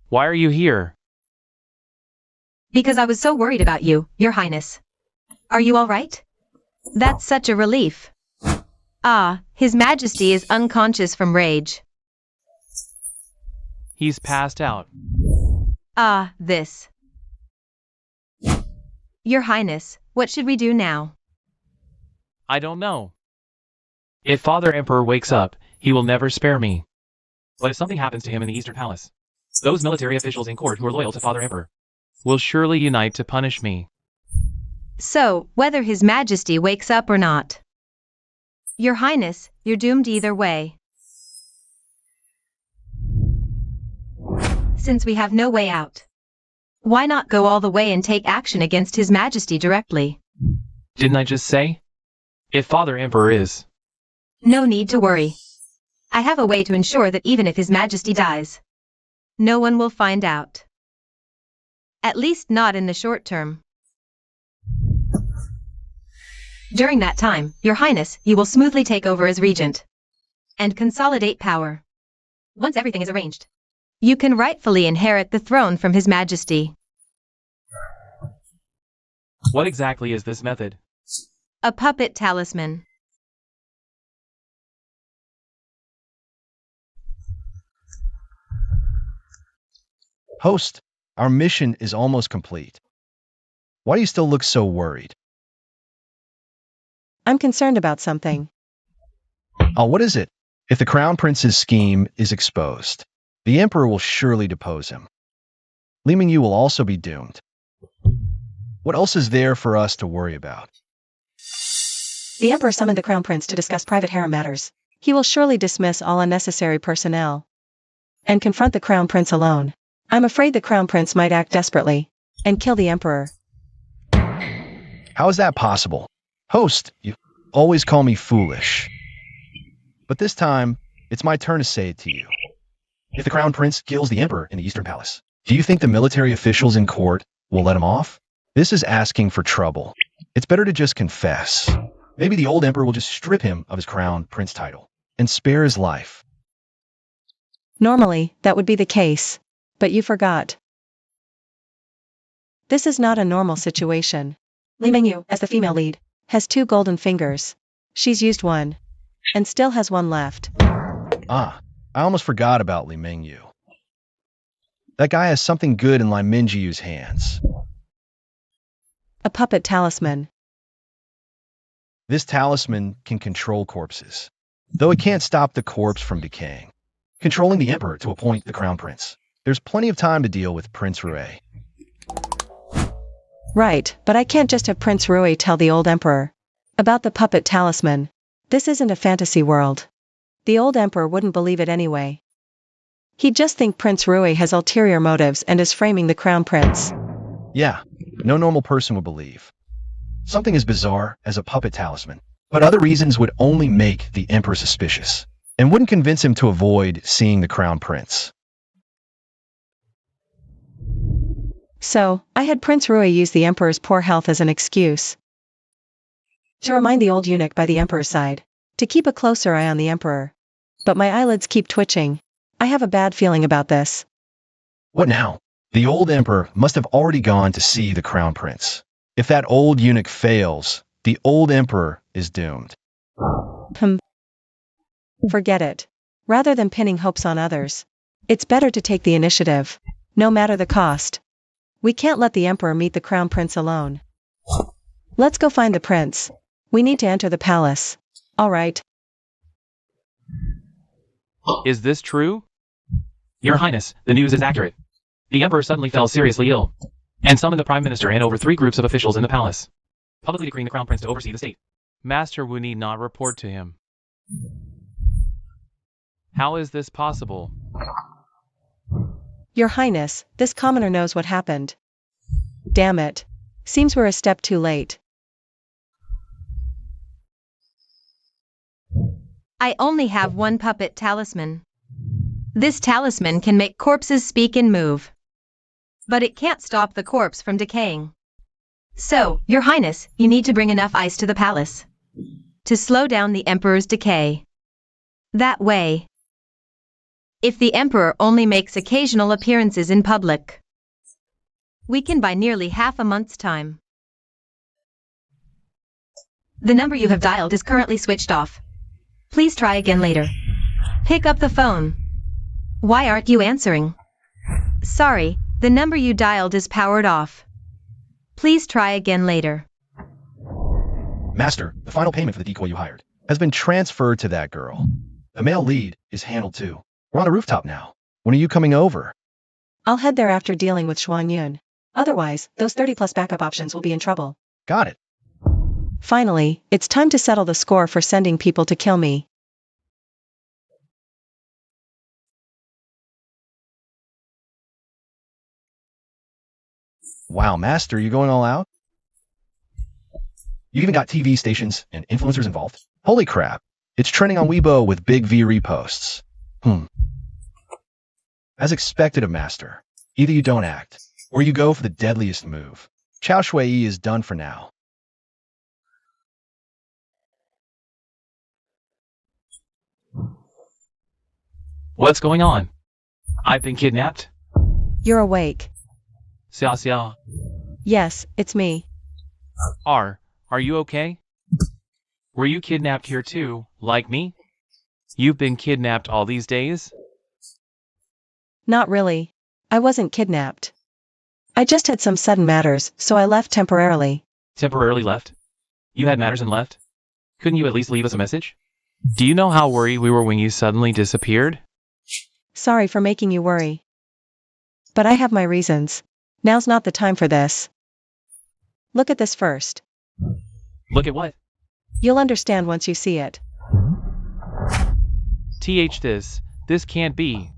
Why are you here? Because I was so worried about you, Your Highness. Are you all right? That's such a relief. Ah, His Majesty is unconscious from rage. He's passed out. Ah, this. Your Highness, what should we do now? I don't know. If Father Emperor wakes up, he will never spare me. But if something happens to him in the Eastern Palace, those military officials in court who are loyal to Father Emperor will surely unite to punish me. So, whether His Majesty wakes up or not. Your Highness, you're doomed either way. Since we have no way out, why not go all the way and take action against His Majesty directly? Didn't I just say? If Father Emperor is. No need to worry. I have a way to ensure that even if His Majesty dies, no one will find out. At least not in the short term. During that time, Your Highness, you will smoothly take over as regent and consolidate power. Once everything is arranged, you can rightfully inherit the throne from His Majesty. What exactly is this method? A puppet talisman. Host, our mission is almost complete. Why do you still look so worried? I'm concerned about something. Oh, what is it? If the Crown Prince's scheme is exposed, the Emperor will surely depose him. Li Mingyu will also be doomed. What else is there for us to worry about? The Emperor summoned the Crown Prince to discuss private harem matters. He will surely dismiss all unnecessary personnel and confront the Crown Prince alone. I'm afraid the Crown Prince might act desperately and kill the Emperor. How is that possible? Host, you always call me foolish. But this time, it's my turn to say it to you. If the Crown Prince kills the Emperor in the Eastern Palace, do you think the military officials in court will let him off? This is asking for trouble. It's better to just confess. Maybe the old Emperor will just strip him of his Crown Prince title and spare his life. Normally, that would be the case. But you forgot. This is not a normal situation. Li Mingyu, as the female lead, has 2 golden fingers. She's used one, and still has one left. Ah, I almost forgot about Li Mingyu. That guy has something good in Li Mingyu's hands. A puppet talisman. This talisman can control corpses, though it can't stop the corpse from decaying. Controlling the Emperor to appoint the Crown Prince. There's plenty of time to deal with Prince Rue. Right, but I can't just have Prince Rue tell the old Emperor about the puppet talisman. This isn't a fantasy world. The old Emperor wouldn't believe it anyway. He'd just think Prince Rue has ulterior motives and is framing the Crown Prince. Yeah, no normal person would believe. Something as bizarre as a puppet talisman, but other reasons would only make the Emperor suspicious, and wouldn't convince him to avoid seeing the Crown Prince. So, I had Prince Rue use the Emperor's poor health as an excuse to remind the old eunuch by the Emperor's side to keep a closer eye on the Emperor. But my eyelids keep twitching. I have a bad feeling about this. What now? The old Emperor must have already gone to see the Crown Prince. If that old eunuch fails, the old Emperor is doomed. Forget it. Rather than pinning hopes on others, it's better to take the initiative, no matter the cost. We can't let the Emperor meet the Crown Prince alone. Let's go find the prince. We need to enter the palace. All right. Is this true? Your Highness, the news is accurate. The Emperor suddenly fell seriously ill and summoned the Prime Minister and over 3 groups of officials in the palace, publicly decreeing the Crown Prince to oversee the state. Master Wu need not report to him. How is this possible? Your Highness, this commoner knows what happened. Damn it. Seems we're a step too late. I only have one puppet talisman. This talisman can make corpses speak and move. But it can't stop the corpse from decaying. So, Your Highness, you need to bring enough ice to the palace to slow down the Emperor's decay. That way, if the Emperor only makes occasional appearances in public, we can buy nearly half a month's time. The number you have dialed is currently switched off. Please try again later. Pick up the phone. Why aren't you answering? Sorry, the number you dialed is powered off. Please try again later. Master, the final payment for the decoy you hired has been transferred to that girl. The male lead is handled too. We're on the rooftop now. When are you coming over? I'll head there after dealing with Xuan Yun. Otherwise, those 30+ backup options will be in trouble. Got it. Finally, it's time to settle the score for sending people to kill me. Wow, Master, you going all out? You even got TV stations and influencers involved? Holy crap. It's trending on Weibo with big V reposts. As expected of Master, either you don't act, or you go for the deadliest move. Chao Shui is done for now. What's going on? I've been kidnapped? You're awake. Xia Xia. Yes, it's me. Are you okay? Were you kidnapped here too, like me? You've been kidnapped all these days? Not really. I wasn't kidnapped. I just had some sudden matters, so I left temporarily. Temporarily left? You had matters and left? Couldn't you at least leave us a message? Do you know how worried we were when you suddenly disappeared? Sorry for making you worry. But I have my reasons. Now's not the time for this. Look at this first. Look at what? You'll understand once you see it. This can't be.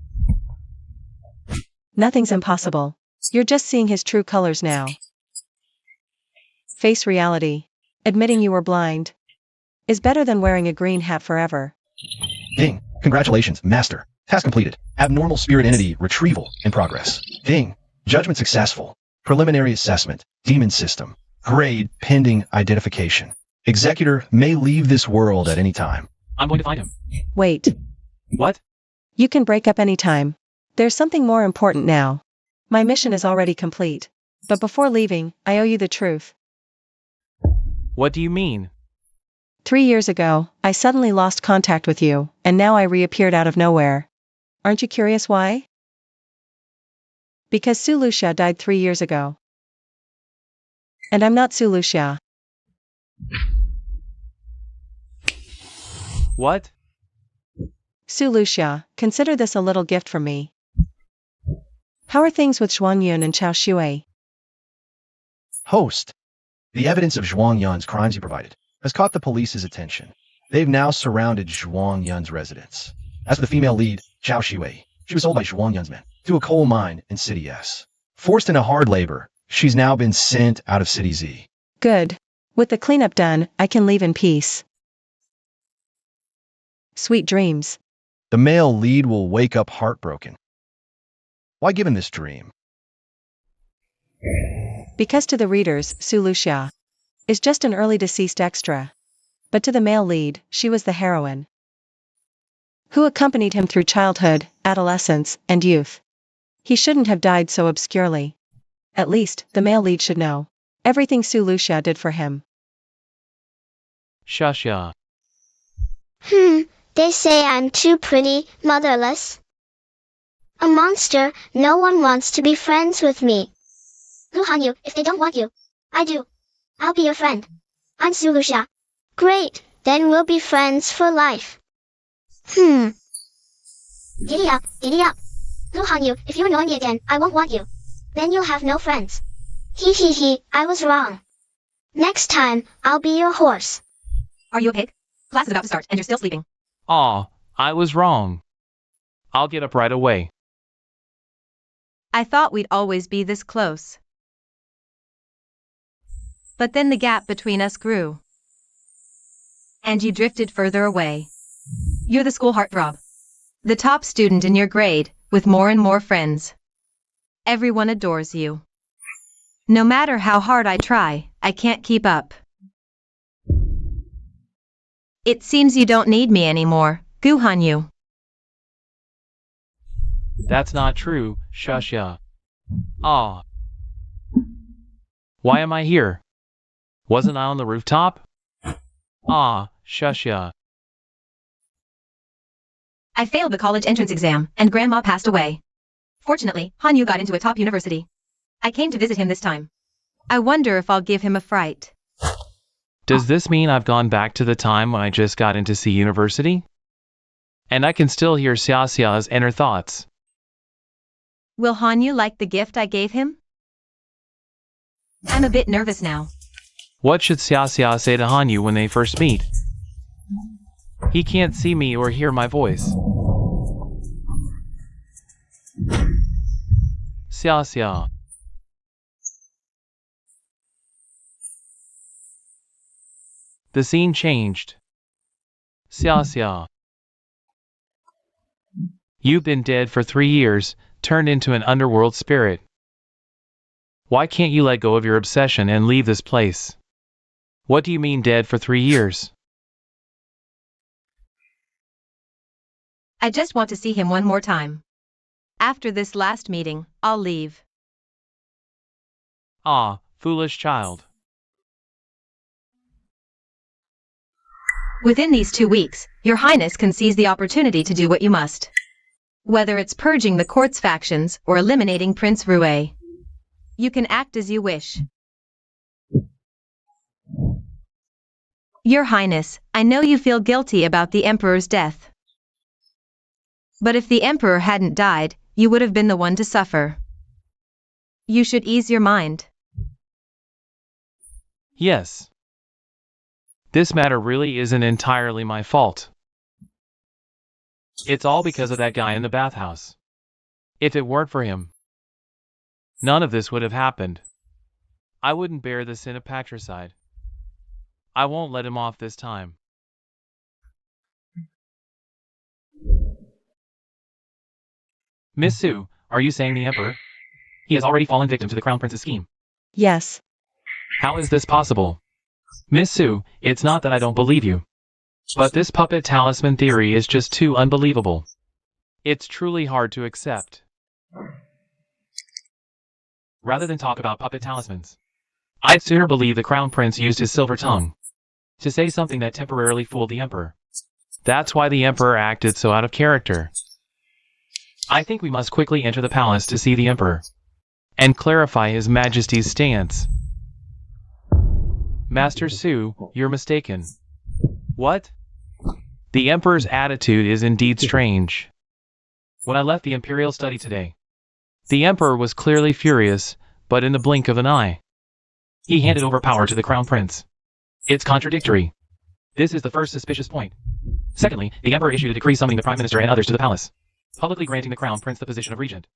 Nothing's impossible. You're just seeing his true colors now. Face reality. Admitting you were blind is better than wearing a green hat forever. Ding. Congratulations, Master. Task completed. Abnormal spirit entity retrieval in progress. Ding. Judgment successful. Preliminary assessment. Demon system. Grade pending identification. Executor may leave this world at any time. I'm going to find him. Wait. What? You can break up anytime. There's something more important now. My mission is already complete. But before leaving, I owe you the truth. What do you mean? 3 years ago, I suddenly lost contact with you, and now I reappeared out of nowhere. Aren't you curious why? Because Su Luxia died 3 years ago. And I'm not Su Luxia. What? Su Luxia, consider this a little gift from me. How are things with Xuan Yun and Chao Shui? Host. The evidence of Zhuang Yun's crimes he provided has caught the police's attention. They've now surrounded Zhuang Yun's residence. As for the female lead, Chao Shui, she was sold by Zhuang Yun's men to a coal mine in City S. Forced into hard labor, she's now been sent out of City Z. Good. With the cleanup done, I can leave in peace. Sweet dreams. The male lead will wake up heartbroken. Why give him this dream? Because to the readers, Su Luxia is just an early deceased extra. But to the male lead, she was the heroine who accompanied him through childhood, adolescence, and youth. He shouldn't have died so obscurely. At least, the male lead should know everything Su Luxia did for him. Shasha. They say I'm too pretty, motherless. A monster, no one wants to be friends with me. Lu Hanyu, if they don't want you, I do. I'll be your friend. I'm Su Luxia. Great, then we'll be friends for life. Giddy up, giddy up. Lu Hanyu, if you annoy me again, I won't want you. Then you'll have no friends. He, I was wrong. Next time, I'll be your horse. Are you a pig? Class is about to start and you're still sleeping. Aw, I was wrong. I'll get up right away. I thought we'd always be this close. But then the gap between us grew. And you drifted further away. You're the school heartthrob. The top student in your grade, with more and more friends. Everyone adores you. No matter how hard I try, I can't keep up. It seems you don't need me anymore, Gu Hanyu. That's not true, Shushya. Ah. Why am I here? Wasn't I on the rooftop? Ah, Shushya. I failed the college entrance exam, and Grandma passed away. Fortunately, Hanyu got into a top university. I came to visit him this time. I wonder if I'll give him a fright. Does this mean I've gone back to the time when I just got into C university? And I can still hear Xiaxia's inner thoughts. Will Hanyu like the gift I gave him? I'm a bit nervous now. What should Xiaxia say to Hanyu when they first meet? He can't see me or hear my voice. Xiaxia. The scene changed. Xiaxia. You've been dead for 3 years, turned into an underworld spirit. Why can't you let go of your obsession and leave this place? What do you mean dead for 3 years? I just want to see him one more time. After this last meeting, I'll leave. Ah, foolish child. Within these 2 weeks, Your Highness can seize the opportunity to do what you must. Whether it's purging the court's factions or eliminating Prince Rue. You can act as you wish. Your Highness, I know you feel guilty about the Emperor's death. But if the Emperor hadn't died, you would have been the one to suffer. You should ease your mind. Yes. This matter really isn't entirely my fault. It's all because of that guy in the bathhouse. If it weren't for him, none of this would have happened. I wouldn't bear the sin of patricide. I won't let him off this time. Miss Su, are you saying the Emperor? He has already fallen victim to the Crown Prince's scheme. Yes. How is this possible? Miss Su, it's not that I don't believe you. But this puppet talisman theory is just too unbelievable. It's truly hard to accept. Rather than talk about puppet talismans, I'd sooner believe the Crown Prince used his silver tongue to say something that temporarily fooled the Emperor. That's why the Emperor acted so out of character. I think we must quickly enter the palace to see the Emperor and clarify His Majesty's stance. Master Su, you're mistaken. What? The Emperor's attitude is indeed strange. When I left the Imperial study today, the Emperor was clearly furious, but in the blink of an eye, he handed over power to the Crown Prince. It's contradictory. This is the first suspicious point. Secondly, the Emperor issued a decree summoning the Prime Minister and others to the palace, publicly granting the Crown Prince the position of regent.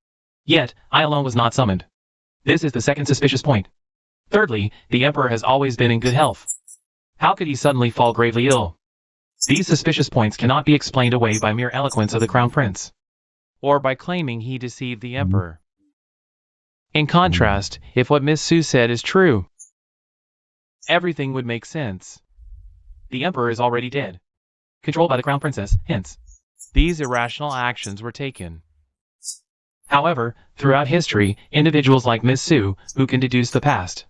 Yet, I alone was not summoned. This is the second suspicious point. Thirdly, the Emperor has always been in good health. How could he suddenly fall gravely ill? These suspicious points cannot be explained away by mere eloquence of the Crown Prince, or by claiming he deceived the Emperor. In contrast, if what Miss Su said is true, everything would make sense. The Emperor is already dead, controlled by the Crown Princess, hence, these irrational actions were taken. However, throughout history, individuals like Miss Su, who can deduce the past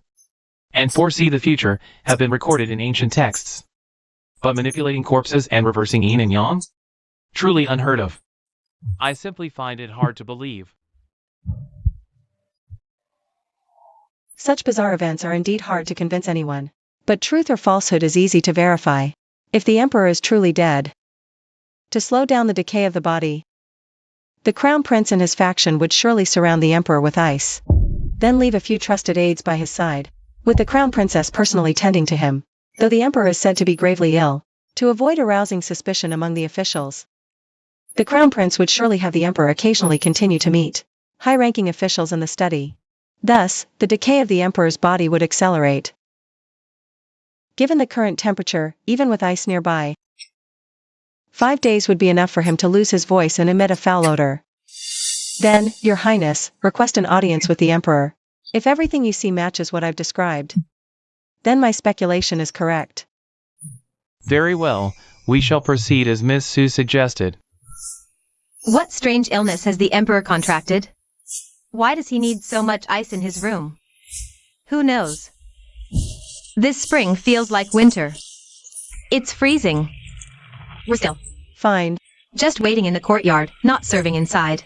and foresee the future, have been recorded in ancient texts. But manipulating corpses and reversing yin and yang? Truly unheard of. I simply find it hard to believe. Such bizarre events are indeed hard to convince anyone. But truth or falsehood is easy to verify. If the Emperor is truly dead, to slow down the decay of the body, the Crown Prince and his faction would surely surround the Emperor with ice, then leave a few trusted aides by his side, with the Crown Princess personally tending to him, though the Emperor is said to be gravely ill, to avoid arousing suspicion among the officials. The Crown Prince would surely have the Emperor occasionally continue to meet high-ranking officials in the study. Thus, the decay of the Emperor's body would accelerate. Given the current temperature, even with ice nearby, 5 days would be enough for him to lose his voice and emit a foul odor. Then, Your Highness, request an audience with the Emperor. If everything you see matches what I've described, then my speculation is correct. Very well, we shall proceed as Miss Sue suggested. What strange illness has the Emperor contracted? Why does he need so much ice in his room? Who knows? This spring feels like winter. It's freezing. We're still Fine. just waiting in the courtyard, not serving inside.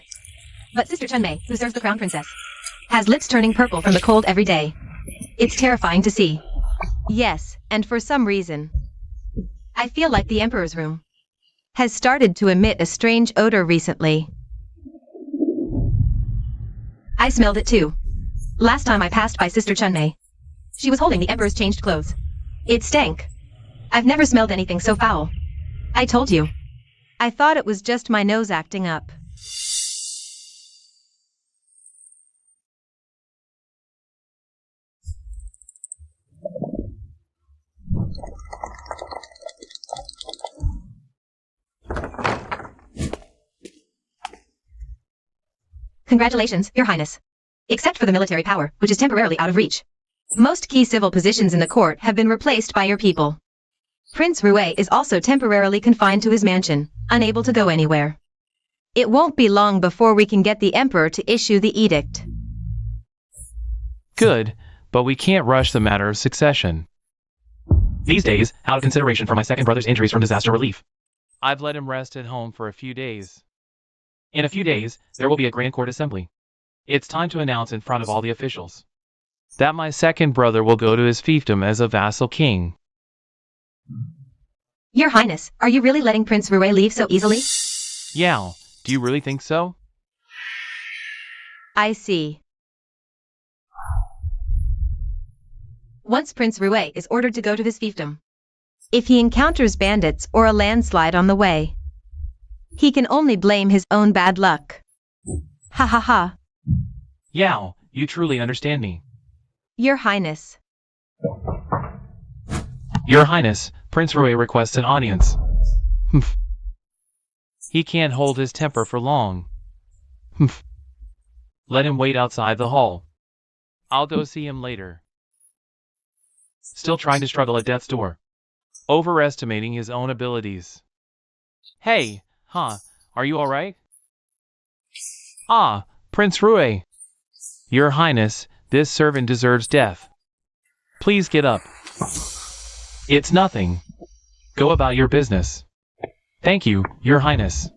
But Sister Chunmei, who serves the Crown Princess, has lips turning purple from the cold every day. It's terrifying to see. Yes, and for some reason, I feel like the Emperor's room has started to emit a strange odor recently. I smelled it too. Last time I passed by Sister Chunmei, she was holding the Emperor's changed clothes. It stank. I've never smelled anything so foul. I told you. I thought it was just my nose acting up. Congratulations, Your Highness. Except for the military power, which is temporarily out of reach. Most key civil positions in the court have been replaced by your people. Prince Rue is also temporarily confined to his mansion, unable to go anywhere. It won't be long before we can get the Emperor to issue the edict. Good, but we can't rush the matter of succession. These days, out of consideration for my second brother's injuries from disaster relief, I've let him rest at home for a few days. In a few days, there will be a grand court assembly. It's time to announce in front of all the officials that my second brother will go to his fiefdom as a vassal king. Your Highness, are you really letting Prince Rue leave so easily? Yao, do you really think so? I see. Once Prince Rue is ordered to go to his fiefdom, if he encounters bandits or a landslide on the way, he can only blame his own bad luck. Ha ha ha. Yao, you truly understand me. Your Highness. Your Highness, Prince Rue requests an audience. Humph. He can't hold his temper for long. Humph. Let him wait outside the hall. I'll go see him later. Still trying to struggle at death's door. Overestimating his own abilities. Hey, are you alright? Ah, Prince Rue. Your Highness, this servant deserves death. Please get up. It's nothing. Go about your business. Thank you, Your Highness.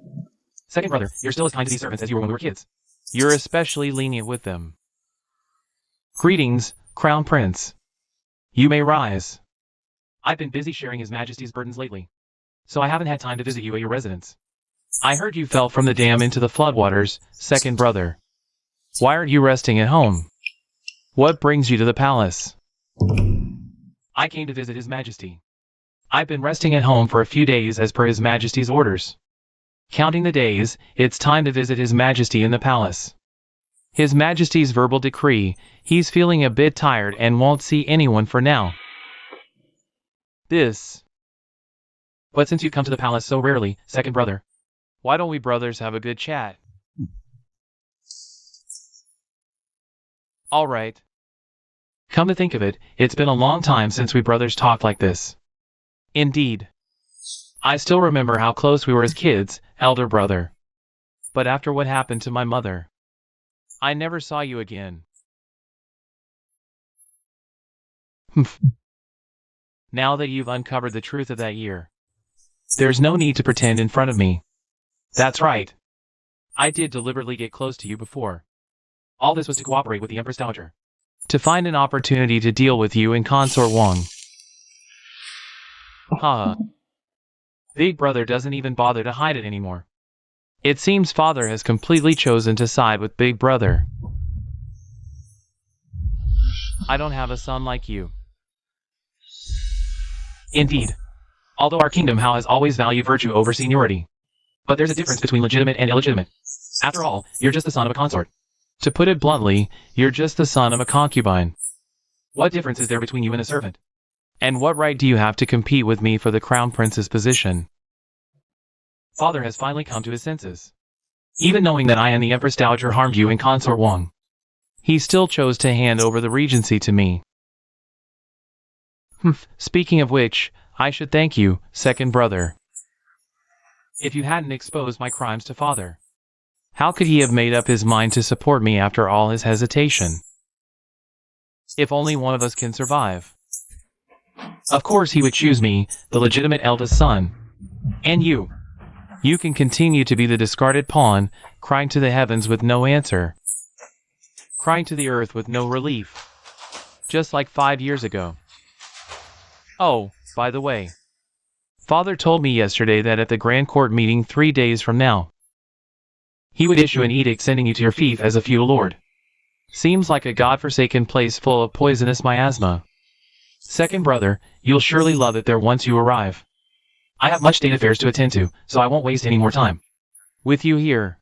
Second brother, you're still as kind to these servants as you were when we were kids. You're especially lenient with them. Greetings, Crown Prince. You may rise. I've been busy sharing His Majesty's burdens lately, so I haven't had time to visit you at your residence. I heard you fell from the dam into the floodwaters, second brother. Why aren't you resting at home? What brings you to the palace? I came to visit His Majesty. I've been resting at home for a few days as per His Majesty's orders. Counting the days, it's time to visit His Majesty in the palace. His Majesty's verbal decree, he's feeling a bit tired and won't see anyone for now. But since you've come to the palace so rarely, second brother, why don't we brothers have a good chat? Alright. Come to think of it, it's been a long time since we brothers talked like this. Indeed. I still remember how close we were as kids, elder brother. But after what happened to my mother, I never saw you again. Now that you've uncovered the truth of that year, there's no need to pretend in front of me. That's right. I did deliberately get close to you before. All this was to cooperate with the Empress Dowager, to find an opportunity to deal with you and Consort Wang. Big brother doesn't even bother to hide it anymore. It seems father has completely chosen to side with big brother. I don't have a son like you. Indeed. Although our kingdom has always valued virtue over seniority. But there's a difference between legitimate and illegitimate. After all, you're just the son of a consort. To put it bluntly, you're just the son of a concubine. What difference is there between you and a servant? And what right do you have to compete with me for the crown prince's position? Father has finally come to his senses. Even knowing that I and the Empress Dowager harmed you and Consort Wang, he still chose to hand over the regency to me. Speaking of which, I should thank you, second brother. If you hadn't exposed my crimes to Father, how could he have made up his mind to support me after all his hesitation? If only one of us can survive. Of course he would choose me, the legitimate eldest son. And you. You can continue to be the discarded pawn, crying to the heavens with no answer. Crying to the earth with no relief. Just like 5 years ago. Oh, by the way. Father told me yesterday that at the Grand Court meeting 3 days from now, he would issue an edict sending you to your fief as a feudal lord. Seems like a godforsaken place full of poisonous miasma. Second brother, you'll surely love it there once you arrive. I have much state affairs to attend to, so I won't waste any more time with you here.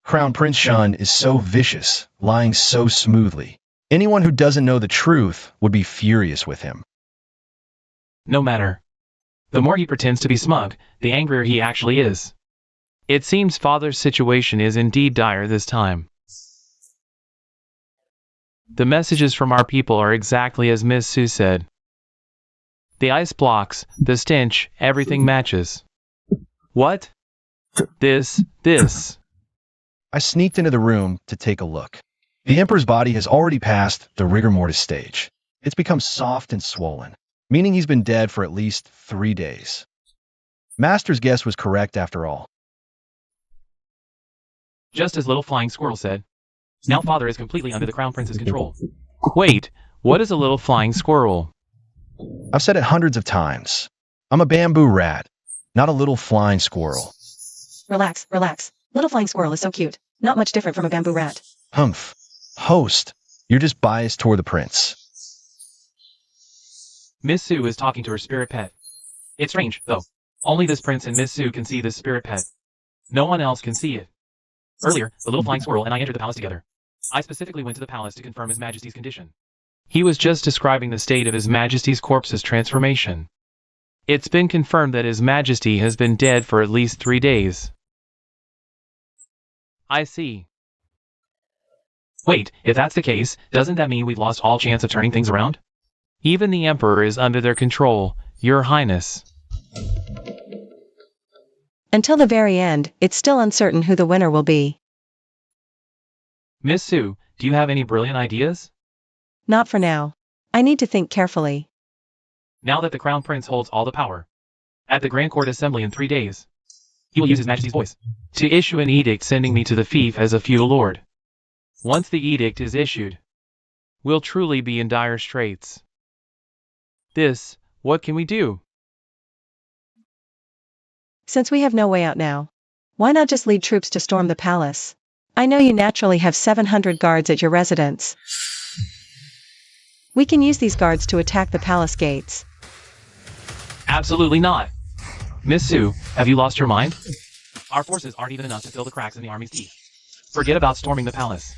Crown Prince Shun is so vicious, lying so smoothly. Anyone who doesn't know the truth would be furious with him. No matter. The more he pretends to be smug, the angrier he actually is. It seems Father's situation is indeed dire this time. The messages from our people are exactly as Miss Sue said. The ice blocks, the stench, everything matches. What? This. I sneaked into the room to take a look. The Emperor's body has already passed the rigor mortis stage. It's become soft and swollen, meaning he's been dead for at least 3 days. Master's guess was correct after all. Just as Little Flying Squirrel said. Now Father is completely under the Crown Prince's control. Wait, what is a little flying squirrel? I've said it hundreds of times. I'm a bamboo rat, not a little flying squirrel. Relax. Little flying squirrel is so cute. Not much different from a bamboo rat. Humph. Host, you're just biased toward the prince. Miss Sue is talking to her spirit pet. It's strange, though. Only this prince and Miss Sue can see this spirit pet. No one else can see it. Earlier, the little flying squirrel and I entered the palace together. I specifically went to the palace to confirm His Majesty's condition. He was just describing the state of His Majesty's corpse's transformation. It's been confirmed that His Majesty has been dead for at least 3 days. I see. Wait, if that's the case, doesn't that mean we've lost all chance of turning things around? Even the Emperor is under their control, Your Highness. Until the very end, it's still uncertain who the winner will be. Miss Sue, do you have any brilliant ideas? Not for now. I need to think carefully. Now that the Crown Prince holds all the power, at the Grand Court Assembly in 3 days, he will use His Majesty's voice to issue an edict sending me to the fief as a feudal lord. Once the edict is issued, we'll truly be in dire straits. What can we do? Since we have no way out now, why not just lead troops to storm the palace? I know you naturally have 700 guards at your residence. We can use these guards to attack the palace gates. Absolutely not. Miss Sue, have you lost your mind? Our forces aren't even enough to fill the cracks in the army's teeth. Forget about storming the palace.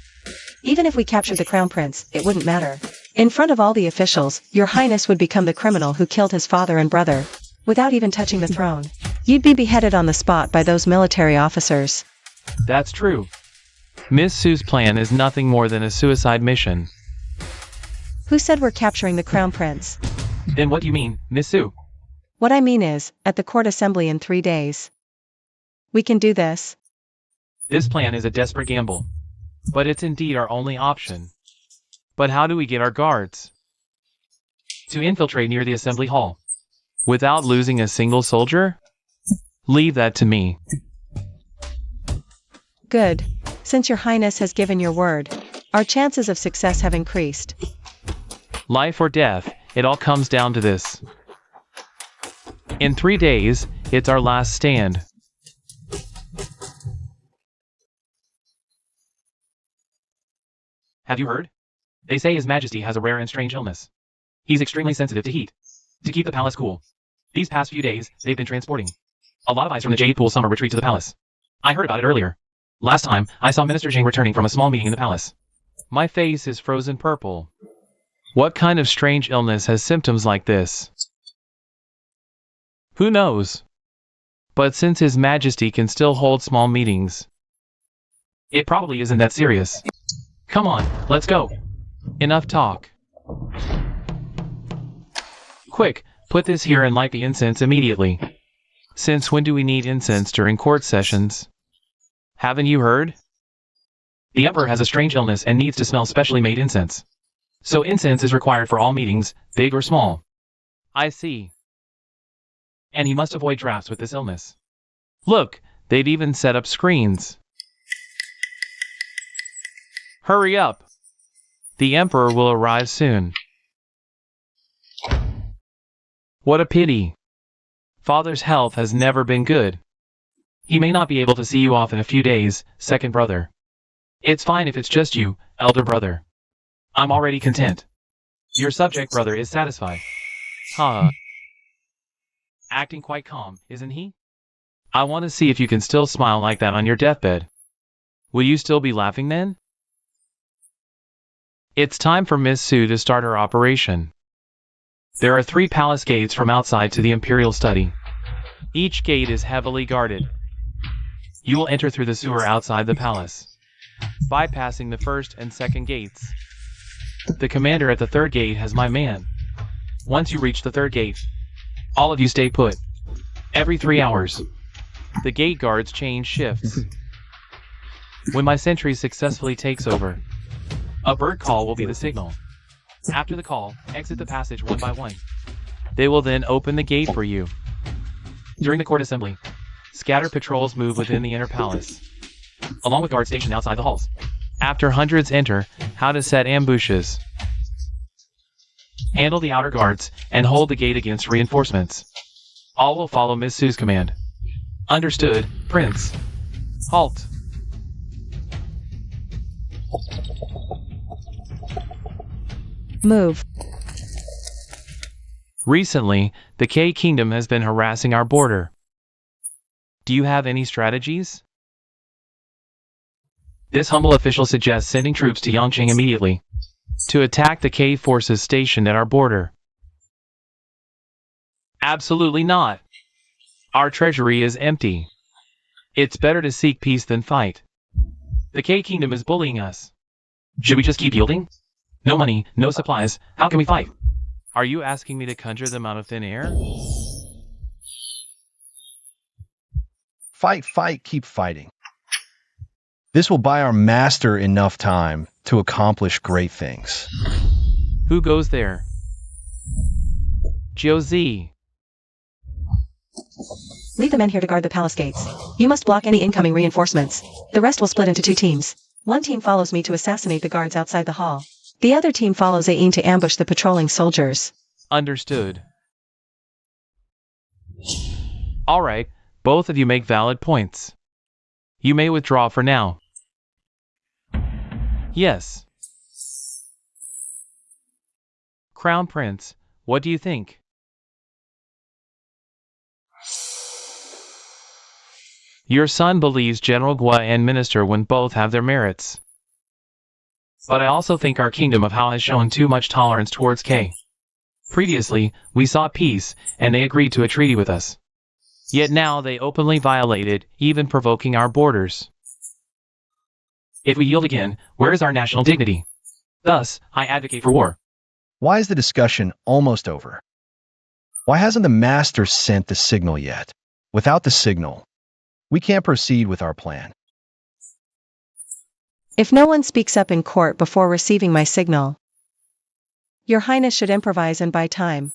Even if we captured the Crown Prince, it wouldn't matter. In front of all the officials, Your Highness would become the criminal who killed his father and brother, without even touching the throne. You'd be beheaded on the spot by those military officers. That's true. Miss Sue's plan is nothing more than a suicide mission. Who said we're capturing the Crown Prince? Then what do you mean, Miss Sue? What I mean is, at the court assembly in 3 days. We can do this. This plan is a desperate gamble. But it's indeed our only option. But how do we get our guards to infiltrate near the assembly hall without losing a single soldier? Leave that to me. Good. Since Your Highness has given your word, our chances of success have increased. Life or death, it all comes down to this. In 3 days, it's our last stand. Have you heard? They say His Majesty has a rare and strange illness. He's extremely sensitive to heat. To keep the palace cool, these past few days, they've been transporting a lot of ice from the Jade Pool summer retreat to the palace. I heard about it earlier. Last time, I saw Minister Jing returning from a small meeting in the palace. My face is frozen purple. What kind of strange illness has symptoms like this? Who knows? But since His Majesty can still hold small meetings, it probably isn't that serious. Come on, let's go. Enough talk. Quick, put this here and light the incense immediately. Since when do we need incense during court sessions? Haven't you heard? The Emperor has a strange illness and needs to smell specially made incense. So incense is required for all meetings, big or small. I see. And he must avoid drafts with this illness. Look, they've even set up screens. Hurry up. The Emperor will arrive soon. What a pity. Father's health has never been good. He may not be able to see you off in a few days, second brother. It's fine if it's just you, elder brother. I'm already content. Your subject brother is satisfied. Huh. Acting quite calm, isn't he? I want to see if you can still smile like that on your deathbed. Will you still be laughing then? It's time for Miss Sue to start her operation. There are 3 palace gates from outside to the imperial study. Each gate is heavily guarded. You will enter through the sewer outside the palace, bypassing the first and second gates. The commander at the 3rd gate has my man. Once you reach the 3rd gate, all of you stay put. Every 3 hours, the gate guards change shifts. When my sentry successfully takes over, a bird call will be the signal. After the call, exit the passage one by one. They will then open the gate for you. During the court assembly, scatter patrols move within the inner palace, along with guards stationed outside the halls. After hundreds enter, how to set ambushes. Handle the outer guards, and hold the gate against reinforcements. All will follow Miss Sue's command. Understood, Prince. Halt. Move. Recently, the K Kingdom has been harassing our border. Do you have any strategies? This humble official suggests sending troops to Yangqing immediately to attack the K forces stationed at our border. Absolutely not. Our treasury is empty. It's better to seek peace than fight. The K Kingdom is bullying us. Should we just keep yielding? No money, no supplies, how can we fight? Are you asking me to conjure them out of thin air? Fight, fight, keep fighting. This will buy our master enough time to accomplish great things. Who goes there? Josie. Leave the men here to guard the palace gates. You must block any incoming reinforcements. The rest will split into 2 teams. One team follows me to assassinate the guards outside the hall. The other team follows Ain to ambush the patrolling soldiers. Understood. Alright, both of you make valid points. You may withdraw for now. Yes. Crown Prince, what do you think? Your son believes General Gua and Minister Wen both have their merits. But I also think our kingdom of Hao has shown too much tolerance towards K. Previously, we sought peace, and they agreed to a treaty with us. Yet now they openly violated, even provoking our borders. If we yield again, where is our national dignity? Thus, I advocate for war. Why is the discussion almost over? Why hasn't the master sent the signal yet? Without the signal, we can't proceed with our plan. If no one speaks up in court before receiving my signal, Your Highness should improvise and buy time.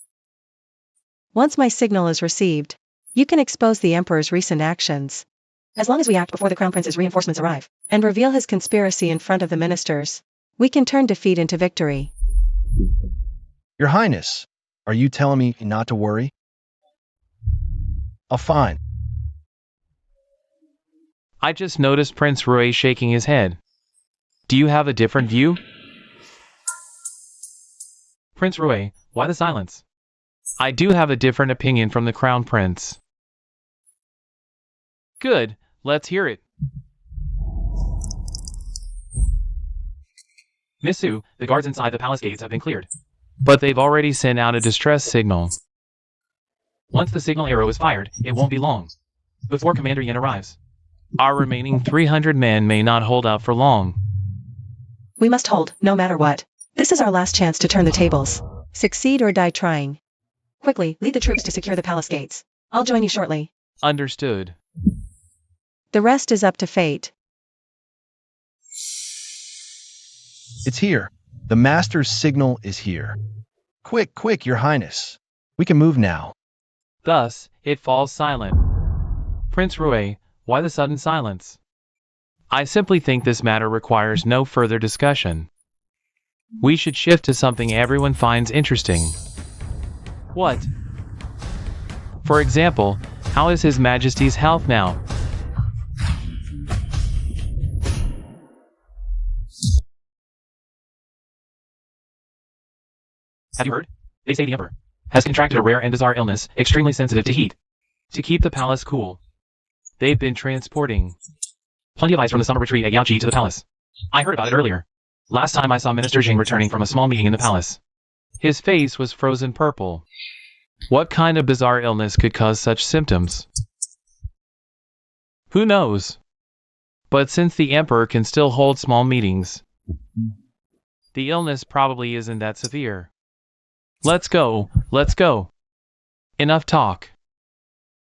Once my signal is received, you can expose the Emperor's recent actions. As long as we act before the Crown Prince's reinforcements arrive, and reveal his conspiracy in front of the ministers, we can turn defeat into victory. Your Highness, are you telling me not to worry? Fine. I just noticed Prince Rui shaking his head. Do you have a different view? Prince Rui, why the silence? I do have a different opinion from the Crown Prince. Good, let's hear it. Miss Sue, the guards inside the palace gates have been cleared. But they've already sent out a distress signal. Once the signal arrow is fired, it won't be long before Commander Yin arrives. Our remaining 300 men may not hold out for long. We must hold, no matter what. This is our last chance to turn the tables. Succeed or die trying. Quickly, lead the troops to secure the palace gates. I'll join you shortly. Understood. The rest is up to fate. It's here. The master's signal is here. Quick, quick, your highness. We can move now. Thus, it falls silent. Prince Rui, why the sudden silence? I simply think this matter requires no further discussion. We should shift to something everyone finds interesting. What? For example, how is His Majesty's health now? Have you heard? They say the Emperor has contracted a rare and bizarre illness, extremely sensitive to heat. To keep the palace cool, they've been transporting plenty of ice from the summer retreat at Yaoji to the palace. I heard about it earlier. Last time I saw Minister Jing returning from a small meeting in the palace. His face was frozen purple. What kind of bizarre illness could cause such symptoms? Who knows? But since the Emperor can still hold small meetings, the illness probably isn't that severe. Let's go, let's go. Enough talk.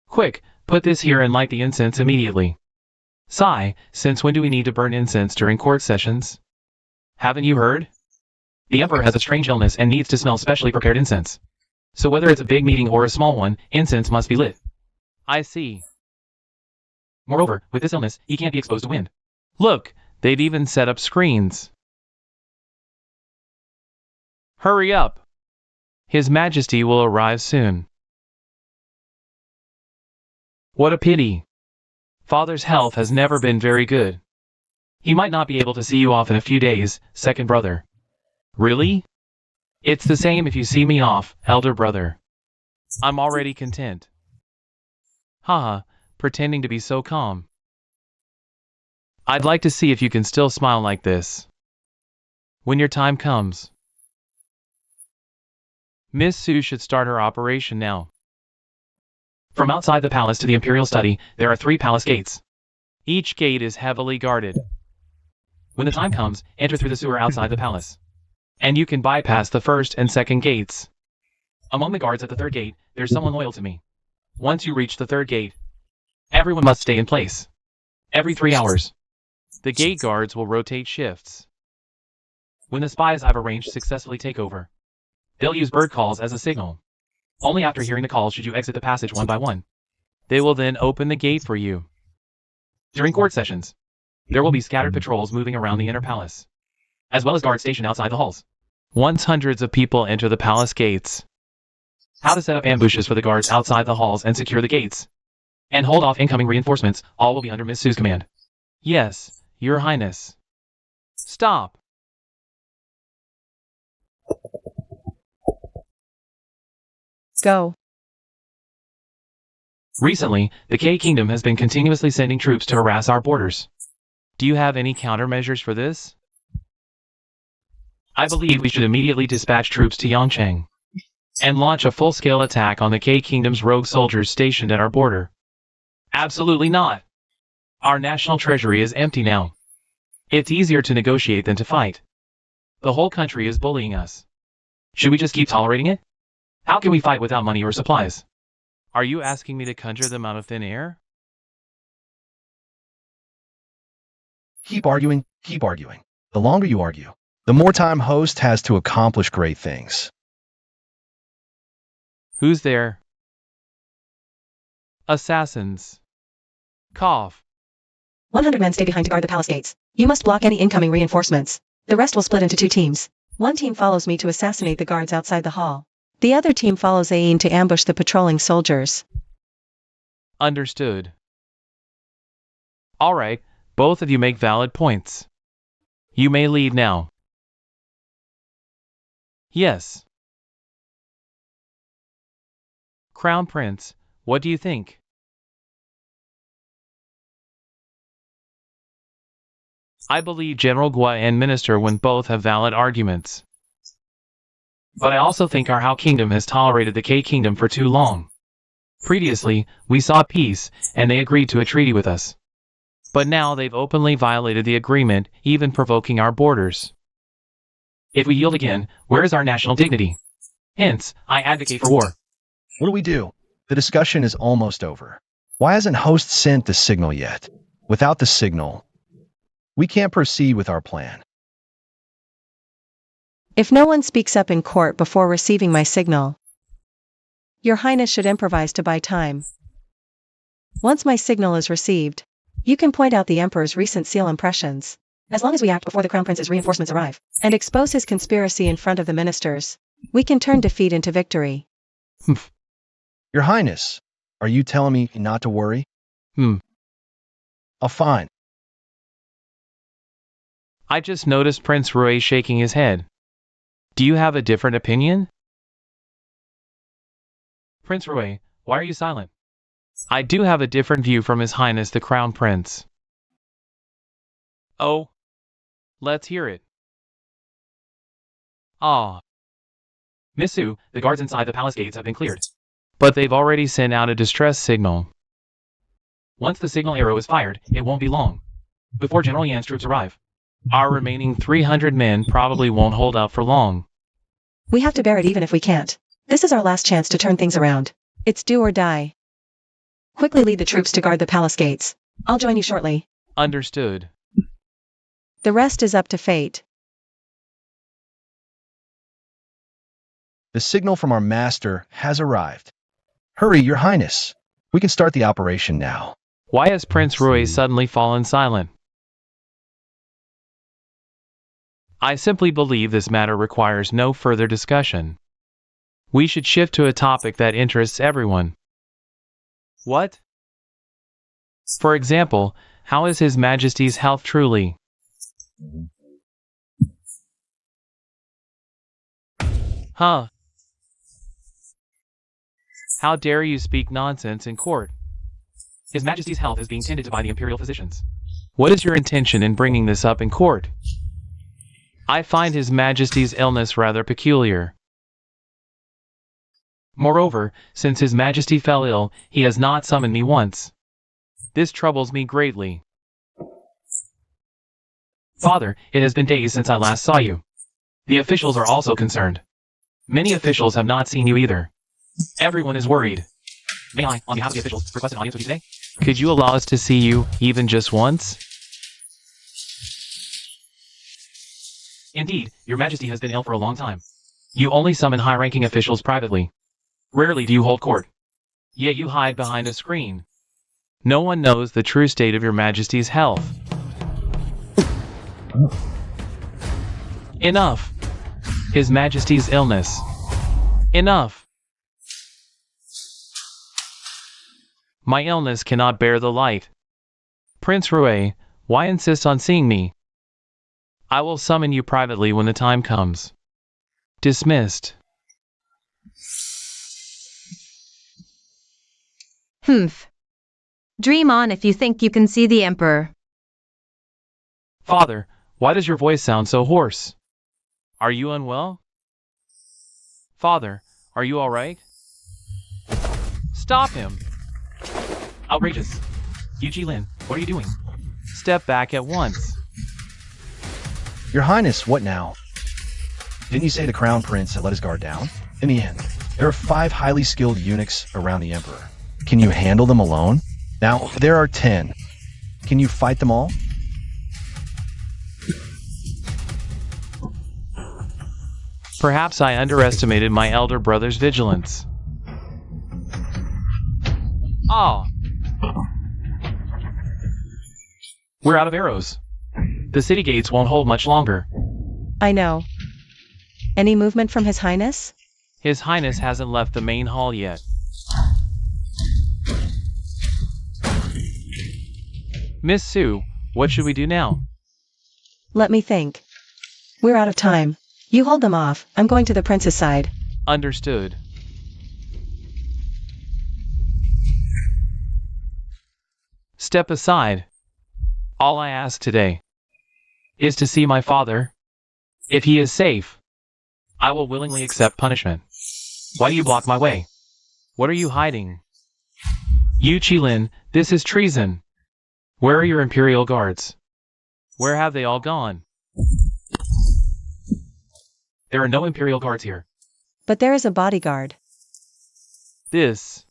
Quick, put this here and light the incense immediately. Sigh, since when do we need to burn incense during court sessions? Haven't you heard? The Emperor has a strange illness and needs to smell specially prepared incense. So whether it's a big meeting or a small one, incense must be lit. I see. Moreover, with this illness, he can't be exposed to wind. Look, they've even set up screens. Hurry up. His Majesty will arrive soon. What a pity. Father's health has never been very good. He might not be able to see you off in a few days, second brother. Really? It's the same if you see me off, elder brother. I'm already content. Haha, pretending to be so calm. I'd like to see if you can still smile like this when your time comes. Miss Su should start her operation now. From outside the palace to the imperial study, there are 3 palace gates. Each gate is heavily guarded. When the time comes, enter through the sewer outside the palace. And you can bypass the first and second gates. Among the guards at the 3rd gate, there's someone loyal to me. Once you reach the 3rd gate, everyone must stay in place. Every 3 hours. The gate guards will rotate shifts. When the spies I've arranged successfully take over, they'll use bird calls as a signal. Only after hearing the calls should you exit the passage one by one. They will then open the gate for you. During court sessions, there will be scattered patrols moving around the inner palace, as well as guards stationed outside the halls. Once hundreds of people enter the palace gates, how to set up ambushes for the guards outside the halls and secure the gates, and hold off incoming reinforcements, all will be under Miss Su's command. Yes, Your Highness. Stop. Go. Recently, the K Kingdom has been continuously sending troops to harass our borders. Do you have any countermeasures for this? I believe we should immediately dispatch troops to Yangcheng and launch a full-scale attack on the K Kingdom's rogue soldiers stationed at our border. Absolutely not. Our national treasury is empty now. It's easier to negotiate than to fight. The whole country is bullying us. Should we just keep tolerating it? How can we fight without money or supplies? Are you asking me to conjure them out of thin air? Keep arguing, keep arguing. The longer you argue, the more time host has to accomplish great things. Who's there? Assassins. Cough. 100 men stay behind to guard the palace gates. You must block any incoming reinforcements. The rest will split into 2 teams. One team follows me to assassinate the guards outside the hall. The other team follows Ain to ambush the patrolling soldiers. Understood. Alright, both of you make valid points. You may leave now. Yes. Crown Prince, what do you think? I believe General Gua and Minister Wen both have valid arguments. But I also think our Hao Kingdom has tolerated the K Kingdom for too long. Previously, we saw peace, and they agreed to a treaty with us. But now they've openly violated the agreement, even provoking our borders. If we yield again, where is our national dignity? Hence, I advocate for war. What do we do? The discussion is almost over. Why hasn't host sent the signal yet? Without the signal, we can't proceed with our plan. If no one speaks up in court before receiving my signal, Your Highness should improvise to buy time. Once my signal is received, you can point out the Emperor's recent seal impressions, as long as we act before the Crown Prince's reinforcements arrive, and expose his conspiracy in front of the ministers. We can turn defeat into victory. Your Highness, are you telling me not to worry? Oh, fine. I just noticed Prince Rui shaking his head. Do you have a different opinion? Prince Rui, why are you silent? I do have a different view from His Highness the Crown Prince. Oh, let's hear it. Missu, the guards inside the palace gates have been cleared. But they've already sent out a distress signal. Once the signal arrow is fired, it won't be long before General Yan's troops arrive. Our remaining 300 men probably won't hold out for long. We have to bear it even if we can't. This is our last chance to turn things around. It's do or die. Quickly lead the troops to guard the palace gates. I'll join you shortly. Understood. The rest is up to fate. The signal from our master has arrived. Hurry, Your Highness. We can start the operation now. Why has Prince Rui suddenly fallen silent? I simply believe this matter requires no further discussion. We should shift to a topic that interests everyone. What? For example, how is His Majesty's health truly? Huh? How dare you speak nonsense in court? His Majesty's health is being tended to by the imperial physicians. What is your intention in bringing this up in court? I find His Majesty's illness rather peculiar. Moreover, since His Majesty fell ill, he has not summoned me once. This troubles me greatly. Father, it has been days since I last saw you. The officials are also concerned. Many officials have not seen you either. Everyone is worried. May I, on behalf of the officials, request an audience with you today? Could you allow us to see you, even just once? Indeed, Your Majesty has been ill for a long time. You only summon high-ranking officials privately. Rarely do you hold court. Yet you hide behind a screen. No one knows the true state of Your Majesty's health. Enough! His Majesty's illness. Enough! My illness cannot bear the light. Prince Rui, why insist on seeing me? I will summon you privately when the time comes. Dismissed. Dream on if you think you can see the Emperor. Father, why does your voice sound so hoarse? Are you unwell? Father, are you all right? Stop him! Outrageous. Yu Jilin, what are you doing? Step back at once. Your Highness, what now? Didn't you say the Crown Prince had let his guard down? In the end, there are 5 highly skilled eunuchs around the Emperor. Can you handle them alone? Now, there are 10. Can you fight them all? Perhaps I underestimated my elder brother's vigilance. We're out of arrows. The city gates won't hold much longer. I know. Any movement from His Highness? His Highness hasn't left the main hall yet. Miss Sue, what should we do now? Let me think. We're out of time. You hold them off. I'm going to the prince's side. Understood. Step aside. All I ask today is to see my father. If he is safe, I will willingly accept punishment. Why do you block my way? What are you hiding? Yu Qilin, this is treason. Where are your imperial guards? Where have they all gone? There are no imperial guards here. But there is a bodyguard. This.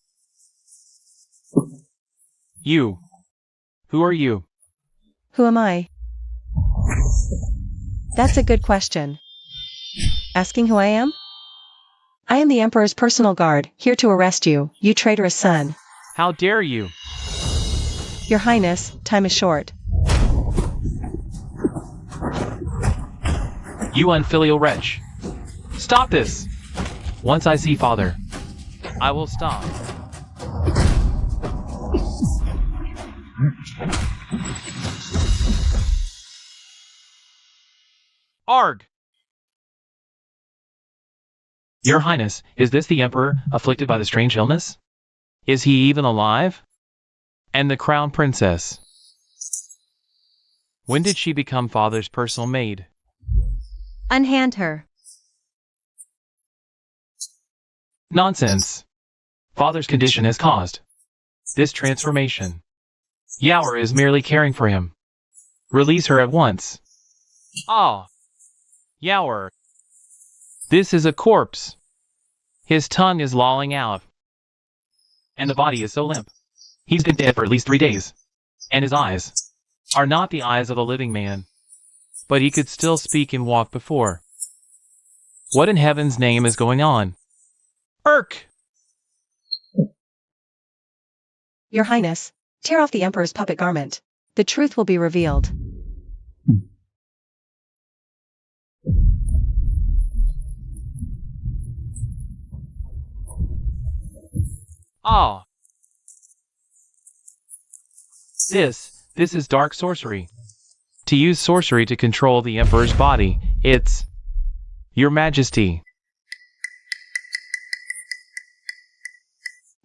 You. Who are you? Who am I? That's a good question. Asking who I am? I am the Emperor's personal guard, here to arrest you, you traitorous son. How dare you? Your Highness, time is short. You unfilial wretch. Stop this! Once I see father, I will stop. Arg! Your Highness, is this the Emperor, afflicted by the strange illness? Is he even alive? And the Crown Princess? When did she become father's personal maid? Unhand her. Nonsense. Father's condition has caused this transformation. Yaoer is merely caring for him. Release her at once. Ah! Yaoer. This is a corpse. His tongue is lolling out. And the body is so limp. He's been dead for at least 3 days. And his eyes are not the eyes of a living man. But he could still speak and walk before. What in heaven's name is going on? Irk! Your Highness, tear off the Emperor's puppet garment. The truth will be revealed. Ah! This is dark sorcery. To use sorcery to control the Emperor's body, it's... Your Majesty.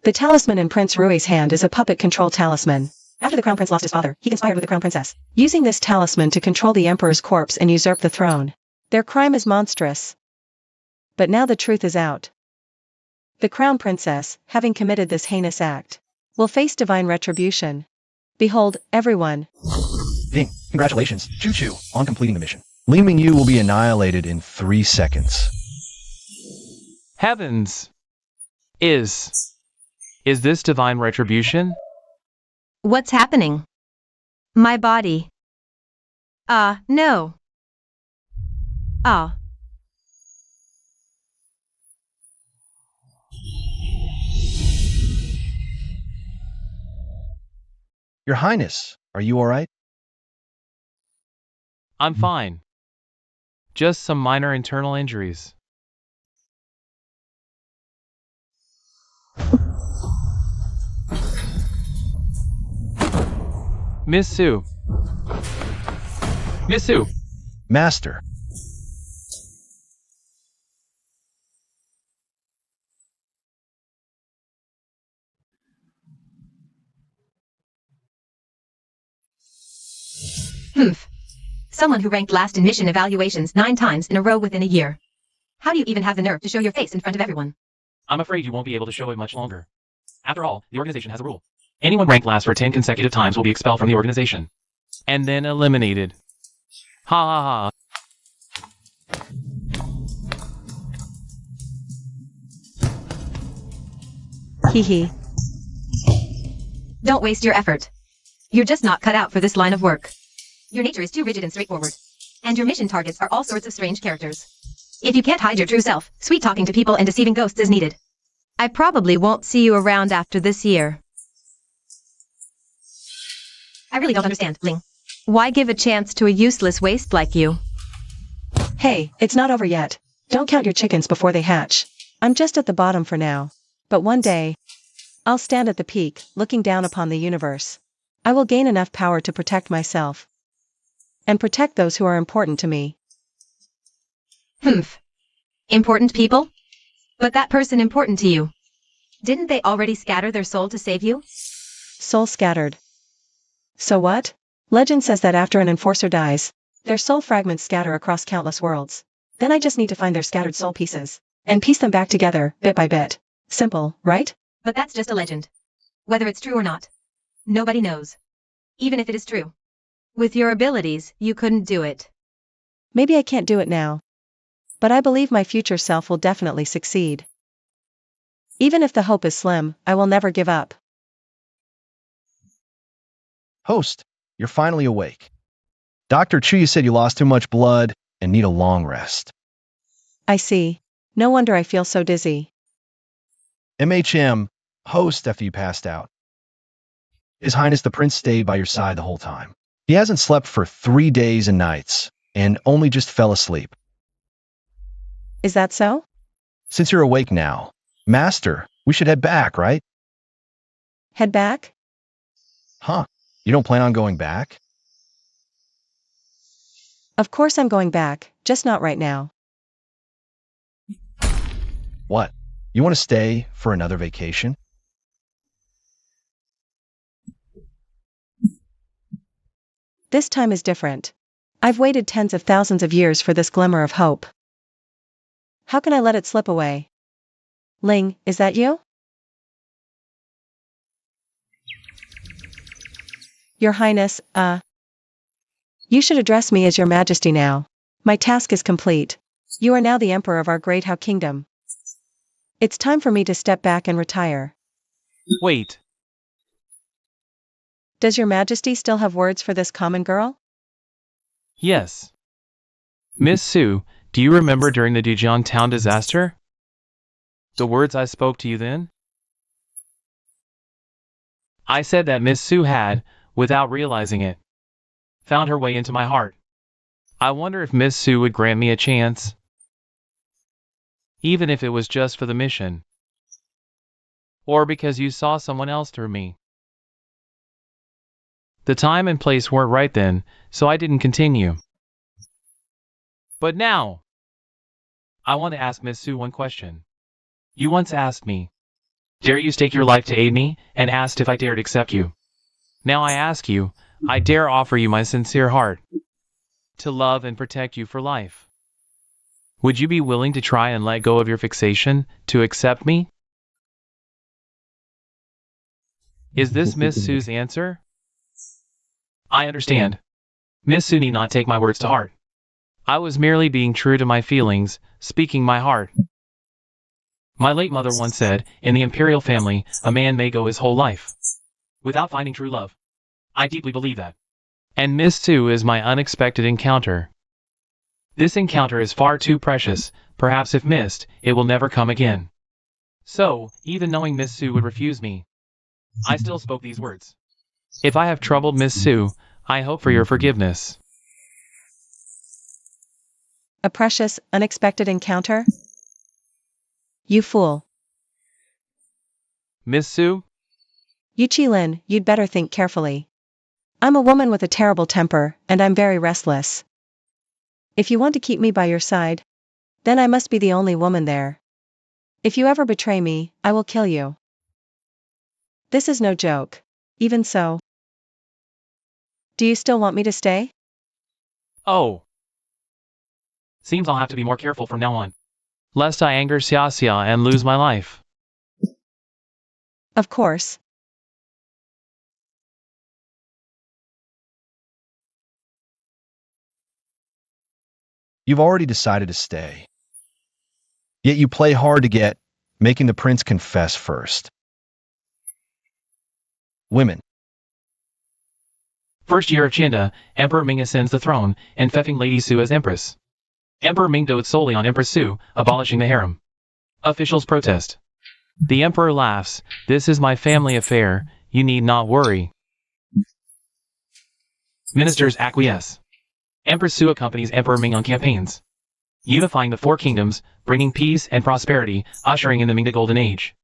The talisman in Prince Rui's hand is a puppet control talisman. After the Crown Prince lost his father, he conspired with the Crown Princess, using this talisman to control the Emperor's corpse and usurp the throne. Their crime is monstrous. But now the truth is out. The Crown Princess, having committed this heinous act, will face divine retribution. Behold, everyone. Ding. Congratulations, Choo-Choo, on completing the mission. Ling Mingyu will be annihilated in 3 seconds. Heavens! Is this divine retribution? What's happening? My body. No. Ah. Your Highness, are you alright? I'm fine. Just some minor internal injuries. Miss Su. Miss Su. Master. Humph. Someone who ranked last in mission evaluations 9 times in a row within a year. How do you even have the nerve to show your face in front of everyone? I'm afraid you won't be able to show it much longer. After all, the organization has a rule. Anyone ranked last for 10 consecutive times will be expelled from the organization. And then eliminated. Ha ha ha. Hee hee. Don't waste your effort. You're just not cut out for this line of work. Your nature is too rigid and straightforward. And your mission targets are all sorts of strange characters. If you can't hide your true self, sweet talking to people and deceiving ghosts is needed. I probably won't see you around after this year. I really don't understand, Ling. Why give a chance to a useless waste like you? Hey, it's not over yet. Don't count your chickens before they hatch. I'm just at the bottom for now. But one day, I'll stand at the peak, looking down upon the universe. I will gain enough power to protect myself. And protect those who are important to me. Humph. Important people? But that person important to you. Didn't they already scatter their soul to save you? Soul scattered. So what? Legend says that after an enforcer dies, their soul fragments scatter across countless worlds. Then I just need to find their scattered soul pieces and piece them back together, bit by bit. Simple, right? But that's just a legend. Whether it's true or not, nobody knows. Even if it is true. With your abilities, you couldn't do it. Maybe I can't do it now. But I believe my future self will definitely succeed. Even if the hope is slim, I will never give up. Host, you're finally awake. Dr. Chu said you lost too much blood and need a long rest. I see. No wonder I feel so dizzy. MHM, host after you passed out. His Highness the Prince stayed by your side the whole time. He hasn't slept for 3 days and nights, and only just fell asleep. Is that so? Since you're awake now, Master, we should head back, right? Head back? Huh? You don't plan on going back? Of course I'm going back, just not right now. What? You want to stay for another vacation? This time is different. I've waited tens of thousands of years for this glimmer of hope. How can I let it slip away? Ling, is that you? Your Highness, You should address me as Your Majesty now. My task is complete. You are now the Emperor of our great Hao Kingdom. It's time for me to step back and retire. Wait. Does Your Majesty still have words for this common girl? Yes. Miss Sue, do you remember during the Dijon town disaster? The words I spoke to you then? I said that Miss Sue had, without realizing it, found her way into my heart. I wonder if Miss Sue would grant me a chance, even if it was just for the mission, or because you saw someone else through me. The time and place weren't right then, so I didn't continue. But now, I want to ask Miss Sue one question. You once asked me, dare you stake your life to aid me, and asked if I dared accept you. Now I ask you, I dare offer you my sincere heart, to love and protect you for life. Would you be willing to try and let go of your fixation, to accept me? Is this Miss Sue's answer? I understand. Miss Sue need not take my words to heart. I was merely being true to my feelings, speaking my heart. My late mother once said, in the imperial family, a man may go his whole life without finding true love. I deeply believe that. And Miss Sue is my unexpected encounter. This encounter is far too precious, perhaps if missed, it will never come again. So, even knowing Miss Sue would refuse me, I still spoke these words. If I have troubled Miss Sue, I hope for your forgiveness. A precious, unexpected encounter? You fool. Miss Sue? Yu Qilin, you'd better think carefully. I'm a woman with a terrible temper, and I'm very restless. If you want to keep me by your side, then I must be the only woman there. If you ever betray me, I will kill you. This is no joke. Even so. Do you still want me to stay? Oh. Seems I'll have to be more careful from now on, lest I anger Xia and lose my life. Of course. You've already decided to stay. Yet you play hard to get, making the prince confess first. Women. First year of Chinda, Emperor Ming ascends the throne, and Feffing Lady Sue as Empress. Emperor Ming dotes solely on Empress Sue, abolishing the harem. Officials protest. The Emperor laughs, this is my family affair, you need not worry. Ministers acquiesce. Empress Sue accompanies Emperor Ming on campaigns, unifying the four kingdoms, bringing peace and prosperity, ushering in the Ming Golden Age.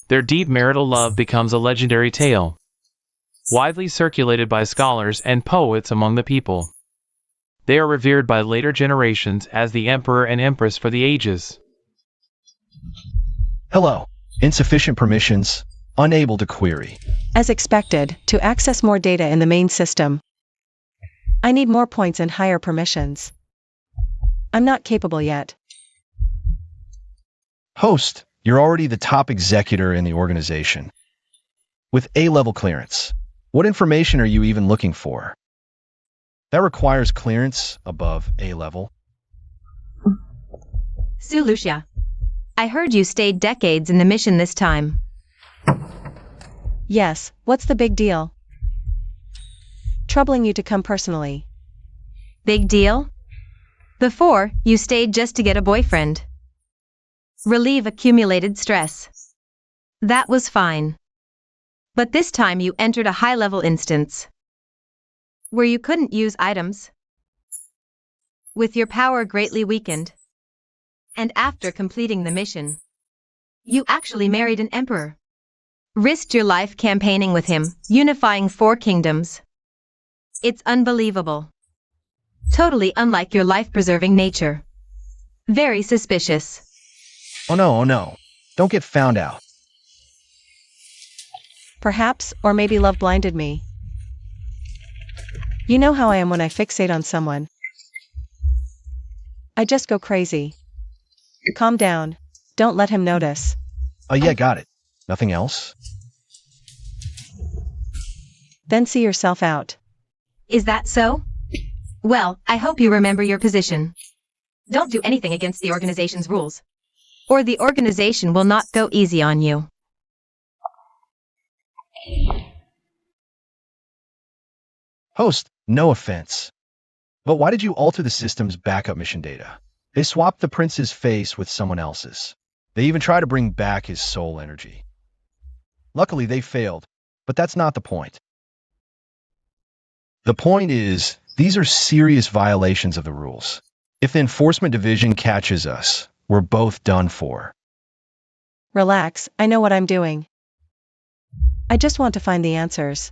Their deep marital love becomes a legendary tale, widely circulated by scholars and poets among the people. They are revered by later generations as the Emperor and Empress for the ages. Hello. Insufficient permissions. Unable to query. As expected, to access more data in the main system, I need more points and higher permissions. I'm not capable yet. Host, you're already the top executor in the organization. With A-level clearance, what information are you even looking for? That requires clearance above A-level. Sue Lucia. I heard you stayed decades in the mission this time. Yes, what's the big deal? Troubling you to come personally. Big deal? Before, you stayed just to get a boyfriend. Relieve accumulated stress. That was fine. But this time you entered a high-level instance where you couldn't use items, with your power greatly weakened. And after completing the mission, you actually married an emperor. Risked your life campaigning with him, unifying 4 kingdoms. It's unbelievable. Totally unlike your life-preserving nature. Very suspicious. Oh no. Don't get found out. Perhaps, or maybe love blinded me. You know how I am when I fixate on someone. I just go crazy. Calm down. Don't let him notice. Oh yeah, got it. Nothing else? Then see yourself out. Is that so? Well, I hope you remember your position. Don't do anything against the organization's rules, or the organization will not go easy on you. Host, no offense. But why did you alter the system's backup mission data? They swapped the prince's face with someone else's. They even tried to bring back his soul energy. Luckily, they failed, but that's not the point. The point is, these are serious violations of the rules. If the enforcement division catches us, we're both done for. Relax, I know what I'm doing. I just want to find the answers.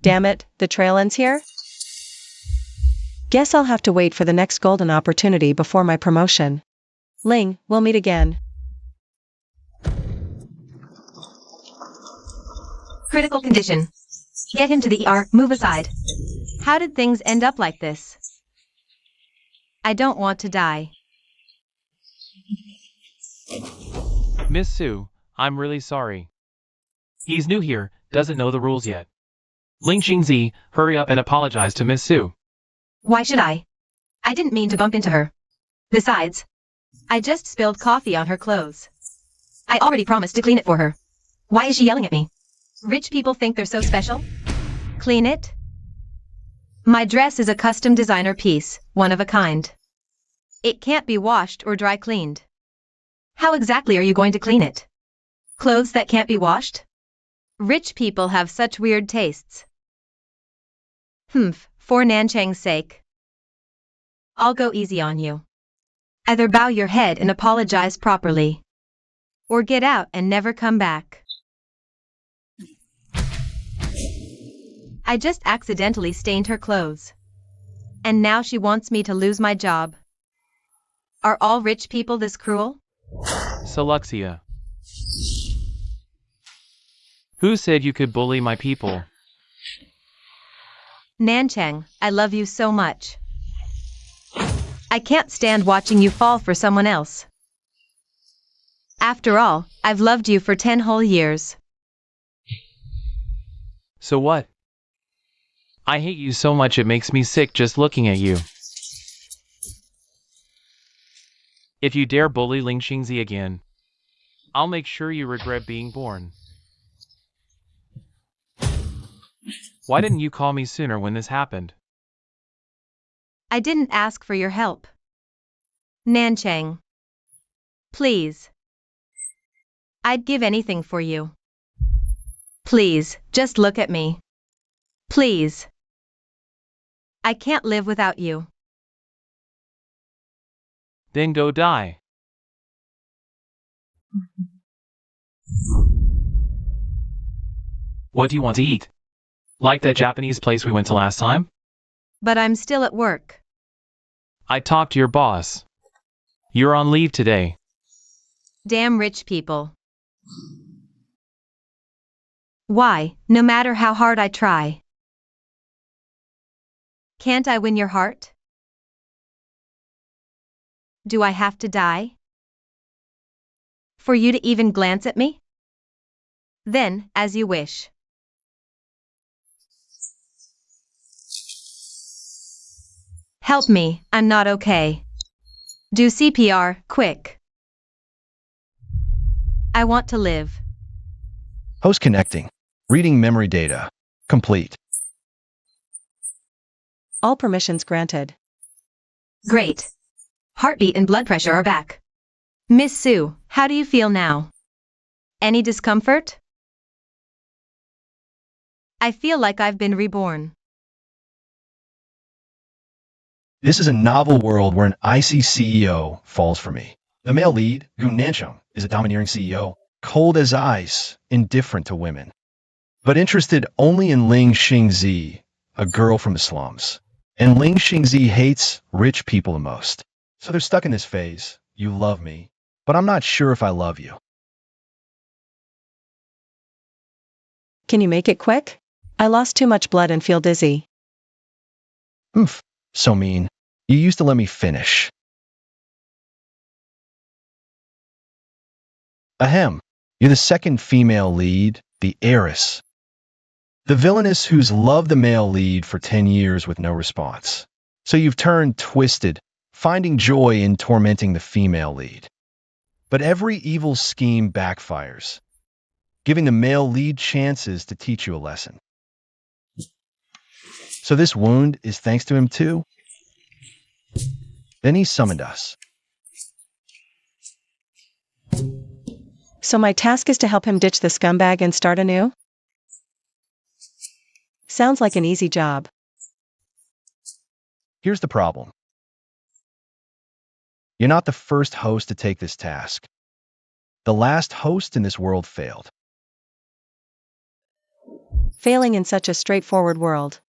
Damn it, the trail ends here? Guess I'll have to wait for the next golden opportunity before my promotion. Ling, we'll meet again. Critical condition. Get him to the ER, move aside. How did things end up like this? I don't want to die. Miss Sue, I'm really sorry. He's new here, doesn't know the rules yet. Ling Xingzi, hurry up and apologize to Miss Sue. Why should I? I didn't mean to bump into her. Besides, I just spilled coffee on her clothes. I already promised to clean it for her. Why is she yelling at me? Rich people think they're so special? Clean it? My dress is a custom designer piece, one of a kind. It can't be washed or dry cleaned. How exactly are you going to clean it? Clothes that can't be washed? Rich people have such weird tastes. For Nanchang's sake. I'll go easy on you. Either bow your head and apologize properly, or get out and never come back. I just accidentally stained her clothes. And now she wants me to lose my job. Are all rich people this cruel? Seluxia. Who said you could bully my people? Nanchang, I love you so much. I can't stand watching you fall for someone else. After all, I've loved you for 10 whole years. So what? I hate you so much it makes me sick just looking at you. If you dare bully Ling Xingzi again, I'll make sure you regret being born. Why didn't you call me sooner when this happened? I didn't ask for your help. Nanchang. Please. I'd give anything for you. Please, just look at me. Please. I can't live without you. Then go die. What do you want to eat? Like that Japanese place we went to last time? But I'm still at work. I talked to your boss. You're on leave today. Damn rich people. Why, no matter how hard I try, can't I win your heart? Do I have to die? For you to even glance at me? Then, as you wish. Help me, I'm not okay. Do CPR, quick. I want to live. Host connecting. Reading memory data. Complete. All permissions granted. Great. Heartbeat and blood pressure are back. Miss Sue, how do you feel now? Any discomfort? I feel like I've been reborn. This is a novel world where an icy CEO falls for me. The male lead, Gu Nanchung, is a domineering CEO, cold as ice, indifferent to women, but interested only in Ling Xingzi, a girl from the slums. And Ling Xingzi hates rich people the most. So they're stuck in this phase. You love me, but I'm not sure if I love you. Can you make it quick? I lost too much blood and feel dizzy. Oomph, so mean. You used to let me finish. Ahem, you're the second female lead, the heiress. The villainess who's loved the male lead for 10 years with no response. So you've turned twisted, finding joy in tormenting the female lead. But every evil scheme backfires, giving the male lead chances to teach you a lesson. So this wound is thanks to him too? Then he summoned us. So my task is to help him ditch the scumbag and start anew? Sounds like an easy job. Here's the problem. You're not the first host to take this task. The last host in this world failed. Failing in such a straightforward world.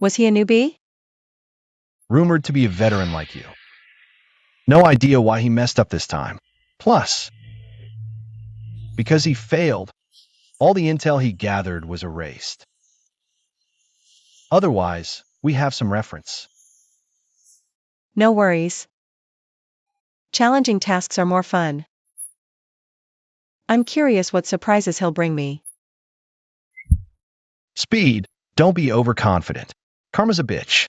Was he a newbie? Rumored to be a veteran like you. No idea why he messed up this time. Plus, because he failed, all the intel he gathered was erased. Otherwise, we have some reference. No worries. Challenging tasks are more fun. I'm curious what surprises he'll bring me. Speed, don't be overconfident. Karma's a bitch.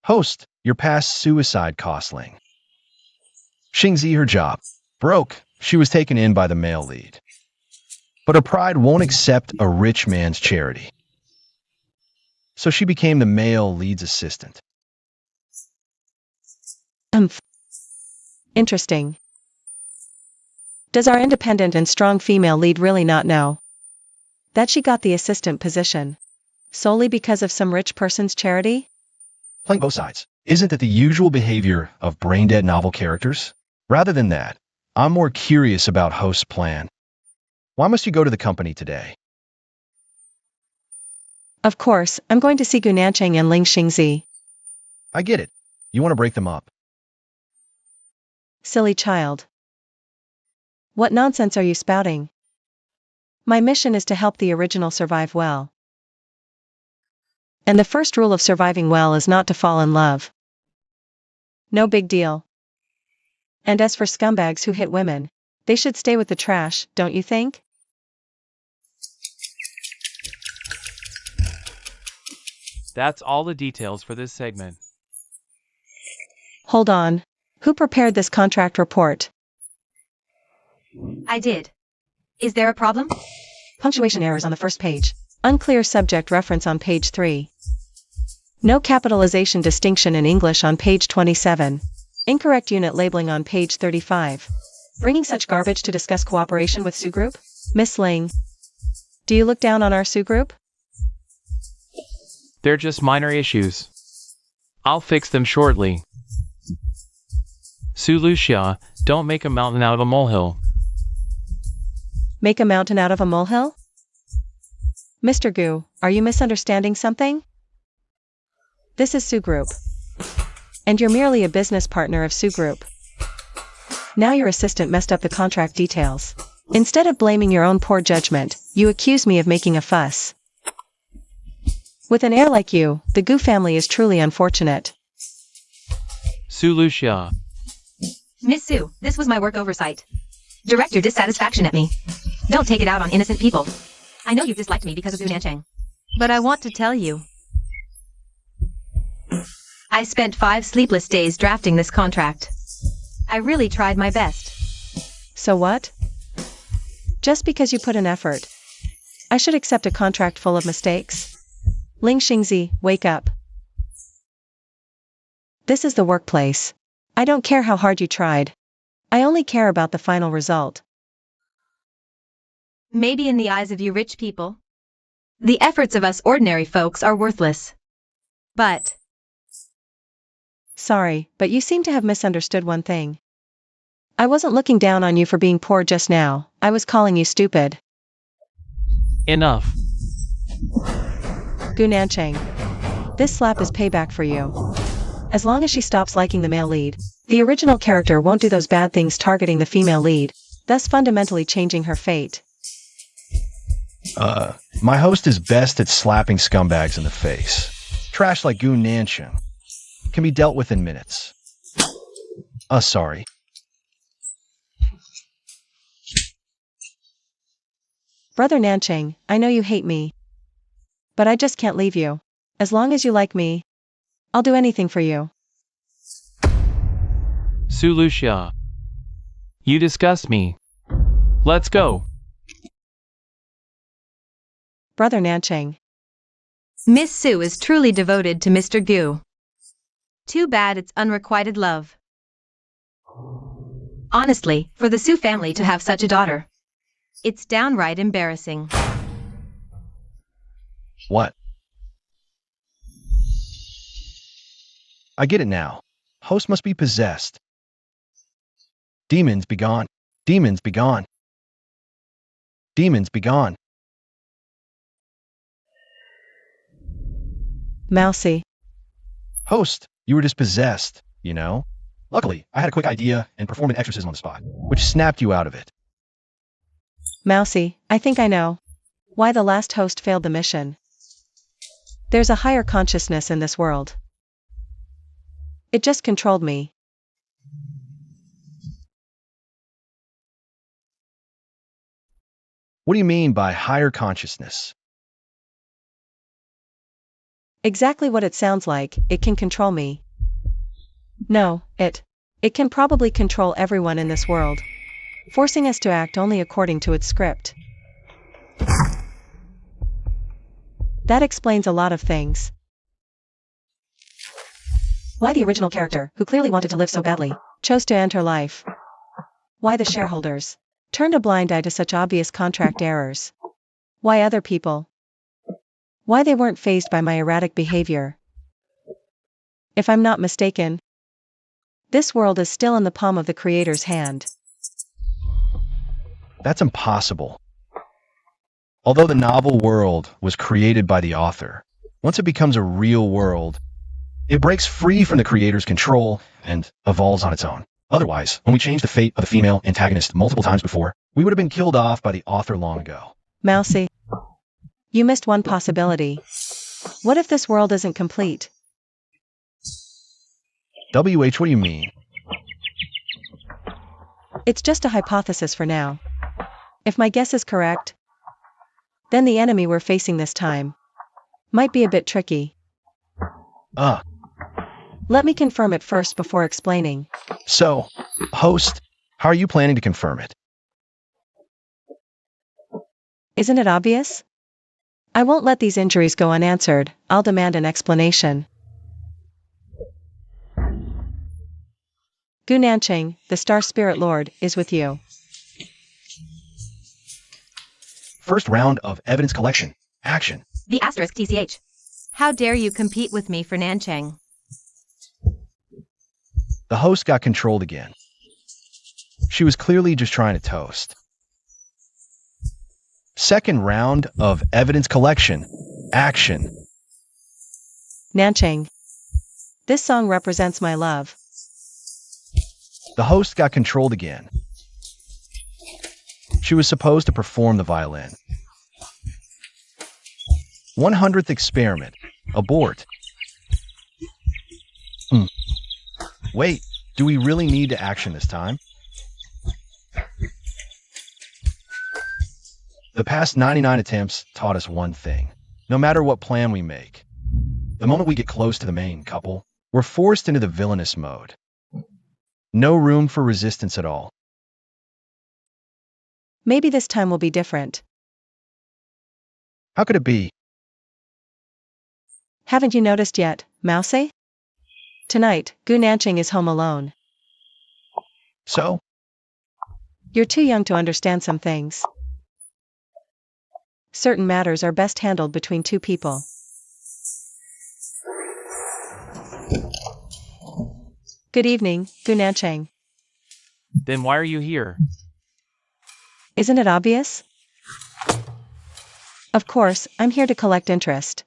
Host, your past suicide costling. Xingzi, her job. Broke. She was taken in by the male lead. But her pride won't accept a rich man's charity. So she became the male lead's assistant. Interesting. Does our independent and strong female lead really not know that she got the assistant position solely because of some rich person's charity? Playing both sides. Isn't it the usual behavior of brain-dead novel characters? Rather than that, I'm more curious about Host's plan. Why must you go to the company today? Of course, I'm going to see Gu Nanchang and Ling Xingzi. I get it. You want to break them up. Silly child. What nonsense are you spouting? My mission is to help the original survive well. And the first rule of surviving well is not to fall in love. No big deal. And as for scumbags who hit women, they should stay with the trash, don't you think? That's all the details for this segment. Hold on. Who prepared this contract report? I did. Is there a problem? Punctuation errors on the first page. Unclear subject reference on page 3. No capitalization distinction in English on page 27. Incorrect unit labeling on page 35. Bringing such garbage to discuss cooperation with Sioux Group? Miss Ling, do you look down on our Sioux Group? They're just minor issues. I'll fix them shortly. Su Lucia, don't make a mountain out of a molehill. Make a mountain out of a molehill? Mr. Gu, are you misunderstanding something? This is Sioux Group. And you're merely a business partner of Sioux Group. Now your assistant messed up the contract details. Instead of blaming your own poor judgment, you accuse me of making a fuss. With an heir like you, the Gu family is truly unfortunate. Su Lucia. Miss Sue, this was my work oversight. Direct your dissatisfaction at me. Don't take it out on innocent people. I know you've disliked me because of Gu Nanchang. But I want to tell you. I spent 5 sleepless days drafting this contract. I really tried my best. So what? Just because you put in effort, I should accept a contract full of mistakes? Ling Xingzi, wake up. This is the workplace. I don't care how hard you tried. I only care about the final result. Maybe in the eyes of you rich people, the efforts of us ordinary folks are worthless. But Sorry, but you seem to have misunderstood one thing. I wasn't looking down on you for being poor just now, I was calling you stupid. Enough. Gu Nanchang. This slap is payback for you. As long as she stops liking the male lead, the original character won't do those bad things targeting the female lead, thus fundamentally changing her fate. My host is best at slapping scumbags in the face. Trash like Gu Nanchang can be dealt with in minutes. Sorry. Brother Nanchang, I know you hate me. But I just can't leave you. As long as you like me, I'll do anything for you. Su Lucia. You disgust me. Let's go. Brother Nanchang. Miss Sue is truly devoted to Mr. Gu. Too bad it's unrequited love. Honestly, for the Sue family to have such a daughter, it's downright embarrassing. What? I get it now. Host must be possessed. Demons be gone. Demons be gone. Demons be gone. Mousy. Host, you were just possessed, you know? Luckily, I had a quick idea and performed an exorcism on the spot, which snapped you out of it. Mousy, I think I know why the last host failed the mission. There's a higher consciousness in this world. It just controlled me. What do you mean by higher consciousness? Exactly what it sounds like, it can control me. No, it can probably control everyone in this world, forcing us to act only according to its script. That explains a lot of things. Why the original character, who clearly wanted to live so badly, chose to end her life. Why the shareholders turned a blind eye to such obvious contract errors. Why other people. Why they weren't fazed by my erratic behavior. If I'm not mistaken, this world is still in the palm of the Creator's hand. That's impossible. Although the novel world was created by the author, once it becomes a real world, it breaks free from the Creator's control and evolves on its own. Otherwise, when we changed the fate of the female antagonist multiple times before, we would have been killed off by the author long ago. Mousy, you missed one possibility. What if this world isn't complete? WH, what do you mean? It's just a hypothesis for now. If my guess is correct, then the enemy we're facing this time might be a bit tricky. Let me confirm it first before explaining. So, host, how are you planning to confirm it? Isn't it obvious? I won't let these injuries go unanswered, I'll demand an explanation. Gu Nanchang, the Star Spirit Lord, is with you. First round of evidence collection. Action. The asterisk TCH. How dare you compete with me for Nanchang? The host got controlled again. She was clearly just trying to toast. Second round of evidence collection. Action. Nanchang. This song represents my love. The host got controlled again. She was supposed to perform the violin. 100th experiment. Abort. Wait, do we really need to action this time? The past 99 attempts taught us one thing. No matter what plan we make, the moment we get close to the main couple, we're forced into the villainous mode. No room for resistance at all. Maybe this time will be different. How could it be? Haven't you noticed yet, Mousy? Tonight, Gu Nanching is home alone. So? You're too young to understand some things. Certain matters are best handled between two people. Good evening, Gu Nanching. Then why are you here? Isn't it obvious? Of course, I'm here to collect interest.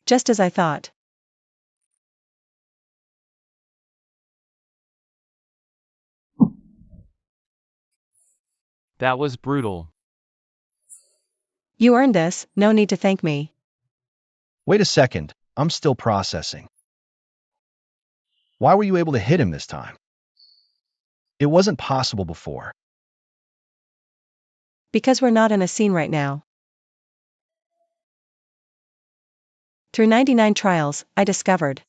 Just as I thought. That was brutal. You earned this, no need to thank me. Wait a second, I'm still processing. Why were you able to hit him this time? It wasn't possible before. Because we're not in a scene right now. Through 99 trials, I discovered.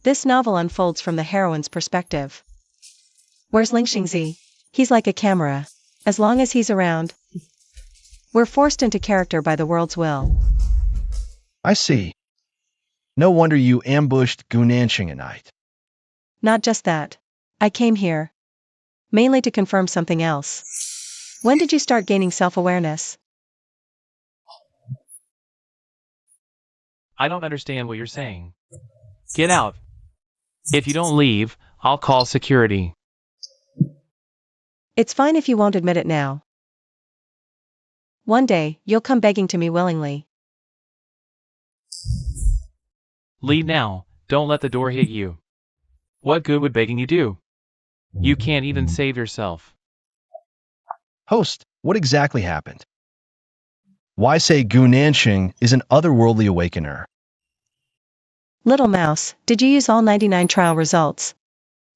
This novel unfolds from the heroine's perspective. Where's Ling Xingzi? He's like a camera. As long as he's around, we're forced into character by the world's will. I see. No wonder you ambushed Gu Nanching at night. Not just that. I came here mainly to confirm something else. When did you start gaining self-awareness? I don't understand what you're saying. Get out. If you don't leave, I'll call security. It's fine if you won't admit it now. One day, you'll come begging to me willingly. Leave now, don't let the door hit you. What good would begging you do? You can't even save yourself. Host, what exactly happened? Why say Gu Nanching is an otherworldly awakener? Little mouse, did you use all 99 trial results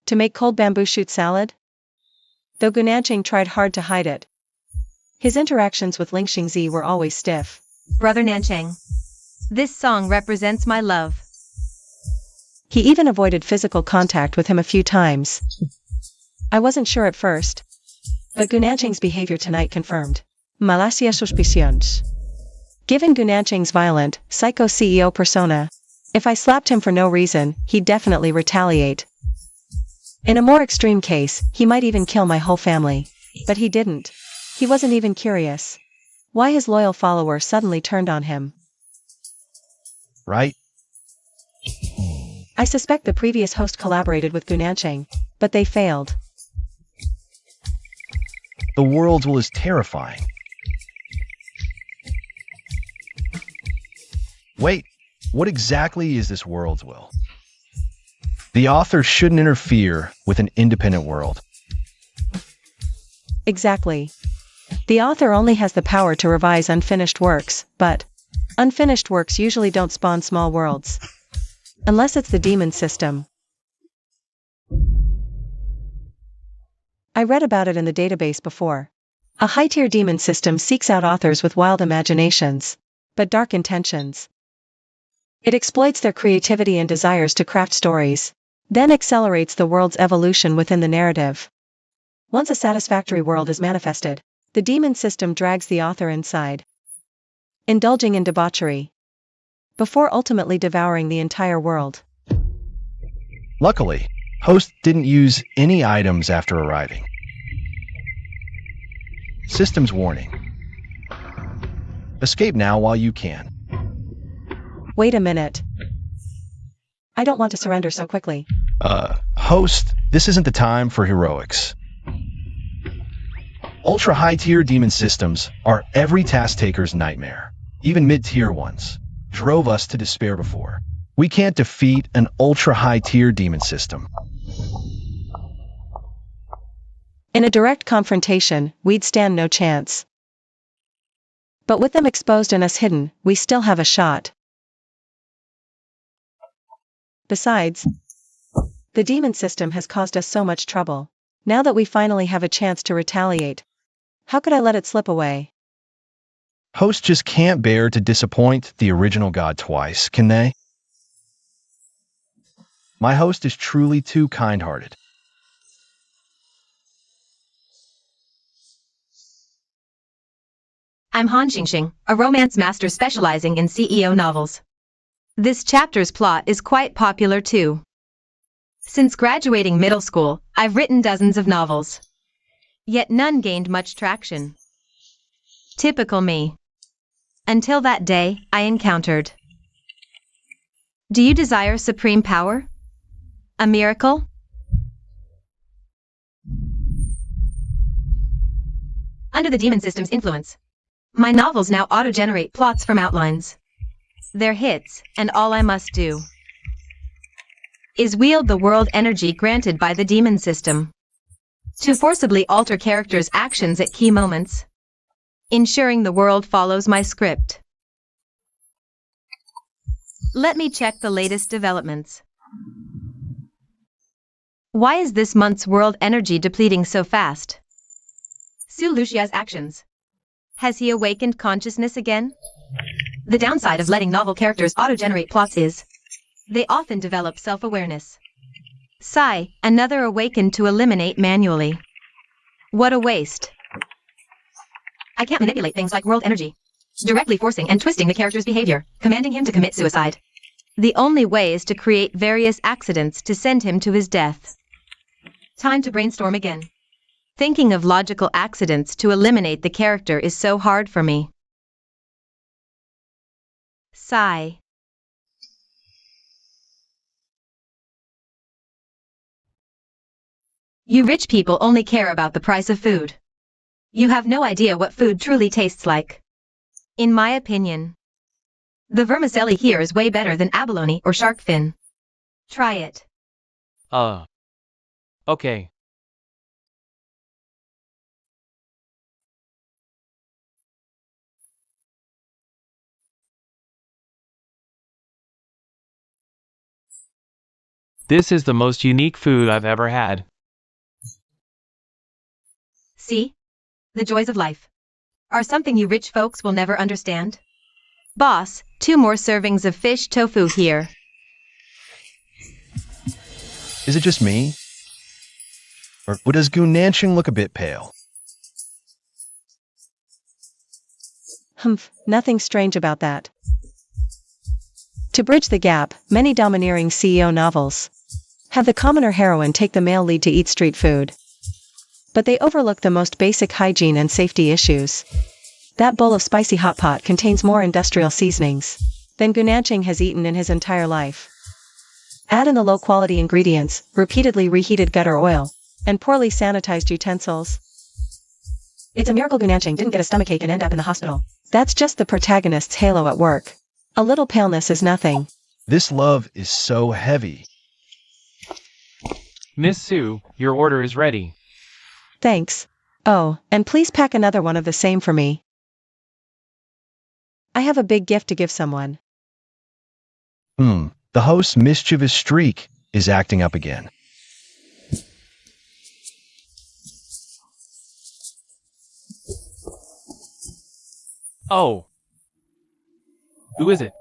to make cold bamboo shoot salad? Though Gu Nanching tried hard to hide it, his interactions with Ling Xingzi were always stiff. Brother Nanchang. This song represents my love. He even avoided physical contact with him a few times. I wasn't sure at first, but Gu Nanching's behavior tonight confirmed. Malacia suspicions. Given Gu Nanching's violent, psycho CEO persona, if I slapped him for no reason, he'd definitely retaliate. In a more extreme case, he might even kill my whole family. But he didn't. He wasn't even curious why his loyal follower suddenly turned on him. Right? I suspect the previous host collaborated with Gu Nanching, but they failed. The world's will is terrifying. Wait, what exactly is this world's will? The author shouldn't interfere with an independent world. Exactly. The author only has the power to revise unfinished works, but unfinished works usually don't spawn small worlds. Unless it's the demon system. I read about it in the database before. A high-tier demon system seeks out authors with wild imaginations, but dark intentions. It exploits their creativity and desires to craft stories, then accelerates the world's evolution within the narrative. Once a satisfactory world is manifested, the demon system drags the author inside, indulging in debauchery, before ultimately devouring the entire world. Luckily, Host didn't use any items after arriving. Systems warning. Escape now while you can. Wait a minute. I don't want to surrender so quickly. Host, this isn't the time for heroics. Ultra-high-tier demon systems are every task-taker's nightmare. Even mid-tier ones drove us to despair before. We can't defeat an ultra-high-tier demon system. In a direct confrontation, we'd stand no chance. But with them exposed and us hidden, we still have a shot. Besides, the demon system has caused us so much trouble. Now that we finally have a chance to retaliate, how could I let it slip away? Hosts just can't bear to disappoint the original god twice, can they? My host is truly too kind-hearted. I'm Han Xingxing, a romance master specializing in CEO novels. This chapter's plot is quite popular too. Since graduating middle school, I've written dozens of novels. Yet none gained much traction. Typical me. Until that day, I encountered. Do you desire supreme power? A miracle? Under the demon system's influence, my novels now auto-generate plots from outlines. They're hits, and all I must do is wield the world energy granted by the demon system to forcibly alter characters' actions at key moments, ensuring the world follows my script. Let me check the latest developments. Why is this month's world energy depleting so fast? Su Luxia's actions. Has he awakened consciousness again? The downside of letting novel characters auto-generate plots is they often develop self-awareness. Sigh, another awakened to eliminate manually. What a waste. I can't manipulate things like world energy, directly forcing and twisting the character's behavior, commanding him to commit suicide. The only way is to create various accidents to send him to his death. Time to brainstorm again. Thinking of logical accidents to eliminate the character is so hard for me. Sigh. You rich people only care about the price of food. You have no idea what food truly tastes like. In my opinion, the vermicelli here is way better than abalone or shark fin. Try it. Okay. This is the most unique food I've ever had. See? The joys of life are something you rich folks will never understand. Boss, 2 more servings of fish tofu here. Is it just me? Or does Gunanching look a bit pale? Humph, nothing strange about that. To bridge the gap, many domineering CEO novels have the commoner heroine take the male lead to eat street food. But they overlook the most basic hygiene and safety issues. That bowl of spicy hot pot contains more industrial seasonings than Gunanching has eaten in his entire life. Add in the low-quality ingredients, repeatedly reheated gutter oil, and poorly sanitized utensils. It's a miracle Gunanching didn't get a stomachache and end up in the hospital. That's just the protagonist's halo at work. A little paleness is nothing. This love is so heavy. Miss Sue, your order is ready. Thanks. Oh, and please pack another one of the same for me. I have a big gift to give someone. The host's mischievous streak is acting up again. Oh. Who is it?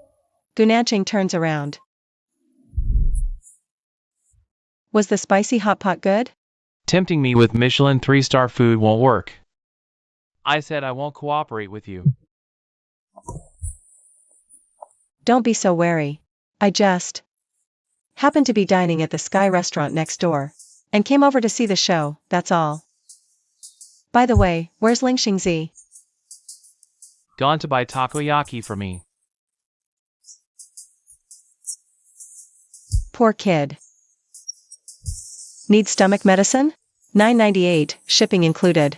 Gunanching turns around. Was the spicy hot pot good? Tempting me with Michelin 3-star food won't work. I said I won't cooperate with you. Don't be so wary. I just happened to be dining at the Sky restaurant next door, and came over to see the show, that's all. By the way, where's Ling Xingzi? Gone to buy takoyaki for me. Poor kid. Need stomach medicine? $9.98, shipping included.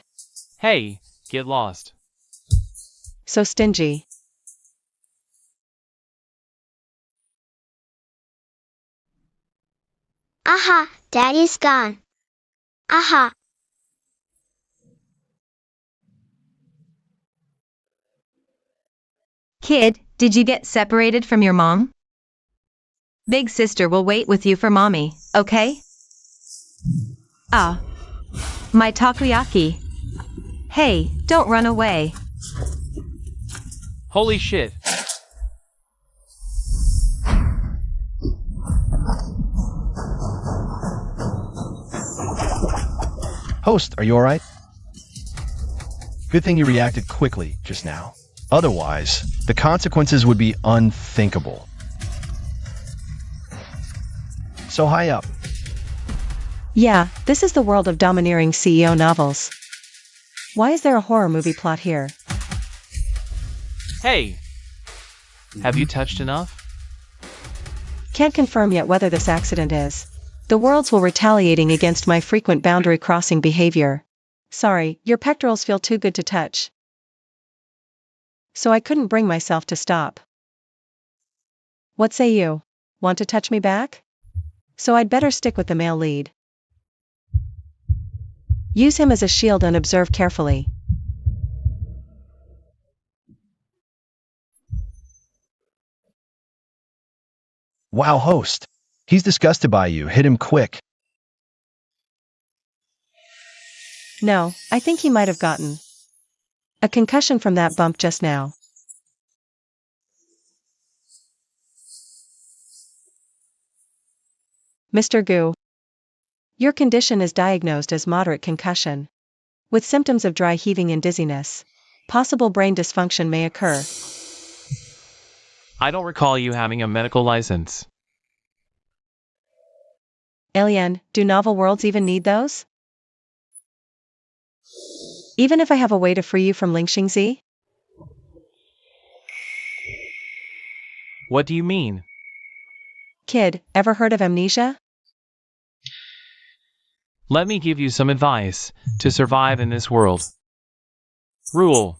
Hey, get lost. So stingy. Aha, Daddy's gone. Aha. Kid, did you get separated from your mom? Big sister will wait with you for mommy, okay? Ah. My takoyaki. Hey, don't run away. Holy shit. Host, are you alright? Good thing you reacted quickly just now. Otherwise, the consequences would be unthinkable. So high up. Yeah, this is the world of domineering CEO novels. Why is there a horror movie plot here? Hey! Have you touched enough? Can't confirm yet whether this accident is. The worlds will retaliating against my frequent boundary crossing behavior. Sorry, your pectorals feel too good to touch. So I couldn't bring myself to stop. What say you? Want to touch me back? So I'd better stick with the male lead. Use him as a shield and observe carefully. Wow, host. He's disgusted by you. Hit him quick. No, I think he might have gotten a concussion from that bump just now. Mr. Gu. Your condition is diagnosed as moderate concussion, with symptoms of dry heaving and dizziness. Possible brain dysfunction may occur. I don't recall you having a medical license. Alien, do novel worlds even need those? Even if I have a way to free you from Lingxingzi? What do you mean? Kid, ever heard of amnesia? Let me give you some advice to survive in this world. Rule.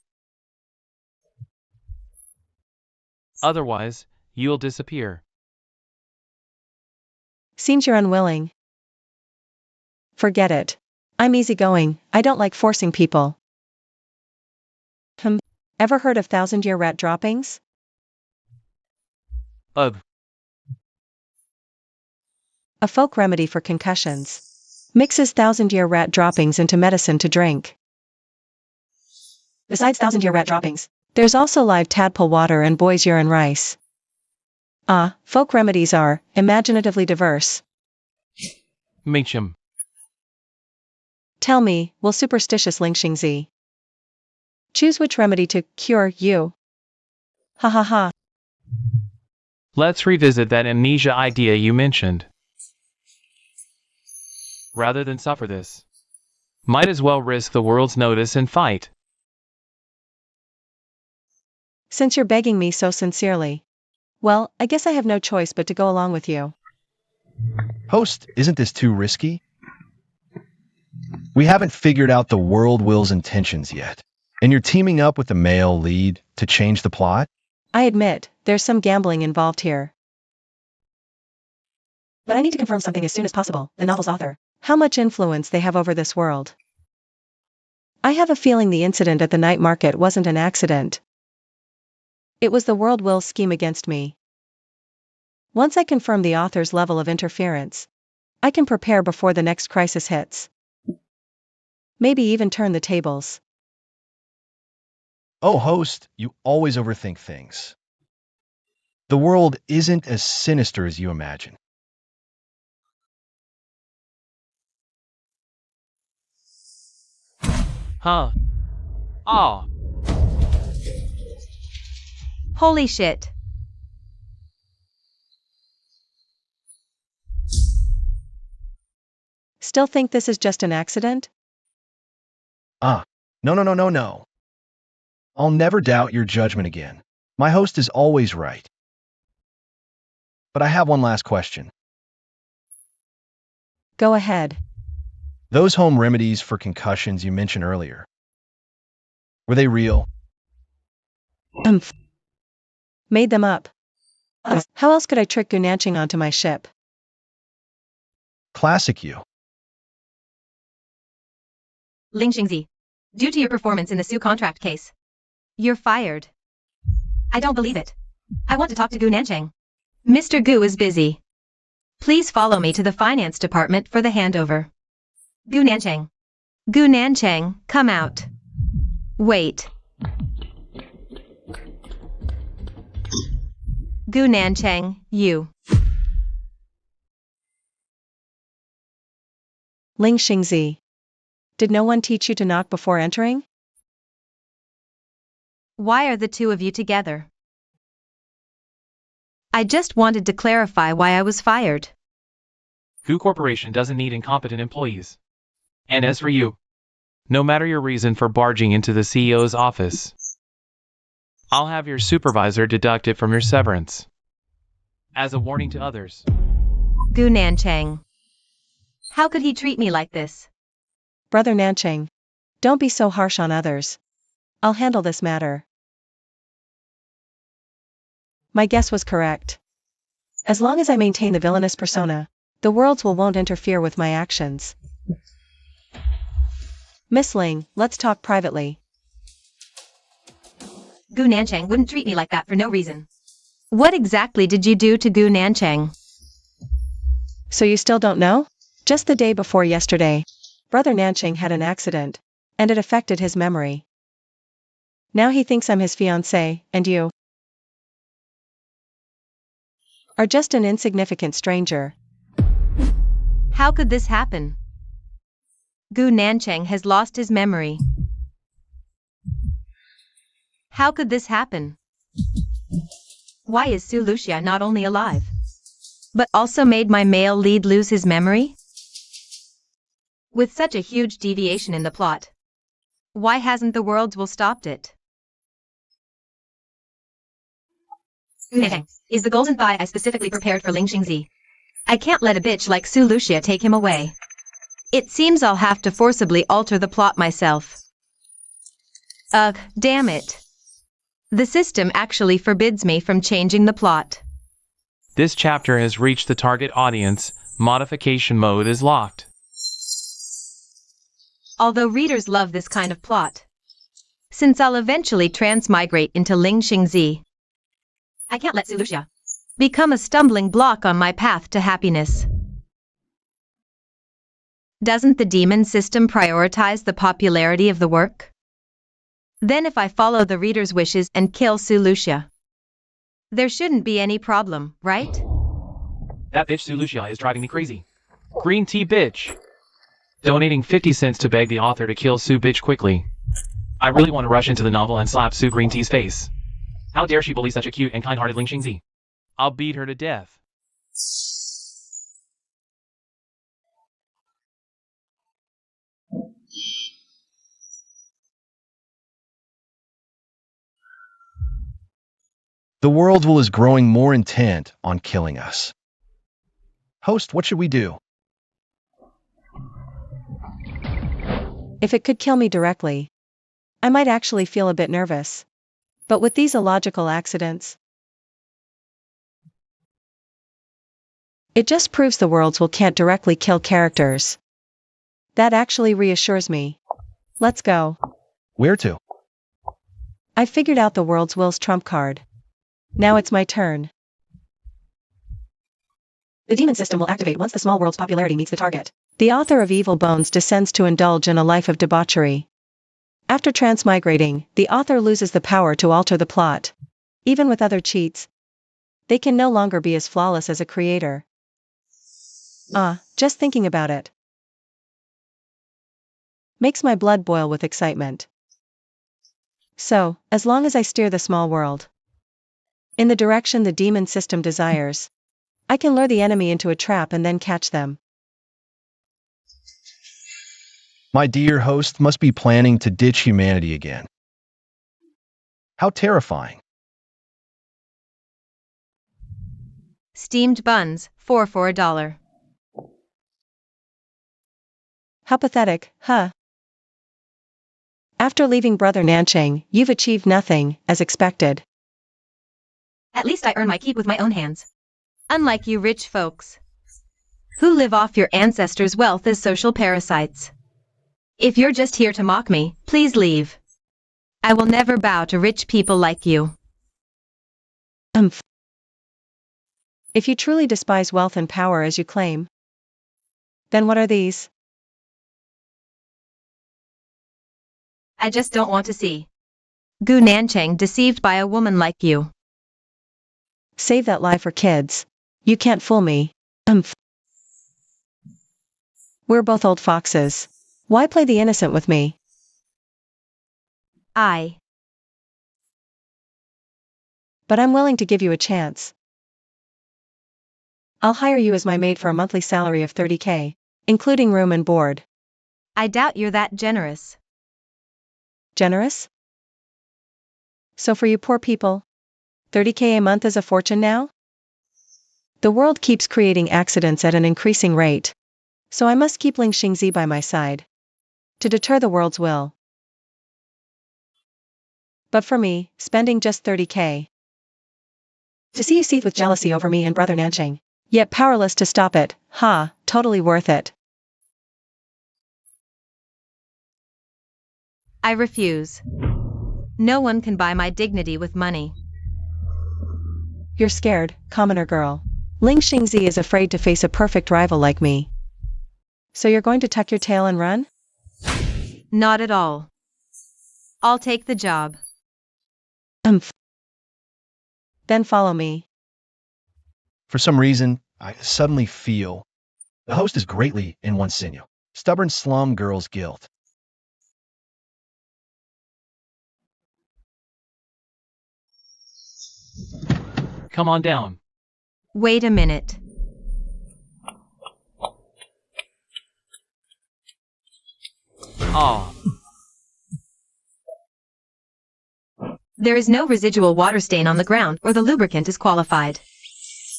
Otherwise, you'll disappear. Seems you're unwilling. Forget it. I'm easygoing, I don't like forcing people. Ever heard of thousand-year rat droppings? Ugh. A folk remedy for concussions. Mixes thousand-year rat droppings into medicine to drink. Besides thousand-year rat droppings, there's also live tadpole water and boy's urine rice. Ah, folk remedies are imaginatively diverse. Meacham. Tell me, will superstitious Lingxingzi choose which remedy to cure you? Ha ha ha. Let's revisit that amnesia idea you mentioned. Rather than suffer this, might as well risk the world's notice and fight. Since you're begging me so sincerely. Well, I guess I have no choice but to go along with you. Host, isn't this too risky? We haven't figured out the world will's intentions yet. And you're teaming up with the male lead to change the plot? I admit, there's some gambling involved here. But I need to confirm something as soon as possible, the novel's author. How much influence they have over this world. I have a feeling the incident at the night market wasn't an accident. It was the world will's scheme against me. Once I confirm the author's level of interference, I can prepare before the next crisis hits. Maybe even turn the tables. Oh, host, you always overthink things. The world isn't as sinister as you imagine. Huh. Oh. Holy shit. Still think this is just an accident? Ah, no. I'll never doubt your judgment again. My host is always right. But I have one last question. Go ahead. Those home remedies for concussions you mentioned earlier, were they real? Made them up. How else could I trick Gunanching onto my ship? Classic you. Lingxingzi. Due to your performance in the Sue contract case, you're fired. I don't believe it. I want to talk to Gu Nanchang. Mr. Gu is busy. Please follow me to the finance department for the handover. Gu Nanchang. Gu Nanchang, come out. Wait. Gu Nanchang, you. Ling Xingzi. Did no one teach you to knock before entering? Why are the two of you together? I just wanted to clarify why I was fired. Gu Corporation doesn't need incompetent employees. And as for you, no matter your reason for barging into the CEO's office, I'll have your supervisor deduct it from your severance. As a warning to others. Gu Nanchang. How could he treat me like this? Brother Nanchang. Don't be so harsh on others. I'll handle this matter. My guess was correct. As long as I maintain the villainous persona, the worlds won't interfere with my actions. Miss Ling, let's talk privately. Gu Nanchang wouldn't treat me like that for no reason. What exactly did you do to Gu Nanchang? So you still don't know? Just the day before yesterday, Brother Nanchang had an accident, and it affected his memory. Now he thinks I'm his fiancé, and you are just an insignificant stranger. How could this happen? Gu Nanchang has lost his memory. How could this happen? Why is Su Lucia not only alive, but also made my male lead lose his memory? With such a huge deviation in the plot, why hasn't the worlds will stopped it? Gu Nanchang is the golden thigh I specifically prepared for Ling Xingzi. I can't let a bitch like Su Lucia take him away. It seems I'll have to forcibly alter the plot myself. Ugh, damn it. The system actually forbids me from changing the plot. This chapter has reached the target audience. Modification mode is locked. Although readers love this kind of plot, since I'll eventually transmigrate into Ling Xingzi, I can't let Su Lucia become a stumbling block on my path to happiness. Doesn't the demon system prioritize the popularity of the work? Then if I follow the reader's wishes and kill Su Lucia, there shouldn't be any problem, right? That bitch Su Lucia is driving me crazy. Green tea bitch. Donating 50 cents to beg the author to kill Su bitch quickly. I really want to rush into the novel and slap Su Green Tea's face. How dare she bully such a cute and kind-hearted Ling Xingzi? I'll beat her to death. The world is growing more intent on killing us. Host, what should we do? If it could kill me directly, I might actually feel a bit nervous. But with these illogical accidents, it just proves the worlds can't directly kill characters. That actually reassures me. Let's go. Where to? I figured out the world's will's trump card. Now it's my turn. The demon system will activate once the small world's popularity meets the target. The author of Evil Bones descends to indulge in a life of debauchery. After transmigrating, the author loses the power to alter the plot. Even with other cheats, they can no longer be as flawless as a creator. Just thinking about it makes my blood boil with excitement. So, as long as I steer the small world in the direction the demon system desires, I can lure the enemy into a trap and then catch them. My dear host must be planning to ditch humanity again. How terrifying. Steamed buns, 4 for $1. How pathetic, huh? After leaving Brother Nanchang, you've achieved nothing, as expected. At least I earn my keep with my own hands. Unlike you rich folks, who live off your ancestors' wealth as social parasites. If you're just here to mock me, please leave. I will never bow to rich people like you. Umph. If you truly despise wealth and power as you claim, then what are these? I just don't want to see Gu Nanchang deceived by a woman like you. Save that lie for kids. You can't fool me. Umph. We're both old foxes. Why play the innocent with me? But I'm willing to give you a chance. I'll hire you as my maid for a monthly salary of 30K, including room and board. I doubt you're that generous. Generous? So for you poor people, 30K a month is a fortune now? The world keeps creating accidents at an increasing rate. So I must keep Ling Xingzi by my side. To deter the world's will. But for me, spending just 30K. To see you seethe with jealousy over me and brother Nanchang, yet powerless to stop it, totally worth it. I refuse. No one can buy my dignity with money. You're scared, commoner girl. Ling Xingzi is afraid to face a perfect rival like me. So you're going to tuck your tail and run? Not at all. I'll take the job. Then follow me. For some reason, I suddenly feel the host is greatly in one sinew. Stubborn slum girl's guilt. Come on down. Wait a minute. Ah. There is no residual water stain on the ground or the lubricant is qualified.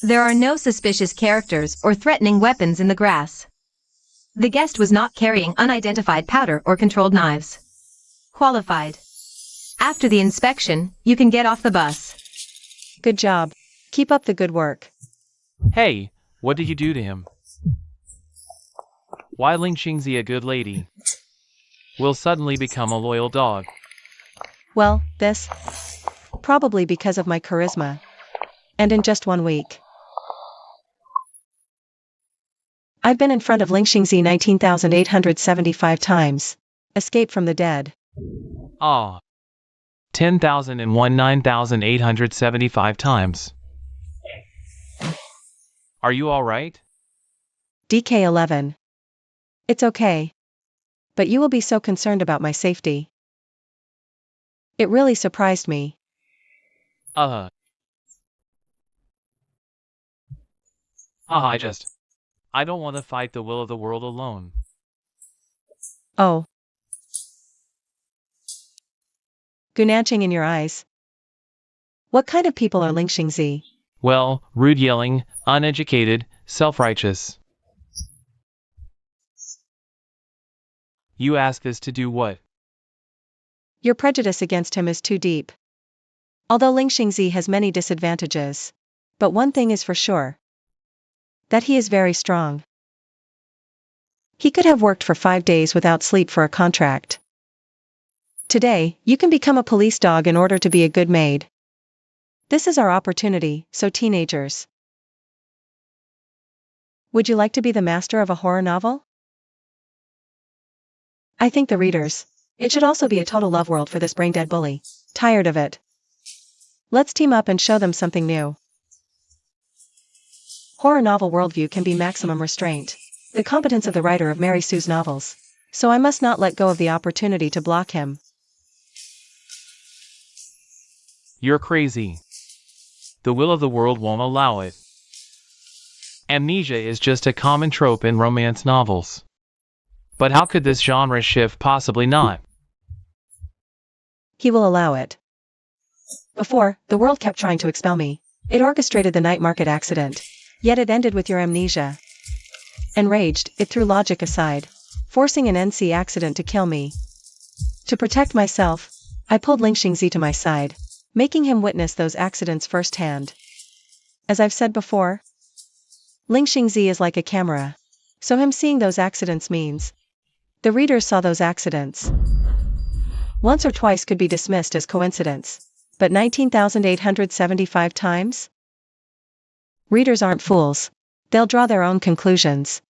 There are no suspicious characters or threatening weapons in the grass. The guest was not carrying unidentified powder or controlled knives. Qualified. After the inspection, you can get off the bus. Good job. Keep up the good work. Hey, what did you do to him? Why Ling Xingzi, a good lady, will suddenly become a loyal dog? Well, probably because of my charisma. And in just 1 week. I've been in front of Ling Xingzi 19,875 times. Escape from the dead. 10,001 9,875 times. Are you alright? DK11. It's okay. But you will be so concerned about my safety. It really surprised me. I don't want to fight the will of the world alone. Oh. Gunanching in your eyes. What kind of people are Ling Xingzi? Well, rude yelling, uneducated, self-righteous. You ask this to do what? Your prejudice against him is too deep. Although Ling Xingzi has many disadvantages. But one thing is for sure. That he is very strong. He could have worked for 5 days without sleep for a contract. Today, you can become a police dog in order to be a good maid. This is our opportunity, so teenagers. Would you like to be the master of a horror novel? I think the readers. It should also be a total love world for this brain-dead bully. Tired of it. Let's team up and show them something new. Horror novel worldview can be maximum restraint. The competence of the writer of Mary Sue's novels. So I must not let go of the opportunity to block him. You're crazy. The will of the world won't allow it. Amnesia is just a common trope in romance novels. But how could this genre shift possibly not? He will allow it. Before, the world kept trying to expel me. It orchestrated the night market accident. Yet it ended with your amnesia. Enraged, it threw logic aside, forcing an NC accident to kill me. To protect myself, I pulled Ling Xingzi to my side, making him witness those accidents firsthand. As I've said before, Ling Xingzi is like a camera. So him seeing those accidents means the readers saw those accidents. Once or twice could be dismissed as coincidence. But 19,875 times? Readers aren't fools. They'll draw their own conclusions.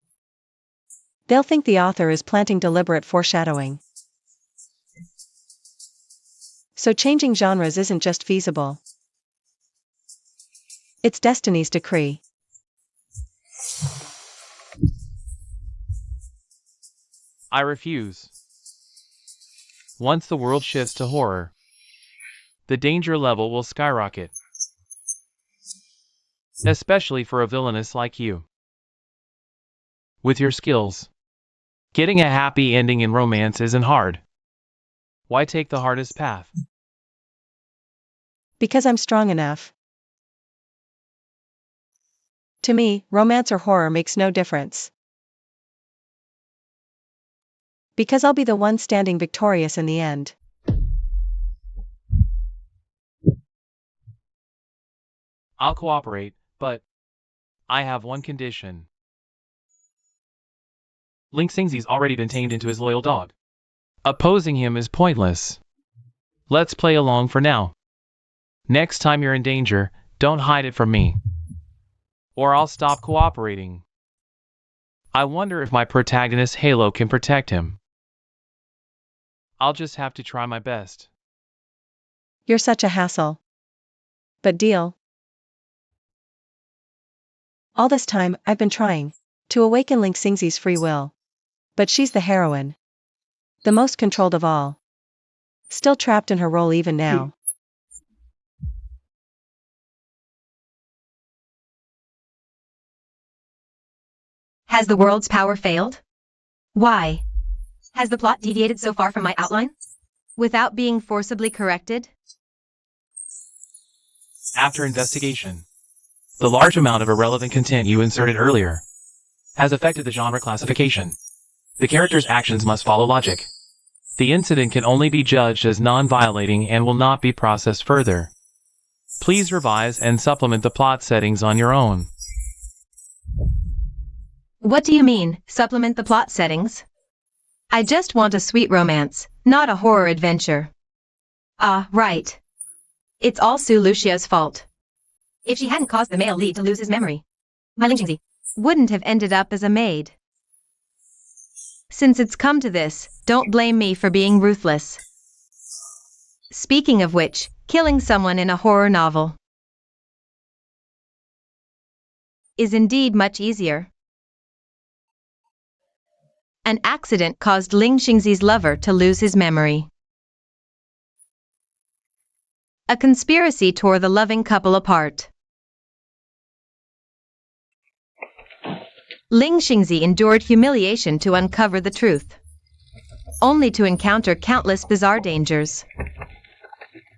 They'll think the author is planting deliberate foreshadowing. So changing genres isn't just feasible. It's destiny's decree. I refuse. Once the world shifts to horror, the danger level will skyrocket. Especially for a villainess like you. With your skills, getting a happy ending in romance isn't hard. Why take the hardest path? Because I'm strong enough. To me, romance or horror makes no difference. Because I'll be the one standing victorious in the end. I'll cooperate, but I have one condition. Ling Xingzi's already been tamed into his loyal dog. Opposing him is pointless. Let's play along for now. Next time you're in danger, don't hide it from me. Or I'll stop cooperating. I wonder if my protagonist's halo can protect him. I'll just have to try my best. You're such a hassle. But deal. All this time, I've been trying to awaken Ling Xingzi's free will. But she's the heroine. The most controlled of all. Still trapped in her role even now. Has the world's power failed? Why? Has the plot deviated so far from my outline? Without being forcibly corrected? After investigation, the large amount of irrelevant content you inserted earlier has affected the genre classification. The character's actions must follow logic. The incident can only be judged as non-violating and will not be processed further. Please revise and supplement the plot settings on your own. What do you mean, supplement the plot settings? I just want a sweet romance, not a horror adventure. Ah, right. It's all Su Lucia's fault. If she hadn't caused the male lead to lose his memory, my Ling Xingzi wouldn't have ended up as a maid. Since it's come to this, don't blame me for being ruthless. Speaking of which, killing someone in a horror novel is indeed much easier. An accident caused Ling Xingzi's lover to lose his memory. A conspiracy tore the loving couple apart. Ling Xingzi endured humiliation to uncover the truth, only to encounter countless bizarre dangers.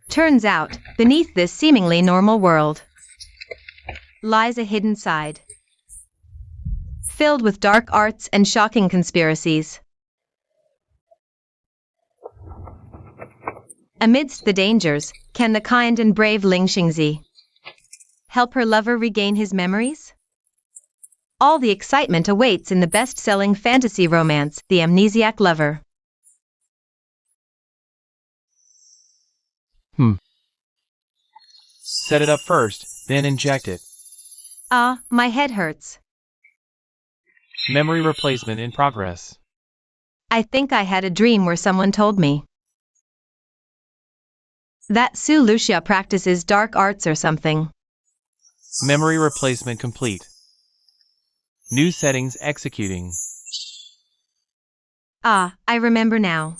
Turns out, beneath this seemingly normal world lies a hidden side, filled with dark arts and shocking conspiracies. Amidst the dangers, can the kind and brave Ling Xingzi help her lover regain his memories? All the excitement awaits in the best-selling fantasy romance, The Amnesiac Lover. Set it up first, then inject it. Ah, my head hurts. Memory replacement in progress. I think I had a dream where someone told me that Su Lucia practices dark arts or something. Memory replacement complete. New settings executing. Ah, I remember now.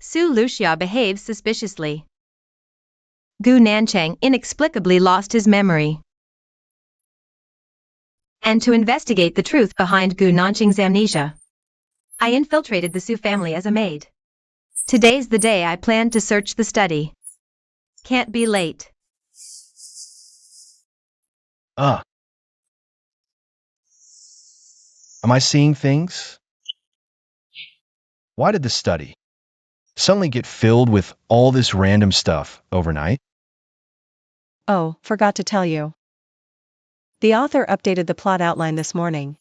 Su Lucia behaves suspiciously. Gu Nanchang inexplicably lost his memory. And to investigate the truth behind Gu Nanchang's amnesia, I infiltrated the Su family as a maid. Today's the day I plan to search the study. Can't be late. Am I seeing things? Why did the study suddenly get filled with all this random stuff overnight? Oh, forgot to tell you. The author updated the plot outline this morning.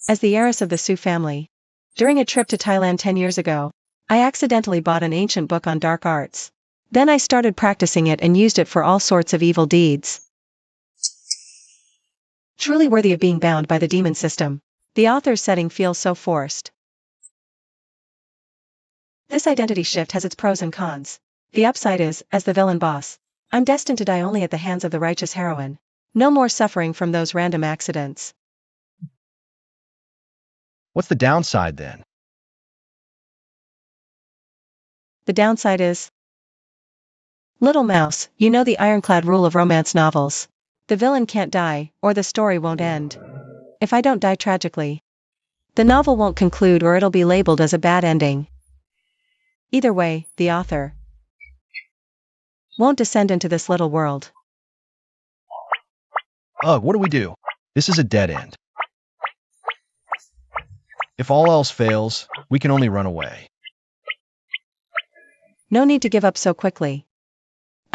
As the heiress of the Su family, during a trip to Thailand 10 years ago, I accidentally bought an ancient book on dark arts. Then I started practicing it and used it for all sorts of evil deeds. Truly worthy of being bound by the demon system. The author's setting feels so forced. This identity shift has its pros and cons. The upside is, as the villain boss, I'm destined to die only at the hands of the righteous heroine. No more suffering from those random accidents. What's the downside then? The downside is, Little Mouse, you know the ironclad rule of romance novels. The villain can't die, or the story won't end. If I don't die tragically, the novel won't conclude or it'll be labeled as a bad ending. Either way, the author won't descend into this little world. Ugh, what do we do? This is a dead end. If all else fails, we can only run away. No need to give up so quickly.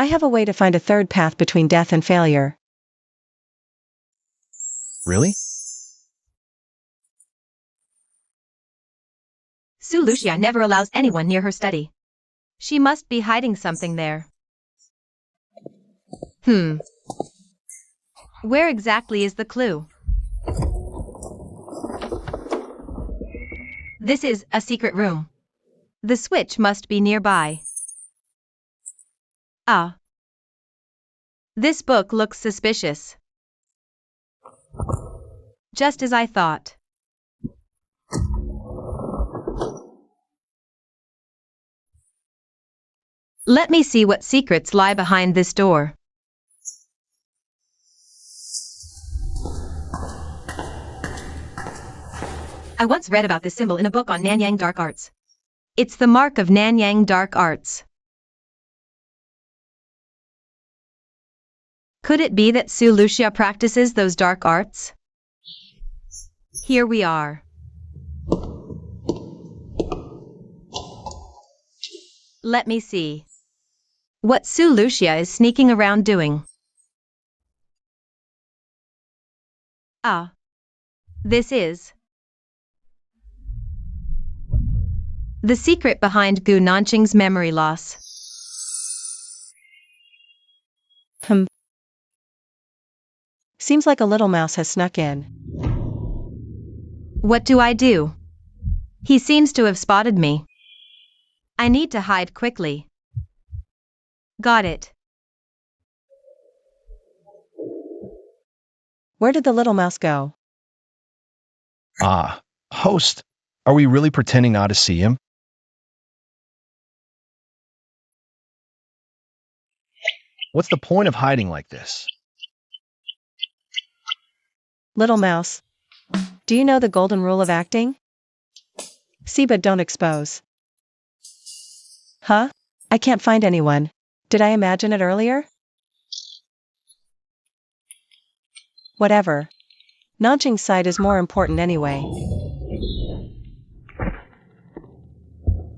I have a way to find a third path between death and failure. Really? Sue Lucia never allows anyone near her study. She must be hiding something there. Where exactly is the clue? This is a secret room. The switch must be nearby. Ah. This book looks suspicious. Just as I thought. Let me see what secrets lie behind this door. I once read about this symbol in a book on Nanyang dark arts. It's the mark of Nanyang dark arts. Could it be that Sue Lucia practices those dark arts? Here we are. Let me see what Sue Lucia is sneaking around doing. Ah. This is the secret behind Gu Nanqing's memory loss. Seems like a little mouse has snuck in. What do I do? He seems to have spotted me. I need to hide quickly. Got it. Where did the little mouse go? Ah, host, are we really pretending not to see him? What's the point of hiding like this? Little mouse. Do you know the golden rule of acting? See but don't expose. Huh? I can't find anyone. Did I imagine it earlier? Whatever. Nanqing's side is more important anyway.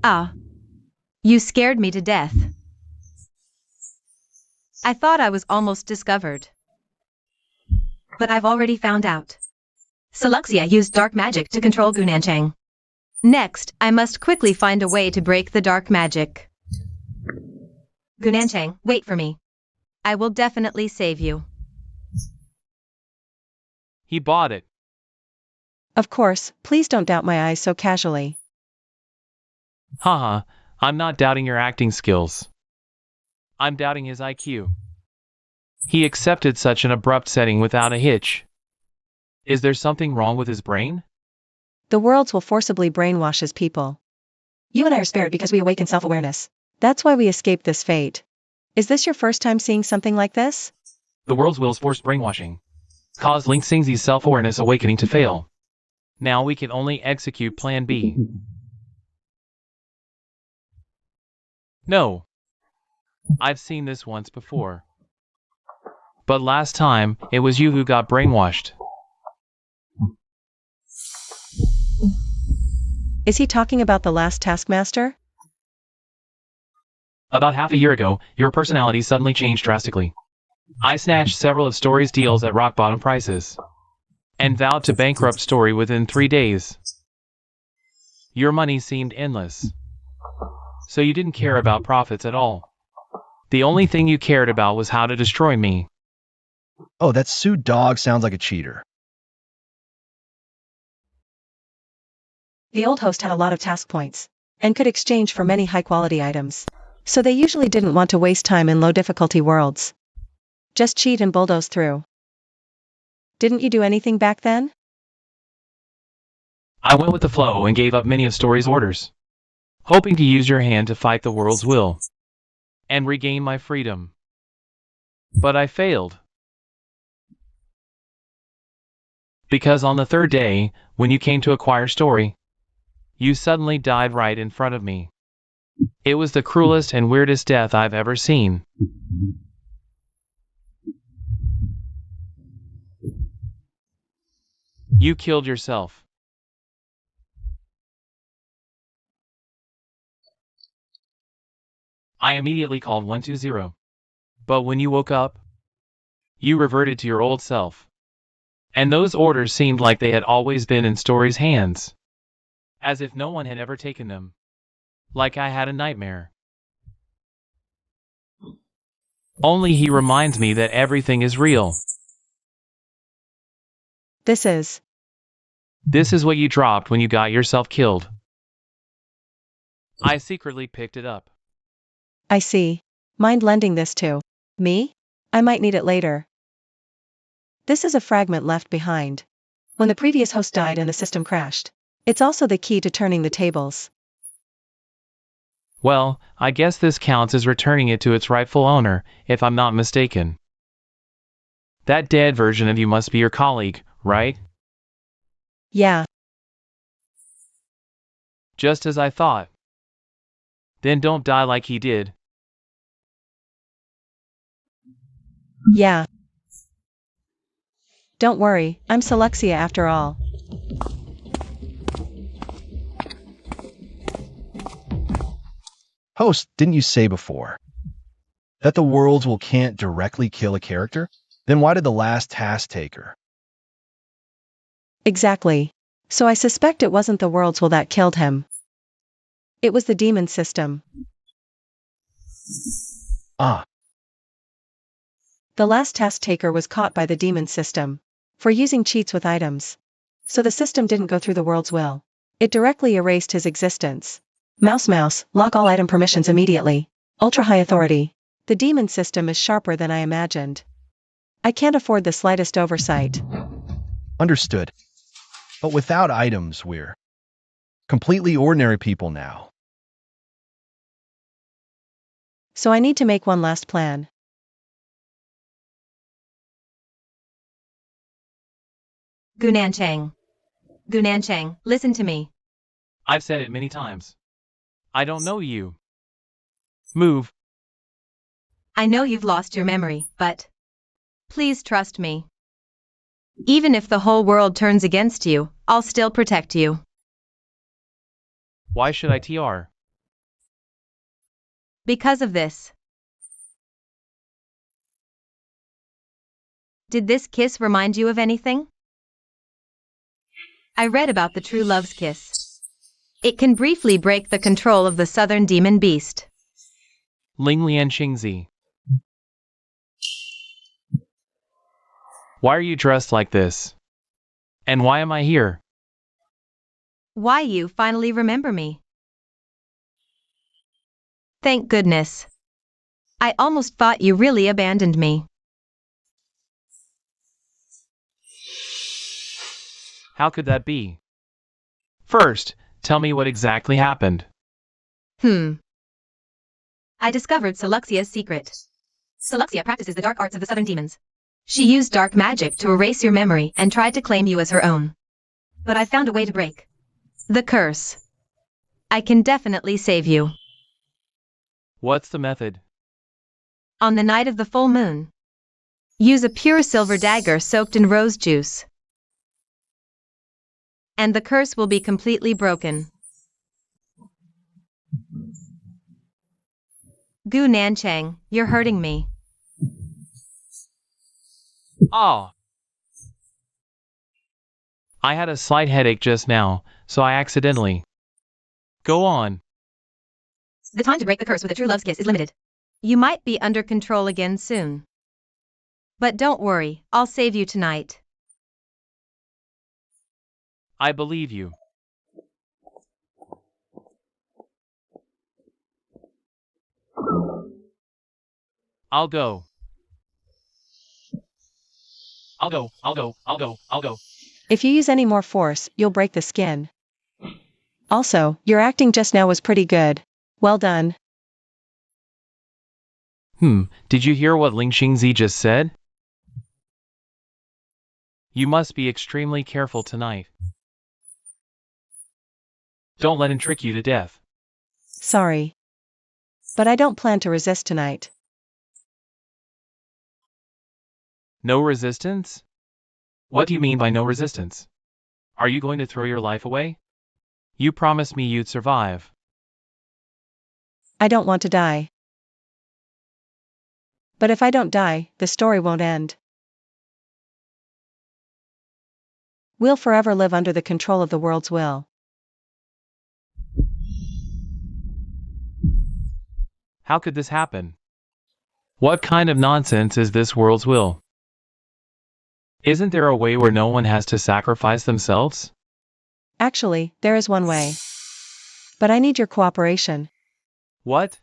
Ah. You scared me to death. I thought I was almost discovered. But I've already found out. Seluxia used dark magic to control Gu Nanqing. Next, I must quickly find a way to break the dark magic. Gu Nanqing, wait for me. I will definitely save you. He bought it. Of course, please don't doubt my eyes so casually. Haha, I'm not doubting your acting skills. I'm doubting his IQ. He accepted such an abrupt setting without a hitch. Is there something wrong with his brain? The worlds will forcibly brainwash his people. You and I are spared because we awaken self-awareness. That's why we escaped this fate. Is this your first time seeing something like this? The world's will's forced brainwashing caused Ling Xingzi's self-awareness awakening to fail. Now we can only execute Plan B. No. I've seen this once before. But last time, it was you who got brainwashed. Is he talking about the last taskmaster? About half a year ago, your personality suddenly changed drastically. I snatched several of Story's deals at rock-bottom prices, and vowed to bankrupt Story within 3 days. Your money seemed endless, so you didn't care about profits at all. The only thing you cared about was how to destroy me. Oh, that Sue dog sounds like a cheater. The old host had a lot of task points, and could exchange for many high-quality items. So they usually didn't want to waste time in low-difficulty worlds. Just cheat and bulldoze through. Didn't you do anything back then? I went with the flow and gave up many of Story's orders, hoping to use your hand to fight the world's will and regain my freedom. But I failed. Because on the third day, when you came to acquire Story, you suddenly died right in front of me. It was the cruelest and weirdest death I've ever seen. You killed yourself. I immediately called 120. But when you woke up, you reverted to your old self. And those orders seemed like they had always been in Story's hands. As if no one had ever taken them. Like I had a nightmare. Only he reminds me that everything is real. This is what you dropped when you got yourself killed. I secretly picked it up. I see. Mind lending this to me? I might need it later. This is a fragment left behind when the previous host died and the system crashed. It's also the key to turning the tables. Well, I guess this counts as returning it to its rightful owner, if I'm not mistaken. That dead version of you must be your colleague, right? Yeah. Just as I thought. Then don't die like he did. Yeah. Don't worry, I'm Selexia after all. Host, didn't you say before that the worlds will can't directly kill a character? Then why did the last task take her? Exactly. So I suspect it wasn't the world's will that killed him. It was the demon system. Ah, The last task taker was caught by the demon system for using cheats with items. So the system didn't go through the world's will. It directly erased his existence. Mouse, lock all item permissions immediately. Ultra high authority. The demon system is sharper than I imagined. I can't afford the slightest oversight. understood. But without items, we're completely ordinary people now. So I need to make one last plan. Gunanchang. Gunanchang, listen to me. I've said it many times. I don't know you. Move. I know you've lost your memory, but please trust me. Even if the whole world turns against you, I'll still protect you. Why should I TR? Because of this. Did this kiss remind you of anything? I read about the true love's kiss. It can briefly break the control of the southern demon beast. Ling Lian Xingzi. Why are you dressed like this? And why am I here? Why you finally remember me? Thank goodness. I almost thought you really abandoned me. How could that be? First, tell me what exactly happened. I discovered Seluxia's secret. Seluxia practices the dark arts of the southern demons. She used dark magic to erase your memory and tried to claim you as her own. But I found a way to break the curse. I can definitely save you. What's the method? On the night of the full moon, use a pure silver dagger soaked in rose juice. And the curse will be completely broken. Gu Nanchang, you're hurting me. Oh. I had a slight headache just now, so I accidentally. Go on. The time to break the curse with a true love's kiss is limited. You might be under control again soon. But don't worry, I'll save you tonight. I believe you. I'll go. I'll go. If you use any more force, you'll break the skin. Also, your acting just now was pretty good. Well done. Did you hear what Ling Xingzi just said? You must be extremely careful tonight. Don't let him trick you to death. Sorry. But I don't plan to resist tonight. No resistance? What do you mean by no resistance? Are you going to throw your life away? You promised me you'd survive. I don't want to die. But if I don't die, the story won't end. We'll forever live under the control of the world's will. How could this happen? What kind of nonsense is this world's will? Isn't there a way where no one has to sacrifice themselves? Actually, there is one way. But I need your cooperation. What?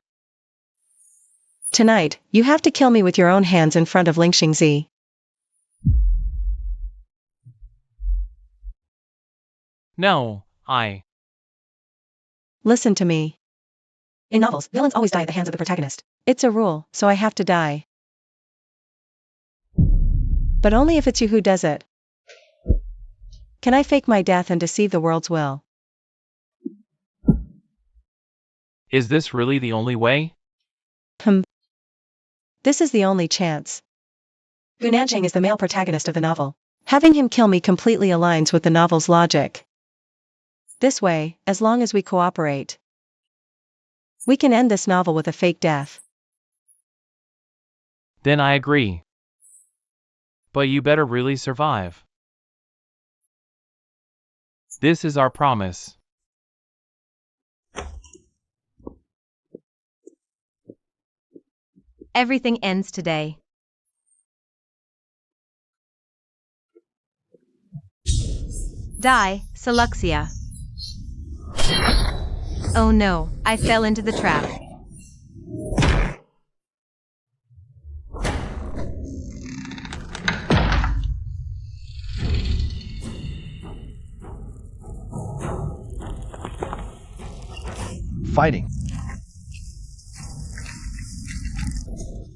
Tonight, you have to kill me with your own hands in front of Ling Xingzi. No, Listen to me. In novels, villains always die at the hands of the protagonist. It's a rule, so I have to die. But only if it's you who does it. Can I fake my death and deceive the world's will? Is this really the only way? This is the only chance. Gu Nanjing is the male protagonist of the novel. Having him kill me completely aligns with the novel's logic. This way, as long as we cooperate, we can end this novel with a fake death. Then I agree. But you better really survive. This is our promise. Everything ends today. Die, Suluxia. Oh no, I fell into the trap. Fighting.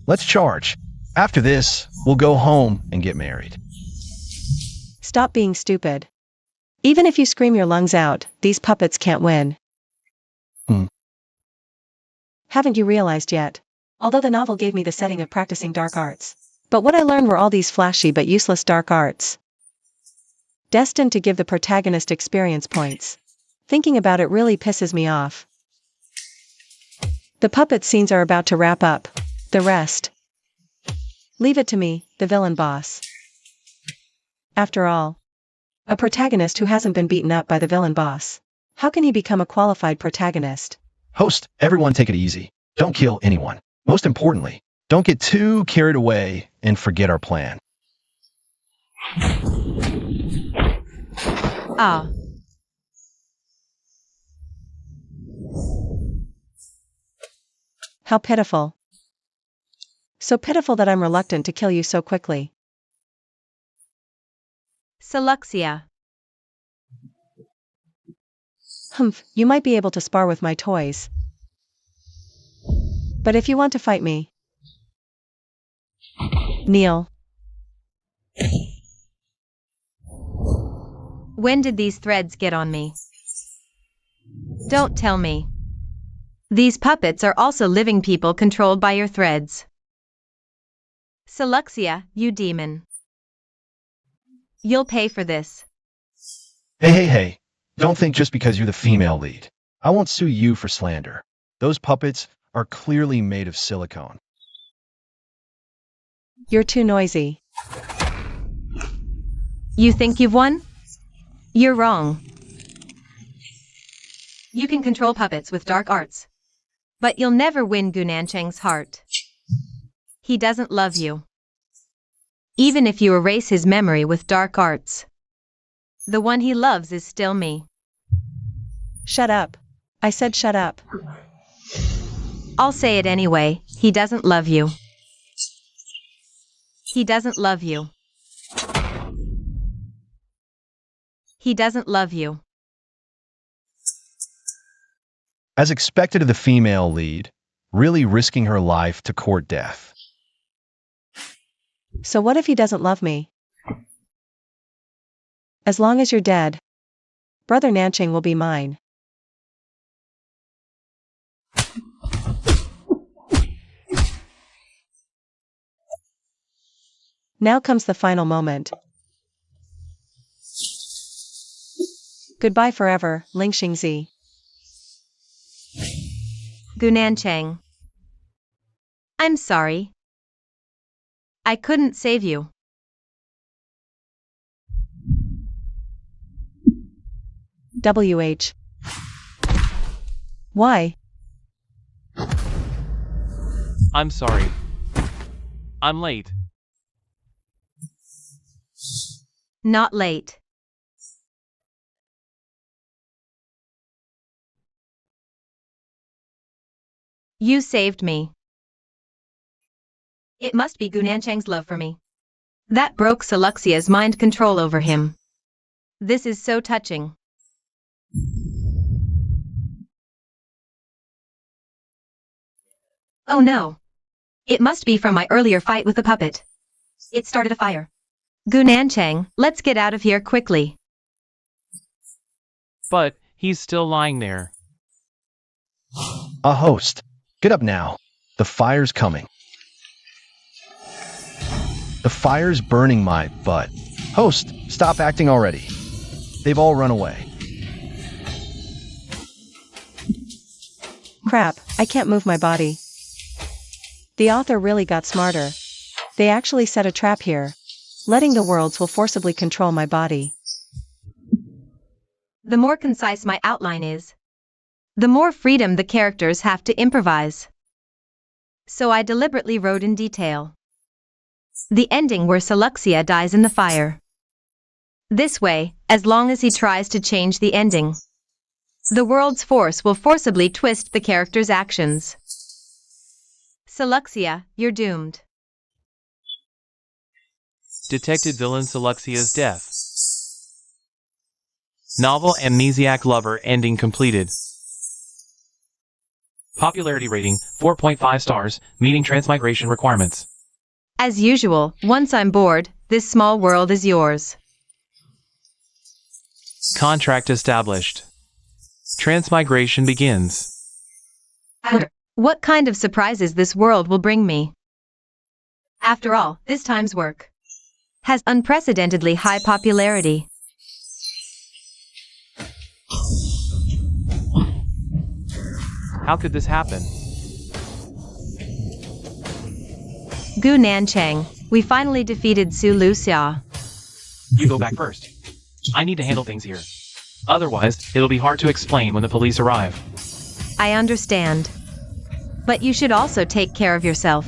Let's charge. After this, we'll go home and get married. Stop being stupid. Even if you scream your lungs out, these puppets can't win. Haven't you realized yet? Although the novel gave me the setting of practicing dark arts, but what I learned were all these flashy but useless dark arts, destined to give the protagonist experience points. Thinking about it really pisses me off. The puppet scenes are about to wrap up. The rest, leave it to me, the villain boss. After all, a protagonist who hasn't been beaten up by the villain boss, how can he become a qualified protagonist? Host, everyone take it easy. Don't kill anyone. Most importantly, don't get too carried away and forget our plan. Ah. How pitiful. So pitiful that I'm reluctant to kill you so quickly. Suluxia. Humph, you might be able to spar with my toys. But if you want to fight me, kneel. When did these threads get on me? Don't tell me. These puppets are also living people controlled by your threads. Suluxia, you demon. You'll pay for this. Hey. Don't think just because you're the female lead. I won't sue you for slander. Those puppets are clearly made of silicone. You're too noisy. You think you've won? You're wrong. You can control puppets with dark arts. But you'll never win Gunancheng's heart. He doesn't love you. Even if you erase his memory with dark arts. The one he loves is still me. Shut up. I said shut up. I'll say it anyway, he doesn't love you. He doesn't love you. He doesn't love you. As expected of the female lead, really risking her life to court death. So what if he doesn't love me? As long as you're dead, Brother Nanching will be mine. Now comes the final moment. Goodbye forever, Ling Xingzi. Gunancheng. I'm sorry. I couldn't save you. WH. Why? I'm sorry. I'm late. Not late. You saved me. It must be Gunancheng's love for me. That broke Seluxia's mind control over him. This is so touching. Oh no. It must be from my earlier fight with the puppet. It started a fire. Gunancheng, let's get out of here quickly. But he's still lying there. A host. Get up now. The fire's coming. The fire's burning my butt. Host, stop acting already. They've all run away. Crap, I can't move my body. The author really got smarter. They actually set a trap here. Letting the worlds will forcibly control my body. The more concise my outline is, the more freedom the characters have to improvise. So I deliberately wrote in detail. The ending where Seluxia dies in the fire. This way, as long as he tries to change the ending, the world's force will forcibly twist the character's actions. Seluxia, you're doomed. Detected villain Seluxia's death. Novel Amnesiac Lover ending completed. Popularity rating 4.5 stars, meeting transmigration requirements. As usual, once I'm bored, this small world is yours. Contract established. Transmigration begins. What kind of surprises this world will bring me? After all, this time's work has unprecedentedly high popularity. How could this happen? Gunancheng, we finally defeated Su Luxia. You go back first. I need to handle things here. Otherwise, it'll be hard to explain when the police arrive. I understand. But you should also take care of yourself.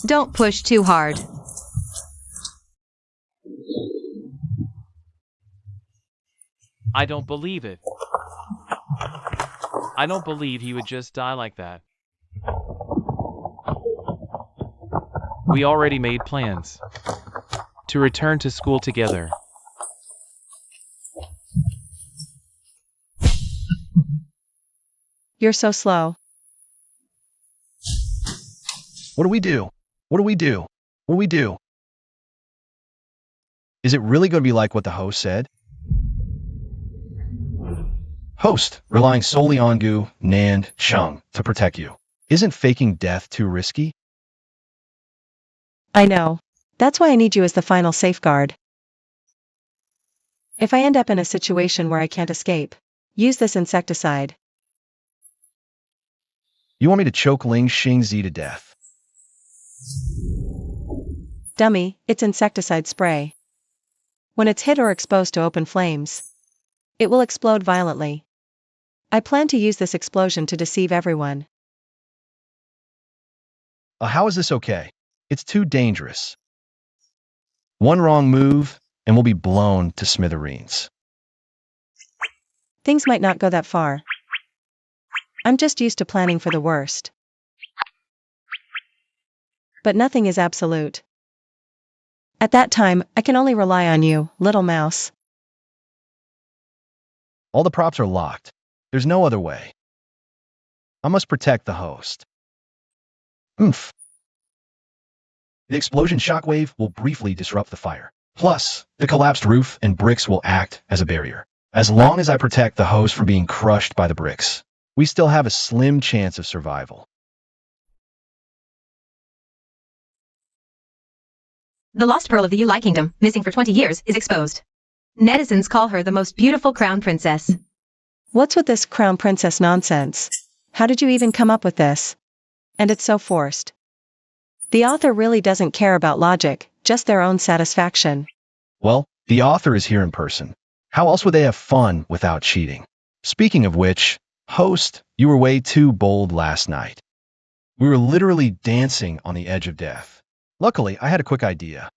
Don't push too hard. I don't believe it. I don't believe he would just die like that. We already made plans to return to school together. You're so slow. What do we do? What do we do? What do we do? Is it really going to be like what the host said? Host, relying solely on Gu, Nand, Chung to protect you. Isn't faking death too risky? I know. That's why I need you as the final safeguard. If I end up in a situation where I can't escape, use this insecticide. You want me to choke Ling Xingzi to death? Dummy, it's insecticide spray. When it's hit or exposed to open flames, it will explode violently. I plan to use this explosion to deceive everyone. How is this okay? It's too dangerous. One wrong move, and we'll be blown to smithereens. Things might not go that far. I'm just used to planning for the worst. But nothing is absolute. At that time, I can only rely on you, little mouse. All the props are locked. There's no other way. I must protect the host. Oomph. The explosion shockwave will briefly disrupt the fire. Plus, the collapsed roof and bricks will act as a barrier. As long as I protect the host from being crushed by the bricks, we still have a slim chance of survival. The lost pearl of the Uli Kingdom, missing for 20 years, is exposed. Netizens call her the most beautiful crown princess. What's with this crown princess nonsense? How did you even come up with this? And it's so forced. The author really doesn't care about logic, just their own satisfaction. Well, the author is here in person. How else would they have fun without cheating? Speaking of which, host, you were way too bold last night. We were literally dancing on the edge of death. Luckily, I had a quick idea.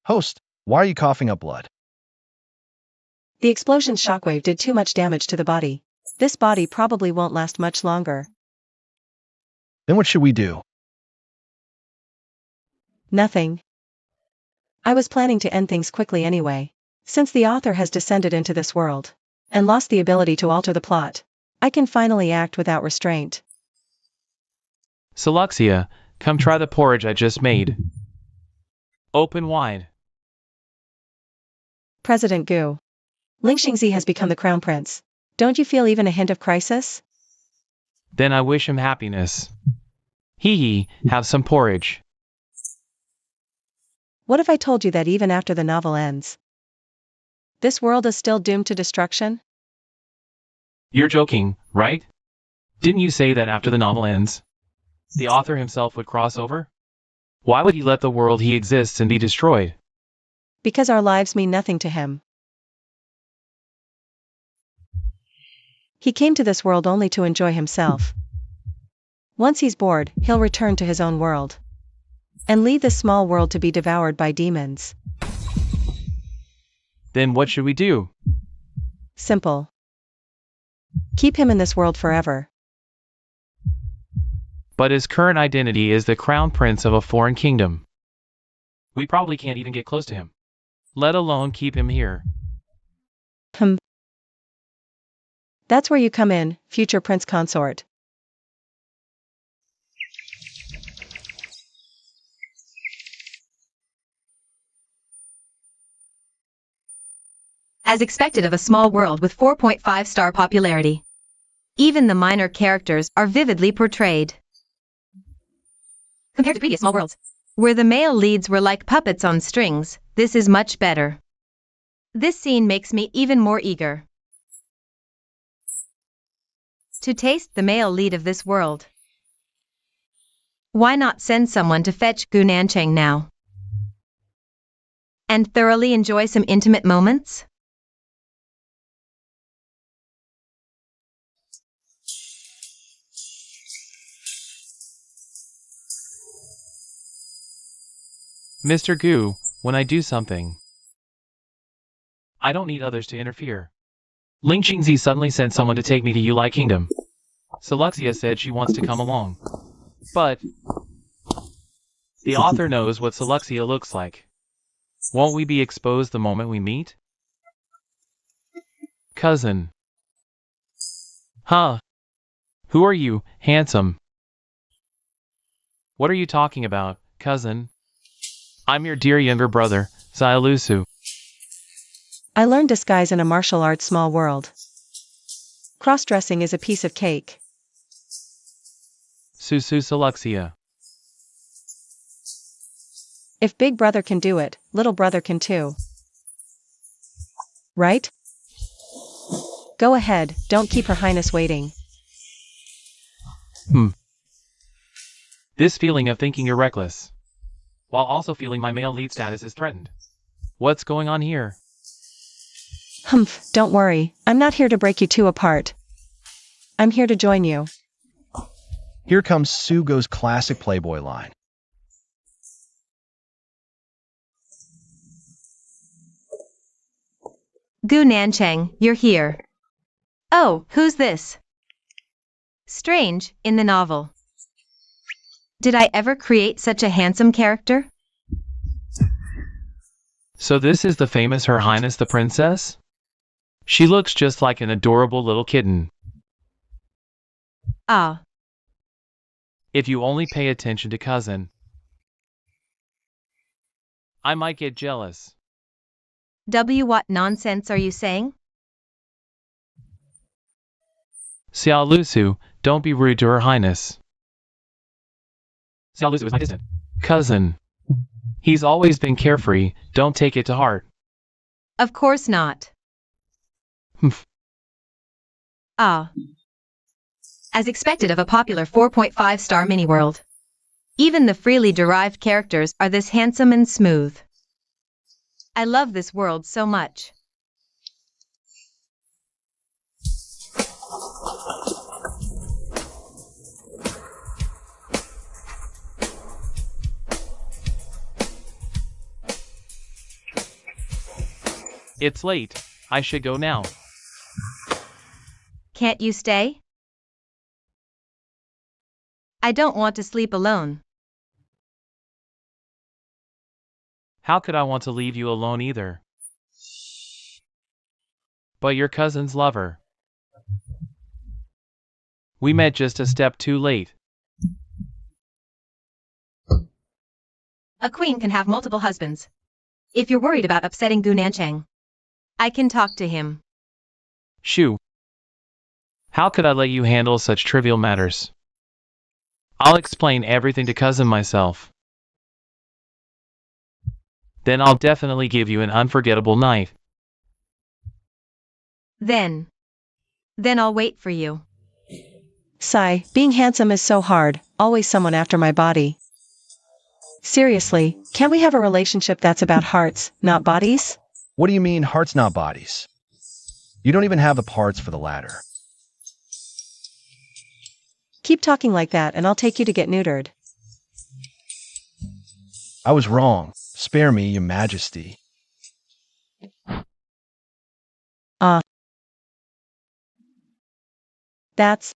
Host, why are you coughing up blood? The explosion's shockwave did too much damage to the body. This body probably won't last much longer. Then what should we do? Nothing. I was planning to end things quickly anyway. Since the author has descended into this world and lost the ability to alter the plot, I can finally act without restraint. Suluxia, come try the porridge I just made. Open wide. President Gu. Ling Xingzi has become the crown prince. Don't you feel even a hint of crisis? Then I wish him happiness. Hee hee, have some porridge. What if I told you that even after the novel ends, this world is still doomed to destruction? You're joking, right? Didn't you say that after the novel ends, the author himself would cross over? Why would he let the world he exists in be destroyed? Because our lives mean nothing to him. He came to this world only to enjoy himself. Once he's bored, he'll return to his own world and leave this small world to be devoured by demons. Then what should we do? Simple. Keep him in this world forever. But his current identity is the crown prince of a foreign kingdom. We probably can't even get close to him, let alone keep him here. That's where you come in, future prince consort. As expected of a small world with 4.5-star popularity, even the minor characters are vividly portrayed. Compared to previous small worlds, where the male leads were like puppets on strings, this is much better. This scene makes me even more eager to taste the male lead of this world. Why not send someone to fetch Gu Nancheng now and thoroughly enjoy some intimate moments? Mr. Gu, when I do something, I don't need others to interfere. Ling Xingzi suddenly sent someone to take me to Uli Kingdom. Suluxia said she wants to come along. But the author knows what Suluxia looks like. Won't we be exposed the moment we meet? Cousin. Huh? Who are you, handsome? What are you talking about, cousin? I'm your dear younger brother, Xiaolusu. I learned disguise in a martial arts small world. Cross-dressing is a piece of cake. Susu Suluxia. If big brother can do it, little brother can too. Right? Go ahead, don't keep Her Highness waiting. This feeling of thinking you're reckless, while also feeling my male lead status is threatened. What's going on here? Don't worry, I'm not here to break you two apart. I'm here to join you. Here comes Sugo's classic Playboy line. Gu Nanchang, you're here. Oh, who's this? Strange, in the novel. Did I ever create such a handsome character? So this is the famous Her Highness the Princess? She looks just like an adorable little kitten. Ah, If you only pay attention to cousin, I might get jealous. what nonsense are you saying? Xiao Lusu, don't be rude to Her Highness. Xiao Lusu is my distant cousin. He's always been carefree, don't take it to heart. Of course not. Humph. Ah. As expected of a popular 4.5-star mini-world. Even the freely derived characters are this handsome and smooth. I love this world so much. It's late, I should go now. Can't you stay? I don't want to sleep alone. How could I want to leave you alone either? But your cousin's lover. We met just a step too late. A queen can have multiple husbands. If you're worried about upsetting Gu Nanchang, I can talk to him. Shoo. How could I let you handle such trivial matters? I'll explain everything to cousin myself. Then I'll definitely give you an unforgettable night. Then I'll wait for you. Sigh, being handsome is so hard, always someone after my body. Seriously, can't we have a relationship that's about hearts, not bodies? What do you mean, hearts not bodies? You don't even have the parts for the latter. Keep talking like that and I'll take you to get neutered. I was wrong. Spare me, your majesty. That's...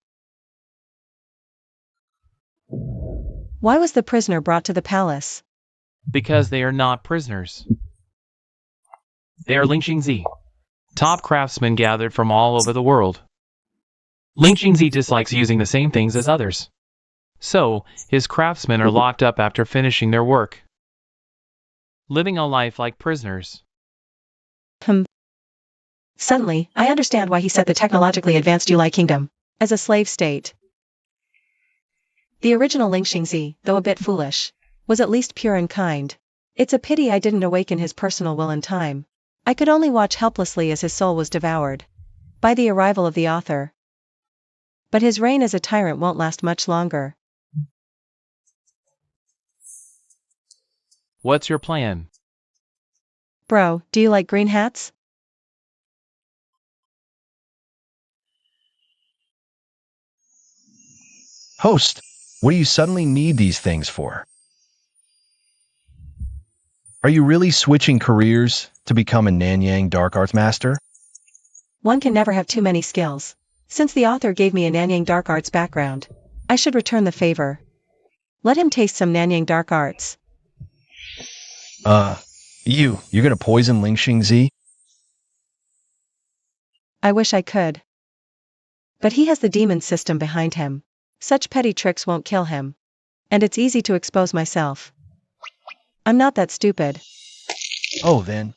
Why was the prisoner brought to the palace? Because they are not prisoners. They are Lingxingzi, top craftsmen gathered from all over the world. Lingxingzi dislikes using the same things as others. So, his craftsmen are locked up after finishing their work, living a life like prisoners. Suddenly, I understand why he set the technologically advanced Yulai kingdom as a slave state. The original Lingxingzi, though a bit foolish, was at least pure and kind. It's a pity I didn't awaken his personal will in time. I could only watch helplessly as his soul was devoured by the arrival of the author. But his reign as a tyrant won't last much longer. What's your plan? Bro, do you like green hats? Host, what do you suddenly need these things for? Are you really switching careers to become a Nanyang Dark Arts Master? One can never have too many skills. Since the author gave me a Nanyang Dark Arts background, I should return the favor. Let him taste some Nanyang Dark Arts. You're gonna poison Lingxingzi? I wish I could. But he has the demon system behind him. Such petty tricks won't kill him. And it's easy to expose myself. I'm not that stupid. Oh, then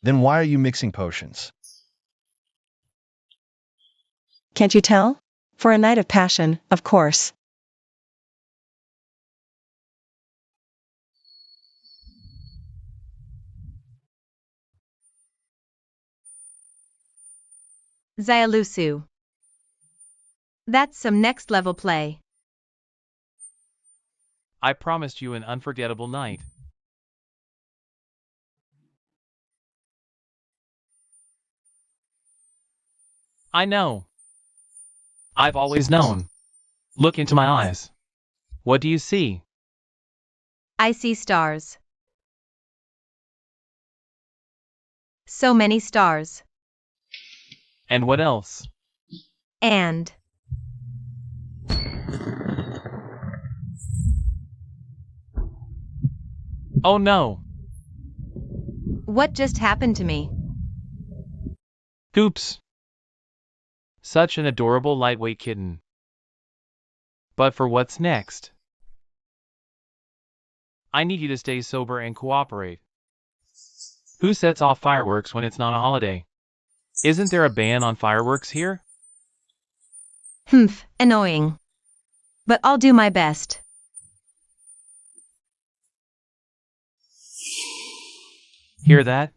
why are you mixing potions? Can't you tell? For a night of passion, of course. Xiaolusu. That's some next level play. I promised you an unforgettable night. I know. I've always known. Look into my eyes. What do you see? I see stars. So many stars. And what else? And Oh no. what just happened to me? Oops. Such an adorable lightweight kitten. But for what's next? I need you to stay sober and cooperate. Who sets off fireworks when it's not a holiday? Isn't there a ban on fireworks here? Annoying. But I'll do my best. Hear that?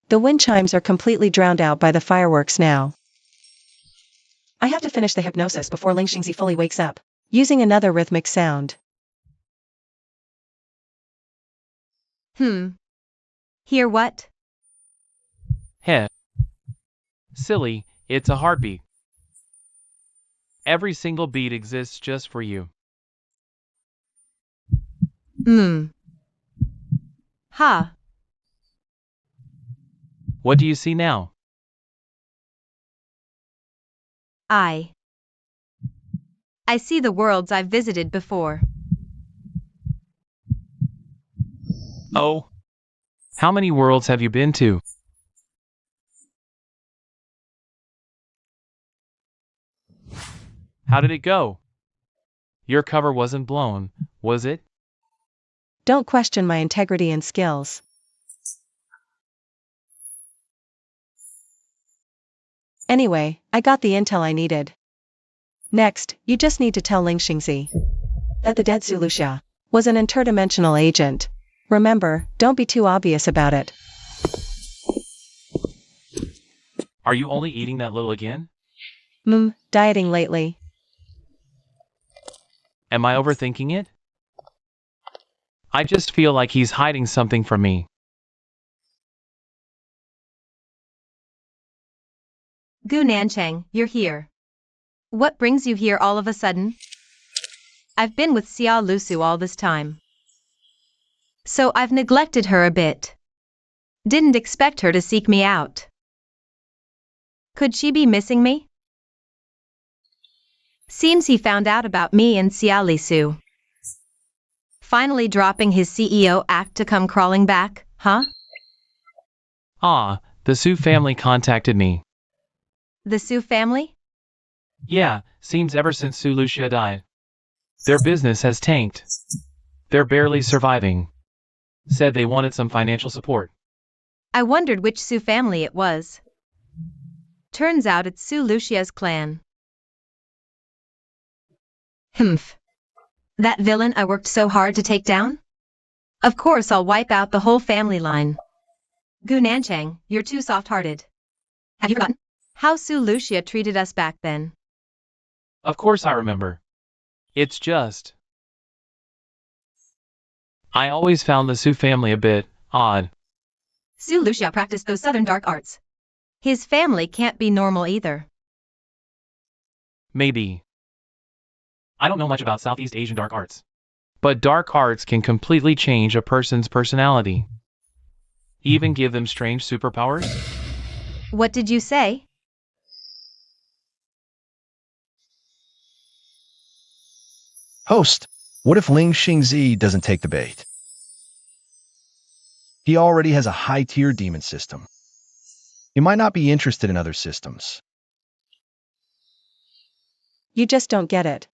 The wind chimes are completely drowned out by the fireworks now. I have to finish the hypnosis before Ling Xingzi fully wakes up, using another rhythmic sound. Hear what? Heh. Silly, it's a heartbeat. Every single beat exists just for you. Ha. What do you see now? I see the worlds I've visited before. Oh. How many worlds have you been to? How did it go? Your cover wasn't blown, was it? Don't question my integrity and skills. Anyway, I got the intel I needed. Next, you just need to tell Ling Xingzi that the dead Su Luxia was an interdimensional agent. Remember, don't be too obvious about it. Are you only eating that little again? Dieting lately. Am I overthinking it? I just feel like he's hiding something from me. Gu Nanchang, you're here. What brings you here all of a sudden? I've been with Xia Lusu all this time. So I've neglected her a bit. Didn't expect her to seek me out. Could she be missing me? Seems he found out about me and Xia Lisu. Finally dropping his CEO act to come crawling back, huh? Ah, the Su family contacted me. The Su family? Yeah, seems ever since Su Luxia died. Their business has tanked. They're barely surviving. Said they wanted some financial support. I wondered which Su family it was. Turns out it's Su Luxia's clan. That villain I worked so hard to take down? Of course I'll wipe out the whole family line. Gu Nanchang, you're too soft-hearted. Have you forgotten how Su Luxia treated us back then? Of course I remember. It's just... I always found the Su family a bit odd. Su Luxia practiced those southern dark arts. His family can't be normal either. Maybe. I don't know much about Southeast Asian dark arts. But dark arts can completely change a person's personality. Even give them strange superpowers? What did you say? Host, what if Ling Xingzi doesn't take the bait? He already has a high-tier demon system. He might not be interested in other systems. You just don't get it.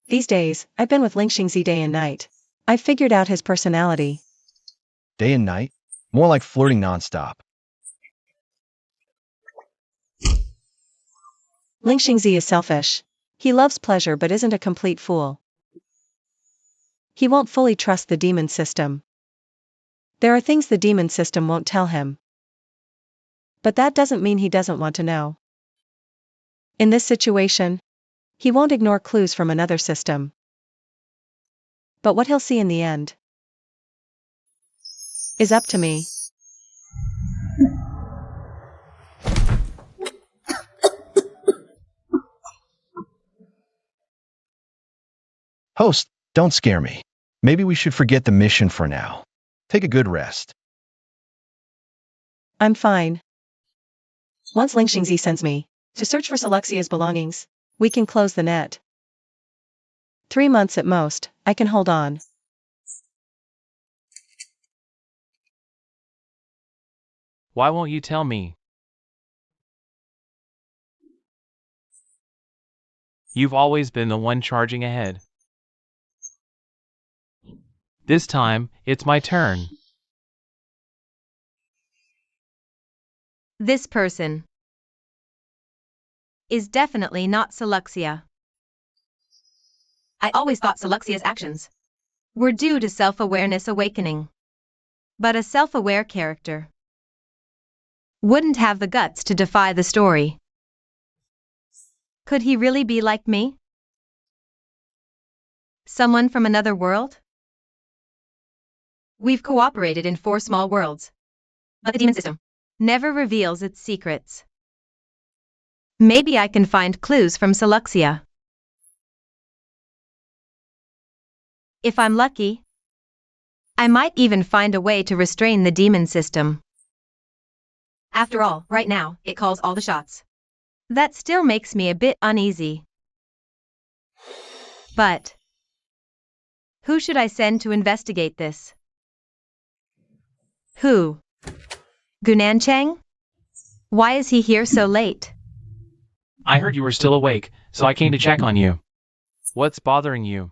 These days, I've been with Ling Xingzi day and night. I've figured out his personality. Day and night? More like flirting nonstop. Ling Xingzi is selfish. He loves pleasure but isn't a complete fool. He won't fully trust the demon system. There are things the demon system won't tell him. But that doesn't mean he doesn't want to know. In this situation, he won't ignore clues from another system. But what he'll see in the end is up to me. Host, don't scare me. Maybe we should forget the mission for now. Take a good rest. I'm fine. Once Ling Xingzi sends me to search for Seluxia's belongings, we can close the net. 3 months at most, I can hold on. Why won't you tell me? You've always been the one charging ahead. This time, it's my turn. This person is definitely not Seluxia. I always thought Seluxia's actions were due to self-awareness awakening. But a self-aware character wouldn't have the guts to defy the story. Could he really be like me? Someone from another world? We've cooperated in 4 small worlds, but the demon system never reveals its secrets. Maybe I can find clues from Seluxia. If I'm lucky, I might even find a way to restrain the demon system. After all, right now, it calls all the shots. That still makes me a bit uneasy. But who should I send to investigate this? Who? Gunancheng? Why is he here so late? I heard you were still awake, so I came to check on you. What's bothering you?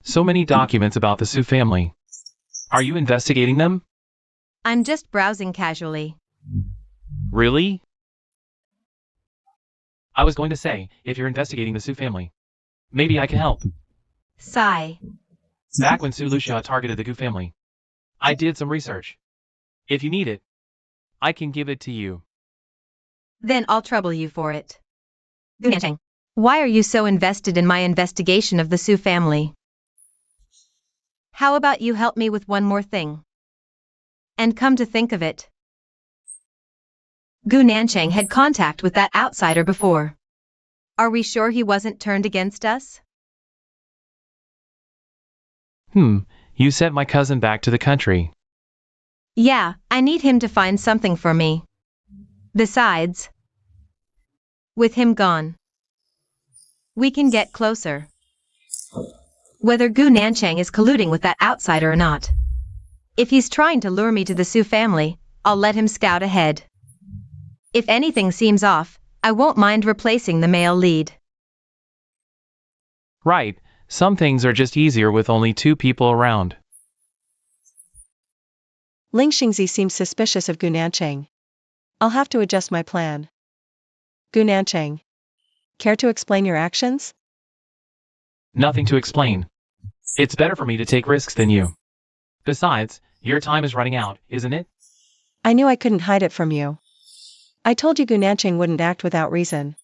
So many documents about the Su family. Are you investigating them? I'm just browsing casually. Really? I was going to say, if you're investigating the Su family, maybe I can help. Sigh. Back when Su Luxia targeted the Gu family, I did some research. If you need it, I can give it to you. Then I'll trouble you for it. Gunancheng, why are you so invested in my investigation of the Su family? How about you help me with one more thing? And come to think of it, Gunancheng had contact with that outsider before. Are we sure he wasn't turned against us? You sent my cousin back to the country. Yeah, I need him to find something for me. Besides, with him gone, we can get closer. Whether Gunancheng is colluding with that outsider or not. If he's trying to lure me to the Su family, I'll let him scout ahead. If anything seems off, I won't mind replacing the male lead. Right, some things are just easier with only 2 people around. Ling Xingzi seems suspicious of Gunancheng. I'll have to adjust my plan. Gunancheng, care to explain your actions? Nothing to explain. It's better for me to take risks than you. Besides, your time is running out, isn't it? I knew I couldn't hide it from you. I told you Gunancheng wouldn't act without reason.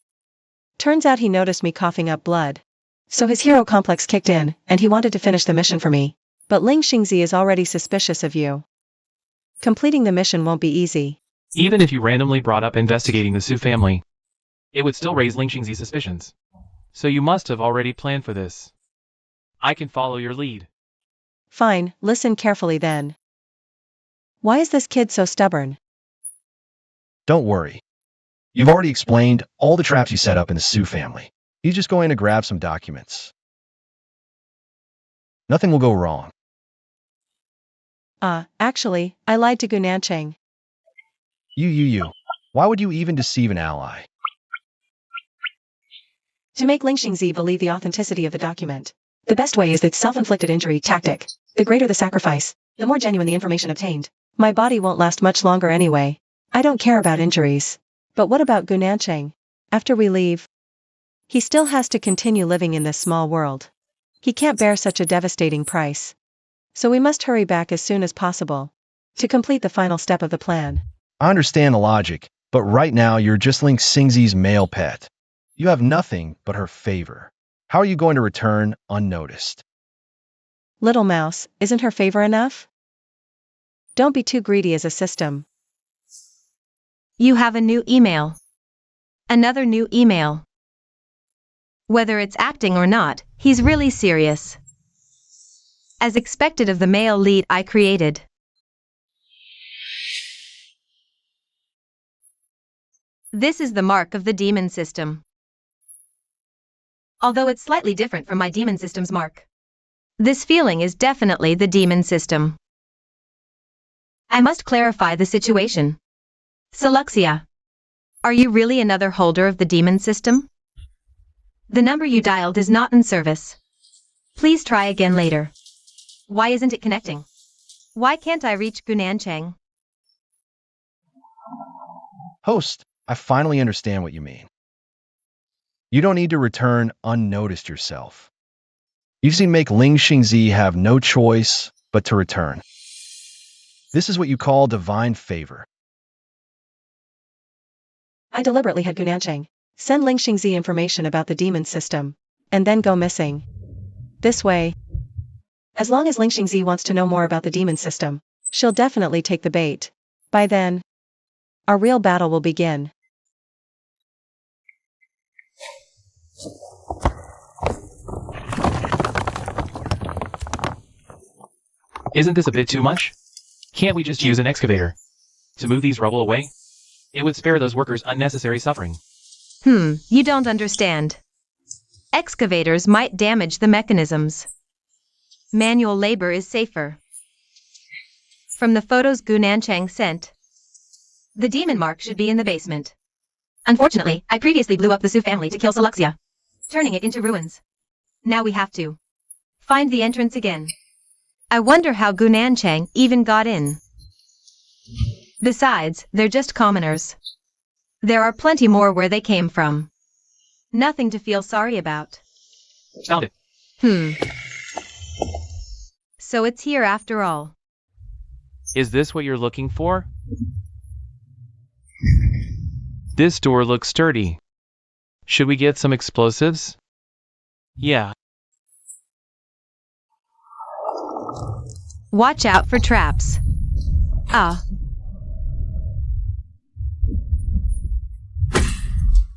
Turns out he noticed me coughing up blood. So his hero complex kicked in, and he wanted to finish the mission for me. But Ling Xingzi is already suspicious of you. Completing the mission won't be easy. Even if you randomly brought up investigating the Su family, it would still raise Ling Xingzi's suspicions. So you must have already planned for this. I can follow your lead. Fine, listen carefully then. Why is this kid so stubborn? Don't worry. You've already explained all the traps you set up in the Su family. He's just going to grab some documents. Nothing will go wrong. Actually, I lied to Gunancheng. You. Why would you even deceive an ally? To make Ling Xingzi believe the authenticity of the document. The best way is the self-inflicted injury tactic. The greater the sacrifice, the more genuine the information obtained. My body won't last much longer anyway. I don't care about injuries. But what about Gunancheng? After we leave, he still has to continue living in this small world. He can't bear such a devastating price. So we must hurry back as soon as possible to complete the final step of the plan. I understand the logic, but right now you're just Ling Xingzi's male pet. You have nothing but her favor. How are you going to return unnoticed? Little mouse, isn't her favor enough? Don't be too greedy as a system. You have a new email. Another new email. Whether it's acting or not, he's really serious. As expected of the male lead I created. This is the mark of the demon system. Although it's slightly different from my demon system's mark. This feeling is definitely the demon system. I must clarify the situation. Suluxia, are you really another holder of the demon system? The number you dialed is not in service. Please try again later. Why isn't it connecting? Why can't I reach Gunanchang? Host, I finally understand what you mean. You don't need to return unnoticed yourself. You've seen make Ling Xingzi have no choice but to return. This is what you call divine favor. I deliberately had Gunanchang send Ling Xingzi information about the demon system, and then go missing. This way, as long as Ling Xingzi wants to know more about the demon system, she'll definitely take the bait. By then, our real battle will begin. Isn't this a bit too much? Can't we just use an excavator to move these rubble away? It would spare those workers unnecessary suffering. You don't understand. Excavators might damage the mechanisms. Manual labor is safer. From the photos Gunanchang sent, the demon mark should be in the basement. Unfortunately, I previously blew up the Su family to kill Suluxia, turning it into ruins. Now we have to find the entrance again. I wonder how Gunanchang even got in. Besides, they're just commoners. There are plenty more where they came from. Nothing to feel sorry about. Found it. So it's here after all. Is this what you're looking for? This door looks sturdy. Should we get some explosives? Yeah. Watch out for traps.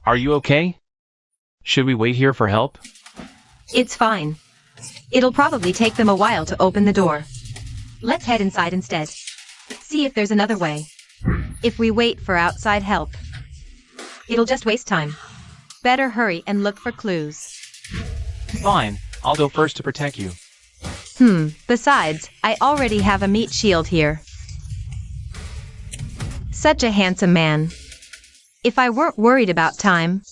Are you okay? Should we wait here for help? It's fine. It'll probably take them a while to open the door. Let's head inside instead. See if there's another way. If we wait for outside help, it'll just waste time. Better hurry and look for clues. Fine, I'll go first to protect you. Besides, I already have a meat shield here. Such a handsome man. If I weren't worried about time,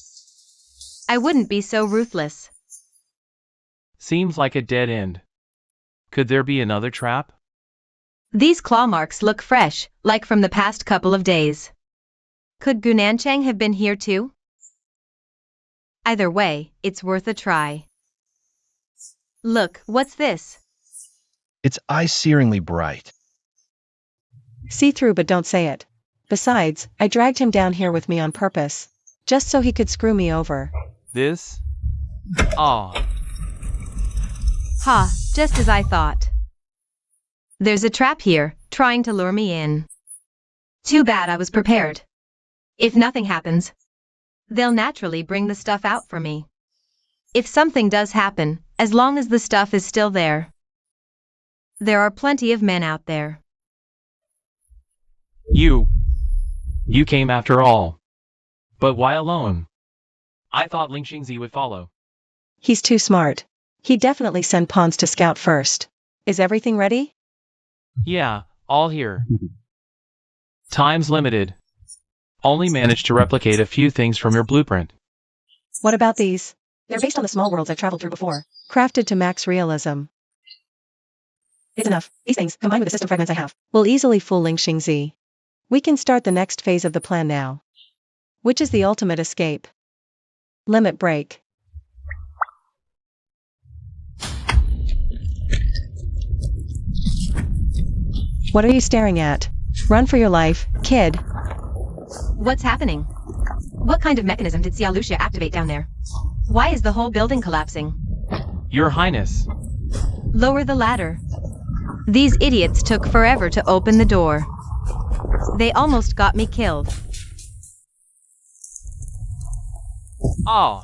I wouldn't be so ruthless. Seems like a dead end. Could there be another trap? These claw marks look fresh, like from the past couple of days. Could Gunanchang have been here too? Either way, it's worth a try. Look, what's this? It's eye-searingly bright. See through but don't say it. Besides, I dragged him down here with me on purpose, just so he could screw me over. This? Ah. Ha, just as I thought. There's a trap here, trying to lure me in. Too bad I was prepared. If nothing happens, they'll naturally bring the stuff out for me. If something does happen, as long as the stuff is still there, there are plenty of men out there. You came after all. But why alone? I thought Ling Xingzi would follow. He's too smart. He'd definitely send pawns to scout first. Is everything ready? Yeah, all here. Time's limited. Only managed to replicate a few things from your blueprint. What about these? They're based on the small worlds I've traveled through before, crafted to max realism. It's enough. These things, combined with the system fragments I have, will easily fool Ling Xingzi. We can start the next phase of the plan now. Which is the ultimate escape. Limit break. What are you staring at? Run for your life, kid. What's happening? What kind of mechanism did Xia Lucia activate down there? Why is the whole building collapsing? Your Highness. Lower the ladder. These idiots took forever to open the door. They almost got me killed. Ah.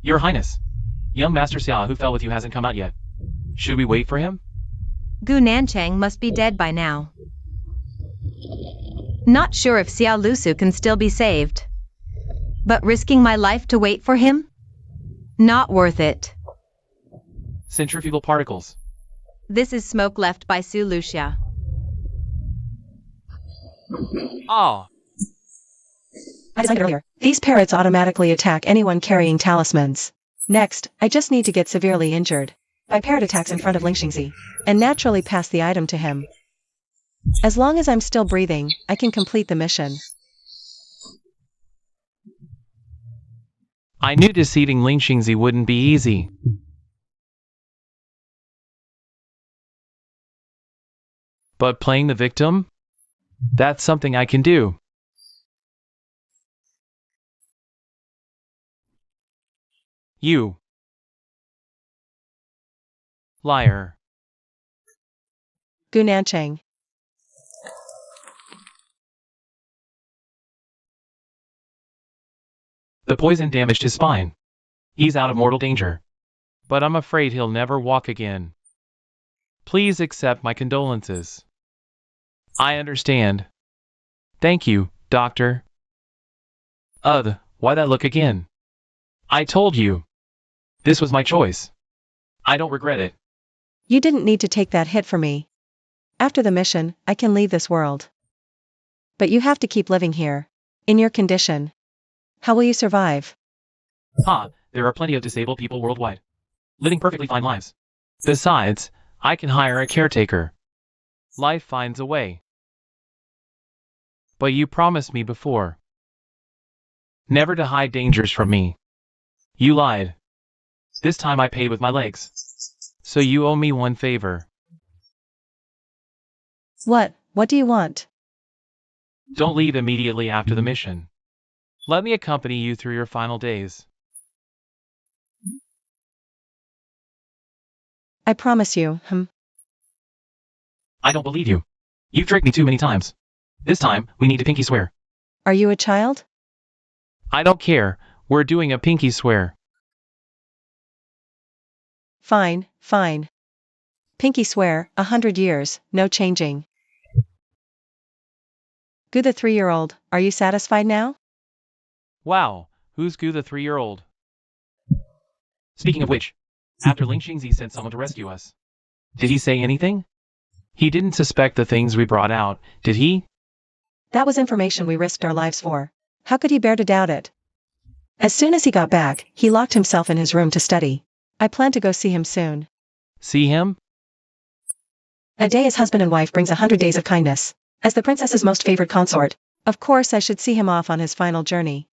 Your Highness, young Master Xia who fell with you hasn't come out yet. Should we wait for him? Gu Nanchang must be dead by now. Not sure if Xiao Lusu can still be saved. But risking my life to wait for him? Not worth it. Centrifugal particles. This is smoke left by Su Lucia. Ah, As I said earlier, these parrots automatically attack anyone carrying talismans. Next, I just need to get severely injured by parrot attacks in front of Ling Xingzi, and naturally pass the item to him. As long as I'm still breathing, I can complete the mission. I knew defeating Ling Xingzi wouldn't be easy. But playing the victim? That's something I can do. You. Liar. Gu Nanchang. The poison damaged his spine. He's out of mortal danger. But I'm afraid he'll never walk again. Please accept my condolences. I understand. Thank you, Doctor. Why that look again? I told you. This was my choice. I don't regret it. You didn't need to take that hit for me. After the mission, I can leave this world. But you have to keep living here. In your condition. How will you survive? There are plenty of disabled people worldwide, living perfectly fine lives. Besides, I can hire a caretaker. Life finds a way. But you promised me before. Never to hide dangers from me. You lied. This time I paid with my legs. So you owe me one favor. What do you want? Don't leave immediately after the mission. Let me accompany you through your final days. I promise you, I don't believe you. You've tricked me too many times. This time, we need to pinky swear. Are you a child? I don't care. We're doing a pinky swear. Fine. Pinky swear, 100 years, no changing. Gu the 3-year-old, are you satisfied now? Wow, who's Gu the 3-year-old? Speaking of which, after Ling Xingzi sent someone to rescue us. Did he say anything? He didn't suspect the things we brought out, did he? That was information we risked our lives for. How could he bear to doubt it? As soon as he got back, he locked himself in his room to study. I plan to go see him soon. See him? A day as husband and wife brings 100 days of kindness. As the princess's most favored consort, of course I should see him off on his final journey.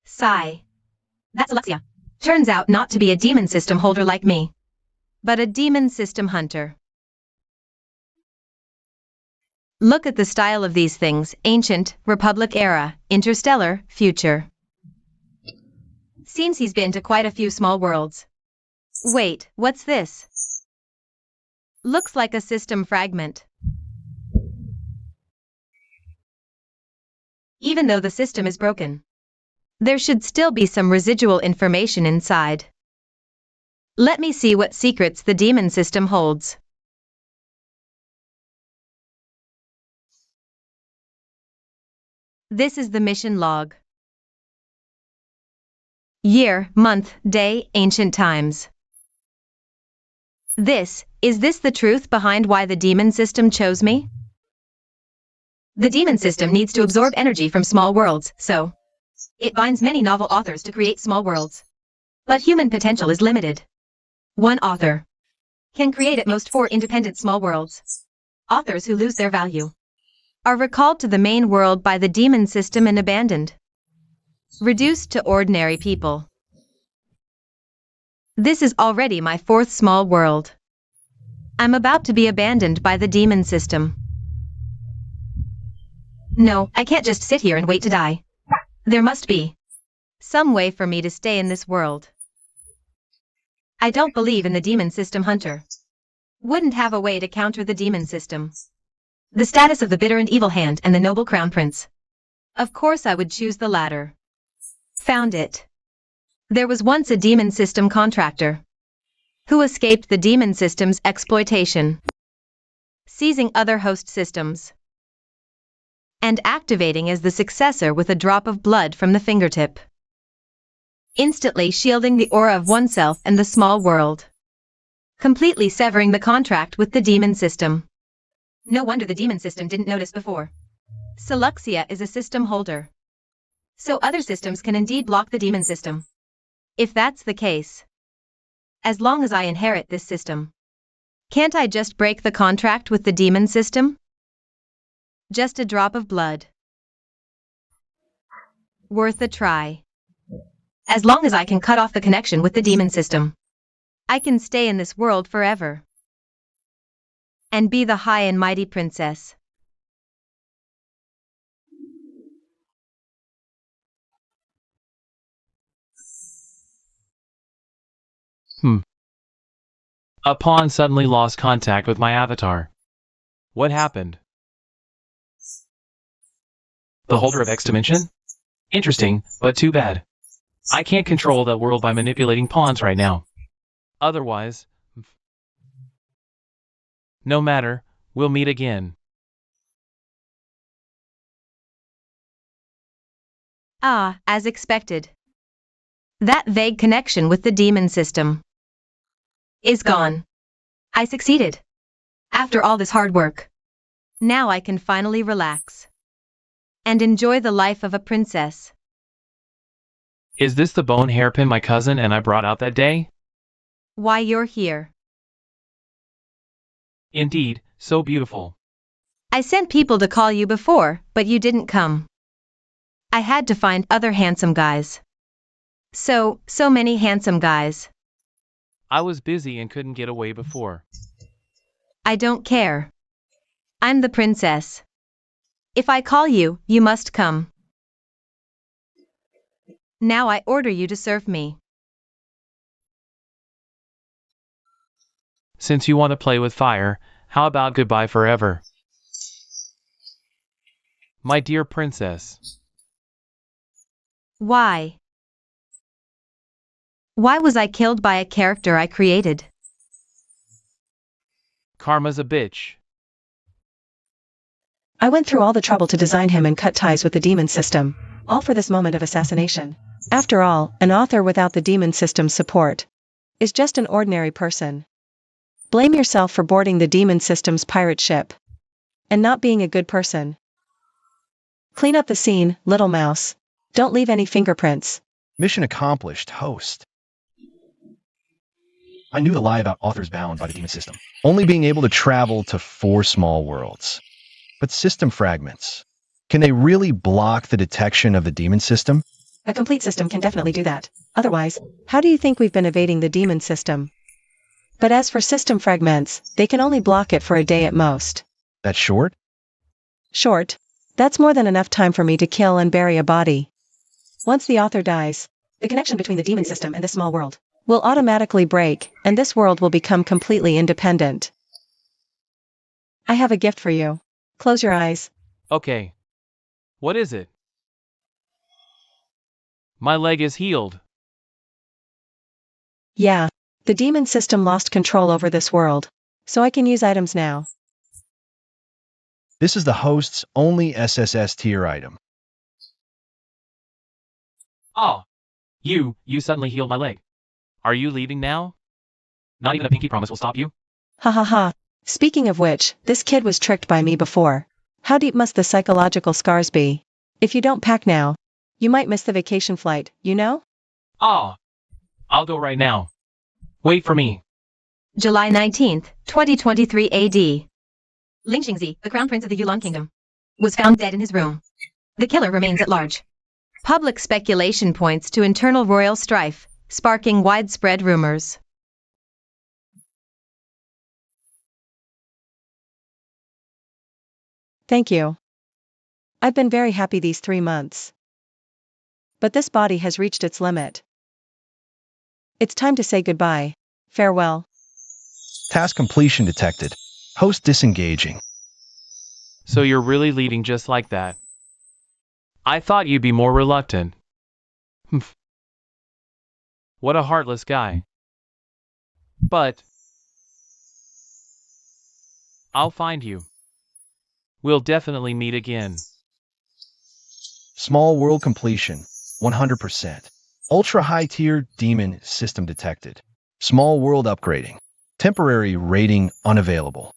Sigh. That's Alexia. Turns out not to be a demon system holder like me, but a demon system hunter. Look at the style of these things: ancient, Republic era, interstellar, future. Seems he's been to quite a few small worlds. Wait, what's this? Looks like a system fragment. Even though the system is broken, there should still be some residual information inside. Let me see what secrets the demon system holds. This is the mission log. Year, month, day, ancient times. Is this the truth behind why the demon system chose me? The demon system needs to absorb energy from small worlds, so it binds many novel authors to create small worlds. But human potential is limited. One author can create at most 4 independent small worlds. Authors who lose their value are recalled to the main world by the demon system and abandoned. Reduced to ordinary people. This is already my 4th small world. I'm about to be abandoned by the demon system. No, I can't just sit here and wait to die. There must be some way for me to stay in this world. I don't believe in the demon system hunter. Wouldn't have a way to counter the demon system. The status of the bitter and evil hand and the noble crown prince. Of course I would choose the latter. Found it. There was once a demon system contractor who escaped the demon system's exploitation, seizing other host systems and activating as the successor with a drop of blood from the fingertip, instantly shielding the aura of oneself and the small world, completely severing the contract with the demon system. No wonder the demon system didn't notice before. Seluxia is a system holder, so other systems can indeed block the demon system. If that's the case, as long as I inherit this system, can't I just break the contract with the demon system? Just a drop of blood. Worth a try. As long as I can cut off the connection with the demon system, I can stay in this world forever and be the high and mighty princess. A pawn suddenly lost contact with my avatar. What happened? The holder of X dimension? Interesting, but too bad. I can't control that world by manipulating pawns right now. Otherwise... No matter, we'll meet again. Ah, as expected. That vague connection with the demon system is gone. I succeeded. After all this hard work, now I can finally relax and enjoy the life of a princess. Is this the bone hairpin my cousin and I brought out that day? Why you're here. Indeed, so beautiful. I sent people to call you before, but you didn't come. I had to find other handsome guys. So many handsome guys. I was busy and couldn't get away before. I don't care. I'm the princess. If I call you, you must come. Now I order you to serve me. Since you want to play with fire, how about goodbye forever? My dear princess. Why? Why was I killed by a character I created? Karma's a bitch. I went through all the trouble to design him and cut ties with the demon system, all for this moment of assassination. After all, an author without the demon system's support is just an ordinary person. Blame yourself for boarding the demon system's pirate ship and not being a good person. Clean up the scene, little mouse. Don't leave any fingerprints. Mission accomplished, host. I knew the lie about authors bound by the demon system, only being able to travel to 4 small worlds. But system fragments, can they really block the detection of the demon system? A complete system can definitely do that. Otherwise, how do you think we've been evading the demon system? But as for system fragments, they can only block it for a day at most. That's short? Short. That's more than enough time for me to kill and bury a body. Once the author dies, the connection between the demon system and this small world will automatically break, and this world will become completely independent. I have a gift for you. Close your eyes. Okay. What is it? My leg is healed. Yeah. The demon system lost control over this world, so I can use items now. This is the host's only SSS tier item. Oh. You suddenly healed my leg. Are you leaving now? Not even a pinky promise will stop you? Ha ha ha. Speaking of which, this kid was tricked by me before. How deep must the psychological scars be? If you don't pack now, you might miss the vacation flight, you know? Oh. I'll go right now. Wait for me. July 19th, 2023 AD. Ling Xingzi, the crown prince of the Yulan kingdom, was found dead in his room. The killer remains at large. Public speculation points to internal royal strife, sparking widespread rumors. Thank you. I've been very happy these 3 months. But this body has reached its limit. It's time to say goodbye. Farewell. Task completion detected. Host disengaging. So you're really leading just like that. I thought you'd be more reluctant. Humph. What a heartless guy. But I'll find you. We'll definitely meet again. Small world completion, 100%. Ultra high tier demon system detected. Small world upgrading. Temporary rating unavailable.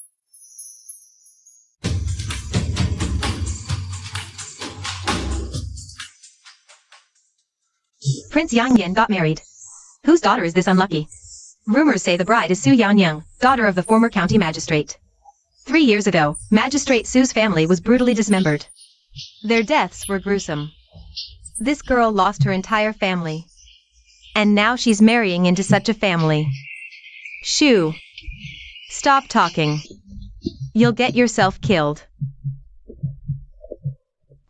Prince Yang Yan got married. Whose daughter is this unlucky? Rumors say the bride is Su Yang, daughter of the former county magistrate. 3 years ago, Magistrate Su's family was brutally dismembered. Their deaths were gruesome. This girl lost her entire family. And now she's marrying into such a family. Shu. Stop talking. You'll get yourself killed.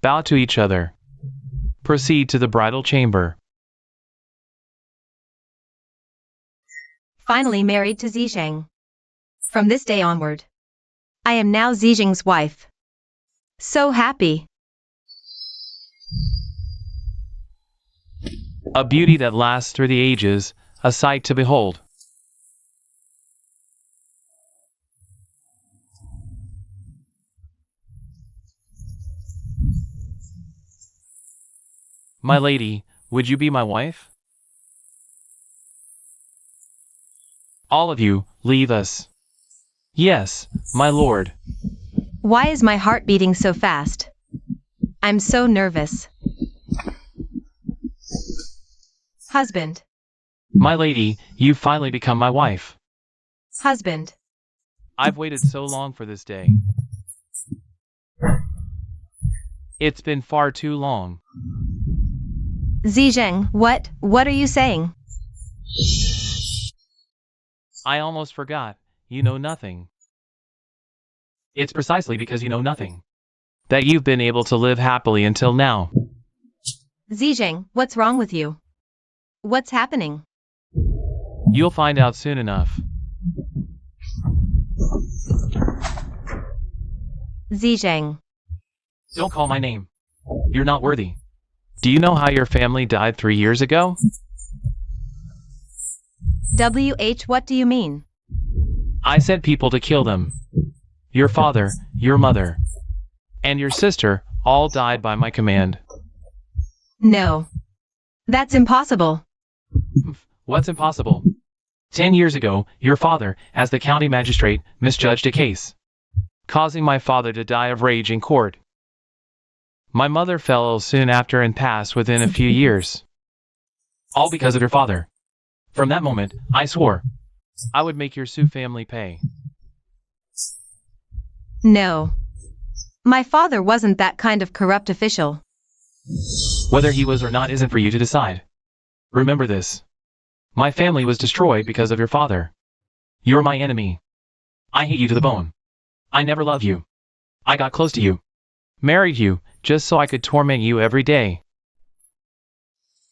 Bow to each other. Proceed to the bridal chamber. Finally married to Zizheng. From this day onward, I am now Zizheng's wife. So happy. A beauty that lasts through the ages, a sight to behold. My lady, would you be my wife? All of you, leave us. Yes, my lord. Why is my heart beating so fast? I'm so nervous. Husband. My lady, you've finally become my wife. Husband. I've waited so long for this day. It's been far too long. Zizheng, what are you saying? I almost forgot. You know nothing. It's precisely because you know nothing that you've been able to live happily until now. Zizheng, what's wrong with you? What's happening? You'll find out soon enough. Zizheng. Don't call my name. You're not worthy. Do you know how your family died 3 years ago? What do you mean? I sent people to kill them. Your father, your mother, and your sister all died by my command. No. That's impossible. What's impossible? 10 years ago, your father, as the county magistrate, misjudged a case, causing my father to die of rage in court. My mother fell ill soon after and passed within a few years. All because of your father. From that moment, I swore I would make your Su family pay. No. My father wasn't that kind of corrupt official. Whether he was or not isn't for you to decide. Remember this. My family was destroyed because of your father. You're my enemy. I hate you to the bone. I never loved you. I got close to you. Married you, just so I could torment you every day.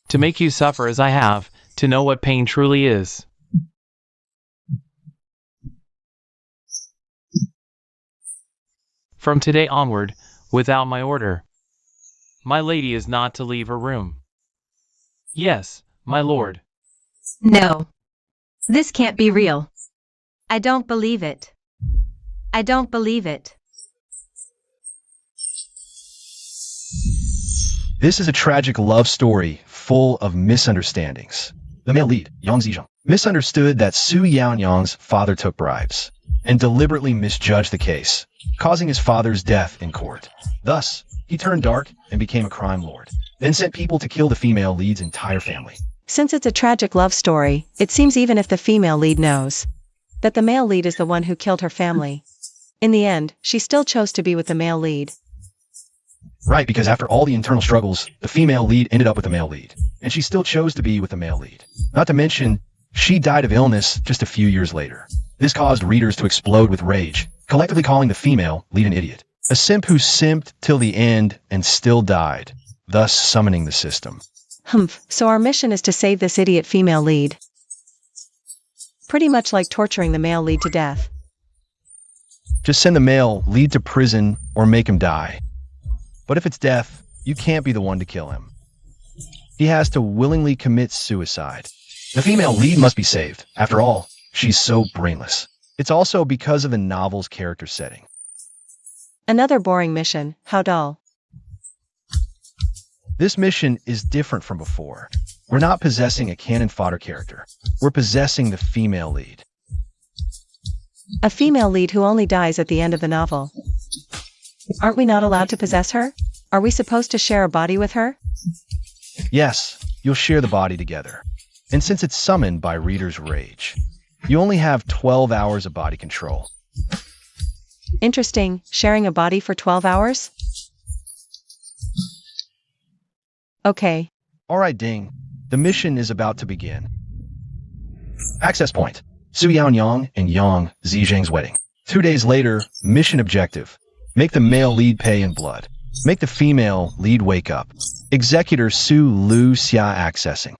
To make you suffer as I have, to know what pain truly is. From today onward, without my order, my lady is not to leave her room. Yes, my lord. No. This can't be real. I don't believe it. I don't believe it. This is a tragic love story full of misunderstandings. The male lead, Yang Zizheng, misunderstood that Su Yaonyang's father took bribes and deliberately misjudged the case, causing his father's death in court. Thus, he turned dark and became a crime lord, then sent people to kill the female lead's entire family. Since it's a tragic love story, it seems even if the female lead knows that the male lead is the one who killed her family, in the end, she still chose to be with the male lead. Right, because after all the internal struggles, the female lead ended up with the male lead, and she still chose to be with the male lead. Not to mention, she died of illness just a few years later. This caused readers to explode with rage, collectively calling the female lead an idiot. A simp who simped till the end and still died, thus summoning the system. So our mission is to save this idiot female lead. Pretty much like torturing the male lead to death. Just send the male lead to prison or make him die. But if it's death, You can't be the one to kill him. He has to willingly commit suicide. The female lead must be saved. After all, she's so brainless. It's also because of the novel's character setting. Another boring mission, how dull. This mission is different from before. We're not possessing a cannon fodder character. We're possessing the female lead. A female lead who only dies at the end of the novel. Aren't we not allowed to possess her? Are we supposed to share a body with her? Yes, you'll share the body together. And since it's summoned by reader's rage, you only have 12 hours of body control. Interesting, sharing a body for 12 hours? Okay. Alright, Ding. The mission is about to begin. Access point. Su Yaonyang and Yang Zizhang's wedding. 2 days later, mission objective. Make the male lead pay in blood. Make the female lead wake up. Executor Su Lu Xia accessing.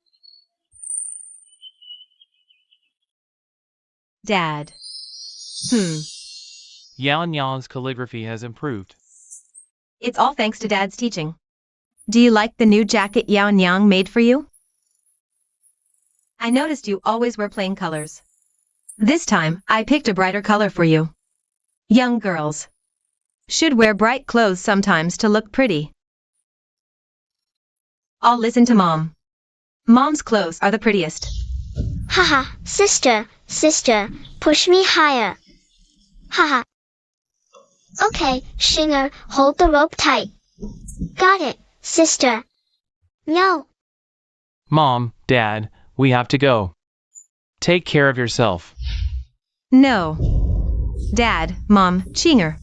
Dad. Yan Yan's calligraphy has improved. It's all thanks to Dad's teaching. Do you like the new jacket Yao and Yang made for you? I noticed you always wear plain colors. This time, I picked a brighter color for you. Young girls should wear bright clothes sometimes to look pretty. I'll listen to Mom. Mom's clothes are the prettiest. Haha, sister, push me higher. Haha. Okay, Shinger, hold the rope tight. Got it, sister. No. Mom, Dad, we have to go. Take care of yourself. No. Dad, Mom, Chinger.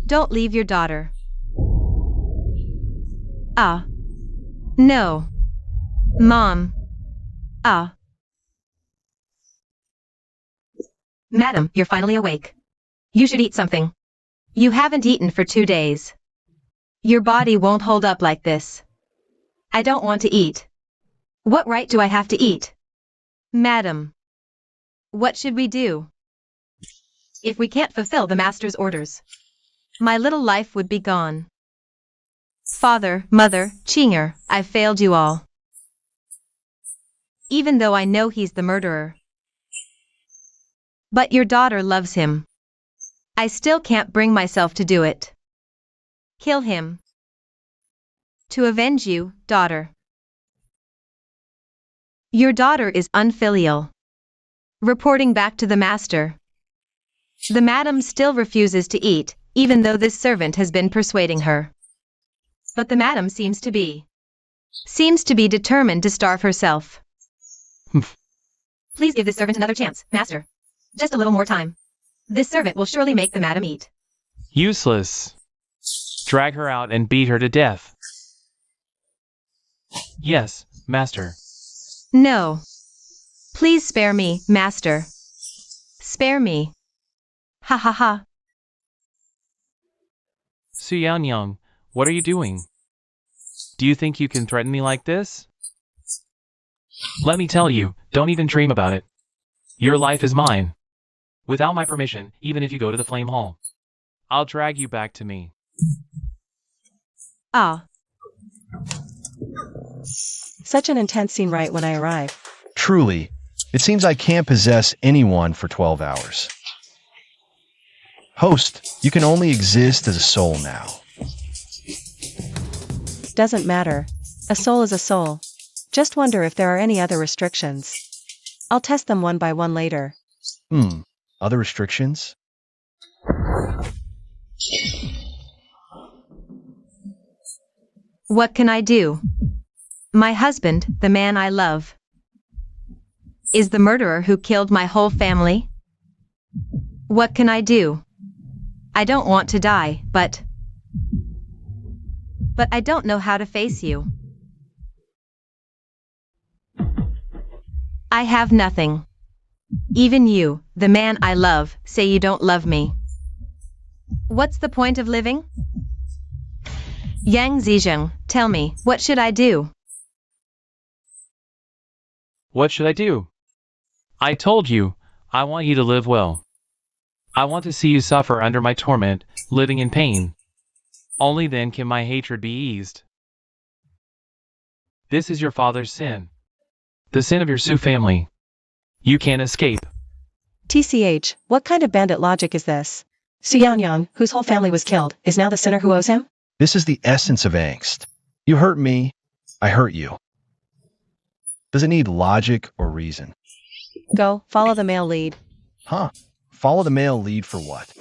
Don't leave your daughter. No. Mom. Madam, you're finally awake. You should eat something. You haven't eaten for 2 days. Your body won't hold up like this. I don't want to eat. What right do I have to eat? Madam. What should we do? If we can't fulfill the master's orders, my little life would be gone. Father, Mother, Chinger, I've failed you all. Even though I know he's the murderer. But your daughter loves him. I still can't bring myself to do it. Kill him. To avenge you, daughter. Your daughter is unfilial. Reporting back to the master. The madam still refuses to eat, even though this servant has been persuading her. But the madam seems to be determined to starve herself. Please give this servant another chance, master. Just a little more time. This servant will surely make the madam eat. Useless. Drag her out and beat her to death. Yes, master. No. Please spare me, master. Spare me. Ha ha ha. Su Yaonyang, what are you doing? Do you think you can threaten me like this? Let me tell you, don't even dream about it. Your life is mine. Without my permission, even if you go to the flame hall, I'll drag you back to me. Such an intense scene right when I arrive. Truly, it seems I can't possess anyone for 12 hours. Host, you can only exist as a soul now. Doesn't matter. A soul is a soul. Just wonder if there are any other restrictions. I'll test them one by one later. Other restrictions? What can I do? My husband, the man I love, is the murderer who killed my whole family. What can I do? I don't want to die, but I don't know how to face you. I have nothing. Even you, the man I love, say you don't love me. What's the point of living? Yang Zizheng, tell me, what should I do? What should I do? I told you, I want you to live well. I want to see you suffer under my torment, living in pain. Only then can my hatred be eased. This is your father's sin. The sin of your Sioux family. You can't escape. TCH, what kind of bandit logic is this? Su Yangyang, whose whole family was killed, is now the sinner who owes him? This is the essence of angst. You hurt me, I hurt you. Does it need logic or reason? Go, follow the male lead. Huh? Follow the male lead for what?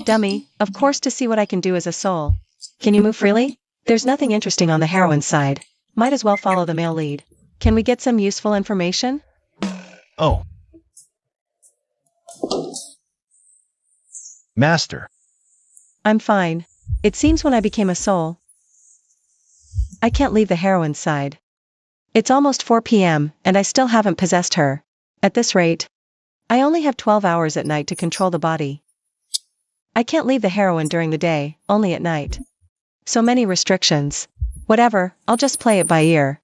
Dummy, of course to see what I can do as a soul. Can you move freely? There's nothing interesting on the heroine's side. Might as well follow the male lead. Can we get some useful information? Oh. Master. I'm fine. It seems when I became a soul, I can't leave the heroine's side. It's almost 4 p.m., and I still haven't possessed her. At this rate, I only have 12 hours at night to control the body. I can't leave the heroine during the day, only at night. So many restrictions. Whatever, I'll just play it by ear.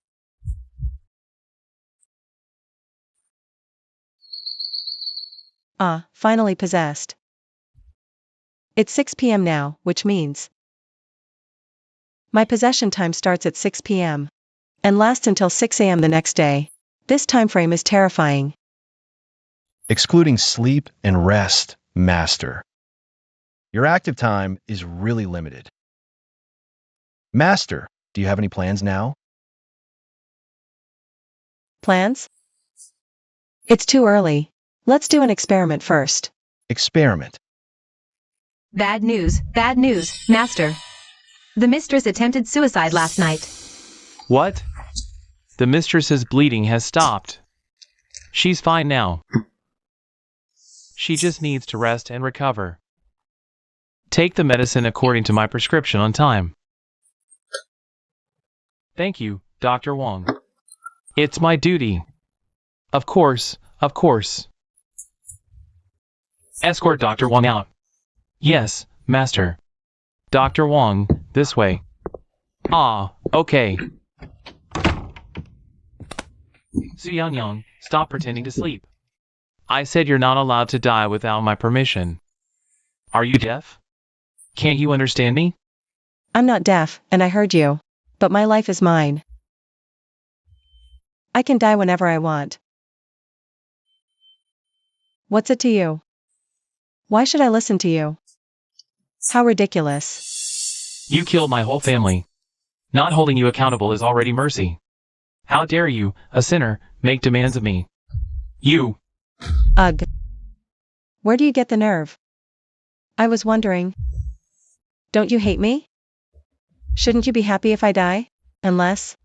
Ah, finally possessed. It's 6 p.m. now, which means my possession time starts at 6 p.m. and lasts until 6 a.m. the next day. This time frame is terrifying. Excluding sleep and rest, Master. Your active time is really limited. Master, do you have any plans now? Plans? It's too early. Let's do an experiment first. Experiment. Bad news, Master. The mistress attempted suicide last night. What? The mistress's bleeding has stopped. She's fine now. She just needs to rest and recover. Take the medicine according to my prescription on time. Thank you, Dr. Wong. It's my duty. Of course, of course. Escort Dr. Wong out. Yes, Master. Dr. Wong, this way. Ah, okay. Su Yangyang, stop pretending to sleep. I said you're not allowed to die without my permission. Are you deaf? Can't you understand me? I'm not deaf, and I heard you. But my life is mine. I can die whenever I want. What's it to you? Why should I listen to you? How ridiculous. You killed my whole family. Not holding you accountable is already mercy. How dare you, a sinner, make demands of me? You. Ugh. Where do you get the nerve? I was wondering. Don't you hate me? Shouldn't you be happy if I die? Unless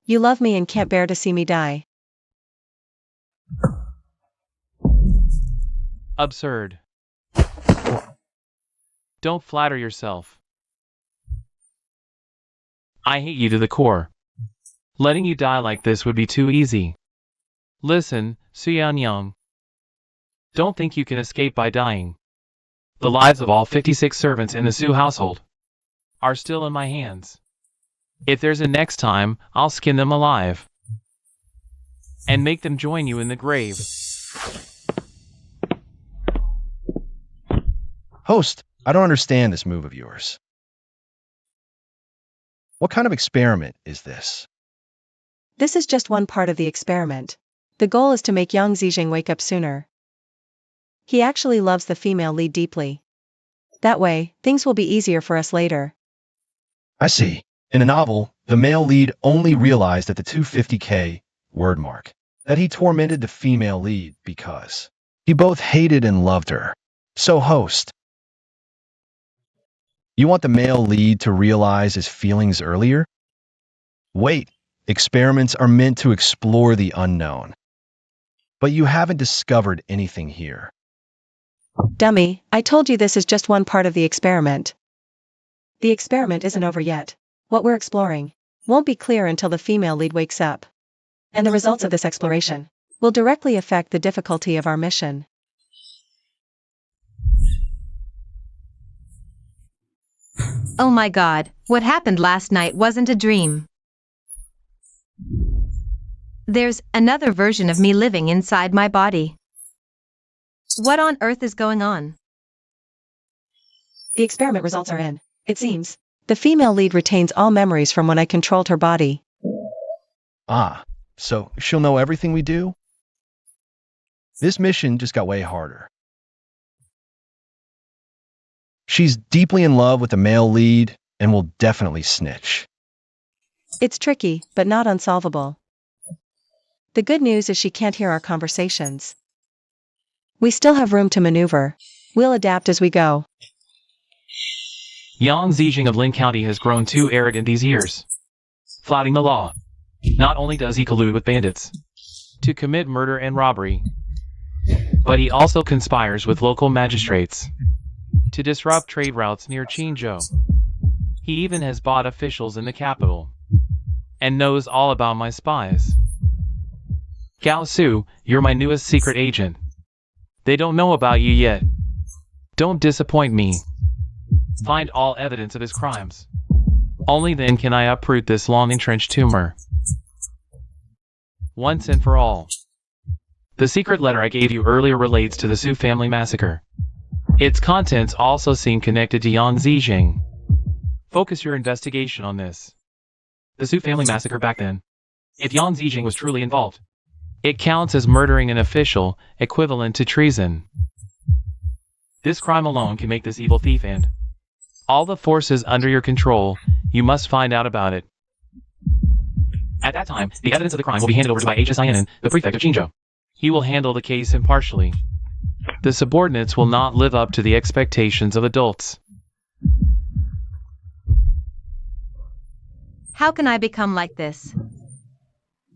you love me and can't bear to see me die. Absurd. Don't flatter yourself. I hate you to the core. Letting you die like this would be too easy. Listen, Su Yangyang. Don't think you can escape by dying. The lives of all 56 servants in the Su household are still in my hands. If there's a next time, I'll skin them alive and make them join you in the grave. Host, I don't understand this move of yours. What kind of experiment is this? This is just one part of the experiment. The goal is to make young Zijing wake up sooner. He actually loves the female lead deeply. That way, things will be easier for us later. I see. In a novel, the male lead only realized at the 250K word mark that he tormented the female lead because he both hated and loved her. So host, you want the male lead to realize his feelings earlier? Wait, experiments are meant to explore the unknown. But you haven't discovered anything here. Dummy, I told you this is just one part of the experiment. The experiment isn't over yet. What we're exploring won't be clear until the female lead wakes up. And the results of this exploration will directly affect the difficulty of our mission. Oh my god, what happened last night wasn't a dream. There's another version of me living inside my body. What on earth is going on? The experiment results are in. It seems. The female lead retains all memories from when I controlled her body. Ah, so she'll know everything we do? This mission just got way harder. She's deeply in love with the male lead and will definitely snitch. It's tricky, but not unsolvable. The good news is she can't hear our conversations. We still have room to maneuver. We'll adapt as we go. Yang Zijing of Lin County has grown too arrogant these years, flouting the law. Not only does he collude with bandits to commit murder and robbery, but he also conspires with local magistrates to disrupt trade routes near Qingzhou. He even has bought officials in the capital and knows all about my spies. Gao Su, you're my newest secret agent. They don't know about you yet. Don't disappoint me. Find all evidence of his crimes. Only then can I uproot this long-entrenched tumor. Once and for all. The secret letter I gave you earlier relates to the Su family massacre. Its contents also seem connected to Yang Zijing. Focus your investigation on this. The Su family massacre back then. If Yang Zijing was truly involved, it counts as murdering an official, equivalent to treason. This crime alone can make this evil thief and all the forces under your control. You must find out about it. At that time, the evidence of the crime will be handed over to EDSA, the prefect of Qingzhou. He will handle the case impartially. The subordinates will not live up to the expectations of adults. How can I become like this?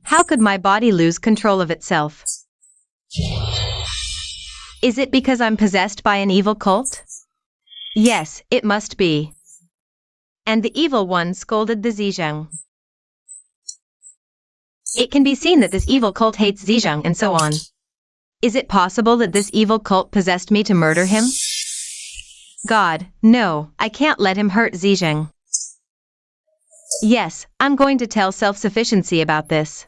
How could my body lose control of itself? Is it because I'm possessed by an evil cult? Yes, it must be. And the evil one scolded the Zijang. It can be seen that this evil cult hates Zijang and so on. Is it possible that this evil cult possessed me to murder him? God, no, I can't let him hurt Zijang. Yes, I'm going to tell self-sufficiency about this.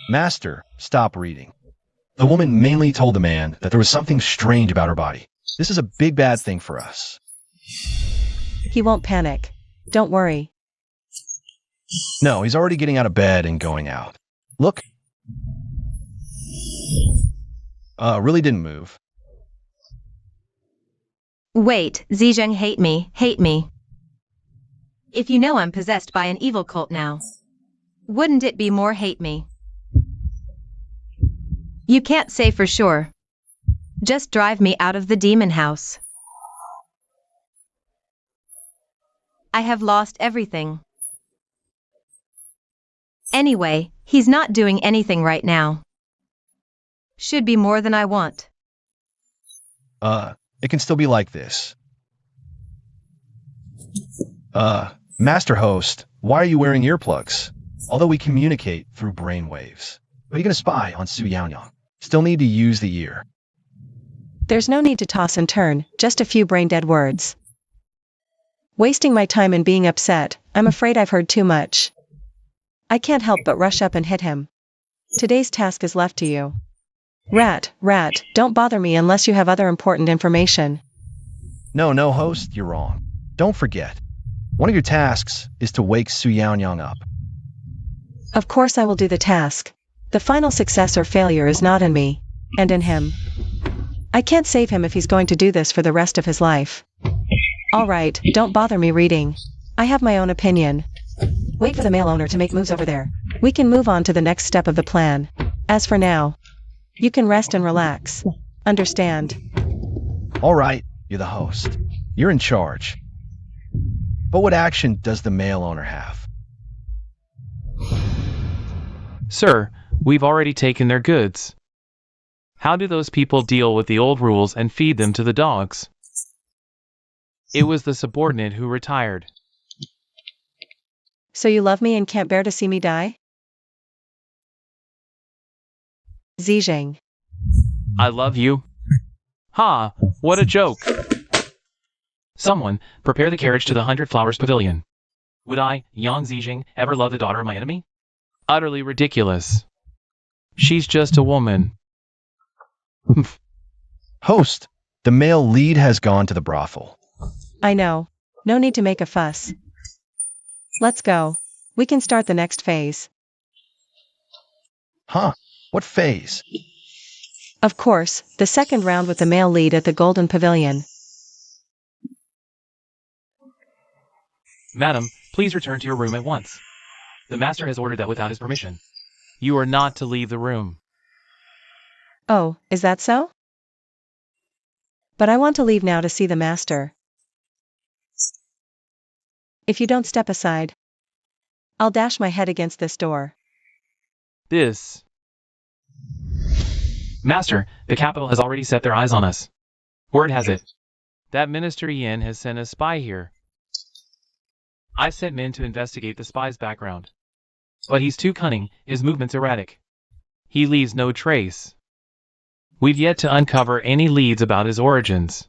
Master, stop reading. The woman mainly told the man that there was something strange about her body. This is a big bad thing for us. He won't panic. Don't worry. No, he's already getting out of bed and going out. Look. Really didn't move. Wait, Zijang hate me. If you know I'm possessed by an evil cult now, wouldn't it be more hate me? You can't say for sure. Just drive me out of the demon house. I have lost everything. Anyway, he's not doing anything right now. Should be more than I want. It can still be like this. Master host, why are you wearing earplugs? Although we communicate through brainwaves. Are you going to spy on Su Yaonyang? Still need to use the ear. There's no need to toss and turn, just a few brain-dead words. Wasting my time and being upset, I'm afraid I've heard too much. I can't help but rush up and hit him. Today's task is left to you. Rat, don't bother me unless you have other important information. No, host, you're wrong. Don't forget. One of your tasks is to wake Su Yaonyang up. Of course I will do the task. The final success or failure is not in me, and in him. I can't save him if he's going to do this for the rest of his life. Alright, don't bother me reading. I have my own opinion. Wait for the male owner to make moves over there. We can move on to the next step of the plan. As for now, you can rest and relax. Understand? Alright, you're the host. You're in charge. But what action does the male owner have? Sir, we've already taken their goods. How do those people deal with the old rules and feed them to the dogs? It was the subordinate who retired. So you love me and can't bear to see me die? Zijing. I love you. Ha, what a joke. Someone, prepare the carriage to the 100 Flowers Pavilion. Would I, Yang Zijing, ever love the daughter of my enemy? Utterly ridiculous. She's just a woman. Host, the male lead has gone to the brothel. I know. No need to make a fuss. Let's go. We can start the next phase. Huh? What phase? Of course, the second round with the male lead at the Golden Pavilion. Madam, please return to your room at once. The master has ordered that without his permission. You are not to leave the room. Oh, is that so? But I want to leave now to see the master. If you don't step aside, I'll dash my head against this door. This. Master, the capital has already set their eyes on us. Word has it. That Minister Yin has sent a spy here. I sent men to investigate the spy's background. But he's too cunning, his movements erratic. He leaves no trace. We've yet to uncover any leads about his origins.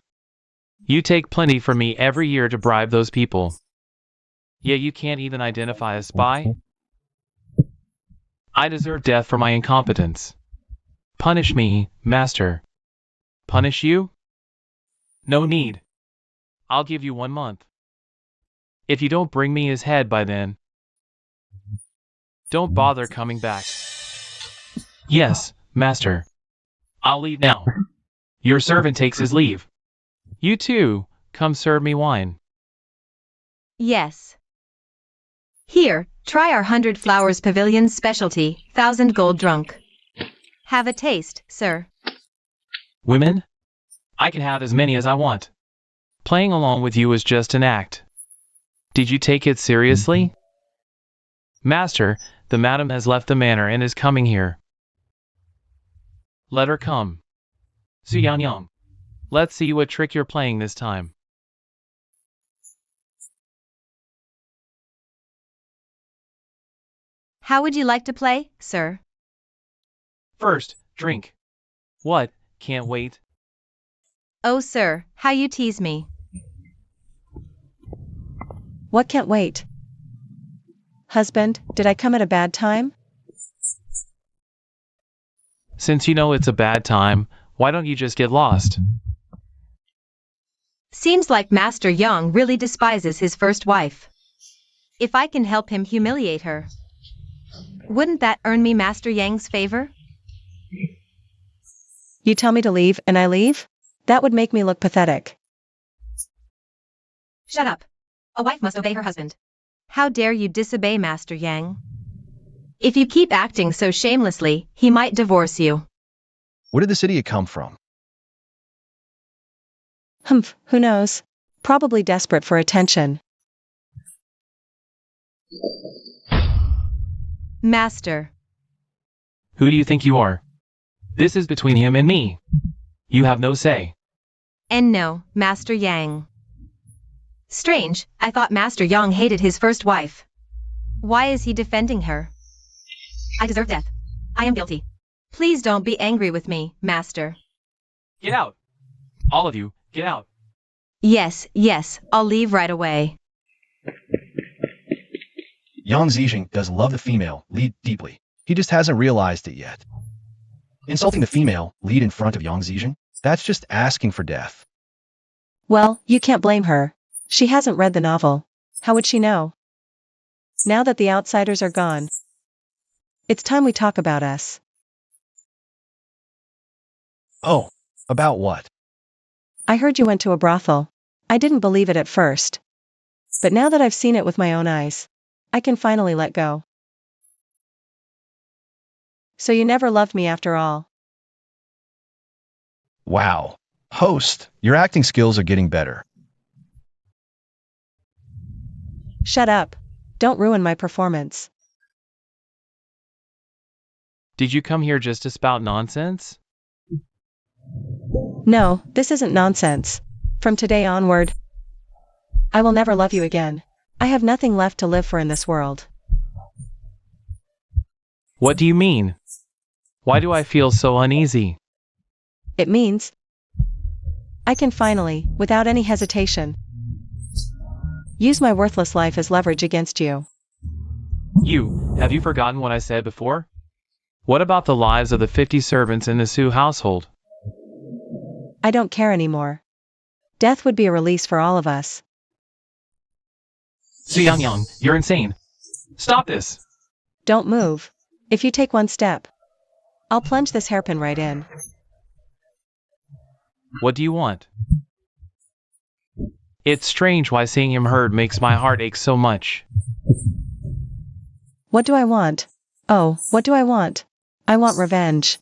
You take plenty from me every year to bribe those people. Yet you can't even identify a spy? I deserve death for my incompetence. Punish me, master. Punish you? No need. I'll give you 1 month. If you don't bring me his head by then, don't bother coming back. Yes, master. I'll leave now. Your servant takes his leave. You too, come serve me wine. Yes. Here, try our 100 Flowers Pavilion's specialty, 1,000 gold drunk. Have a taste, sir. Women? I can have as many as I want. Playing along with you is just an act. Did you take it seriously? Master, the madam has left the manor and is coming here. Let her come. Su Yang, let's see what trick you're playing this time. How would you like to play, sir? First, drink. What, can't wait? Oh, sir, how you tease me. What can't wait? Husband, did I come at a bad time? Since you know it's a bad time, why don't you just get lost? Seems like Master Yang really despises his first wife. If I can help him humiliate her, wouldn't that earn me Master Yang's favor? You tell me to leave and I leave? That would make me look pathetic. Shut up. A wife must obey her husband. How dare you disobey Master Yang? If you keep acting so shamelessly, he might divorce you. Where did this idiot come from? Humph, who knows? Probably desperate for attention. Master. Who do you think you are? This is between him and me. You have no say. And no, Master Yang. Strange, I thought Master Yang hated his first wife. Why is he defending her? I deserve death. I am guilty. Please don't be angry with me, Master. Get out. All of you, get out. Yes, I'll leave right away. Yang Zijing does love the female lead deeply. He just hasn't realized it yet. Insulting the female lead in front of Yang Zijing? That's just asking for death. Well, you can't blame her. She hasn't read the novel. How would she know? Now that the outsiders are gone, it's time we talk about us. Oh, about what? I heard you went to a brothel. I didn't believe it at first. But now that I've seen it with my own eyes, I can finally let go. So you never loved me after all. Wow. Host, your acting skills are getting better. Shut up. Don't ruin my performance. Did you come here just to spout nonsense? No, this isn't nonsense. From today onward, I will never love you again. I have nothing left to live for in this world. What do you mean? Why do I feel so uneasy? It means I can finally, without any hesitation, use my worthless life as leverage against you. Have you forgotten what I said before? What about the lives of the 50 servants in the Su household? I don't care anymore. Death would be a release for all of us. Young, you're insane. Stop this. Don't move. If you take one step, I'll plunge this hairpin right in. What do you want? It's strange why seeing him hurt makes my heart ache so much. What do I want? Oh, what do I want? I want revenge.